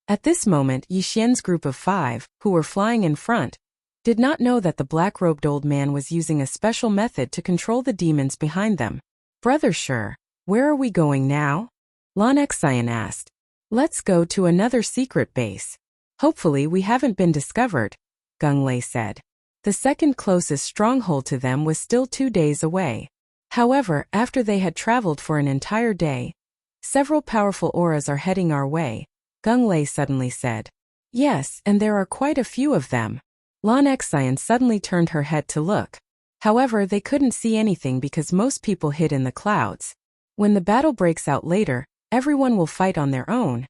At this moment, Yi Xian's group of 5, who were flying in front, did not know that the black-robed old man was using a special method to control the demons behind them. Brother Shi, where are we going now? Lan Xian asked. Let's go to another secret base. Hopefully we haven't been discovered, Gung Lei said. The second closest stronghold to them was still 2 days away. However, after they had traveled for an entire day, several powerful auras are heading our way, Gung Lei suddenly said. Yes, and there are quite a few of them. Lan Xian suddenly turned her head to look. However, they couldn't see anything because most people hid in the clouds. When the battle breaks out later, everyone will fight on their own.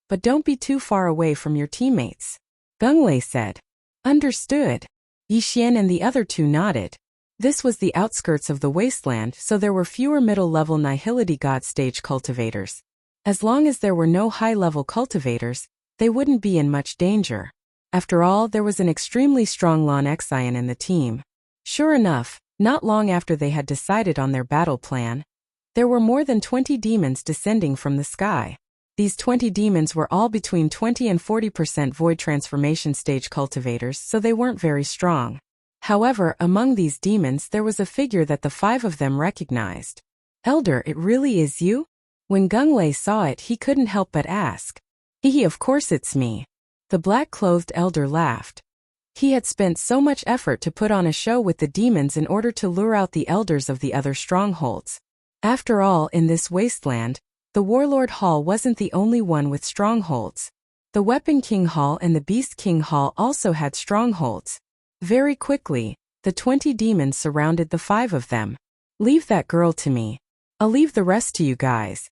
But don't be too far away from your teammates, Gung Lei said. Understood. Yi Xian and the other 2 nodded. This was the outskirts of the wasteland, so there were fewer middle-level Nihility God stage cultivators. As long as there were no high-level cultivators, they wouldn't be in much danger. After all, there was an extremely strong Lan Xian in the team. Sure enough, not long after they had decided on their battle plan, there were more than 20 demons descending from the sky. These 20 demons were all between 20 and 40% void transformation stage cultivators, so they weren't very strong. However, among these demons there was a figure that the 5 of them recognized. Elder, it really is you? When Gung Lei saw it, he couldn't help but ask. Hee, of course it's me. The black-clothed elder laughed. He had spent so much effort to put on a show with the demons in order to lure out the elders of the other strongholds. After all, in this wasteland, the Warlord Hall wasn't the only one with strongholds. The Weapon King Hall and the Beast King Hall also had strongholds. Very quickly, the 20 demons surrounded the 5 of them. Leave that girl to me. I'll leave the rest to you guys,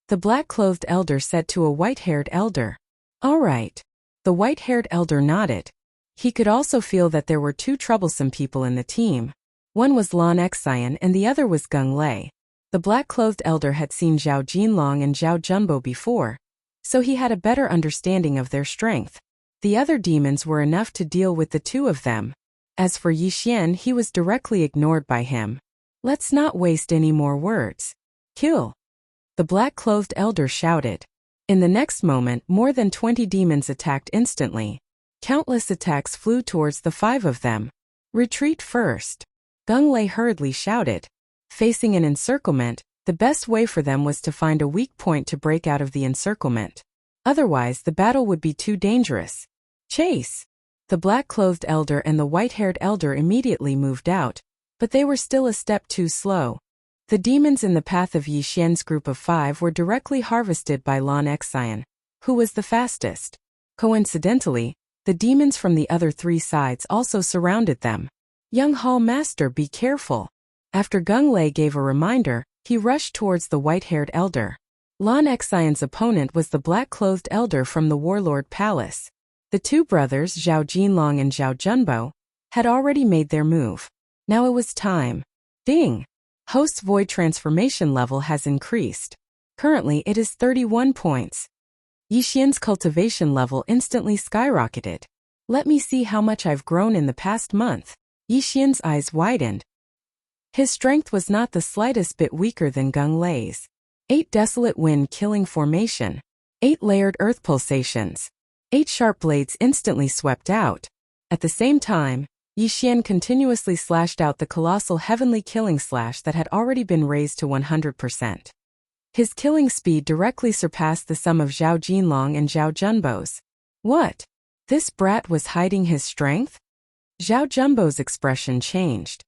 the black-clothed elder said to a white-haired elder. All right. The white-haired elder nodded. He could also feel that there were 2 troublesome people in the team. One was Lan Xian and the other was Gung Lei. The black-clothed elder had seen Zhao Jinlong and Zhao Junbo before, so he had a better understanding of their strength. The other demons were enough to deal with the 2 of them. As for Yi Xian, he was directly ignored by him. Let's not waste any more words. Kill! The black-clothed elder shouted. In the next moment, more than 20 demons attacked instantly. Countless attacks flew towards the 5 of them. Retreat first! Gung Lei hurriedly shouted. Facing an encirclement, the best way for them was to find a weak point to break out of the encirclement. Otherwise, the battle would be too dangerous. Chase! The black-clothed elder and the white-haired elder immediately moved out, but they were still a step too slow. The demons in the path of Yi Xian's group of 5 were directly harvested by Lan Xian, who was the fastest. Coincidentally, the demons from the other 3 sides also surrounded them. Young Hall Master, be careful! After Gung Lei gave a reminder, he rushed towards the white-haired elder. Lan Xian's opponent was the black-clothed elder from the Warlord Palace. The 2 brothers, Zhao Jinlong and Zhao Junbo, had already made their move. Now it was time. Ding! Host's void transformation level has increased. Currently it is 31 points. Yi Xian's cultivation level instantly skyrocketed. Let me see how much I've grown in the past month. Yi Xian's eyes widened. His strength was not the slightest bit weaker than Gung Lei's. 8 desolate wind killing formation. 8 layered earth pulsations. 8 sharp blades instantly swept out. At the same time, Yi Xian continuously slashed out the colossal heavenly killing slash that had already been raised to 100%. His killing speed directly surpassed the sum of Zhao Jinlong and Zhao Junbo's. What? This brat was hiding his strength? Zhao Junbo's expression changed.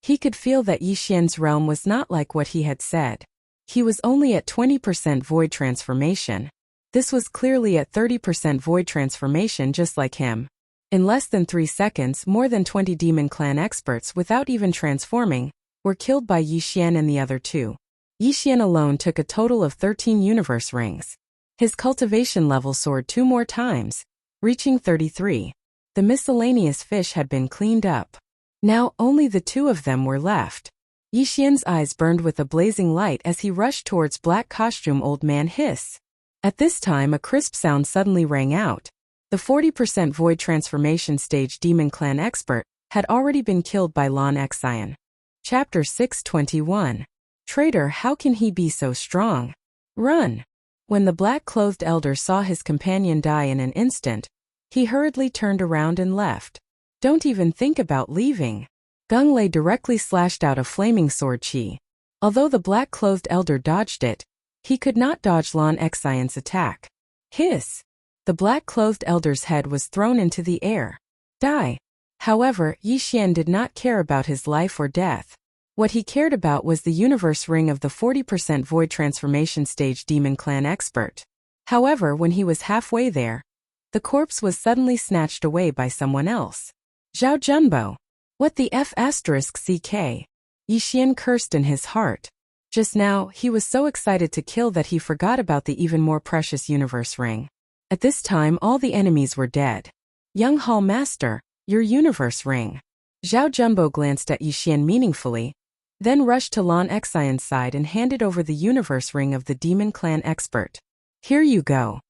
He could feel that Yi Xian's realm was not like what he had said. He was only at 20% void transformation. This was clearly at 30% void transformation just like him. In less than 3 seconds, more than 20 Demon Clan experts without even transforming were killed by Yi Xian and the other 2. Yixian alone took a total of 13 universe rings. His cultivation level soared 2 more times, reaching 33. The miscellaneous fish had been cleaned up. Now only the 2 of them were left. Yixian's eyes burned with a blazing light as he rushed towards Black Costume Old Man Hiss. At this time a crisp sound suddenly rang out. The 40% Void Transformation Stage Demon Clan expert had already been killed by Lan Xian. Chapter 621. Traitor, how can he be so strong? Run! When the black-clothed elder saw his companion die in an instant, he hurriedly turned around and left. Don't even think about leaving. Gung Lei directly slashed out a flaming sword chi. Although the black-clothed elder dodged it, he could not dodge Lan Xian's attack. Hiss! The black-clothed elder's head was thrown into the air. Die! However, Yixian did not care about his life or death. What he cared about was the universe ring of the 40% Void Transformation Stage Demon Clan expert. However, when he was halfway there, the corpse was suddenly snatched away by someone else. Zhao Junbo! What the F***ck? Yixian cursed in his heart. Just now, he was so excited to kill that he forgot about the even more precious universe ring. At this time all the enemies were dead. Young Hall Master, your universe ring. Zhao Junbo glanced at Yixian meaningfully, then rushed to Lan Xian's side and handed over the universe ring of the Demon Clan expert. Here you go.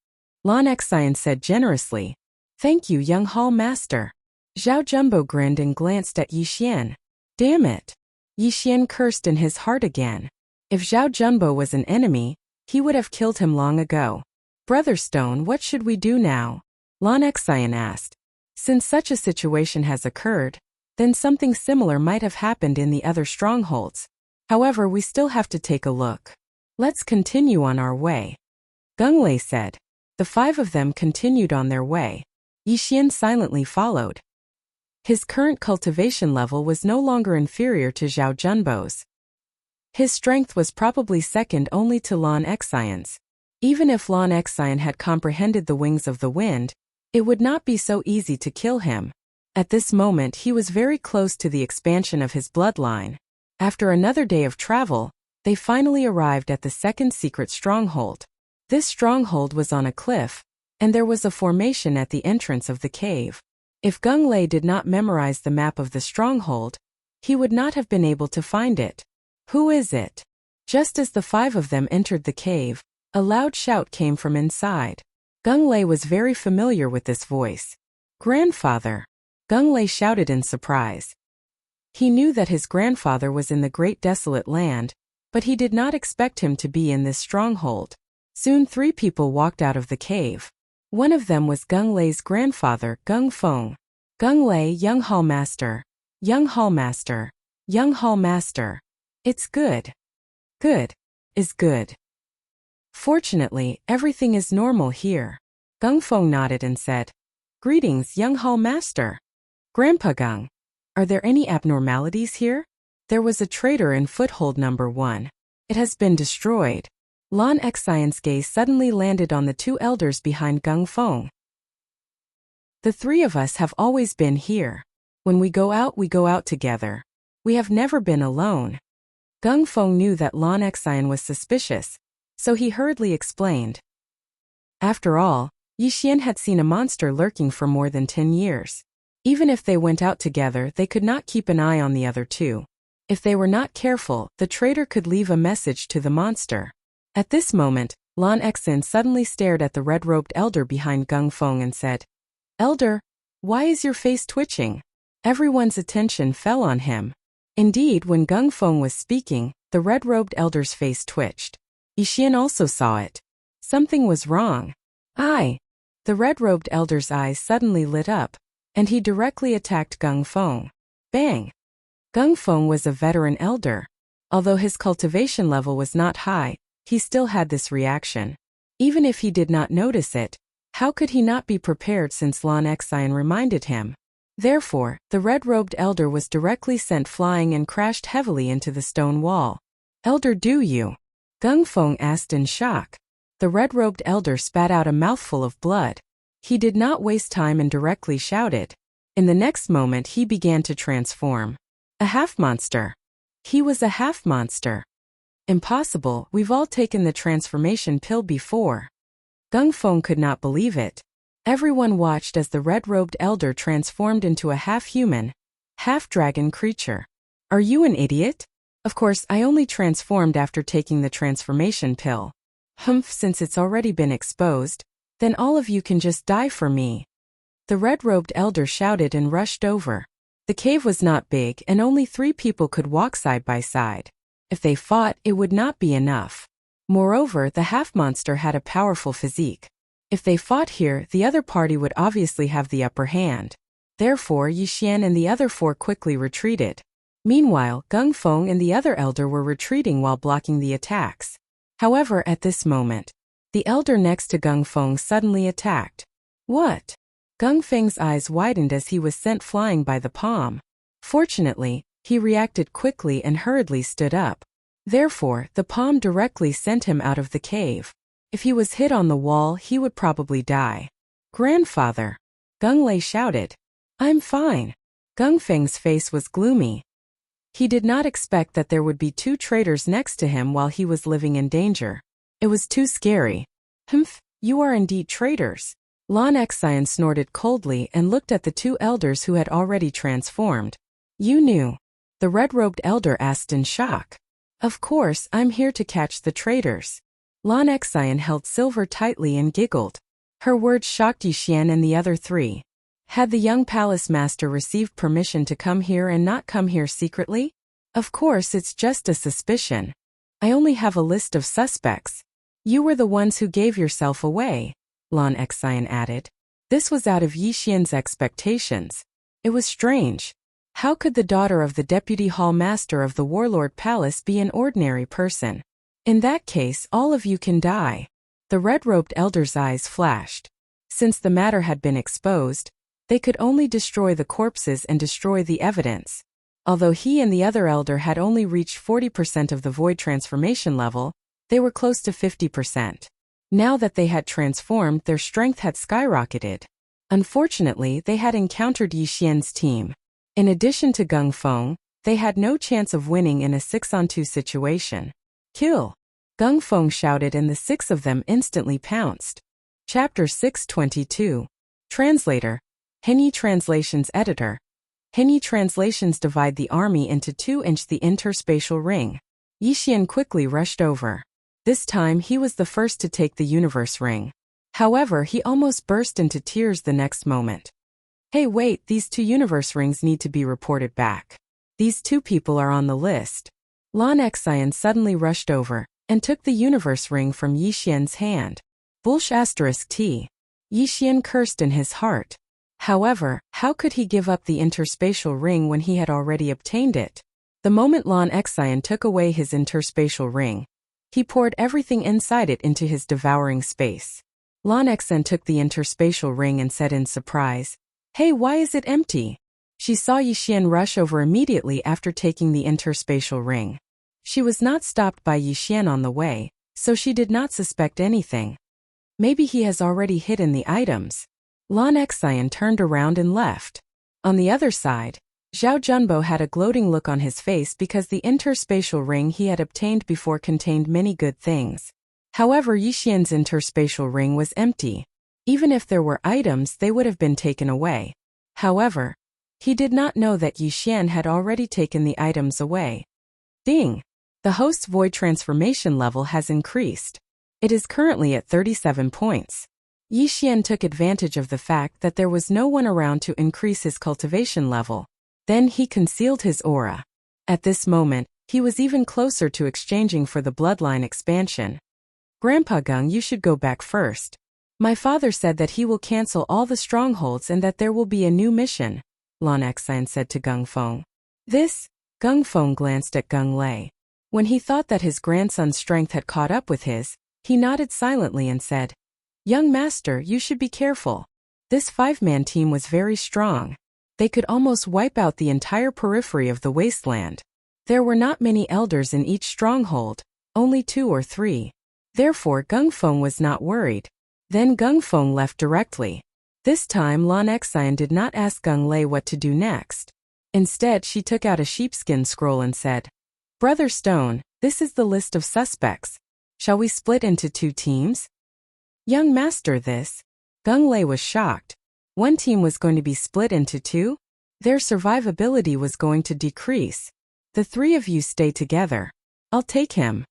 Lan Xian said generously. Thank you, young Hall Master. Zhao Junbo grinned and glanced at Yixian. Damn it. Yixian cursed in his heart again. If Zhao Junbo was an enemy, he would have killed him long ago. Brother Stone, what should we do now? Lan Xian asked. Since such a situation has occurred, then something similar might have happened in the other strongholds. However, we still have to take a look. Let's continue on our way. Gung Lei said. The 5 of them continued on their way. Yixian silently followed. His current cultivation level was no longer inferior to Zhao Junbo's. His strength was probably second only to Lan Xian's. Even if Lan Xian had comprehended the wings of the wind, it would not be so easy to kill him. At this moment he was very close to the expansion of his bloodline. After another day of travel, they finally arrived at the second secret stronghold. This stronghold was on a cliff, and there was a formation at the entrance of the cave. If Gung Lei did not memorize the map of the stronghold, he would not have been able to find it. Who is it? Just as the 5 of them entered the cave, a loud shout came from inside. Gung Lei was very familiar with this voice. Grandfather! Gung Lei shouted in surprise. He knew that his grandfather was in the Great Desolate Land, but he did not expect him to be in this stronghold. Soon 3 people walked out of the cave. One of them was Gung Lei's grandfather, Gung Feng. Gung Lei, young Hall Master. Young Hall Master. Young Hall Master. It's good. Good. Is good. Fortunately, everything is normal here. Gung Feng nodded and said, Greetings, young Hall Master. Grandpa Gung. Are there any abnormalities here? There was a traitor in foothold number 1. It has been destroyed. Lan Xian's gaze suddenly landed on the 2 elders behind Gung Feng. The 3 of us have always been here. When we go out together. We have never been alone. Gung Feng knew that Lan Xian was suspicious, so he hurriedly explained. After all, Yixian had seen a monster lurking for more than 10 years. Even if they went out together, they could not keep an eye on the other 2. If they were not careful, the traitor could leave a message to the monster. At this moment, Lan Xian suddenly stared at the red-robed elder behind Gung Feng and said, Elder, why is your face twitching? Everyone's attention fell on him. Indeed, when Gung Feng was speaking, the red-robed elder's face twitched. Yixian also saw it. Something was wrong. The red-robed elder's eyes suddenly lit up, and he directly attacked Gung Feng. Bang! Gung Feng was a veteran elder. Although his cultivation level was not high, he still had this reaction. Even if he did not notice it, how could he not be prepared since Lan Xian reminded him? Therefore, the red-robed elder was directly sent flying and crashed heavily into the stone wall. Elder, do you? Gung Feng asked in shock. The red-robed elder spat out a mouthful of blood. He did not waste time and directly shouted. In the next moment he began to transform. A half-monster. He was a half-monster. Impossible, we've all taken the transformation pill before. Gung Feng could not believe it. Everyone watched as the red-robed elder transformed into a half-human, half-dragon creature. Are you an idiot? Of course, I only transformed after taking the transformation pill. Humph, since it's already been exposed, then all of you can just die for me. The red-robed elder shouted and rushed over. The cave was not big and only 3 people could walk side by side. If they fought, it would not be enough. Moreover, the half-monster had a powerful physique. If they fought here, the other party would obviously have the upper hand. Therefore, Yixian and the other 4 quickly retreated. Meanwhile, Gung Feng and the other elder were retreating while blocking the attacks. However, at this moment, the elder next to Gung Feng suddenly attacked. What? Gung Feng's eyes widened as he was sent flying by the palm. Fortunately, he reacted quickly and hurriedly stood up. Therefore, the palm directly sent him out of the cave. If he was hit on the wall, he would probably die. Grandfather! Gung Lei shouted. I'm fine. Gung Feng's face was gloomy. He did not expect that there would be 2 traitors next to him while he was living in danger. It was too scary. Humph, you are indeed traitors. Lan Xian snorted coldly and looked at the 2 elders who had already transformed. You knew? The red-robed elder asked in shock. Of course, I'm here to catch the traitors. Lan Xian held silver tightly and giggled. Her words shocked Yixian and the other 3. Had the young palace master received permission to come here and not come here secretly? Of course, it's just a suspicion. I only have a list of suspects. You were the ones who gave yourself away, Lan Xian added. This was out of Yixian's expectations. It was strange. How could the daughter of the deputy hall master of the warlord palace be an ordinary person? In that case, all of you can die. The red-robed elder's eyes flashed. Since the matter had been exposed, they could only destroy the corpses and destroy the evidence. Although he and the other elder had only reached 40% of the void transformation level, they were close to 50%. Now that they had transformed, their strength had skyrocketed. Unfortunately, they had encountered Yixian's team. In addition to Gung Feng, they had no chance of winning in a 6-on-2 situation. Kill! Gung Feng shouted and the 6 of them instantly pounced. Chapter 622. Translator. Henyi Translations Editor. Henyi Translations divide the army into 2-inch the interspatial ring. Yixian quickly rushed over. This time he was the first to take the universe ring. However, he almost burst into tears the next moment. Hey wait, these 2 universe rings need to be reported back. These 2 people are on the list. Lan Xian suddenly rushed over and took the universe ring from Yixian's hand. Bullsh *T. Yixian cursed in his heart. However, how could he give up the interspatial ring when he had already obtained it? The moment Lan Xian took away his interspatial ring, he poured everything inside it into his devouring space. Lan Xian took the interspatial ring and said in surprise, Hey, why is it empty? She saw Yixian rush over immediately after taking the interspatial ring. She was not stopped by Yixian on the way, so she did not suspect anything. Maybe he has already hidden the items. Lan Xian turned around and left. On the other side, Zhao Junbo had a gloating look on his face because the interspatial ring he had obtained before contained many good things. However, Yixian's interspatial ring was empty. Even if there were items, they would have been taken away. However, he did not know that Yixian had already taken the items away. Ding! The host's void transformation level has increased. It is currently at 37 points. Yixian took advantage of the fact that there was no one around to increase his cultivation level. Then he concealed his aura. At this moment, he was even closer to exchanging for the bloodline expansion. Grandpa Gung, you should go back first. My father said that he will cancel all the strongholds and that there will be a new mission, Lan Xian said to Gung Feng. This? Gung Feng glanced at Gung Lei. When he thought that his grandson's strength had caught up with his, he nodded silently and said, Young master, you should be careful. This 5-man team was very strong. They could almost wipe out the entire periphery of the wasteland. There were not many elders in each stronghold, only 2 or 3. Therefore, Gung Feng was not worried. Then Gung Feng left directly. This time Lan Xian did not ask Gung Lei what to do next. Instead, she took out a sheepskin scroll and said, Brother Stone, this is the list of suspects. Shall we split into 2 teams? Young master, this. Gung Lei was shocked. One team was going to be split into 2? Their survivability was going to decrease. The 3 of you stay together. I'll take him.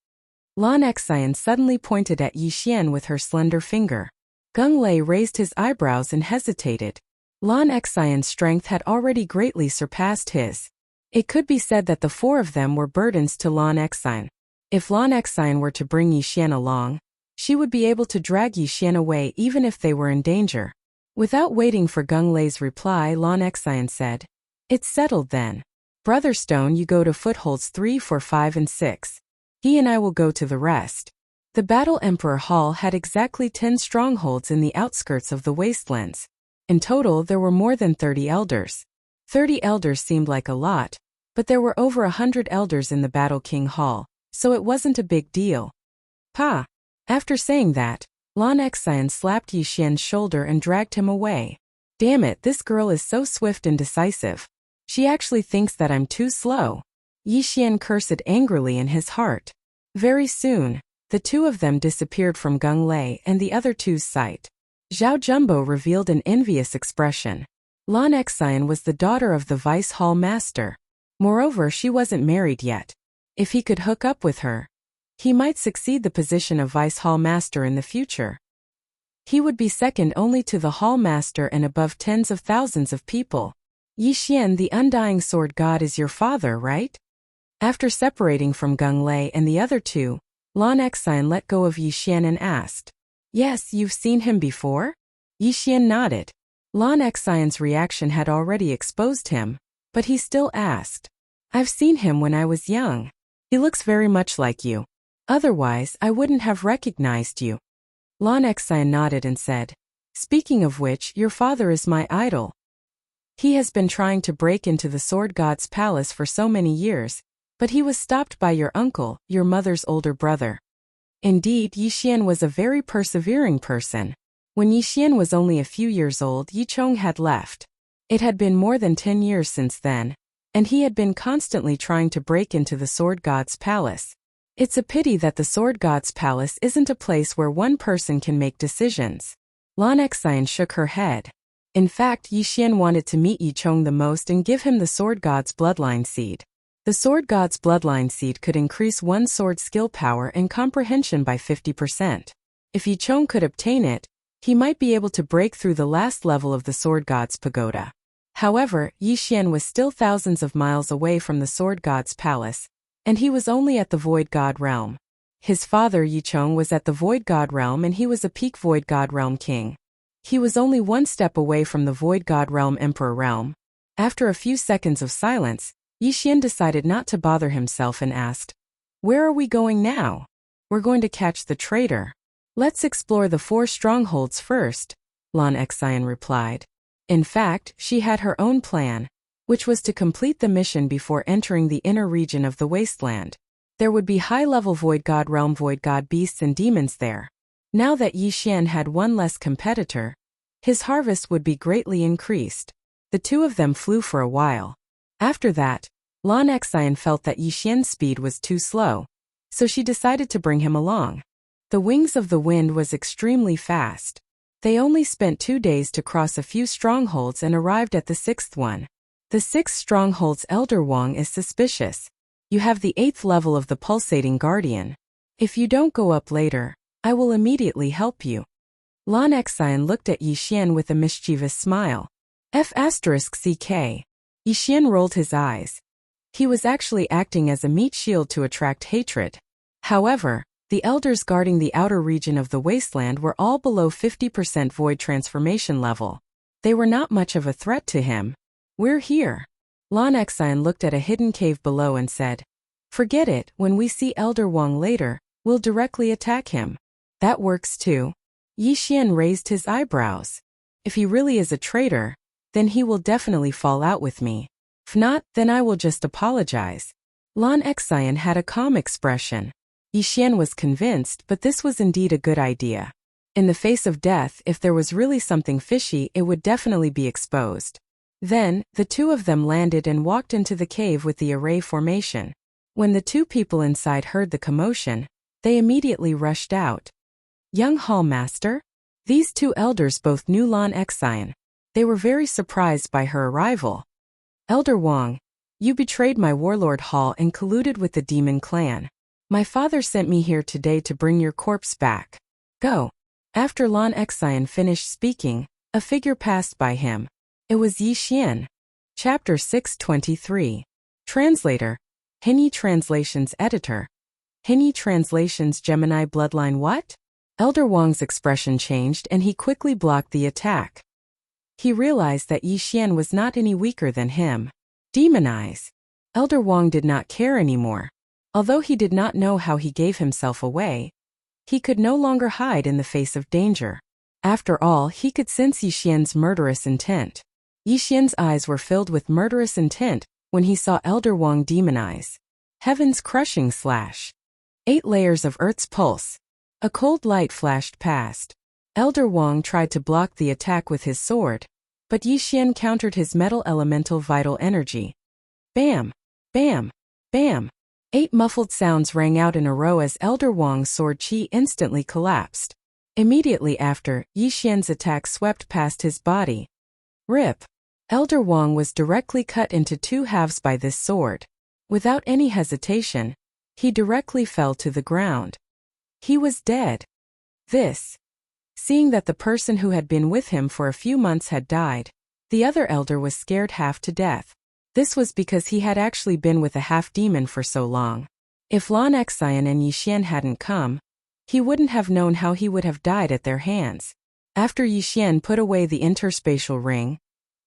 Lan Xian suddenly pointed at Yi Xian with her slender finger. Gung Lei raised his eyebrows and hesitated. Lan Xian's strength had already greatly surpassed his. It could be said that the 4 of them were burdens to Lan Xian. If Lan Xian were to bring Yi Xian along, she would be able to drag Yi Xian away even if they were in danger. Without waiting for Gung Lei's reply, Lan Xian said, "It's settled then. Brother Stone, you go to footholds 3, 4, 5 and 6. He and I will go to the rest." The Battle Emperor Hall had exactly 10 strongholds in the outskirts of the wastelands. In total, there were more than 30 elders. 30 elders seemed like a lot, but there were over 100 elders in the Battle King Hall, so it wasn't a big deal. Pa! After saying that, Lan Xian slapped Yi Xian's shoulder and dragged him away. Damn it, this girl is so swift and decisive. She actually thinks that I'm too slow. Yi Xian cursed angrily in his heart. Very soon, the 2 of them disappeared from Gung Lei and the other 2's sight. Zhao Jumbo revealed an envious expression. Lan Xian was the daughter of the Vice Hall Master. Moreover, she wasn't married yet. If he could hook up with her, he might succeed the position of Vice Hall Master in the future. He would be second only to the Hall Master and above tens of thousands of people. Yi Xian, the Undying Sword God, is your father, right? After separating from Gung Lei and the other 2, Lan Xian let go of Yi Xian and asked, "Yes, you've seen him before?" Yi Xian nodded. Lan Xian's reaction had already exposed him, but he still asked, "I've seen him when I was young. He looks very much like you. Otherwise, I wouldn't have recognized you." Lan Xian nodded and said, "Speaking of which, your father is my idol. He has been trying to break into the Sword God's palace for so many years, but he was stopped by your uncle, your mother's older brother." Indeed, Yi Xian was a very persevering person. When Yi Xian was only a few years old, Yi Chong had left. It had been more than 10 years since then, and he had been constantly trying to break into the Sword God's palace. It's a pity that the Sword God's palace isn't a place where one person can make decisions. Lan Xian shook her head. In fact, Yi Xian wanted to meet Yi Chong the most and give him the Sword God's bloodline seed. The Sword God's bloodline seed could increase one's sword skill power and comprehension by 50%. If Yi Chong could obtain it, he might be able to break through the last level of the Sword God's pagoda. However, Yi Xian was still thousands of miles away from the Sword God's palace, and he was only at the Void God realm. His father Yi Chong was at the Void God realm and he was a peak Void God realm king. He was only one step away from the Void God realm Emperor realm. After a few seconds of silence, Yi Xian decided not to bother himself and asked, "Where are we going now?" "We're going to catch the traitor. Let's explore the 4 strongholds first," Lan Xian replied. In fact, she had her own plan, which was to complete the mission before entering the inner region of the wasteland. There would be high-level Void God realm Void God beasts and demons there. Now that Yi Xian had one less competitor, his harvest would be greatly increased. The 2 of them flew for a while. After that, Lan Xian felt that Yi Xian's speed was too slow, so she decided to bring him along. The Wings of the Wind was extremely fast. They only spent 2 days to cross a few strongholds and arrived at the 6th one. The 6th stronghold's Elder Wang is suspicious. You have the 8th level of the Pulsating Guardian. If you don't go up later, I will immediately help you. Lan Xian looked at Yi Xian with a mischievous smile. F***CK. Yi Xian rolled his eyes. He was actually acting as a meat shield to attract hatred. However, the elders guarding the outer region of the wasteland were all below 50% void transformation level. They were not much of a threat to him. "We're here." Lan Xian looked at a hidden cave below and said, "Forget it, when we see Elder Wang later, we'll directly attack him." "That works too." Yi Xian raised his eyebrows. "If he really is a traitor, then he will definitely fall out with me. If not, then I will just apologize." Lan Xian had a calm expression. Yi Xian was convinced, but this was indeed a good idea. In the face of death, if there was really something fishy, it would definitely be exposed. Then, the 2 of them landed and walked into the cave with the array formation. When the two people inside heard the commotion, they immediately rushed out. Young Hall Master? These two elders both knew Lan Xian. They were very surprised by her arrival. Elder Wang, you betrayed my warlord Hall and colluded with the demon clan. My father sent me here today to bring your corpse back. Go. After Lan Xian finished speaking, a figure passed by him. It was Yi Xian. Chapter 623. Translator. Hinyi Translations Editor. Hinyi Translations Gemini Bloodline. What? Elder Wang's expression changed and he quickly blocked the attack. He realized that Yi Xian was not any weaker than him. Demon eyes. Elder Wang did not care anymore. Although he did not know how he gave himself away, he could no longer hide in the face of danger. After all, he could sense Yi Xian's murderous intent. Yi Xian's eyes were filled with murderous intent when he saw Elder Wang demonize. Heaven's crushing slash. 8 layers of Earth's pulse. A cold light flashed past. Elder Wang tried to block the attack with his sword, but Yi Xian countered his metal elemental vital energy. Bam! Bam! Bam! 8 muffled sounds rang out in a row as Elder Wang's sword chi instantly collapsed. Immediately after, Yi Xian's attack swept past his body. Rip! Elder Wang was directly cut into 2 halves by this sword. Without any hesitation, he directly fell to the ground. He was dead. Seeing that the person who had been with him for a few months had died, the other elder was scared half to death. This was because he had actually been with a half-demon for so long. If Lan Xian and Yi Xian hadn't come, he wouldn't have known how he would have died at their hands. After Yi Xian put away the interspatial ring,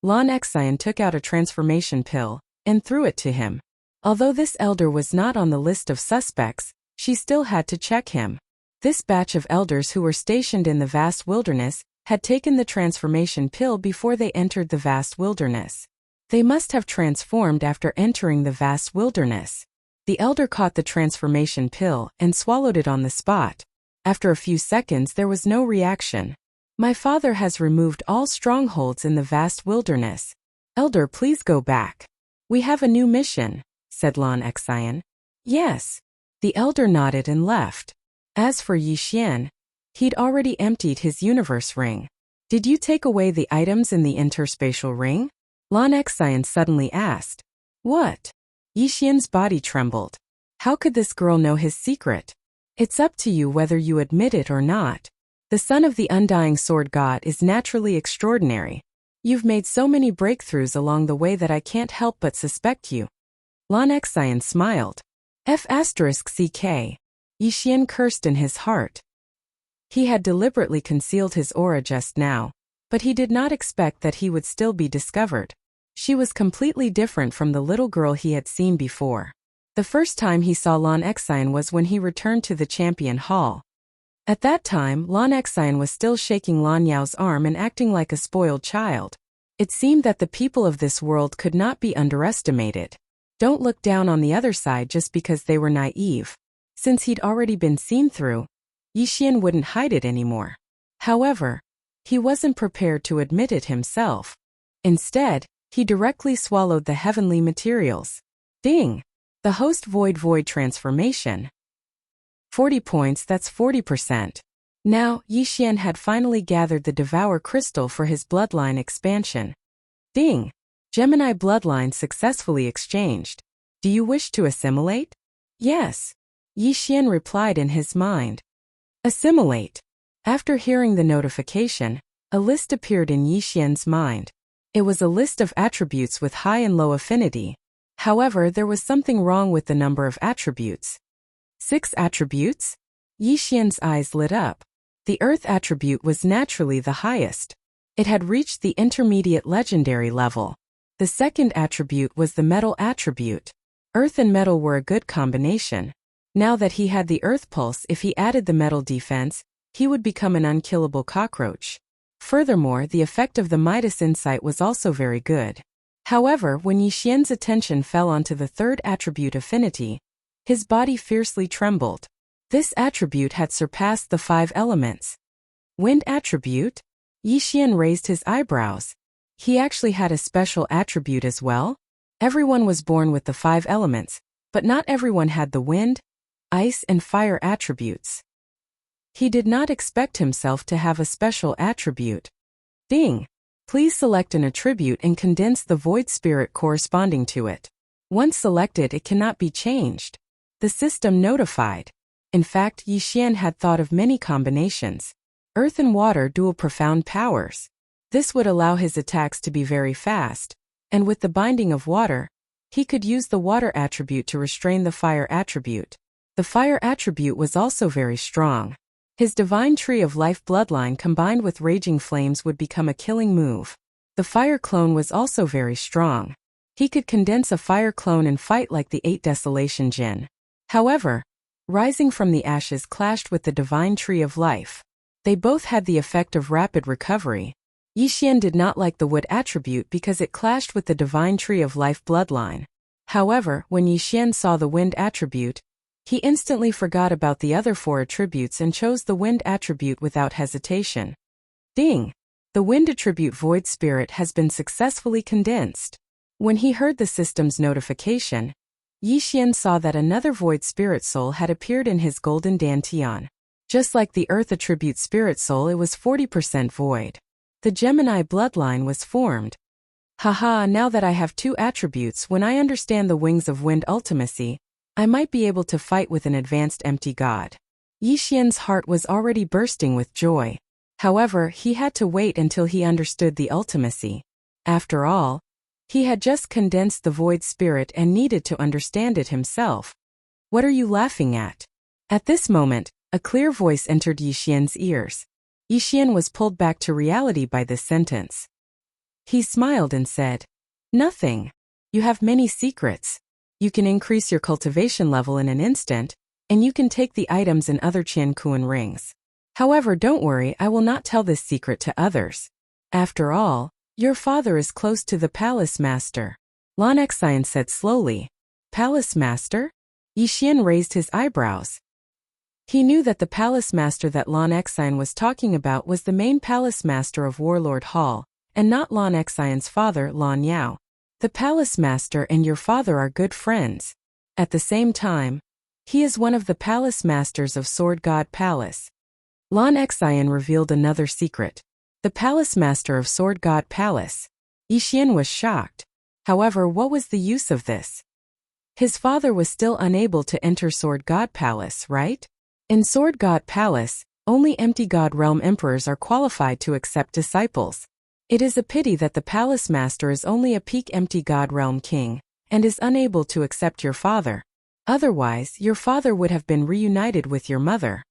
Lan Xian took out a transformation pill and threw it to him. Although this elder was not on the list of suspects, she still had to check him. This batch of elders who were stationed in the vast wilderness had taken the transformation pill before they entered the vast wilderness. They must have transformed after entering the vast wilderness. The elder caught the transformation pill and swallowed it on the spot. After a few seconds there was no reaction. My father has removed all strongholds in the vast wilderness. Elder, please go back. We have a new mission, said Lan Xian. Yes. The elder nodded and left. As for Yi Xian, he'd already emptied his universe ring. Did you take away the items in the interspatial ring? Lan Xian suddenly asked. What? Yi Xian's body trembled. How could this girl know his secret? It's up to you whether you admit it or not. The son of the undying sword god is naturally extraordinary. You've made so many breakthroughs along the way that I can't help but suspect you. Lan Xian smiled. F***ck. Yi Xian cursed in his heart. He had deliberately concealed his aura just now, but he did not expect that he would still be discovered. She was completely different from the little girl he had seen before. The first time he saw Lan Xian was when he returned to the Champion Hall. At that time, Lan Xian was still shaking Lan Yao's arm and acting like a spoiled child. It seemed that the people of this world could not be underestimated. Don't look down on the other side just because they were naive. Since he'd already been seen through, Yi Xian wouldn't hide it anymore. However, he wasn't prepared to admit it himself. Instead, he directly swallowed the heavenly materials. Ding! The host void transformation. 40 points, that's 40%. Now, Yi Xian had finally gathered the Devour Crystal for his bloodline expansion. Ding! Gemini bloodline successfully exchanged. Do you wish to assimilate? Yes. Yi Xian replied in his mind. Assimilate. After hearing the notification, a list appeared in Yi Xian's mind. It was a list of attributes with high and low affinity. However, there was something wrong with the number of attributes. 6 attributes? Yi Xian's eyes lit up. The Earth attribute was naturally the highest. It had reached the intermediate legendary level. The second attribute was the Metal attribute. Earth and metal were a good combination. Now that he had the Earth pulse, if he added the Metal defense, he would become an unkillable cockroach. Furthermore, the effect of the Midas insight was also very good. However, when Yi Xian's attention fell onto the third attribute affinity, his body fiercely trembled. This attribute had surpassed the 5 elements. Wind attribute? Yi Xian raised his eyebrows. He actually had a special attribute as well? Everyone was born with the 5 elements, But not everyone had the wind, ice, and fire attributes. He did not expect himself to have a special attribute. Ding! Please select an attribute and condense the void spirit corresponding to it. Once selected, it cannot be changed. The system notified. In fact, Yixian had thought of many combinations. Earth and water dual profound powers. This would allow his attacks to be very fast, and with the binding of water, he could use the water attribute to restrain the fire attribute. The fire attribute was also very strong. His divine tree of life bloodline combined with raging flames would become a killing move. The fire clone was also very strong. He could condense a fire clone and fight like the 8 desolation Jin. However, rising from the ashes clashed with the divine tree of life. They both had the effect of rapid recovery. Yixian did not like the wood attribute because it clashed with the divine tree of life bloodline. However, when Yixian saw the wind attribute, he instantly forgot about the other 4 attributes and chose the wind attribute without hesitation. Ding! The wind attribute void spirit has been successfully condensed. When he heard the system's notification, Yixian saw that another void spirit soul had appeared in his golden dantian. Just like the earth attribute spirit soul, it was 40% void. The Gemini bloodline was formed. Haha, now that I have 2 attributes, when I understand the wings of wind ultimacy, I might be able to fight with an advanced empty god. Yixian's heart was already bursting with joy. However, he had to wait until he understood the ultimacy. After all, he had just condensed the void spirit and needed to understand it himself. What are you laughing at? At this moment, a clear voice entered Yixian's ears. Yixian was pulled back to reality by this sentence. He smiled and said, "Nothing. You have many secrets. You can increase your cultivation level in an instant, and you can take the items in other Qiankuan rings. However, don't worry, I will not tell this secret to others. After all, your father is close to the palace master." Lan Xian said slowly. Palace master? Yixian raised his eyebrows. He knew that the palace master that Lan Xian was talking about was the main palace master of Warlord Hall, and not Lan Xian's father, Lan Yao. The palace master and your father are good friends. At the same time, he is one of the palace masters of Sword God Palace. Lan Xian revealed another secret. The palace master of Sword God Palace. Yixian was shocked. However, what was the use of this? His father was still unable to enter Sword God Palace, right? In Sword God Palace, only empty God realm emperors are qualified to accept disciples. It is a pity that the palace master is only a peak empty God realm king, and is unable to accept your father. Otherwise, your father would have been reunited with your mother.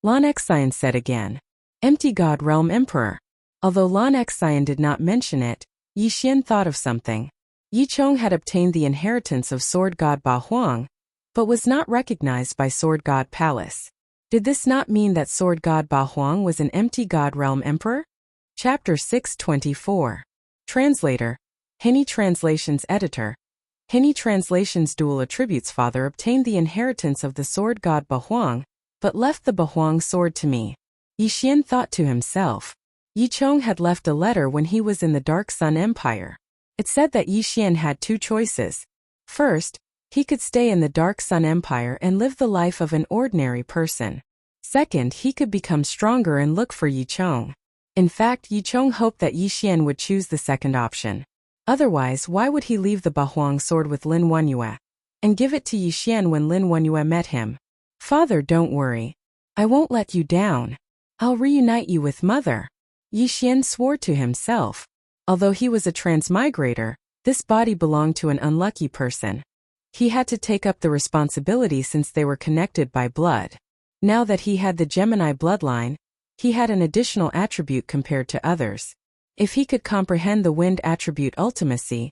Lan Xian said again. Empty God realm emperor. Although Lan Xian did not mention it, Yixian thought of something. Yichong had obtained the inheritance of Sword God Ba Huang, but was not recognized by Sword God Palace. Did this not mean that Sword God Ba Huang was an empty God realm emperor? Chapter 624. Translator. Henny Translations Editor. Henny Translations Dual Attributes Father obtained the inheritance of the Sword God Ba Huang, but left the Ba Huang sword to me. Yixian thought to himself. Yichong had left a letter when he was in the Dark Sun Empire. It said that Yixian had 2 choices. First, he could stay in the Dark Sun Empire and live the life of an ordinary person. Second, he could become stronger and look for Yichong. In fact, Yichong hoped that Yixian would choose the second option. Otherwise, why would he leave the Ba Huang sword with Lin Wenyue and give it to Yixian when Lin Wenyue met him? Father, don't worry. I won't let you down. I'll reunite you with mother. Yixian swore to himself. Although he was a transmigrator, this body belonged to an unlucky person. He had to take up the responsibility since they were connected by blood. Now that he had the Gemini bloodline, he had an additional attribute compared to others. If he could comprehend the wind attribute ultimacy,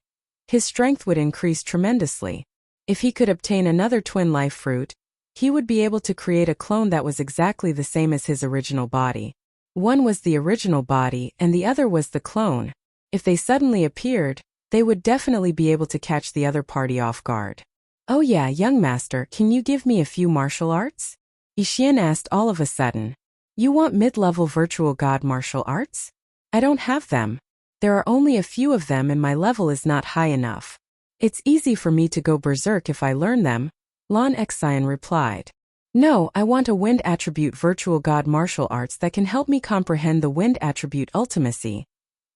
his strength would increase tremendously. If he could obtain another twin life fruit, he would be able to create a clone that was exactly the same as his original body. One was the original body and the other was the clone. If they suddenly appeared, they would definitely be able to catch the other party off guard. Oh yeah, young master, can you give me a few martial arts? Yixian asked all of a sudden. You want mid-level virtual god martial arts? I don't have them. There are only a few of them and my level is not high enough. It's easy for me to go berserk if I learn them, Lan Xian replied. No, I want a wind attribute virtual god martial arts that can help me comprehend the wind attribute ultimacy.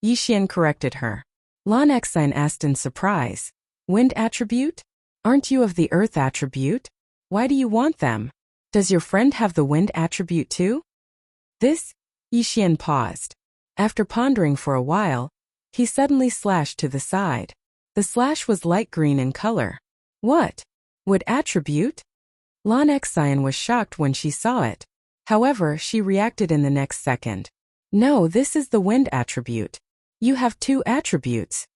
Yixian corrected her. Lan Xian asked in surprise. Wind attribute? Aren't you of the earth attribute? Why do you want them? Does your friend have the wind attribute too? This? Yixian paused. After pondering for a while, he suddenly slashed to the side. The slash was light green in color. What? Would attribute? Lan Xian was shocked when she saw it. However, she reacted in the next second. No, this is the wind attribute. You have two attributes.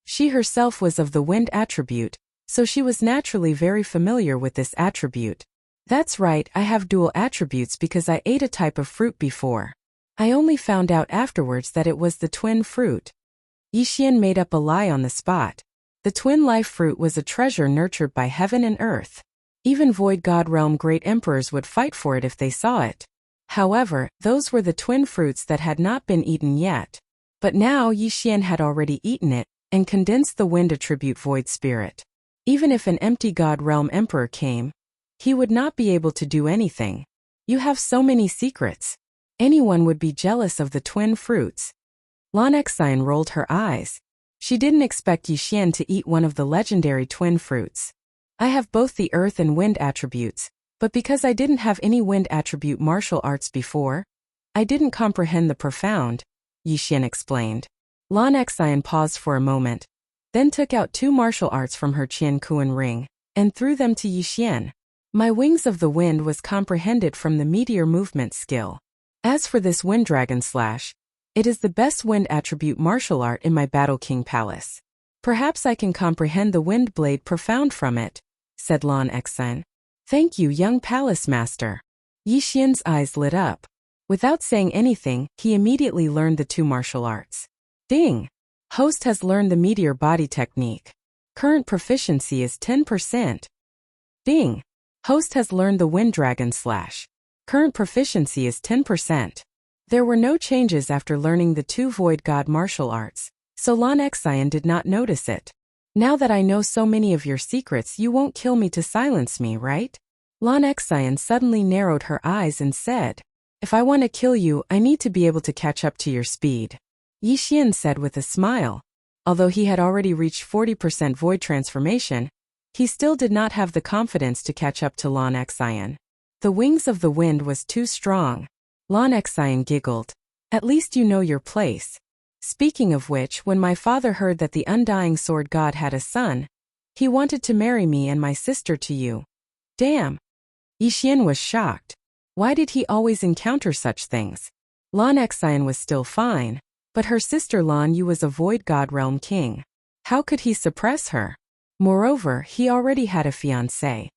She herself was of the wind attribute, so she was naturally very familiar with this attribute. That's right, I have dual attributes because I ate a type of fruit before. I only found out afterwards that it was the twin fruit. Yixian made up a lie on the spot. The twin life fruit was a treasure nurtured by heaven and earth. Even Void God Realm great emperors would fight for it if they saw it. However, those were the twin fruits that had not been eaten yet. But now Yixian had already eaten it, and condensed the wind attribute void spirit. Even if an empty God Realm emperor came, he would not be able to do anything. You have so many secrets. Anyone would be jealous of the twin fruits. Lan Xian rolled her eyes. She didn't expect Yixian to eat one of the legendary twin fruits. I have both the earth and wind attributes, but because I didn't have any wind attribute martial arts before, I didn't comprehend the profound, Yixian explained. Lan Xian paused for a moment, then took out two martial arts from her Qian Kuan ring, and threw them to Yixian. My wings of the wind was comprehended from the meteor movement skill. As for this wind dragon slash, it is the best wind attribute martial art in my Battle King Palace. Perhaps I can comprehend the wind blade profound from it, said Lan Xian. Thank you, young palace master. Yixian's eyes lit up. Without saying anything, he immediately learned the two martial arts. Ding! Host has learned the meteor body technique. Current proficiency is 10%. Ding! Host has learned the wind dragon slash. Current proficiency is 10%. There were no changes after learning the two void god martial arts, so Lan Xian did not notice it. Now that I know so many of your secrets, you won't kill me to silence me, right? Lan Xian suddenly narrowed her eyes and said, If I want to kill you, I need to be able to catch up to your speed. Yixian said with a smile. Although he had already reached 40% void transformation, he still did not have the confidence to catch up to Lan Xian. The wings of the wind was too strong. Lan Xian giggled. At least you know your place. Speaking of which, when my father heard that the undying sword god had a son, he wanted to marry me and my sister to you. Damn! Yixian was shocked. Why did he always encounter such things? Lan Xian was still fine, but her sister Lan Yu was a void god realm king. How could he suppress her? Moreover, he already had a fiancée.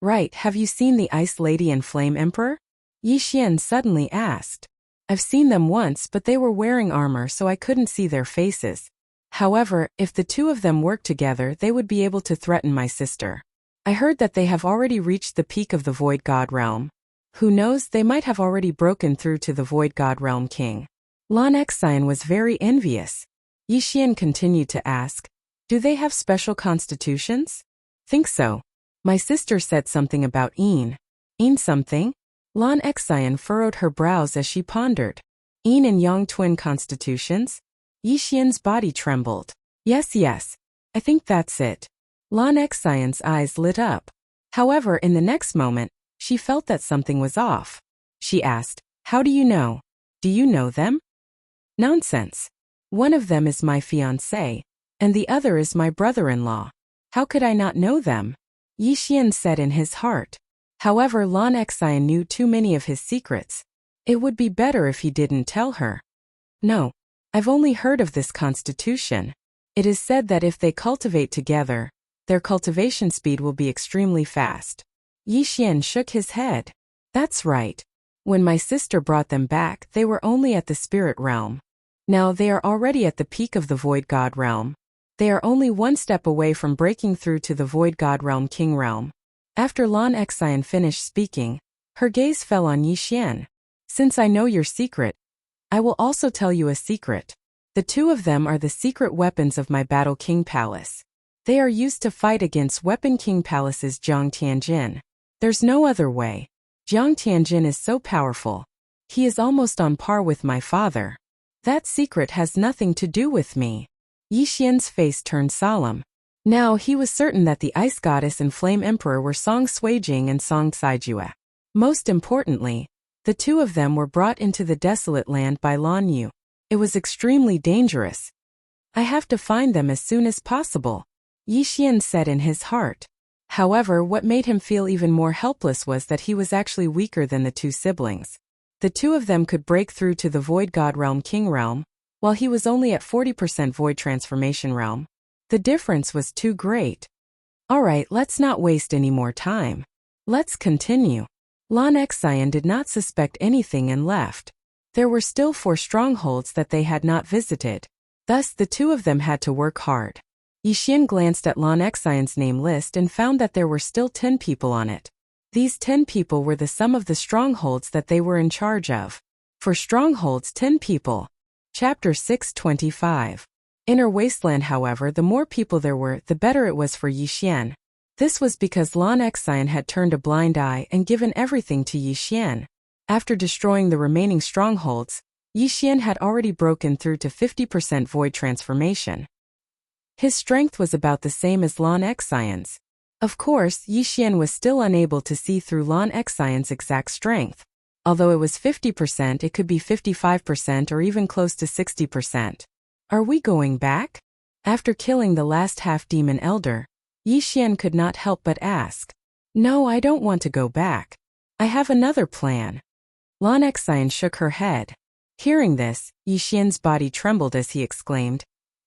Right, have you seen the Ice Lady and Flame Emperor? Yixian suddenly asked. I've seen them once, but they were wearing armor so I couldn't see their faces. However, if the two of them worked together, they would be able to threaten my sister. I heard that they have already reached the peak of the Void God Realm. Who knows, they might have already broken through to the Void God Realm King. Lan Xian was very envious. Yixian continued to ask, do they have special constitutions? Think so. My sister said something about Yin. Yin something? Lan Xian furrowed her brows as she pondered. Yin and Yang twin constitutions? Yixian's body trembled. Yes, I think that's it. Lan Xian's eyes lit up. However, in the next moment, she felt that something was off. She asked, how do you know? Do you know them? Nonsense. One of them is my fiancé, and the other is my brother-in-law. How could I not know them? Yixian said in his heart. However, Lan Xian knew too many of his secrets. It would be better if he didn't tell her. No, I've only heard of this constitution. It is said that if they cultivate together, their cultivation speed will be extremely fast. Yixian shook his head. That's right. When my sister brought them back, they were only at the spirit realm. Now they are already at the peak of the Void God Realm. They are only one step away from breaking through to the Void God Realm King Realm. After Lan Xian finished speaking, her gaze fell on Yixian. Since I know your secret, I will also tell you a secret. The two of them are the secret weapons of my Battle King Palace. They are used to fight against Weapon King Palace's Jiang Tianjin. There's no other way. Jiang Tianjin is so powerful. He is almost on par with my father. That secret has nothing to do with me. Yi Xian's face turned solemn. Now he was certain that the Ice Goddess and Flame Emperor were Song Suijing and Song Caijue. Most importantly, the two of them were brought into the desolate land by Lan Yu. It was extremely dangerous. I have to find them as soon as possible, Yi Xian said in his heart. However, what made him feel even more helpless was that he was actually weaker than the two siblings. The two of them could break through to the Void God Realm King Realm, while he was only at 40% Void Transformation Realm. The difference was too great. Alright, let's not waste any more time. Let's continue. Lan Xian did not suspect anything and left. There were still 4 strongholds that they had not visited. Thus, the two of them had to work hard. Yi Xian glanced at Lan Xian's name list and found that there were still 10 people on it. These 10 people were the sum of the strongholds that they were in charge of. For strongholds, 10 people. Chapter 625. Inner Wasteland. However, the more people there were, the better it was for Yi Xian. This was because Lan Xian had turned a blind eye and given everything to Yi Xian. After destroying the remaining strongholds, Yi Xian had already broken through to 50% Void Transformation. His strength was about the same as Lan Xian's. Of course, Yi Xian was still unable to see through Lan Xian's exact strength. Although it was 50%, it could be 55% or even close to 60%. Are we going back? After killing the last half-demon elder, Yi Xian could not help but ask. No, I don't want to go back. I have another plan. Lan Xian shook her head. Hearing this, Yi Xian's body trembled as he exclaimed,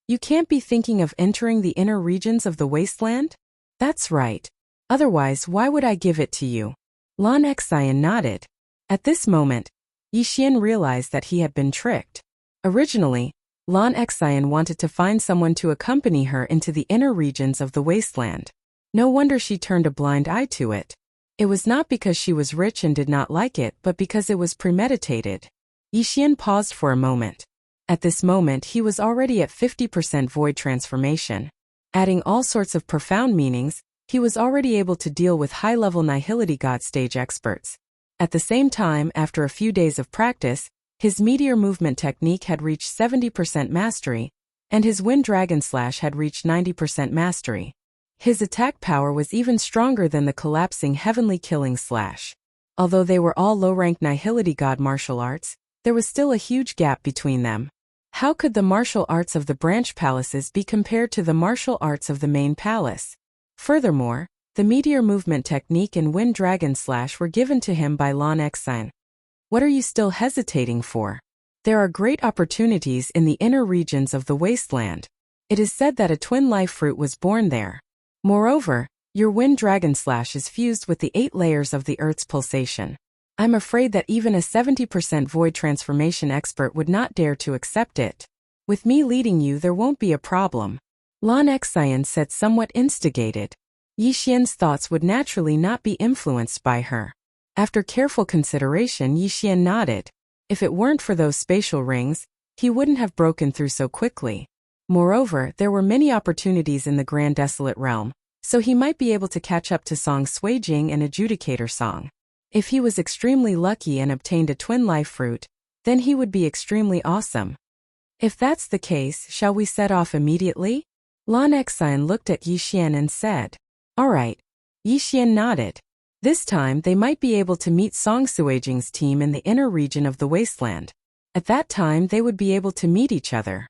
You can't be thinking of entering the inner regions of the wasteland? That's right. Otherwise, why would I give it to you? Lan Xian nodded. At this moment, Yi Xian realized that he had been tricked. Originally, Lan Xian wanted to find someone to accompany her into the inner regions of the wasteland. No wonder she turned a blind eye to it. It was not because she was rich and did not like it, but because it was premeditated. Yi Xian paused for a moment. At this moment, he was already at 50% Void Transformation. Adding all sorts of profound meanings, he was already able to deal with high-level Nihility God stage experts. At the same time, after a few days of practice, his meteor movement technique had reached 70% mastery, and his Wind Dragon Slash had reached 90% mastery. His attack power was even stronger than the collapsing Heavenly Killing Slash. Although they were all low-rank Nihility God martial arts, there was still a huge gap between them. How could the martial arts of the branch palaces be compared to the martial arts of the main palace? Furthermore, the meteor movement technique and Wind Dragon Slash were given to him by Lan Xian. What are you still hesitating for? There are great opportunities in the inner regions of the wasteland. It is said that a twin life fruit was born there. Moreover, your Wind Dragon Slash is fused with the 8 layers of the Earth's pulsation. I'm afraid that even a 70% Void Transformation expert would not dare to accept it. With me leading you, there won't be a problem. Lan Xian said, somewhat instigated. Yi Xian's thoughts would naturally not be influenced by her. After careful consideration, Yi Xian nodded. If it weren't for those spatial rings, he wouldn't have broken through so quickly. Moreover, there were many opportunities in the Grand Desolate Realm, so he might be able to catch up to Song Suijing and Adjudicator Song. If he was extremely lucky and obtained a twin life fruit, then he would be extremely awesome. If that's the case, shall we set off immediately? Lan Xian looked at Yi Xian and said. Alright. Yi Xian nodded. This time they might be able to meet Song Suijing's team in the inner region of the wasteland. At that time they would be able to meet each other.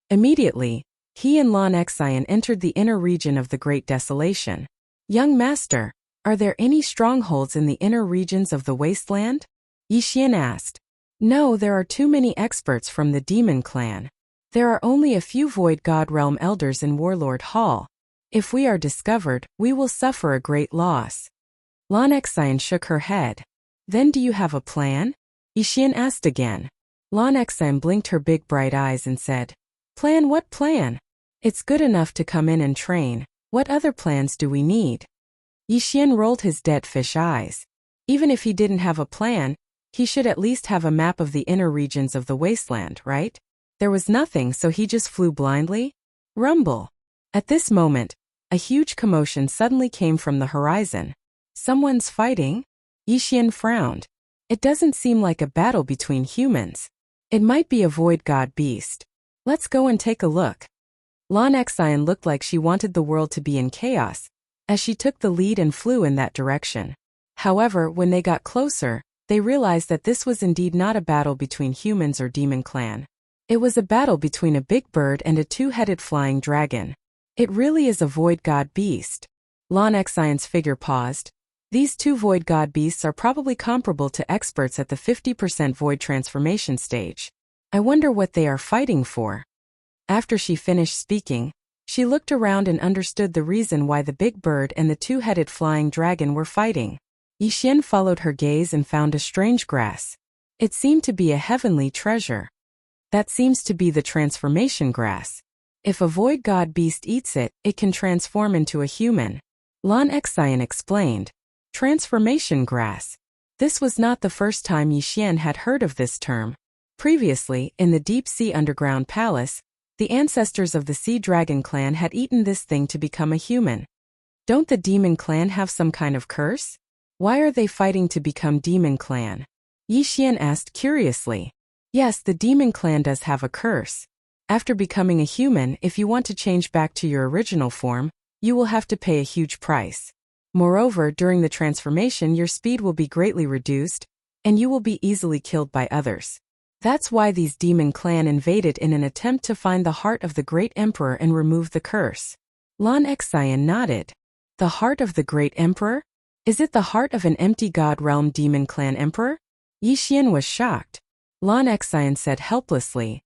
Immediately, he and Lan Xian entered the inner region of the Great Desolation. Young master, are there any strongholds in the inner regions of the wasteland? Yi Xian asked. No, there are too many experts from the demon clan. There are only a few Void God Realm elders in Warlord Hall. If we are discovered, we will suffer a great loss. Lan Xian shook her head. Then do you have a plan? Yi Xian asked again. Lan Xian blinked her big bright eyes and said, Plan? What plan? It's good enough to come in and train. What other plans do we need? Yi Xian rolled his dead fish eyes. Even if he didn't have a plan, he should at least have a map of the inner regions of the wasteland, right? There was nothing, so he just flew blindly? Rumble. At this moment, A huge commotion suddenly came from the horizon. Someone's fighting? Yixian frowned. It doesn't seem like a battle between humans. It might be a void god beast. Let's go and take a look. Lan Xian looked like she wanted the world to be in chaos, as she took the lead and flew in that direction. However, when they got closer, they realized that this was indeed not a battle between humans or demon clan. It was a battle between a big bird and a two-headed flying dragon. It really is a void god beast. Lan Xian's figure paused. These two void god beasts are probably comparable to experts at the 50% void transformation stage. I wonder what they are fighting for. After she finished speaking, she looked around and understood the reason why the big bird and the two-headed flying dragon were fighting. Yixian followed her gaze and found a strange grass. It seemed to be a heavenly treasure. That seems to be the transformation grass. If a void god beast eats it, it can transform into a human. Lan Xian explained. Transformation grass. This was not the first time Yixian had heard of this term. Previously, in the deep sea underground palace, the ancestors of the Sea Dragon clan had eaten this thing to become a human. Don't the demon clan have some kind of curse? Why are they fighting to become demon clan? Yixian asked curiously. Yes, the demon clan does have a curse. After becoming a human, if you want to change back to your original form, you will have to pay a huge price. Moreover, during the transformation your speed will be greatly reduced, and you will be easily killed by others. That's why these demon clan invaded in an attempt to find the heart of the great emperor and remove the curse. Lan Xian nodded. The heart of the great emperor? Is it the heart of an empty god realm demon clan emperor? Yixian was shocked. Lan Xian said helplessly.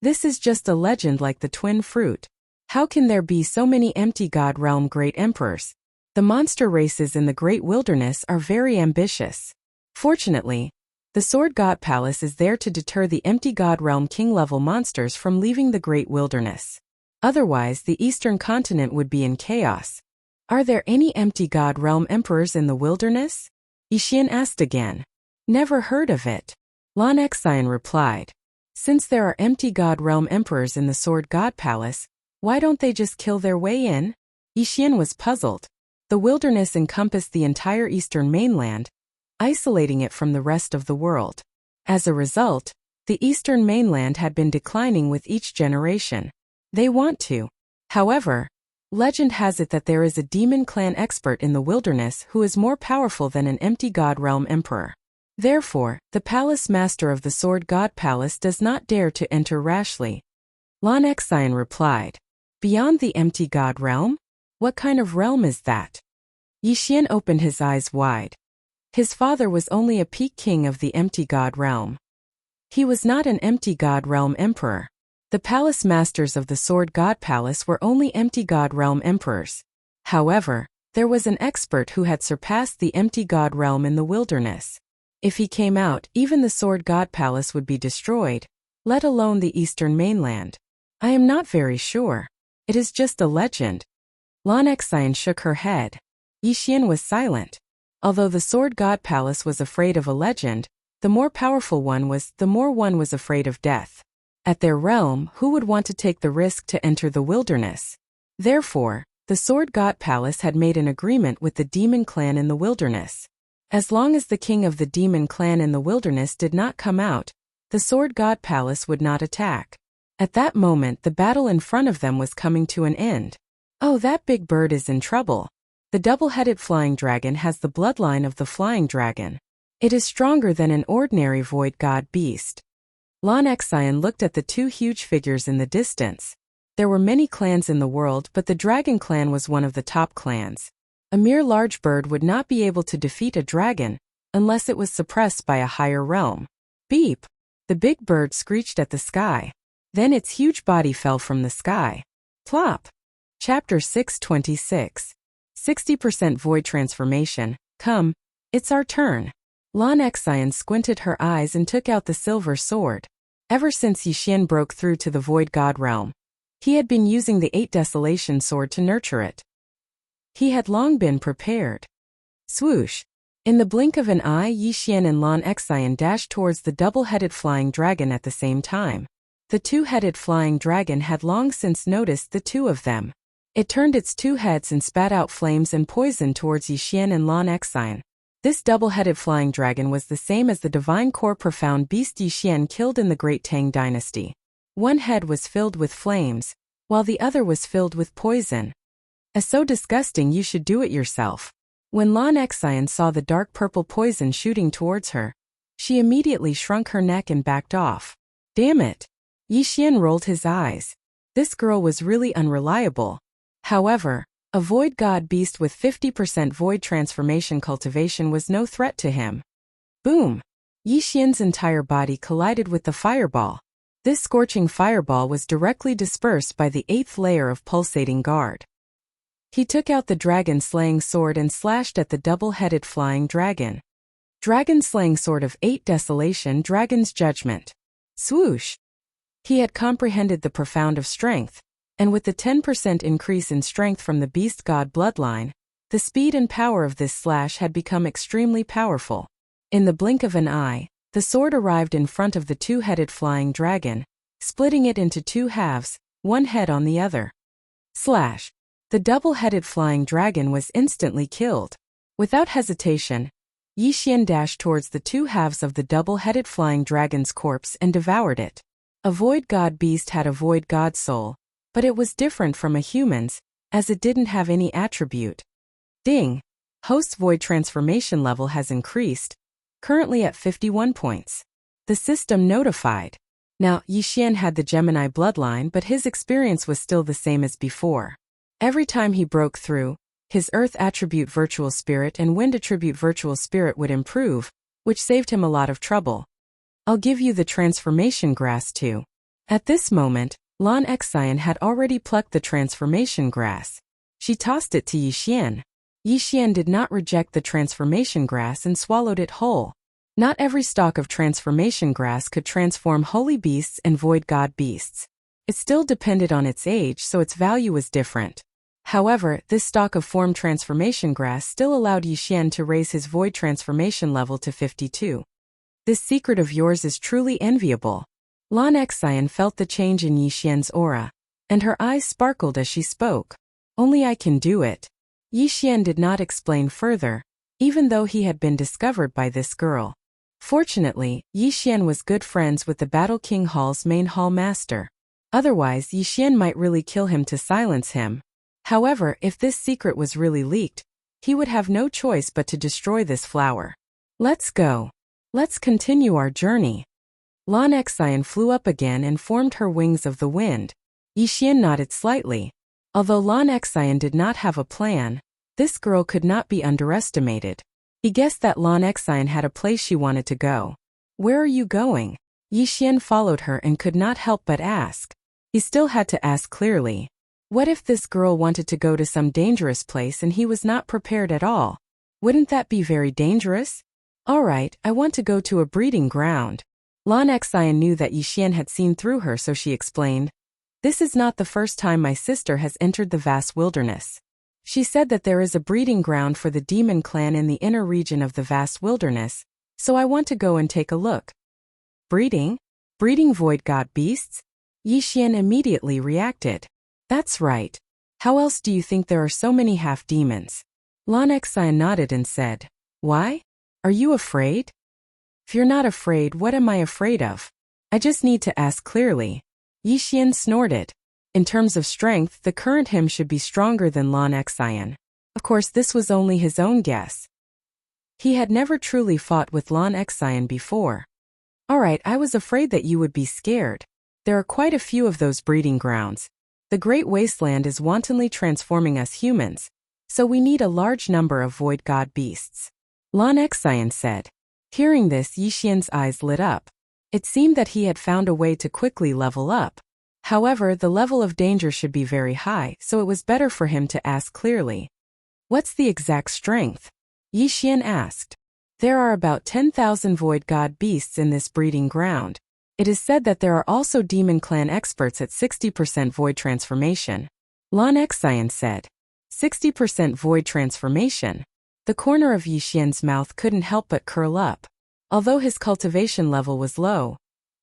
This is just a legend like the twin fruit. How can there be so many empty god realm great emperors? The monster races in the great wilderness are very ambitious. Fortunately, the Sword God Palace is there to deter the empty god realm king-level monsters from leaving the great wilderness. Otherwise, the eastern continent would be in chaos. Are there any empty god realm emperors in the wilderness? Yixian asked again. Never heard of it. Lan Xian replied. Since there are empty god realm emperors in the Sword God Palace, why don't they just kill their way in? Yixian was puzzled. The wilderness encompassed the entire eastern mainland, isolating it from the rest of the world. As a result, the eastern mainland had been declining with each generation. They want to. However, legend has it that there is a demon clan expert in the wilderness who is more powerful than an empty god realm emperor. Therefore, the palace master of the Sword God Palace does not dare to enter rashly. Lan Xian replied. Beyond the empty god realm? What kind of realm is that? Yixian opened his eyes wide. His father was only a peak king of the empty god realm. He was not an empty god realm emperor. The palace masters of the Sword God Palace were only empty god realm emperors. However, there was an expert who had surpassed the empty god realm in the wilderness. If he came out, even the Sword God Palace would be destroyed, let alone the eastern mainland. I am not very sure. It is just a legend. Lan Xian shook her head. Yixian was silent. Although the Sword God Palace was afraid of a legend, the more powerful one was, the more one was afraid of death. At their realm, who would want to take the risk to enter the wilderness? Therefore, the Sword God Palace had made an agreement with the demon clan in the wilderness. As long as the king of the demon clan in the wilderness did not come out, the Sword God Palace would not attack. At that moment the battle in front of them was coming to an end. Oh, that big bird is in trouble. The double-headed flying dragon has the bloodline of the flying dragon. It is stronger than an ordinary void god beast. Lan Xian looked at the two huge figures in the distance. There were many clans in the world, but the dragon clan was one of the top clans. A mere large bird would not be able to defeat a dragon, unless it was suppressed by a higher realm. Beep! The big bird screeched at the sky. Then its huge body fell from the sky. Plop! Chapter 626. 60% Void Transformation. Come, it's our turn. Lan Xian squinted her eyes and took out the silver sword. Ever since Yixian broke through to the Void God realm, he had been using the 8 Desolation sword to nurture it. He had long been prepared. Swoosh! In the blink of an eye, Yixian and Lan Xian dashed towards the double-headed flying dragon at the same time. The two-headed flying dragon had long since noticed the two of them. It turned its two heads and spat out flames and poison towards Yixian and Lan Xine. This double-headed flying dragon was the same as the divine core profound beast Yixian killed in the Great Tang Dynasty. One head was filled with flames, while the other was filled with poison. So disgusting you should do it yourself. When Lan Xine saw the dark purple poison shooting towards her, she immediately shrunk her neck and backed off. Damn it! Yixian rolled his eyes. This girl was really unreliable. However, a void god beast with 50% void transformation cultivation was no threat to him. Boom! Yixian's entire body collided with the fireball. This scorching fireball was directly dispersed by the 8th layer of pulsating guard. He took out the dragon-slaying sword and slashed at the double-headed flying dragon. Dragon-slaying sword of 8 desolation, dragon's judgment. Swoosh! He had comprehended the profound of strength, and with the 10% increase in strength from the beast god bloodline, the speed and power of this slash had become extremely powerful. In the blink of an eye, the sword arrived in front of the two-headed flying dragon, splitting it into two halves, one head on the other. Slash! The double-headed flying dragon was instantly killed. Without hesitation, Yixian dashed towards the two halves of the double-headed flying dragon's corpse and devoured it. A void god beast had a void god soul, but it was different from a human's, as it didn't have any attribute. Ding! Host's void transformation level has increased, currently at 51 points. The system notified. Now, Yixian had the Gemini bloodline, but his experience was still the same as before. Every time he broke through, his Earth attribute virtual spirit and Wind attribute virtual spirit would improve, which saved him a lot of trouble. I'll give you the transformation grass too. At this moment, Lan Xine had already plucked the transformation grass. She tossed it to Yixian. Yixian did not reject the transformation grass and swallowed it whole. Not every stalk of transformation grass could transform holy beasts and void god beasts. It still depended on its age, so its value was different. However, this stalk of form transformation grass still allowed Yixian to raise his void transformation level to 52. This secret of yours is truly enviable. Lan Xine felt the change in Yixian's aura, and her eyes sparkled as she spoke. Only I can do it. Yixian did not explain further, even though he had been discovered by this girl. Fortunately, Yixian was good friends with the Battle King Hall's main hall master. Otherwise, Yixian might really kill him to silence him. However, if this secret was really leaked, he would have no choice but to destroy this flower. Let's go. Let's continue our journey. Lan Xine flew up again and formed her wings of the wind. Yixian nodded slightly. Although Lan Xine did not have a plan, this girl could not be underestimated. He guessed that Lan Xine had a place she wanted to go. Where are you going? Yixian followed her and could not help but ask. He still had to ask clearly. What if this girl wanted to go to some dangerous place and he was not prepared at all? Wouldn't that be very dangerous? Alright, I want to go to a breeding ground. Lan Xine knew that Yixian had seen through her, so she explained. This is not the first time my sister has entered the vast wilderness. She said that there is a breeding ground for the demon clan in the inner region of the vast wilderness, so I want to go and take a look. Breeding? Breeding void god beasts? Yixian immediately reacted. That's right. How else do you think there are so many half-demons? Lan Xine nodded and said, Why? Are you afraid? If you're not afraid, what am I afraid of? I just need to ask clearly. Yixian snorted. In terms of strength, the current him should be stronger than Lan Xine. Of course, this was only his own guess. He had never truly fought with Lan Xine before. Alright, I was afraid that you would be scared. There are quite a few of those breeding grounds. The Great Wasteland is wantonly transforming us humans, so we need a large number of void god beasts. Lan Xine said. Hearing this, Yixian's eyes lit up. It seemed that he had found a way to quickly level up. However, the level of danger should be very high, so it was better for him to ask clearly. What's the exact strength? Yixian asked. There are about 10,000 void god beasts in this breeding ground. It is said that there are also demon clan experts at 60% void transformation. Lan Xine said. 60% void transformation. The corner of Yixian's mouth couldn't help but curl up. Although his cultivation level was low,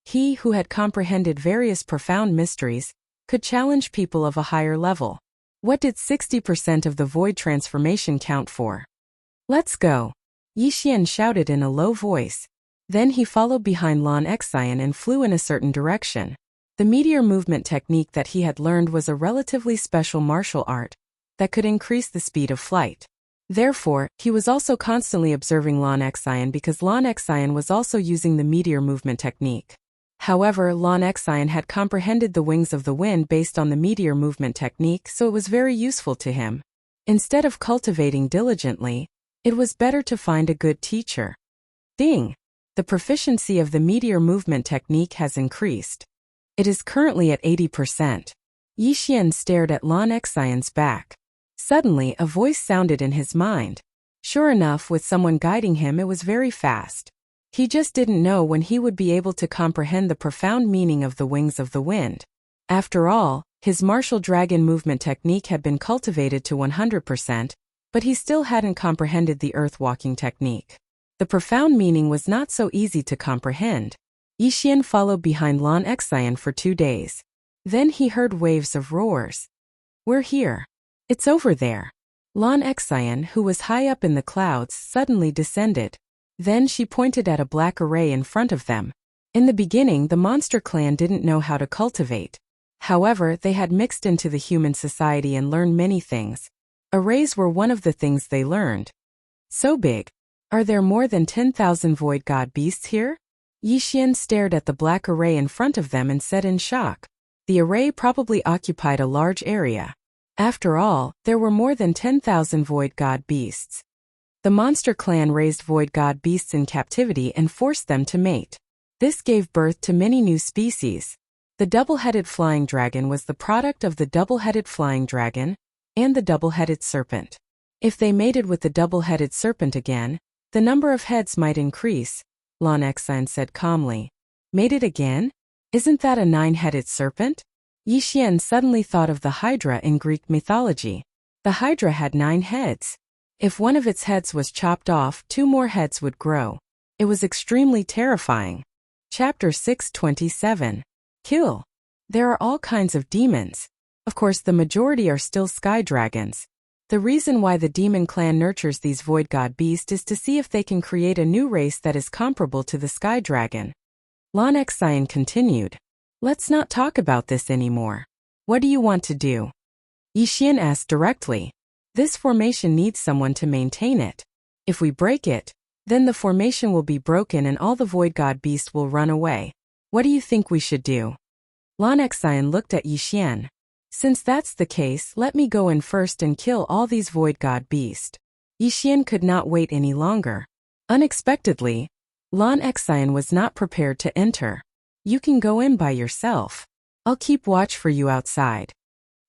he who had comprehended various profound mysteries could challenge people of a higher level. What did 60% of the void transformation count for? Let's go. Yixian shouted in a low voice. Then he followed behind Lan Xian and flew in a certain direction. The meteor movement technique that he had learned was a relatively special martial art that could increase the speed of flight. Therefore, he was also constantly observing Lan Xian because Lan Xian was also using the meteor movement technique. However, Lan Xian had comprehended the wings of the wind based on the meteor movement technique, so it was very useful to him. Instead of cultivating diligently, it was better to find a good teacher. Ding! The proficiency of the meteor movement technique has increased. It is currently at 80%. Yixian stared at Lan Xian's back. Suddenly, a voice sounded in his mind. Sure enough, with someone guiding him, it was very fast. He just didn't know when he would be able to comprehend the profound meaning of the wings of the wind. After all, his martial dragon movement technique had been cultivated to 100%, but he still hadn't comprehended the earth-walking technique. The profound meaning was not so easy to comprehend. Yixian followed behind Lan Xian for 2 days. Then he heard waves of roars. We're here. It's over there. Lan Xian, who was high up in the clouds, suddenly descended. Then she pointed at a black array in front of them. In the beginning, the monster clan didn't know how to cultivate. However, they had mixed into the human society and learned many things. Arrays were one of the things they learned. So big. Are there more than 10,000 void god beasts here? Yixian stared at the black array in front of them and said in shock. The array probably occupied a large area. After all, there were more than 10,000 void god beasts. The monster clan raised void god beasts in captivity and forced them to mate. This gave birth to many new species. The double-headed flying dragon was the product of the double-headed flying dragon and the double-headed serpent. If they mated with the double-headed serpent again, the number of heads might increase, Lan Xian said calmly. Mated again? Isn't that a 9-headed serpent? Yixian suddenly thought of the Hydra in Greek mythology. The Hydra had 9 heads. If one of its heads was chopped off, 2 more heads would grow. It was extremely terrifying. Chapter 627. Kill. There are all kinds of demons. Of course, the majority are still sky dragons. The reason why the demon clan nurtures these void god beasts is to see if they can create a new race that is comparable to the sky dragon. Lan Xian continued. Let's not talk about this anymore. What do you want to do? Yixian asked directly. This formation needs someone to maintain it. If we break it, then the formation will be broken and all the void god beasts will run away. What do you think we should do? Lan Xian looked at Yixian. Since that's the case, let me go in first and kill all these void god beasts. Yixian could not wait any longer. Unexpectedly, Lan Xian was not prepared to enter. You can go in by yourself. I'll keep watch for you outside.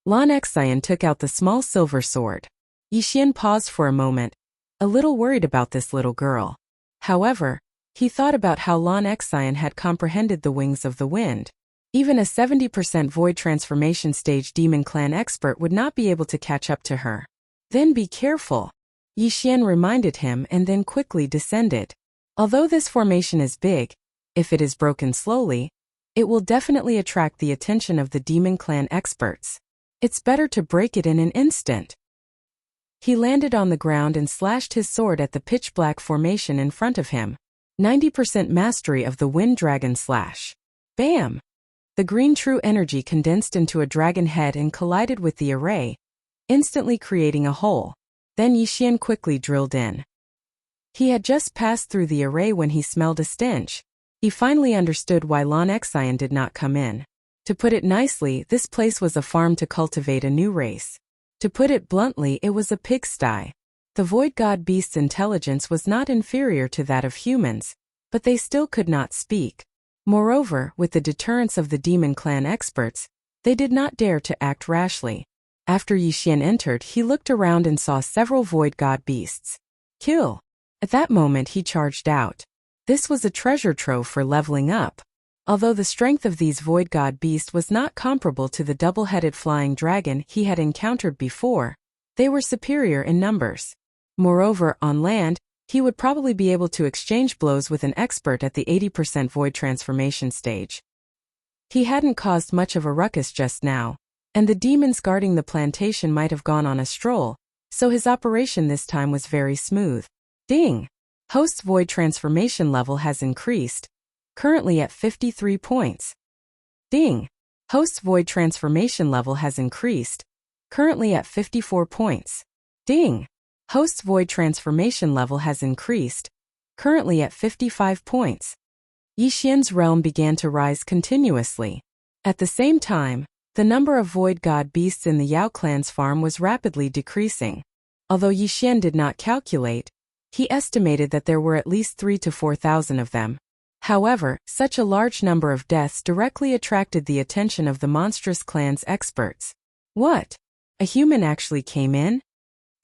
Lan Xian took out the small silver sword. Yixian paused for a moment, a little worried about this little girl. However, he thought about how Lan Xian had comprehended the wings of the wind. Even a 70% void transformation stage demon clan expert would not be able to catch up to her. Then be careful. Yixian reminded him and then quickly descended. Although this formation is big, if it is broken slowly, it will definitely attract the attention of the demon clan experts. It's better to break it in an instant. He landed on the ground and slashed his sword at the pitch-black formation in front of him. 90% mastery of the wind dragon slash. Bam! The green true energy condensed into a dragon head and collided with the array, instantly creating a hole. Then Yixian quickly drilled in. He had just passed through the array when he smelled a stench. He finally understood why Lan Xian did not come in. To put it nicely, this place was a farm to cultivate a new race. To put it bluntly, it was a pigsty. The void god beast's intelligence was not inferior to that of humans, but they still could not speak. Moreover, with the deterrence of the demon clan experts, they did not dare to act rashly. After Yixian entered, he looked around and saw several void god beasts. Kill! At that moment he charged out. This was a treasure trove for leveling up. Although the strength of these void god beasts was not comparable to the double-headed flying dragon he had encountered before, they were superior in numbers. Moreover, on land, he would probably be able to exchange blows with an expert at the 80% void transformation stage. He hadn't caused much of a ruckus just now, and the demons guarding the plantation might have gone on a stroll, so his operation this time was very smooth. Ding! Host's void transformation level has increased, currently at 53 points. Ding! Host's void transformation level has increased, currently at 54 points. Ding! Host's void transformation level has increased, currently at 55 points. Yixian's realm began to rise continuously. At the same time, the number of void god beasts in the Yao clan's farm was rapidly decreasing. Although Yixian did not calculate, he estimated that there were at least 3,000 to 4,000 of them. However, such a large number of deaths directly attracted the attention of the monstrous clan's experts. What? A human actually came in?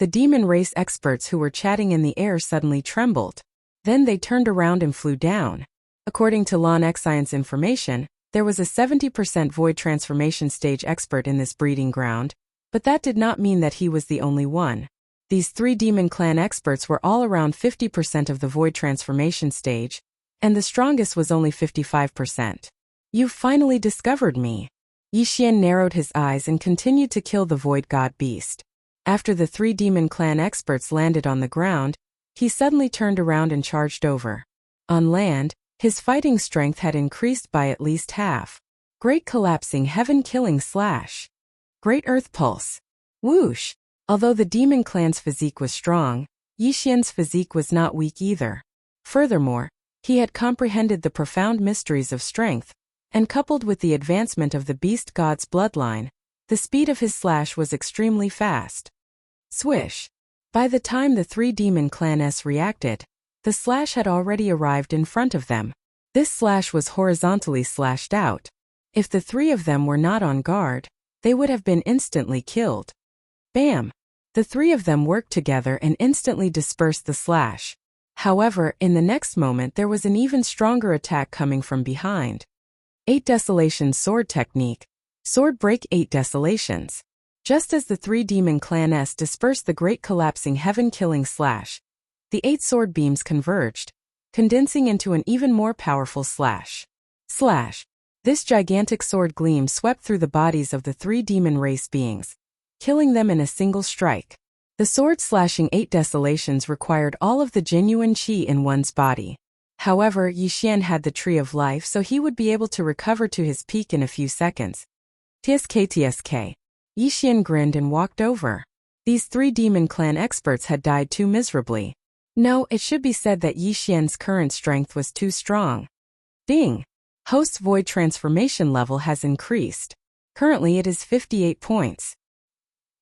The demon race experts who were chatting in the air suddenly trembled. Then they turned around and flew down. According to Lon Xian's information, there was a 70% void transformation stage expert in this breeding ground, but that did not mean that he was the only one. These 3 demon clan experts were all around 50% of the void transformation stage, and the strongest was only 55%. You've finally discovered me. Yixian narrowed his eyes and continued to kill the void god beast. After the 3 demon clan experts landed on the ground, he suddenly turned around and charged over. On land, his fighting strength had increased by at least half. Great collapsing heaven killing slash. Great earth pulse. Whoosh! Although the demon clan's physique was strong, Yixian's physique was not weak either. Furthermore, he had comprehended the profound mysteries of strength, and coupled with the advancement of the beast god's bloodline, the speed of his slash was extremely fast. Swish! By the time the 3 demon clans reacted, the slash had already arrived in front of them. This slash was horizontally slashed out. If the 3 of them were not on guard, they would have been instantly killed. Bam! The 3 of them worked together and instantly dispersed the slash. However, in the next moment there was an even stronger attack coming from behind. 8 Desolations Sword Technique. Sword break 8 Desolations. Just as the 3 demon clans dispersed the great collapsing heaven-killing slash, the 8 sword beams converged, condensing into an even more powerful slash. Slash! This gigantic sword gleam swept through the bodies of the 3 demon race beings, killing them in a single strike. The sword slashing 8 desolations required all of the genuine qi in one's body. However, Yixian had the Tree of Life, so he would be able to recover to his peak in a few seconds. TSK. Yixian grinned and walked over. These 3 demon clan experts had died too miserably. No, it should be said that Yixian's current strength was too strong. Ding! Host's void transformation level has increased. Currently it is 58 points.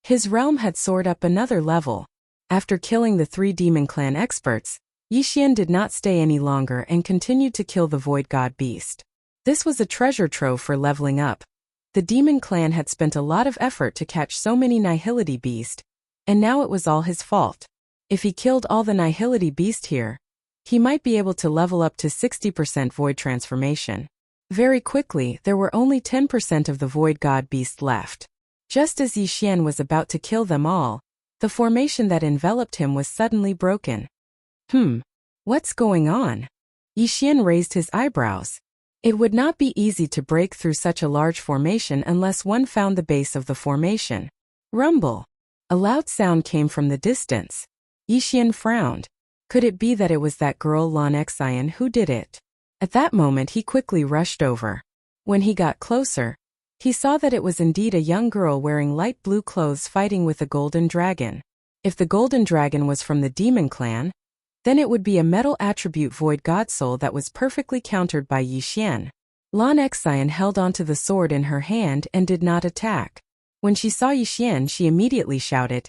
His realm had soared up another level. After killing the 3 demon clan experts, Yixian did not stay any longer and continued to kill the void god beast. This was a treasure trove for leveling up. The demon clan had spent a lot of effort to catch so many nihility beast, and now it was all his fault. If he killed all the nihility beast here, he might be able to level up to 60% void transformation. Very quickly, there were only 10% of the void god beast left. Just as Yixian was about to kill them all, the formation that enveloped him was suddenly broken. What's going on? Yixian raised his eyebrows. It would not be easy to break through such a large formation unless one found the base of the formation. Rumble! A loud sound came from the distance. Yixian frowned. Could it be that it was that girl Lon Xian who did it? At that moment he quickly rushed over. When he got closer, he saw that it was indeed a young girl wearing light blue clothes fighting with a golden dragon. If the golden dragon was from the demon clan, then it would be a metal attribute void god soul that was perfectly countered by Yixian. Lon Xian held onto the sword in her hand and did not attack. When she saw Yixian, she immediately shouted,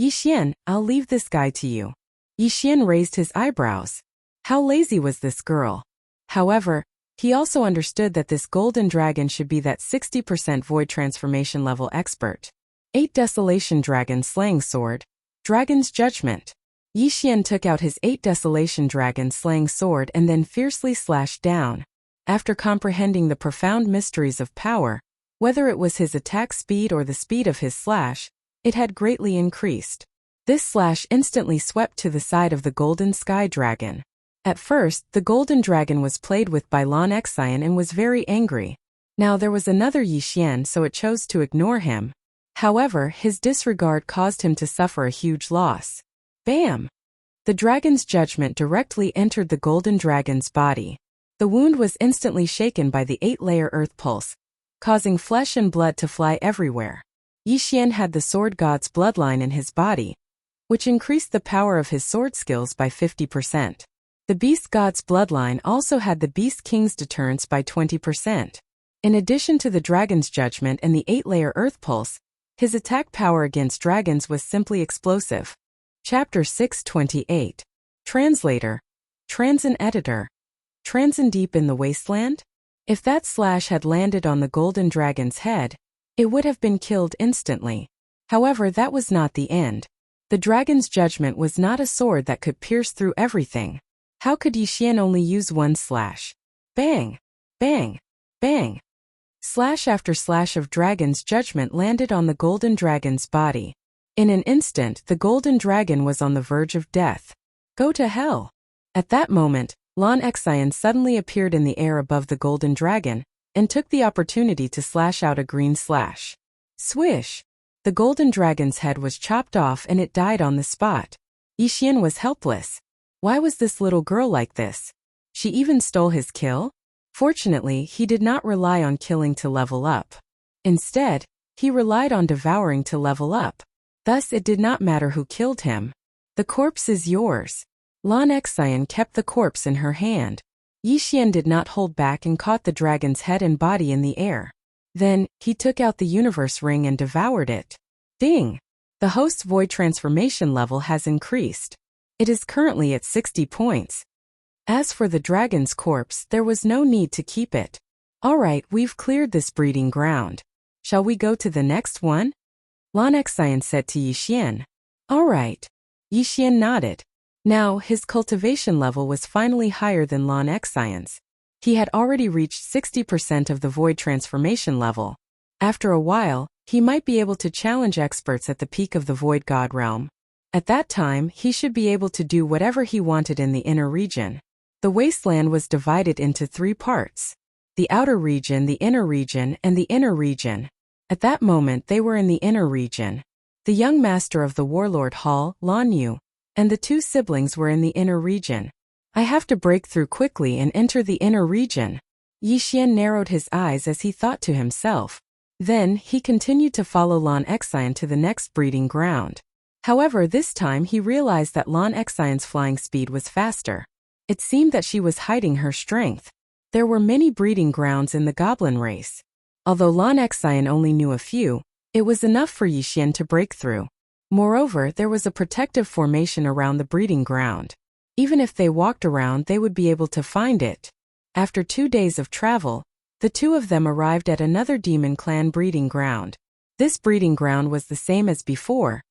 "Yixian, I'll leave this guy to you." Yixian raised his eyebrows. How lazy was this girl? However, he also understood that this golden dragon should be that 60% void transformation level expert. 8 Desolation Dragon Slaying Sword. Dragon's Judgment. Yixian took out his 8 Desolation Dragon Slaying Sword and then fiercely slashed down. After comprehending the profound mysteries of power, whether it was his attack speed or the speed of his slash, it had greatly increased. This slash instantly swept to the side of the golden sky dragon. At first, the golden dragon was played with by Lon Xian and was very angry. Now there was another Yixian, so it chose to ignore him. However, his disregard caused him to suffer a huge loss. Bam! The dragon's judgment directly entered the golden dragon's body. The wound was instantly shaken by the 8-layer earth pulse, causing flesh and blood to fly everywhere. Yixian had the sword god's bloodline in his body, which increased the power of his sword skills by 50%. The beast god's bloodline also had the beast king's deterrence by 20%. In addition to the dragon's judgment and the 8-layer earth pulse, his attack power against dragons was simply explosive. Chapter 628. Translator. Transin Editor. Transin deep in the wasteland? If that slash had landed on the golden dragon's head, it would have been killed instantly. However, that was not the end. The dragon's judgment was not a sword that could pierce through everything. How could Yixian only use one slash? Bang! Bang! Bang! Slash after slash of dragon's judgment landed on the golden dragon's body. In an instant, the golden dragon was on the verge of death. Go to hell! At that moment, Lan Xian suddenly appeared in the air above the golden dragon, and took the opportunity to slash out a green slash. Swish! The golden dragon's head was chopped off and it died on the spot. Yixian was helpless. Why was this little girl like this? She even stole his kill? Fortunately, he did not rely on killing to level up. Instead, he relied on devouring to level up. Thus it did not matter who killed him. The corpse is yours. Lan Xian kept the corpse in her hand. Yixian did not hold back and caught the dragon's head and body in the air. Then, he took out the universe ring and devoured it. Ding! The host's void transformation level has increased. It is currently at 60 points. As for the dragon's corpse, there was no need to keep it. Alright, we've cleared this breeding ground. Shall we go to the next one? Lan Xian said to Yixian. Alright. Yixian nodded. Now, his cultivation level was finally higher than Lan Xian's. He had already reached 60% of the void transformation level. After a while, he might be able to challenge experts at the peak of the void god realm. At that time, he should be able to do whatever he wanted in the inner region. The wasteland was divided into 3 parts. The outer region, the inner region, and the inner region. At that moment they were in the inner region. The young master of the warlord hall, Lan Yu, and the 2 siblings were in the inner region. I have to break through quickly and enter the inner region. Yixian narrowed his eyes as he thought to himself. Then, he continued to follow Lan Xian to the next breeding ground. However, this time he realized that Lan Xian's flying speed was faster. It seemed that she was hiding her strength. There were many breeding grounds in the goblin race. Although Lan Xian only knew a few, it was enough for Yixian to break through. Moreover, there was a protective formation around the breeding ground. Even if they walked around, they would be able to find it. After 2 days of travel, the 2 of them arrived at another demon clan breeding ground. This breeding ground was the same as before,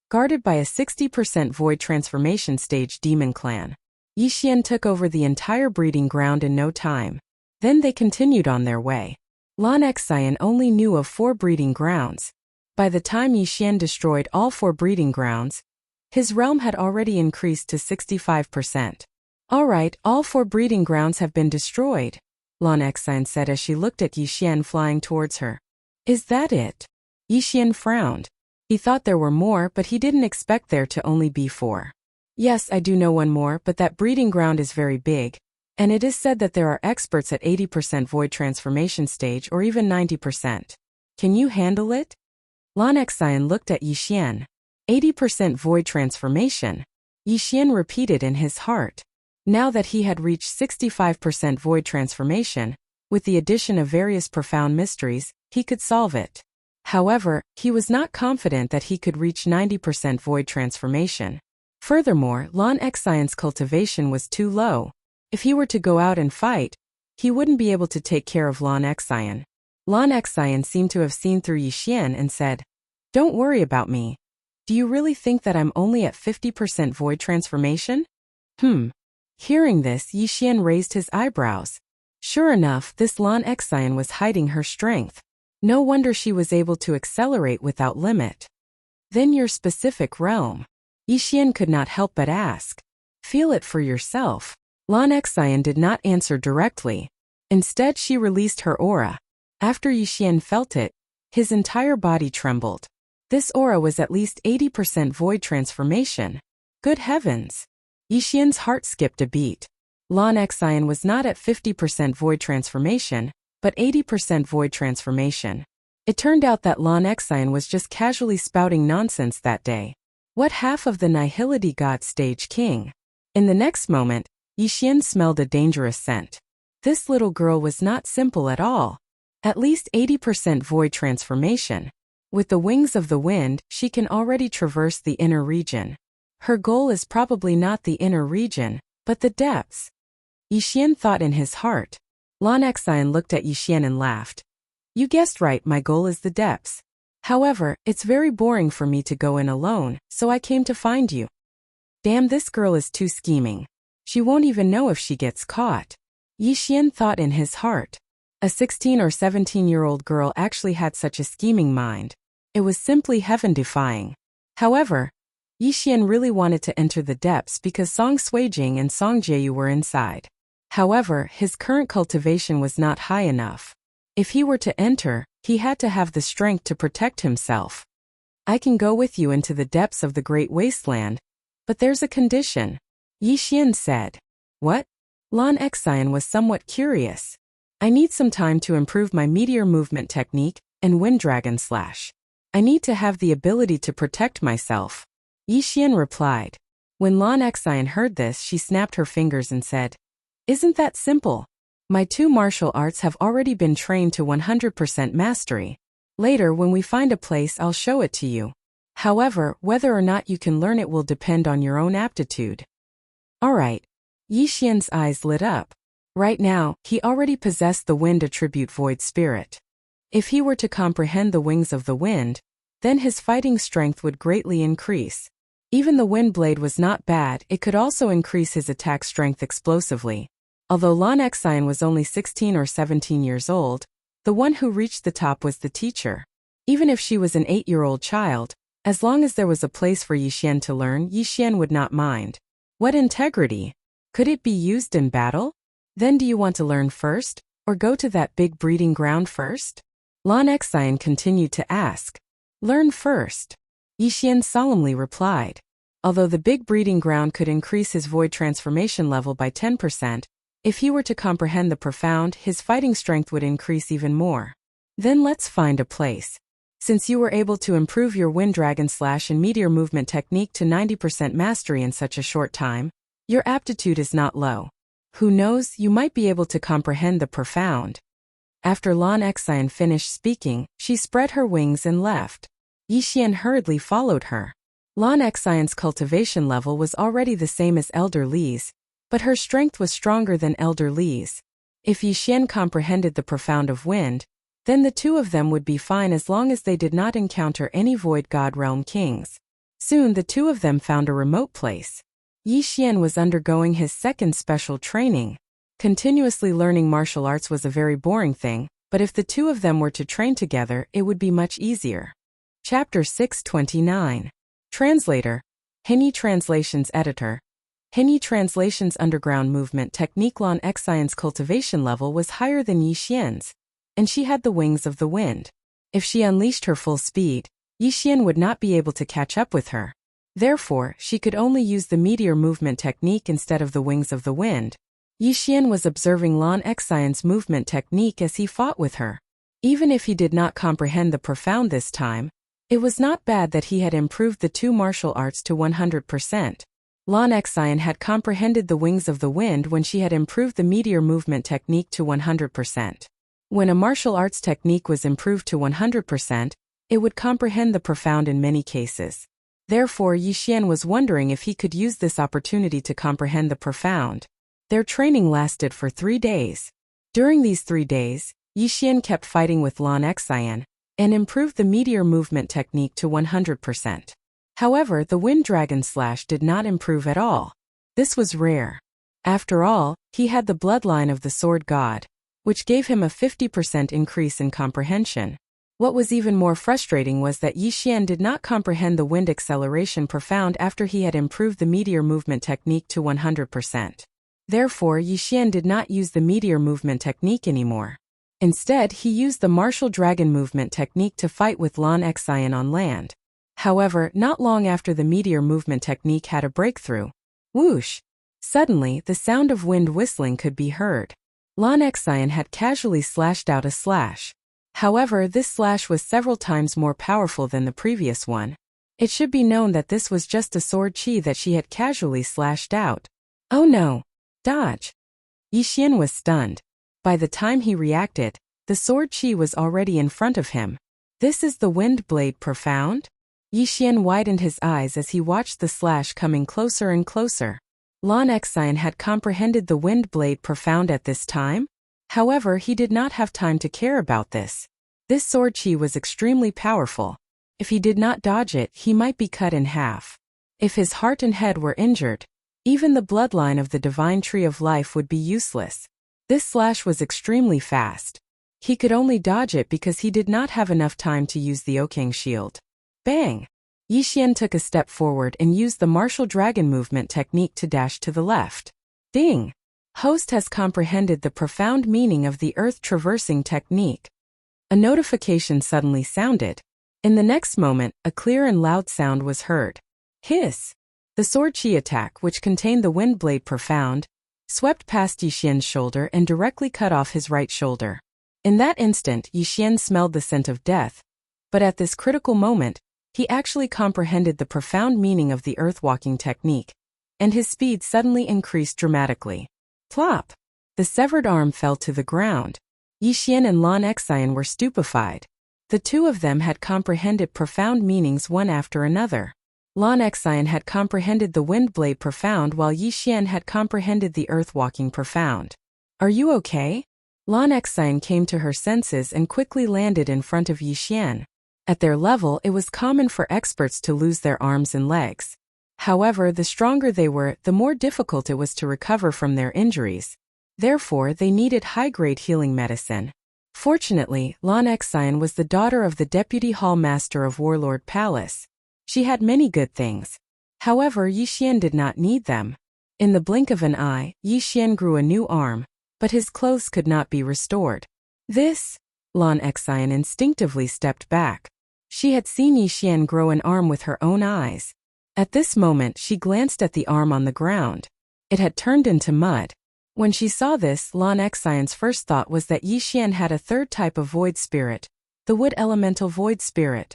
guarded by a 60% void transformation stage demon clan. Yixian took over the entire breeding ground in no time. Then they continued on their way. Lan Xian only knew of 4 breeding grounds. By the time Yixian destroyed all 4 breeding grounds, his realm had already increased to 65%. Alright, all 4 breeding grounds have been destroyed, Lan Xian said as she looked at Yixian flying towards her. Is that it? Yixian frowned. He thought there were more, but he didn't expect there to only be 4. Yes, I do know one more, but that breeding ground is very big, and it is said that there are experts at 80% void transformation stage or even 90%. Can you handle it? Lan Xian looked at Yixian. 80% void transformation? Yixian repeated in his heart. Now that he had reached 65% void transformation, with the addition of various profound mysteries, he could solve it. However, he was not confident that he could reach 90% void transformation. Furthermore, Lan Xian's cultivation was too low. If he were to go out and fight, he wouldn't be able to take care of Lan Xian. Lan Xian seemed to have seen through Yixian and said, "Don't worry about me. Do you really think that I'm only at 50% void transformation?" Hearing this, Yixian raised his eyebrows. Sure enough, this Lan Xian was hiding her strength. No wonder she was able to accelerate without limit. Then your specific realm? Yixian could not help but ask. Feel it for yourself. Lan Xian did not answer directly. Instead, she released her aura. After Yixian felt it, his entire body trembled. This aura was at least 80% void transformation. Good heavens! Yixian's heart skipped a beat. Lan Xian was not at 50% void transformation, but 80% void transformation. It turned out that Lan Xian was just casually spouting nonsense that day. What half of the Nihility God stage king? In the next moment, Yixian smelled a dangerous scent. This little girl was not simple at all. At least 80% void transformation. With the wings of the wind, she can already traverse the inner region. Her goal is probably not the inner region, but the depths. Yixian thought in his heart. Lan Xian looked at Yixian and laughed. You guessed right, my goal is the depths. However, it's very boring for me to go in alone, so I came to find you. Damn, this girl is too scheming. She won't even know if she gets caught. Yixian thought in his heart. A 16 or 17-year-old girl actually had such a scheming mind. It was simply heaven-defying. However, Yixian really wanted to enter the depths because Song Suijing and Song Jieyu were inside. However, his current cultivation was not high enough. If he were to enter, he had to have the strength to protect himself. I can go with you into the depths of the Great Wasteland, but there's a condition. Yixian said. What? Lan Xian was somewhat curious. I need some time to improve my meteor movement technique and wind dragon slash. I need to have the ability to protect myself. Yixian replied. When Lan Xian heard this, she snapped her fingers and said, Isn't that simple? My 2 martial arts have already been trained to 100% mastery. Later, when we find a place, I'll show it to you. However, whether or not you can learn it will depend on your own aptitude. Alright. Yixian's eyes lit up. Right now, he already possessed the wind attribute void spirit. If he were to comprehend the wings of the wind, then his fighting strength would greatly increase. Even the wind blade was not bad, it could also increase his attack strength explosively. Although Lan Xian was only 16 or 17 years old, the one who reached the top was the teacher. Even if she was an 8-year-old child, as long as there was a place for Yixian to learn, Yixian would not mind. What integrity! Could it be used in battle? Then do you want to learn first, or go to that big breeding ground first? Lan Xian continued to ask. Learn first. Yixian solemnly replied. Although the big breeding ground could increase his void transformation level by 10%, if he were to comprehend the profound, his fighting strength would increase even more. Then let's find a place. Since you were able to improve your wind dragon slash and meteor movement technique to 90% mastery in such a short time, your aptitude is not low. Who knows, you might be able to comprehend the profound. After Lan Xian finished speaking, she spread her wings and left. Yixian hurriedly followed her. Lan Xian's cultivation level was already the same as Elder Li's, but her strength was stronger than Elder Li's. If Yixian comprehended the profound of wind, then the 2 of them would be fine as long as they did not encounter any void god realm kings. Soon the 2 of them found a remote place. Yixian was undergoing his second special training. Continuously learning martial arts was a very boring thing, but if the 2 of them were to train together, it would be much easier. Chapter 629. Translator. Hinyi Translations Editor. Hinyi Translations Underground Movement Technique. Lan Xian's cultivation level was higher than Yixian's, and she had the wings of the wind. If she unleashed her full speed, Yixian would not be able to catch up with her. Therefore, she could only use the meteor movement technique instead of the wings of the wind. Yixian was observing Lan Xian's movement technique as he fought with her. Even if he did not comprehend the profound this time, it was not bad that he had improved the 2 martial arts to 100%. Lan Xian had comprehended the wings of the wind when she had improved the meteor movement technique to 100%. When a martial arts technique was improved to 100%, it would comprehend the profound in many cases. Therefore, Yixian was wondering if he could use this opportunity to comprehend the profound. Their training lasted for 3 days. During these 3 days, Yixian kept fighting with Lan Xian and improved the meteor movement technique to 100%. However, the wind dragon slash did not improve at all. This was rare. After all, he had the bloodline of the sword god, which gave him a 50% increase in comprehension. What was even more frustrating was that Yixian did not comprehend the wind acceleration profound after he had improved the meteor movement technique to 100%. Therefore, Yixian did not use the meteor movement technique anymore. Instead, he used the martial dragon movement technique to fight with Lan Xian on land. However, not long after the meteor movement technique had a breakthrough. Whoosh! Suddenly, the sound of wind whistling could be heard. Lan Xian had casually slashed out a slash. However, this slash was several times more powerful than the previous one. It should be known that this was just a sword chi that she had casually slashed out. Oh no! Dodge! Yi Xian was stunned. By the time he reacted, the sword chi was already in front of him. This is the wind blade profound? Yi Xian widened his eyes as he watched the slash coming closer and closer. Lan Xian had comprehended the wind blade profound at this time? However, he did not have time to care about this. This sword chi was extremely powerful. If he did not dodge it, he might be cut in half. If his heart and head were injured, even the bloodline of the divine tree of life would be useless. This slash was extremely fast. He could only dodge it because he did not have enough time to use the Okang shield. Bang! Yi Xian took a step forward and used the martial dragon movement technique to dash to the left. Ding! Host has comprehended the profound meaning of the earth traversing technique. A notification suddenly sounded. In the next moment, a clear and loud sound was heard. Hiss! The sword chi attack, which contained the wind blade profound, swept past Yi Xian's shoulder and directly cut off his right shoulder. In that instant, Yi Xian smelled the scent of death. But at this critical moment, he actually comprehended the profound meaning of the earth-walking technique, and his speed suddenly increased dramatically. Plop! The severed arm fell to the ground. Yi Xian and Lan Xian were stupefied. The two of them had comprehended profound meanings one after another. Lan Xian had comprehended the wind blade profound while Yi Xian had comprehended the earth-walking profound. Are you okay? Lan Xian came to her senses and quickly landed in front of Yi Xian. At their level, it was common for experts to lose their arms and legs. However, the stronger they were, the more difficult it was to recover from their injuries. Therefore, they needed high-grade healing medicine. Fortunately, Lan Xian was the daughter of the Deputy Hall Master of Warlord Palace. She had many good things. However, Yi Xian did not need them. In the blink of an eye, Yi Xian grew a new arm, but his clothes could not be restored. This? Lan Xian instinctively stepped back. She had seen Yi Xian grow an arm with her own eyes. At this moment, she glanced at the arm on the ground. It had turned into mud. When she saw this, Lan Xian's first thought was that Yi Xian had a third type of void spirit, the wood elemental void spirit.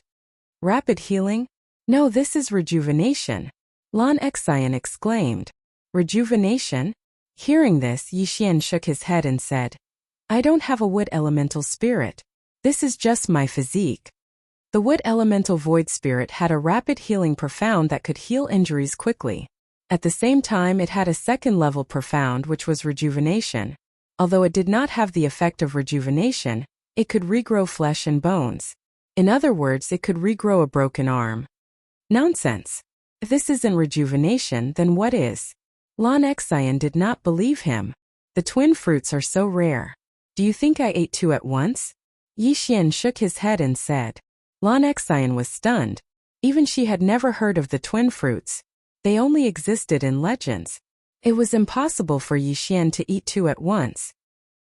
Rapid healing? No, this is rejuvenation. Lan Xian exclaimed. Rejuvenation? Hearing this, Yi Xian shook his head and said, I don't have a wood elemental spirit. This is just my physique. The wood elemental void spirit had a rapid healing profound that could heal injuries quickly. At the same time, it had a second level profound which was rejuvenation. Although it did not have the effect of rejuvenation, it could regrow flesh and bones. In other words, it could regrow a broken arm. Nonsense. If this isn't rejuvenation, then what is? Lan Xian did not believe him. The twin fruits are so rare. Do you think I ate two at once? Yi Xian shook his head and said. Lan Xian was stunned. Even she had never heard of the twin fruits. They only existed in legends. It was impossible for Yi Xian to eat two at once.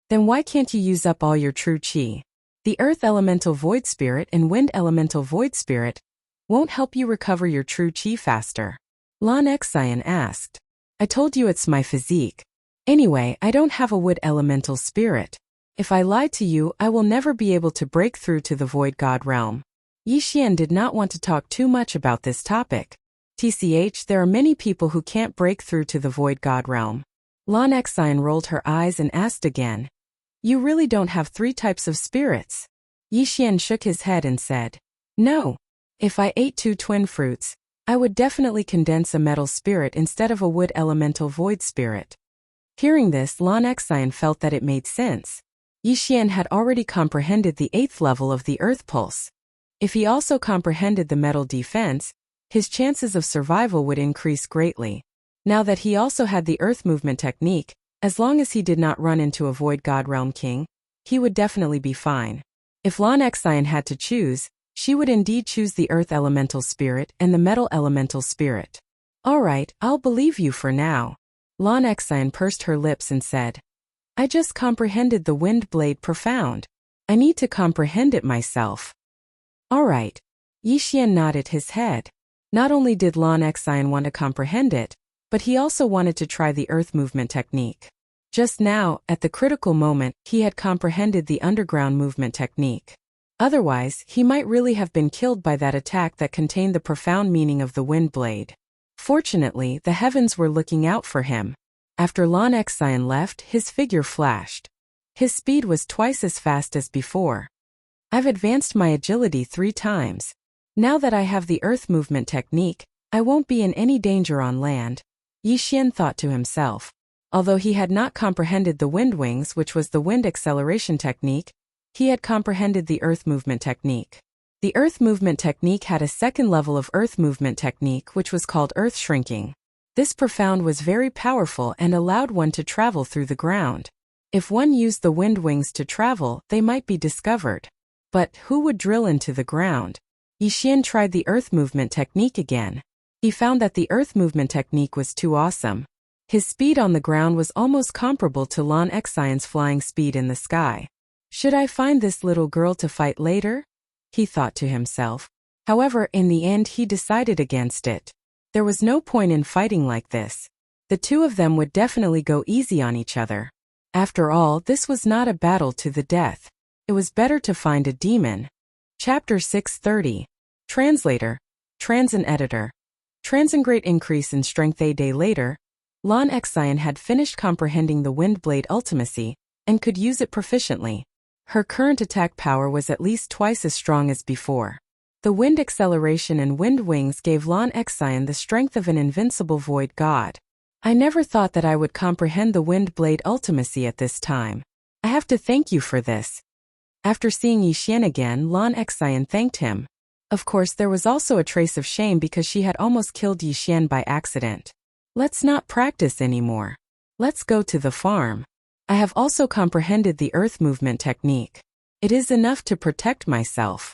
Then why can't you use up all your true qi? The earth elemental void spirit and wind elemental void spirit won't help you recover your true qi faster. Lan Xian asked. I told you it's my physique. Anyway, I don't have a wood elemental spirit. If I lie to you, I will never be able to break through to the void god realm. Yi Xian did not want to talk too much about this topic. TCH, there are many people who can't break through to the void god realm. Lan Xian rolled her eyes and asked again. You really don't have three types of spirits? Yi Xian shook his head and said. No. If I ate two twin fruits, I would definitely condense a metal spirit instead of a wood elemental void spirit. Hearing this, Lan Xian felt that it made sense. Yi Xian had already comprehended the 8th level of the earth pulse. If he also comprehended the metal defense, his chances of survival would increase greatly. Now that he also had the earth movement technique, as long as he did not run into a void god realm king, he would definitely be fine. If Lan Xian had to choose, she would indeed choose the earth elemental spirit and the metal elemental spirit. Alright, I'll believe you for now. Lan Xian pursed her lips and said. I just comprehended the wind blade profound. I need to comprehend it myself. All right. Yixian nodded his head. Not only did Lan Xian want to comprehend it, but he also wanted to try the earth movement technique. Just now, at the critical moment, he had comprehended the underground movement technique. Otherwise, he might really have been killed by that attack that contained the profound meaning of the wind blade. Fortunately, the heavens were looking out for him. After Lan Xian left, his figure flashed. His speed was twice as fast as before. I've advanced my agility 3 times. Now that I have the earth movement technique, I won't be in any danger on land, Yixian thought to himself. Although he had not comprehended the wind wings, which was the wind acceleration technique, he had comprehended the earth movement technique. The earth movement technique had a second level of earth movement technique which was called earth shrinking. This profound was very powerful and allowed one to travel through the ground. If one used the wind wings to travel, they might be discovered. But who would drill into the ground? Yixian tried the earth movement technique again. He found that the earth movement technique was too awesome. His speed on the ground was almost comparable to Lan Xian's flying speed in the sky. Should I find this little girl to fight later? He thought to himself. However, in the end he decided against it. There was no point in fighting like this. The two of them would definitely go easy on each other. After all, this was not a battle to the death. It was better to find a demon. Chapter 630. Translator. Transin Editor. Transin Great increase in strength. A day later, Lan Xian had finished comprehending the wind blade ultimacy and could use it proficiently. Her current attack power was at least twice as strong as before. The wind acceleration and wind wings gave Lan Xian the strength of an invincible void god. I never thought that I would comprehend the wind blade ultimacy at this time. I have to thank you for this. After seeing Yixian again, Lan Xian thanked him. Of course, there was also a trace of shame because she had almost killed Yixian by accident. Let's not practice anymore. Let's go to the farm. I have also comprehended the earth movement technique. It is enough to protect myself.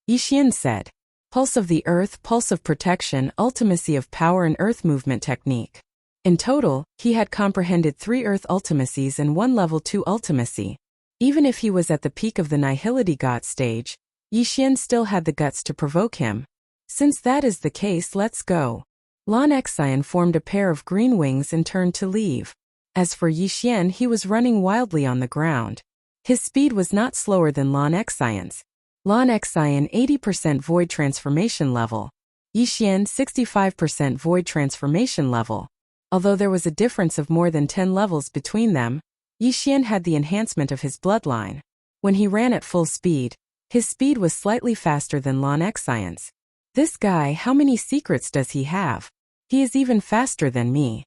Yixian said. Pulse of the earth, pulse of protection, ultimacy of power and earth movement technique. In total, he had comprehended 3 earth ultimacies and 1 level 2 ultimacy. Even if he was at the peak of the nihility god stage, Yixian still had the guts to provoke him. Since that is the case, let's go. Lan Xian formed a pair of green wings and turned to leave. As for Yixian, he was running wildly on the ground. His speed was not slower than Lan Xian's. Lan Xian 80% void transformation level. Yixian 65% void transformation level. Although there was a difference of more than 10 levels between them, Yixian had the enhancement of his bloodline. When he ran at full speed, his speed was slightly faster than Lan Xian's. This guy, how many secrets does he have? He is even faster than me.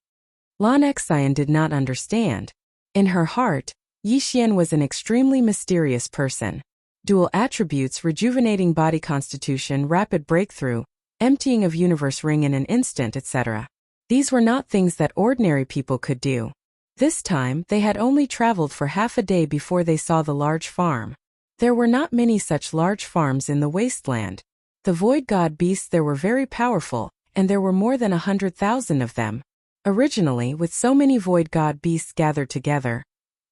Lan Xian did not understand. In her heart, Yixian was an extremely mysterious person. Dual attributes, rejuvenating body constitution, rapid breakthrough, emptying of universe ring in an instant, etc. These were not things that ordinary people could do. This time, they had only traveled for half a day before they saw the large farm. There were not many such large farms in the wasteland. The void god beasts there were very powerful, and there were more than 100,000 of them. Originally, with so many void god beasts gathered together,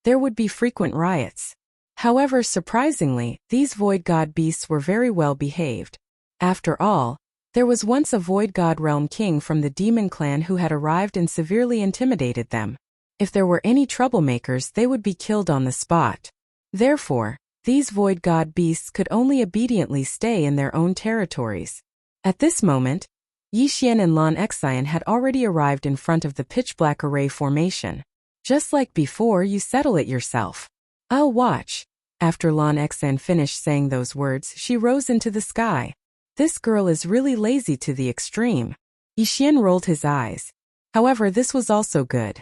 there would be frequent riots. However, surprisingly, these void god beasts were very well behaved. After all, there was once a void god realm king from the demon clan who had arrived and severely intimidated them. If there were any troublemakers, they would be killed on the spot. Therefore, these void god beasts could only obediently stay in their own territories. At this moment, Yixian and Lan Xian had already arrived in front of the pitch-black array formation. Just like before, you settle it yourself. I'll watch. After Lan Xian finished saying those words, she rose into the sky. This girl is really lazy to the extreme. Yixian rolled his eyes. However, this was also good.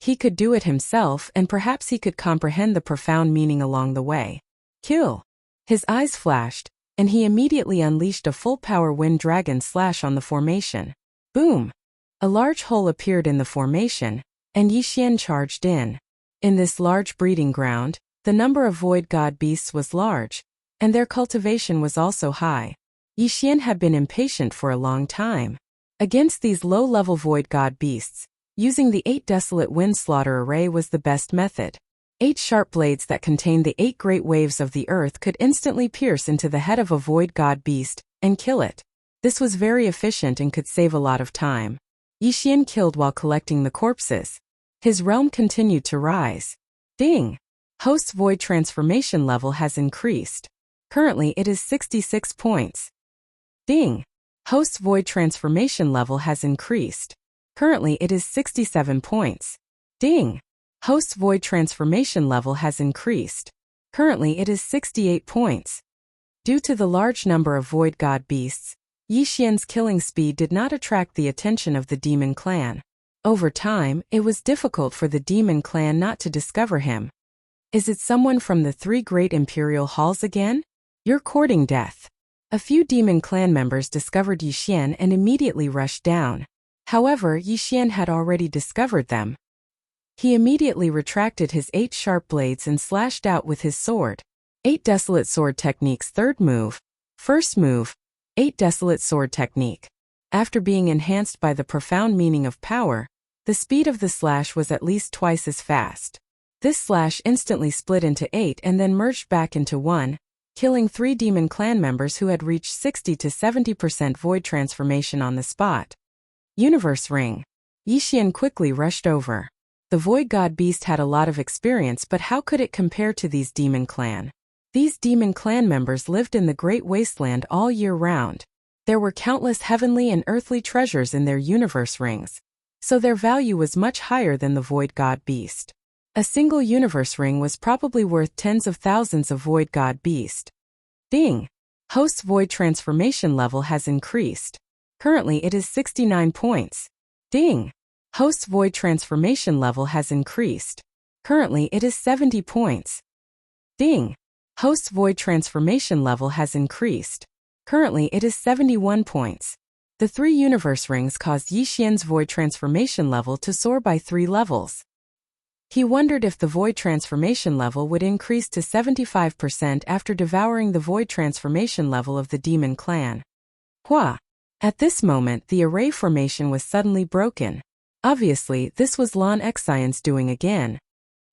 He could do it himself, and perhaps he could comprehend the profound meaning along the way. Kill. His eyes flashed, and he immediately unleashed a full-power wind dragon slash on the formation. Boom! A large hole appeared in the formation, and Yixian charged in. In this large breeding ground, the number of void god beasts was large, and their cultivation was also high. Yixian had been impatient for a long time. Against these low-level void god beasts, using the 8 desolate wind slaughter array was the best method. 8 sharp blades that contained the 8 great waves of the earth could instantly pierce into the head of a void god beast and kill it. This was very efficient and could save a lot of time. Yixian killed while collecting the corpses. His realm continued to rise. Ding! Host's void transformation level has increased. Currently it is 66 points. Ding! Host's void transformation level has increased. Currently it is 67 points. Ding! Host's void transformation level has increased. Currently it is 68 points. Due to the large number of void god beasts, Yixian's killing speed did not attract the attention of the demon clan. Over time, it was difficult for the demon clan not to discover him. Is it someone from the 3 great imperial halls again? You're courting death. A few demon clan members discovered Yixian and immediately rushed down. However, Yixian had already discovered them. He immediately retracted his 8 sharp blades and slashed out with his sword. 8 Desolate Sword Technique's third move. First move, 8 Desolate Sword Technique. After being enhanced by the profound meaning of power, the speed of the slash was at least twice as fast. This slash instantly split into 8 and then merged back into 1, killing 3 demon clan members who had reached 60 to 70% void transformation on the spot. Universe Ring. Yixian quickly rushed over. The void god beast had a lot of experience, but how could it compare to these demon clan? These demon clan members lived in the Great Wasteland all year round. There were countless heavenly and earthly treasures in their universe rings, so their value was much higher than the void god beast. A single universe ring was probably worth tens of thousands of void god beast. Ding! Host's void transformation level has increased. Currently it is 69 points. Ding! Host's void transformation level has increased. Currently it is 70 points. Ding! Host's void transformation level has increased. Currently it is 71 points. The 3 universe rings caused Yixian's void transformation level to soar by 3 levels. He wondered if the void transformation level would increase to 75% after devouring the void transformation level of the demon clan. Hua! At this moment the array formation was suddenly broken. Obviously, this was Lan Xian's doing again.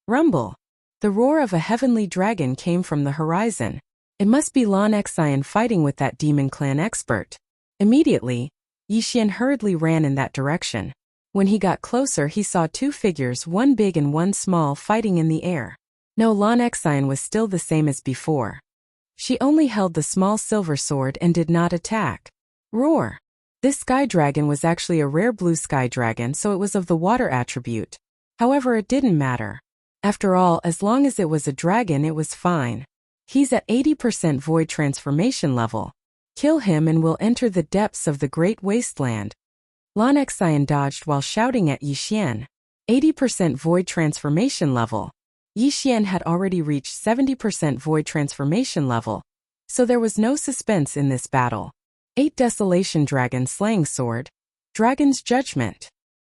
Rumble! The roar of a heavenly dragon came from the horizon. It must be Lan Xian fighting with that demon clan expert. Immediately, Yixian hurriedly ran in that direction. When he got closer he saw 2 figures, one big and one small, fighting in the air. No, Lan Xian was still the same as before. She only held the small silver sword and did not attack. Roar! This sky dragon was actually a rare blue sky dragon, so it was of the water attribute. However, it didn't matter. After all, as long as it was a dragon it was fine. He's at 80% void transformation level. Kill him and we'll enter the depths of the Great Wasteland. Lan Xian dodged while shouting at Yixian. 80% void transformation level. Yixian had already reached 70% void transformation level, so there was no suspense in this battle. 8 Desolation Dragon Slaying Sword. Dragon's Judgment.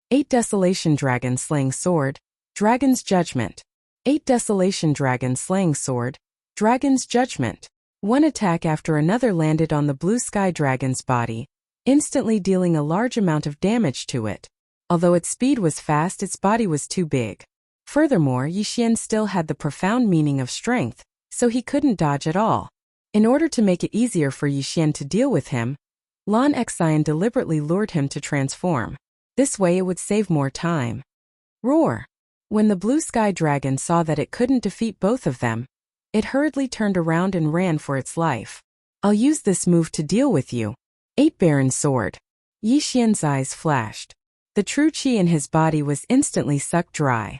8 Desolation Dragon Slaying Sword. Dragon's Judgment. 8 Desolation Dragon Slaying Sword. Dragon's Judgment. One attack after another landed on the blue sky dragon's body, instantly dealing a large amount of damage to it. Although its speed was fast, its body was too big. Furthermore, Yixian still had the profound meaning of strength, so he couldn't dodge at all. In order to make it easier for Yixian to deal with him, Lan Xian deliberately lured him to transform. This way it would save more time. Roar! When the blue sky dragon saw that it couldn't defeat both of them, it hurriedly turned around and ran for its life. I'll use this move to deal with you. 8 Baron Sword. Yixian's eyes flashed. The true qi in his body was instantly sucked dry.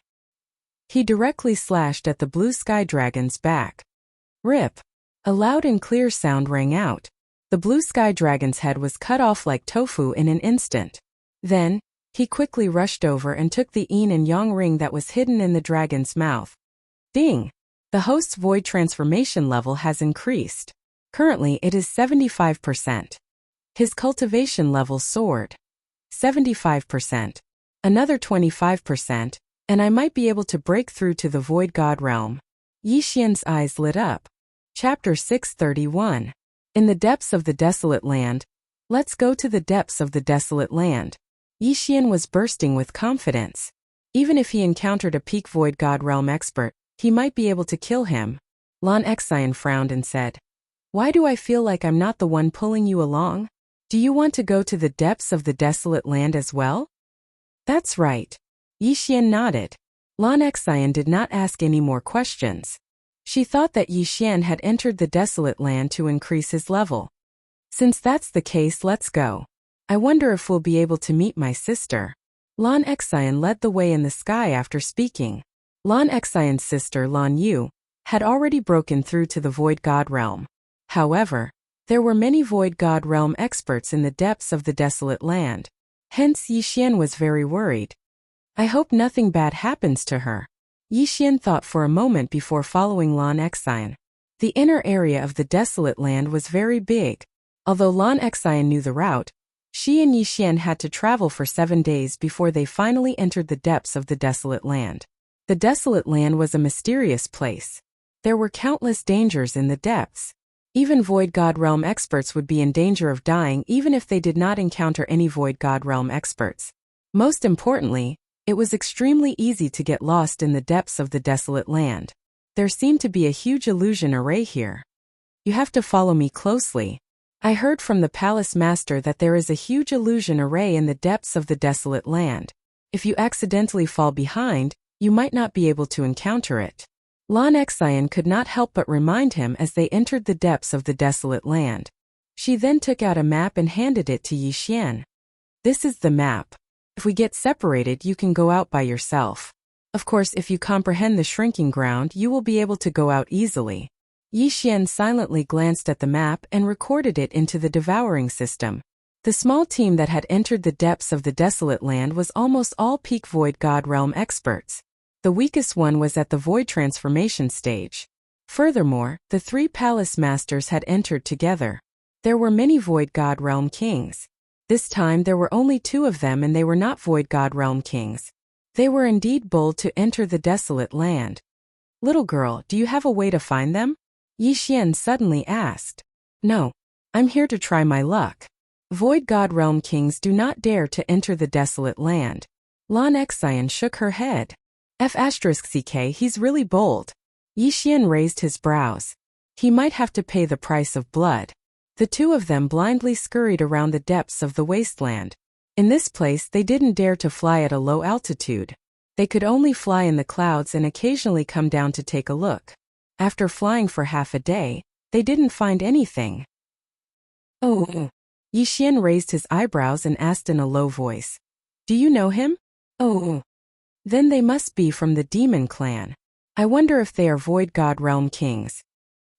He directly slashed at the blue sky dragon's back. Rip! A loud and clear sound rang out. The blue sky dragon's head was cut off like tofu in an instant. Then, he quickly rushed over and took the yin and yang ring that was hidden in the dragon's mouth. Ding! The host's void transformation level has increased. Currently it is 75%. His cultivation level soared. 75%. Another 25%, and I might be able to break through to the void god realm. Yixian's eyes lit up. Chapter 631. In the depths of the desolate land. Let's go to the depths of the desolate land. Yixian was bursting with confidence. Even if he encountered a peak void god realm expert, He might be able to kill him. Lan Xian frowned and said, "Why do I feel like I'm not the one pulling you along? Do you want to go to the depths of the desolate land as well?" "That's right." Yixian nodded. Lan Xian did not ask any more questions. She thought that Yixian had entered the desolate land to increase his level. "Since that's the case, let's go. I wonder if we'll be able to meet my sister." Lan Xian led the way in the sky after speaking. Lan Xian's sister, Lan Yu, had already broken through to the Void God realm. However, there were many Void God realm experts in the depths of the desolate land. Hence Yixian was very worried. "I hope nothing bad happens to her." Yixian thought for a moment before following Lan Xian. The inner area of the desolate land was very big. Although Lan Xian knew the route, she and Yixian had to travel for 7 days before they finally entered the depths of the desolate land. The desolate land was a mysterious place. There were countless dangers in the depths. Even Void God Realm experts would be in danger of dying even if they did not encounter any Void God Realm experts. Most importantly, it was extremely easy to get lost in the depths of the desolate land. There seemed to be a huge illusion array here. "You have to follow me closely. I heard from the palace master that there is a huge illusion array in the depths of the desolate land. If you accidentally fall behind, you might not be able to encounter it." Lan Xian could not help but remind him as they entered the depths of the desolate land. She then took out a map and handed it to Yixian. "This is the map. If we get separated, you can go out by yourself. Of course, if you comprehend the shrinking ground, you will be able to go out easily." Yixian silently glanced at the map and recorded it into the devouring system. The small team that had entered the depths of the desolate land was almost all peak Void God Realm experts. The weakest one was at the Void transformation stage. Furthermore, the 3 palace masters had entered together. There were many Void God Realm kings. This time there were only 2 of them, and they were not Void God Realm kings. They were indeed bold to enter the desolate land. "Little girl, do you have a way to find them?" Yixian suddenly asked. "No. I'm here to try my luck. Void God Realm kings do not dare to enter the desolate land." Lan Xian shook her head. "F*ck, he's really bold." Yixian raised his brows. He might have to pay the price of blood. The 2 of them blindly scurried around the depths of the wasteland. In this place they didn't dare to fly at a low altitude. They could only fly in the clouds and occasionally come down to take a look. After flying for half a day, they didn't find anything. "Oh." Yixian raised his eyebrows and asked in a low voice. "Do you know him?" "Oh." "Then they must be from the demon clan. I wonder if they are Void God Realm kings."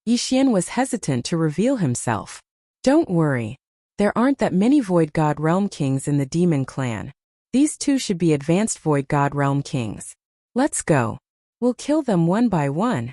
Yixian was hesitant to reveal himself. "Don't worry. There aren't that many Void God Realm kings in the demon clan. These 2 should be advanced Void God Realm kings. Let's go. We'll kill them one by one."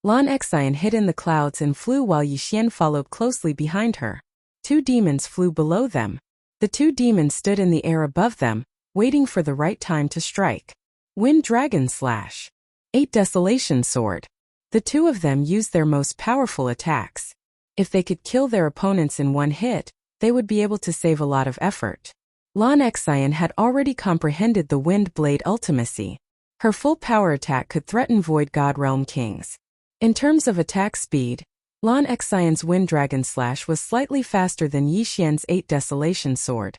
Lan Xian hid in the clouds and flew while Yixian followed closely behind her. 2 demons flew below them. The 2 demons stood in the air above them, waiting for the right time to strike. Wind Dragon Slash. 8 Desolation Sword. The 2 of them used their most powerful attacks. If they could kill their opponents in one hit, they would be able to save a lot of effort. Lan Xian had already comprehended the Wind Blade ultimacy. Her full power attack could threaten Void God Realm kings. In terms of attack speed, Lan Xian's Wind Dragon Slash was slightly faster than Yixian's 8 Desolation Sword.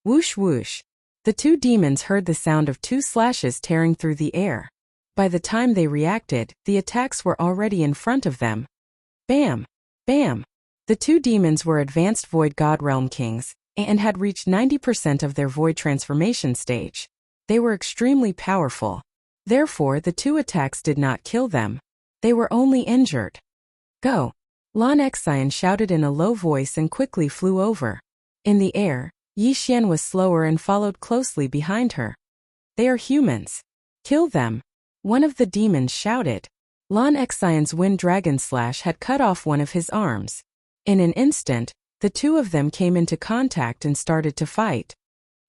Whoosh whoosh. The 2 demons heard the sound of 2 slashes tearing through the air. By the time they reacted, the attacks were already in front of them. Bam! Bam! The 2 demons were advanced Void God Realm kings, and had reached 90% of their Void transformation stage. They were extremely powerful. Therefore, the 2 attacks did not kill them. They were only injured. "Go!" Lan Xian shouted in a low voice and quickly flew over. In the air, Yixian was slower and followed closely behind her. "They are humans. Kill them!" One of the demons shouted. Lan Xian's Wind Dragon Slash had cut off one of his arms. In an instant, the 2 of them came into contact and started to fight.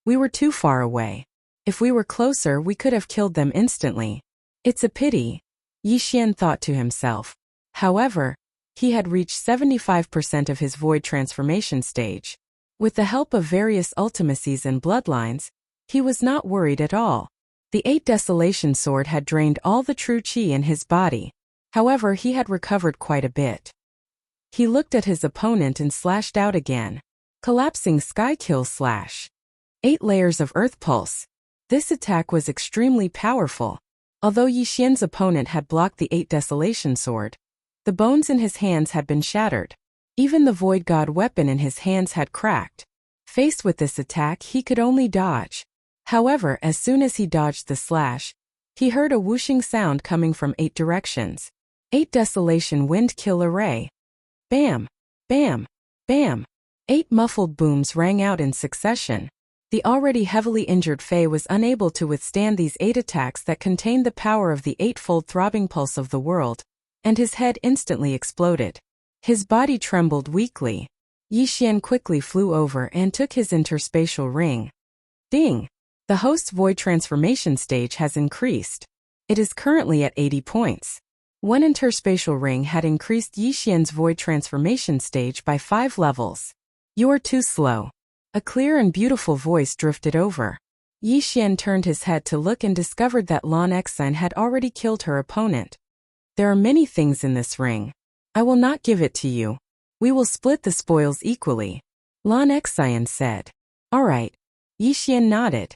"We were too far away. If we were closer, we could have killed them instantly. It's a pity," Yixian thought to himself. However, he had reached 75% of his Void transformation stage. With the help of various ultimacies and bloodlines, he was not worried at all. The 8 Desolation Sword had drained all the true chi in his body. However, he had recovered quite a bit. He looked at his opponent and slashed out again. Collapsing Sky Kill Slash. 8 layers of Earth Pulse. This attack was extremely powerful. Although Yi Xian's opponent had blocked the 8 Desolation Sword, the bones in his hands had been shattered. Even the Void God weapon in his hands had cracked. Faced with this attack, he could only dodge. However, as soon as he dodged the slash, he heard a whooshing sound coming from 8 directions. 8 Desolation Wind Kill Array. Bam! Bam! Bam! 8 muffled booms rang out in succession. The already heavily injured Fei was unable to withstand these 8 attacks that contained the power of the 8-fold throbbing pulse of the world, and his head instantly exploded. His body trembled weakly. Yi Xian quickly flew over and took his interspatial ring. Ding! The host's void transformation stage has increased. It is currently at 80 points. One interspatial ring had increased Yi Xian's void transformation stage by 5 levels. "You're too slow." A clear and beautiful voice drifted over. Yi Xian turned his head to look and discovered that Lan Xine had already killed her opponent. "There are many things in this ring. I will not give it to you. We will split the spoils equally," Lan Xine said. "All right." Yi Xian nodded.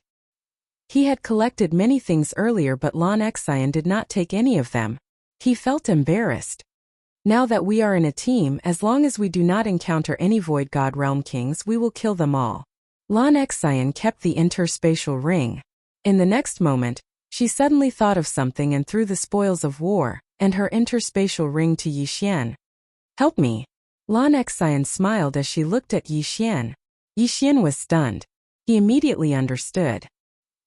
He had collected many things earlier, but Lan Xine did not take any of them. He felt embarrassed. "Now that we are in a team, as long as we do not encounter any Void God Realm Kings, we will kill them all." Lan Xine kept the interspatial ring. In the next moment, she suddenly thought of something and threw the spoils of war and her interspatial ring to Yi Xian. "Help me." Lan Xine smiled as she looked at Yi Xian. Yi Xian was stunned. He immediately understood.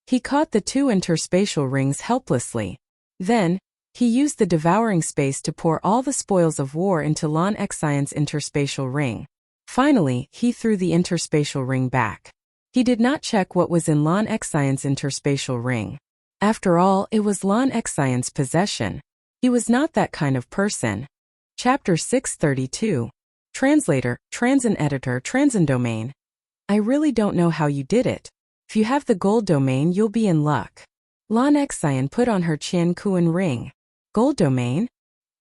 He caught the 2 interspatial rings helplessly. Then, he used the devouring space to pour all the spoils of war into Lan Xine's interspatial ring. Finally, he threw the interspatial ring back. He did not check what was in Lan Xine's interspatial ring. After all, it was Lan Xine's possession. He was not that kind of person. Chapter 632. Translator, Transin Editor, Transin Domain. I really don't know how you did it. If you have the gold domain, you'll be in luck. Lan Xine put on her Qian Kuan ring. Gold domain?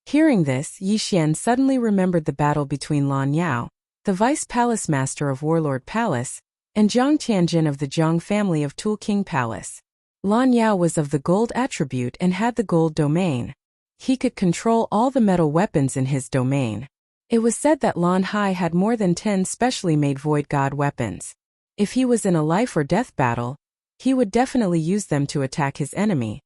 Hearing this, Yi Xian suddenly remembered the battle between Lan Yao, the Vice Palace Master of Warlord Palace, and Jiang Tianjin of the Jiang family of Tool King Palace. Lan Yao was of the gold attribute and had the gold domain. He could control all the metal weapons in his domain. It was said that Lan Hai had more than 10 specially made Void God weapons. If he was in a life or death battle, he would definitely use them to attack his enemy.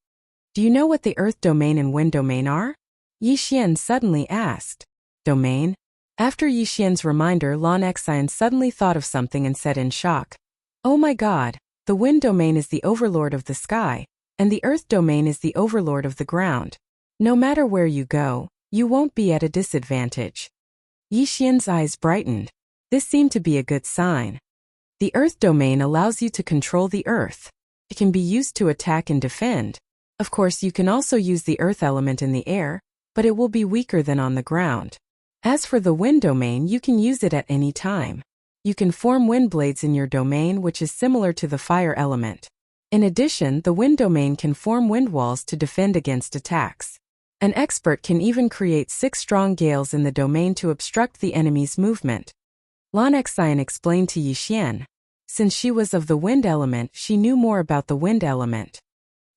"Do you know what the Earth Domain and Wind Domain are?" Yi Xian suddenly asked. "Domain?" After Yi Xian's reminder, Lan Xine suddenly thought of something and said in shock, "Oh my god, the Wind Domain is the overlord of the sky, and the Earth Domain is the overlord of the ground. No matter where you go, you won't be at a disadvantage." Yi Xian's eyes brightened. This seemed to be a good sign. The Earth Domain allows you to control the Earth. It can be used to attack and defend. Of course, you can also use the Earth element in the air, but it will be weaker than on the ground. As for the Wind Domain, you can use it at any time. You can form wind blades in your domain, which is similar to the fire element. In addition, the Wind Domain can form wind walls to defend against attacks. An expert can even create 6 strong gales in the domain to obstruct the enemy's movement. Lan Xine explained to Yi Xian. Since she was of the wind element, she knew more about the wind element.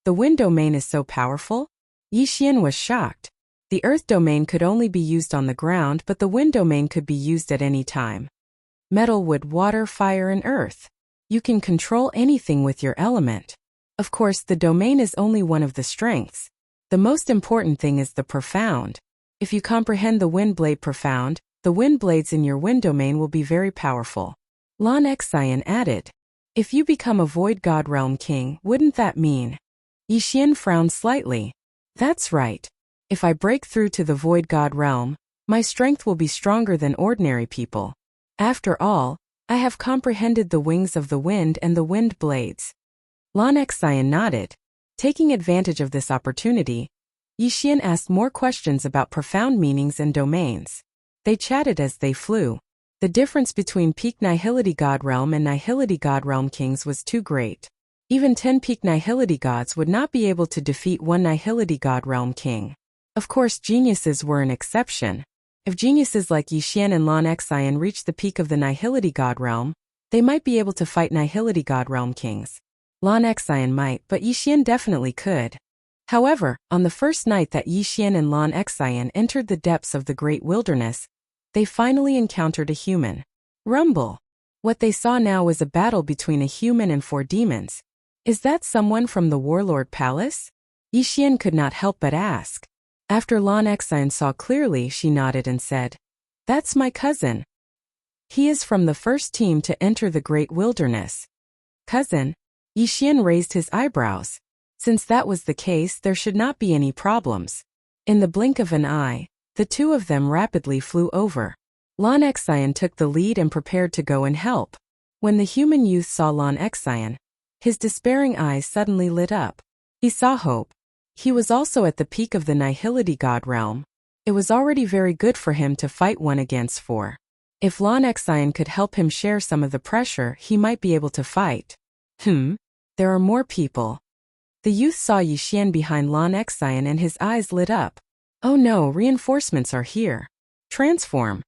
The Wind Domain is so powerful? Yi Xian was shocked. The Earth Domain could only be used on the ground, but the Wind Domain could be used at any time. Metal, wood, water, fire, and earth. You can control anything with your element. Of course, the domain is only one of the strengths. The most important thing is the profound. If you comprehend the Wind Blade profound, the wind blades in your wind domain will be very powerful. Lan Xine added. If you become a Void God Realm King, wouldn't that mean? Yi Xian frowned slightly. That's right. If I break through to the Void God Realm, my strength will be stronger than ordinary people. After all, I have comprehended the wings of the wind and the wind blades. Lan Xine nodded. Taking advantage of this opportunity, Yi Xian asked more questions about profound meanings and domains. They chatted as they flew. The difference between peak Nihility God Realm and Nihility God Realm Kings was too great. Even 10 peak Nihility gods would not be able to defeat one Nihility god realm king. Of course, geniuses were an exception. If geniuses like Yixian and Lan Xian reached the peak of the Nihility god realm, they might be able to fight Nihility god realm kings. Lan Xian might, but Yixian definitely could. However, on the first night that Yixian and Lan Xian entered the depths of the great wilderness, they finally encountered a human. Rumble. What they saw now was a battle between a human and 4 demons. Is that someone from the Warlord Palace? Yixian could not help but ask. After Lan Xian saw clearly, she nodded and said, "That's my cousin. He is from the first team to enter the great wilderness." Cousin? Yixian raised his eyebrows. Since that was the case, there should not be any problems. In the blink of an eye, the two of them rapidly flew over. Lan Xian took the lead and prepared to go and help. When the human youth saw Lan Xian, his despairing eyes suddenly lit up. He saw hope. He was also at the peak of the Nihility god realm. It was already very good for him to fight 1 against 4. If Lan Xian could help him share some of the pressure, he might be able to fight. There are more people. The youth saw Yixian behind Lan Xian and his eyes lit up. Oh no, reinforcements are here. Transform.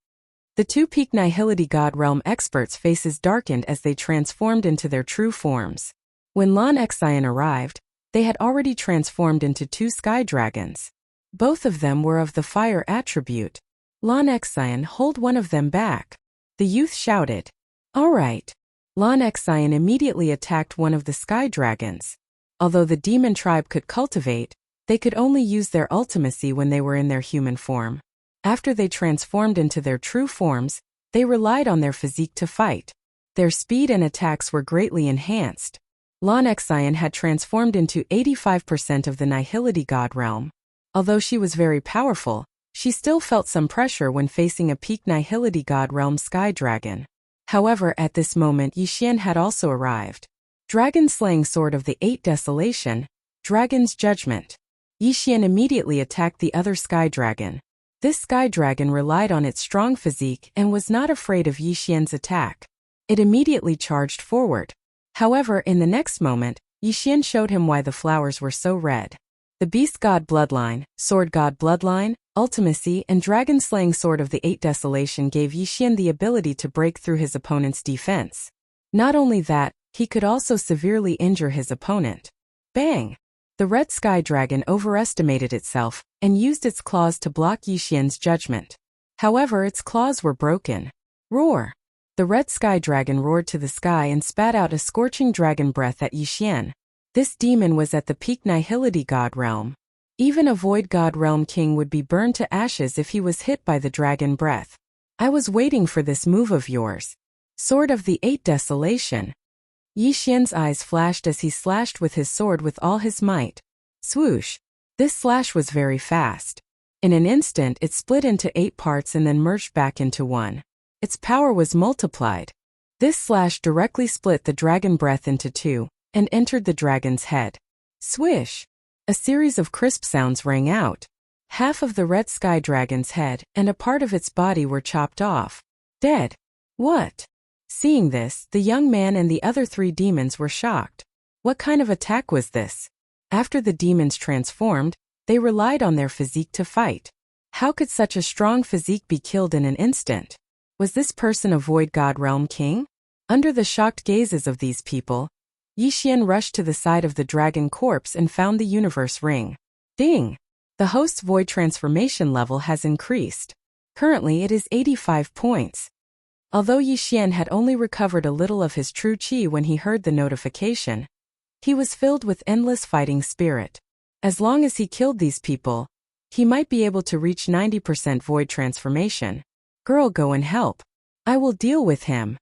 The 2 peak Nihility god realm experts' faces darkened as they transformed into their true forms. When Lan Xian arrived, they had already transformed into 2 sky dragons. Both of them were of the fire attribute. Lan Xian, hold one of them back. The youth shouted. All right. Lan Xian immediately attacked one of the sky dragons. Although the demon tribe could cultivate, they could only use their ultimacy when they were in their human form. After they transformed into their true forms, they relied on their physique to fight. Their speed and attacks were greatly enhanced. Lan Xian had transformed into 85% of the Nihility god realm. Although she was very powerful, she still felt some pressure when facing a peak Nihility god realm sky dragon. However, at this moment Yixian had also arrived. Dragon-slaying sword of the 8 desolation, Dragon's Judgment. Yixian immediately attacked the other sky dragon. This sky dragon relied on its strong physique and was not afraid of Yixian's attack. It immediately charged forward. However, in the next moment, Yixian showed him why the flowers were so red. The Beast God Bloodline, Sword God Bloodline, Ultimacy, and Dragon-slaying sword of the 8 desolation gave Yixian the ability to break through his opponent's defense. Not only that, he could also severely injure his opponent. Bang! The red sky dragon overestimated itself and used its claws to block Yixian's judgment. However, its claws were broken. Roar! The red sky dragon roared to the sky and spat out a scorching dragon breath at Yixian. This demon was at the peak Nihility god realm. Even a void god realm king would be burned to ashes if he was hit by the dragon breath. I was waiting for this move of yours. Sword of the 8 desolation. Yixian's eyes flashed as he slashed with his sword with all his might. Swoosh! This slash was very fast. In an instant it split into 8 parts and then merged back into 1. Its power was multiplied. This slash directly split the dragon breath into 2, and entered the dragon's head. Swish! A series of crisp sounds rang out. Half of the red sky dragon's head and a part of its body were chopped off. Dead. What? Seeing this, the young man and the other 3 demons were shocked. What kind of attack was this? After the demons transformed, they relied on their physique to fight. How could such a strong physique be killed in an instant? Was this person a void god realm king? Under the shocked gazes of these people, Yixian rushed to the side of the dragon corpse and found the universe ring. Ding! The host's void transformation level has increased. Currently it is 85 points. Although Yixian had only recovered a little of his true qi when he heard the notification, he was filled with endless fighting spirit. As long as he killed these people, he might be able to reach 90% void transformation. Girl, go and help. I will deal with him.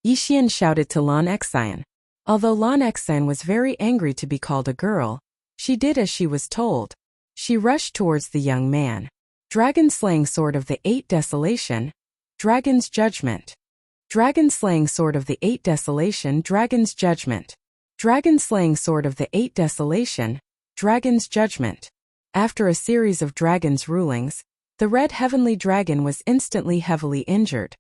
Yixian shouted to Lan Xian. Although Lan Xian was very angry to be called a girl, she did as she was told. She rushed towards the young man. Dragon-slaying sword of the 8 desolation, Dragon's Judgment. Dragon-slaying sword of the 8 desolation, Dragon's Judgment. Dragon-slaying sword of the 8 desolation, Dragon's Judgment. After a series of dragon's rulings, the red heavenly dragon was instantly heavily injured.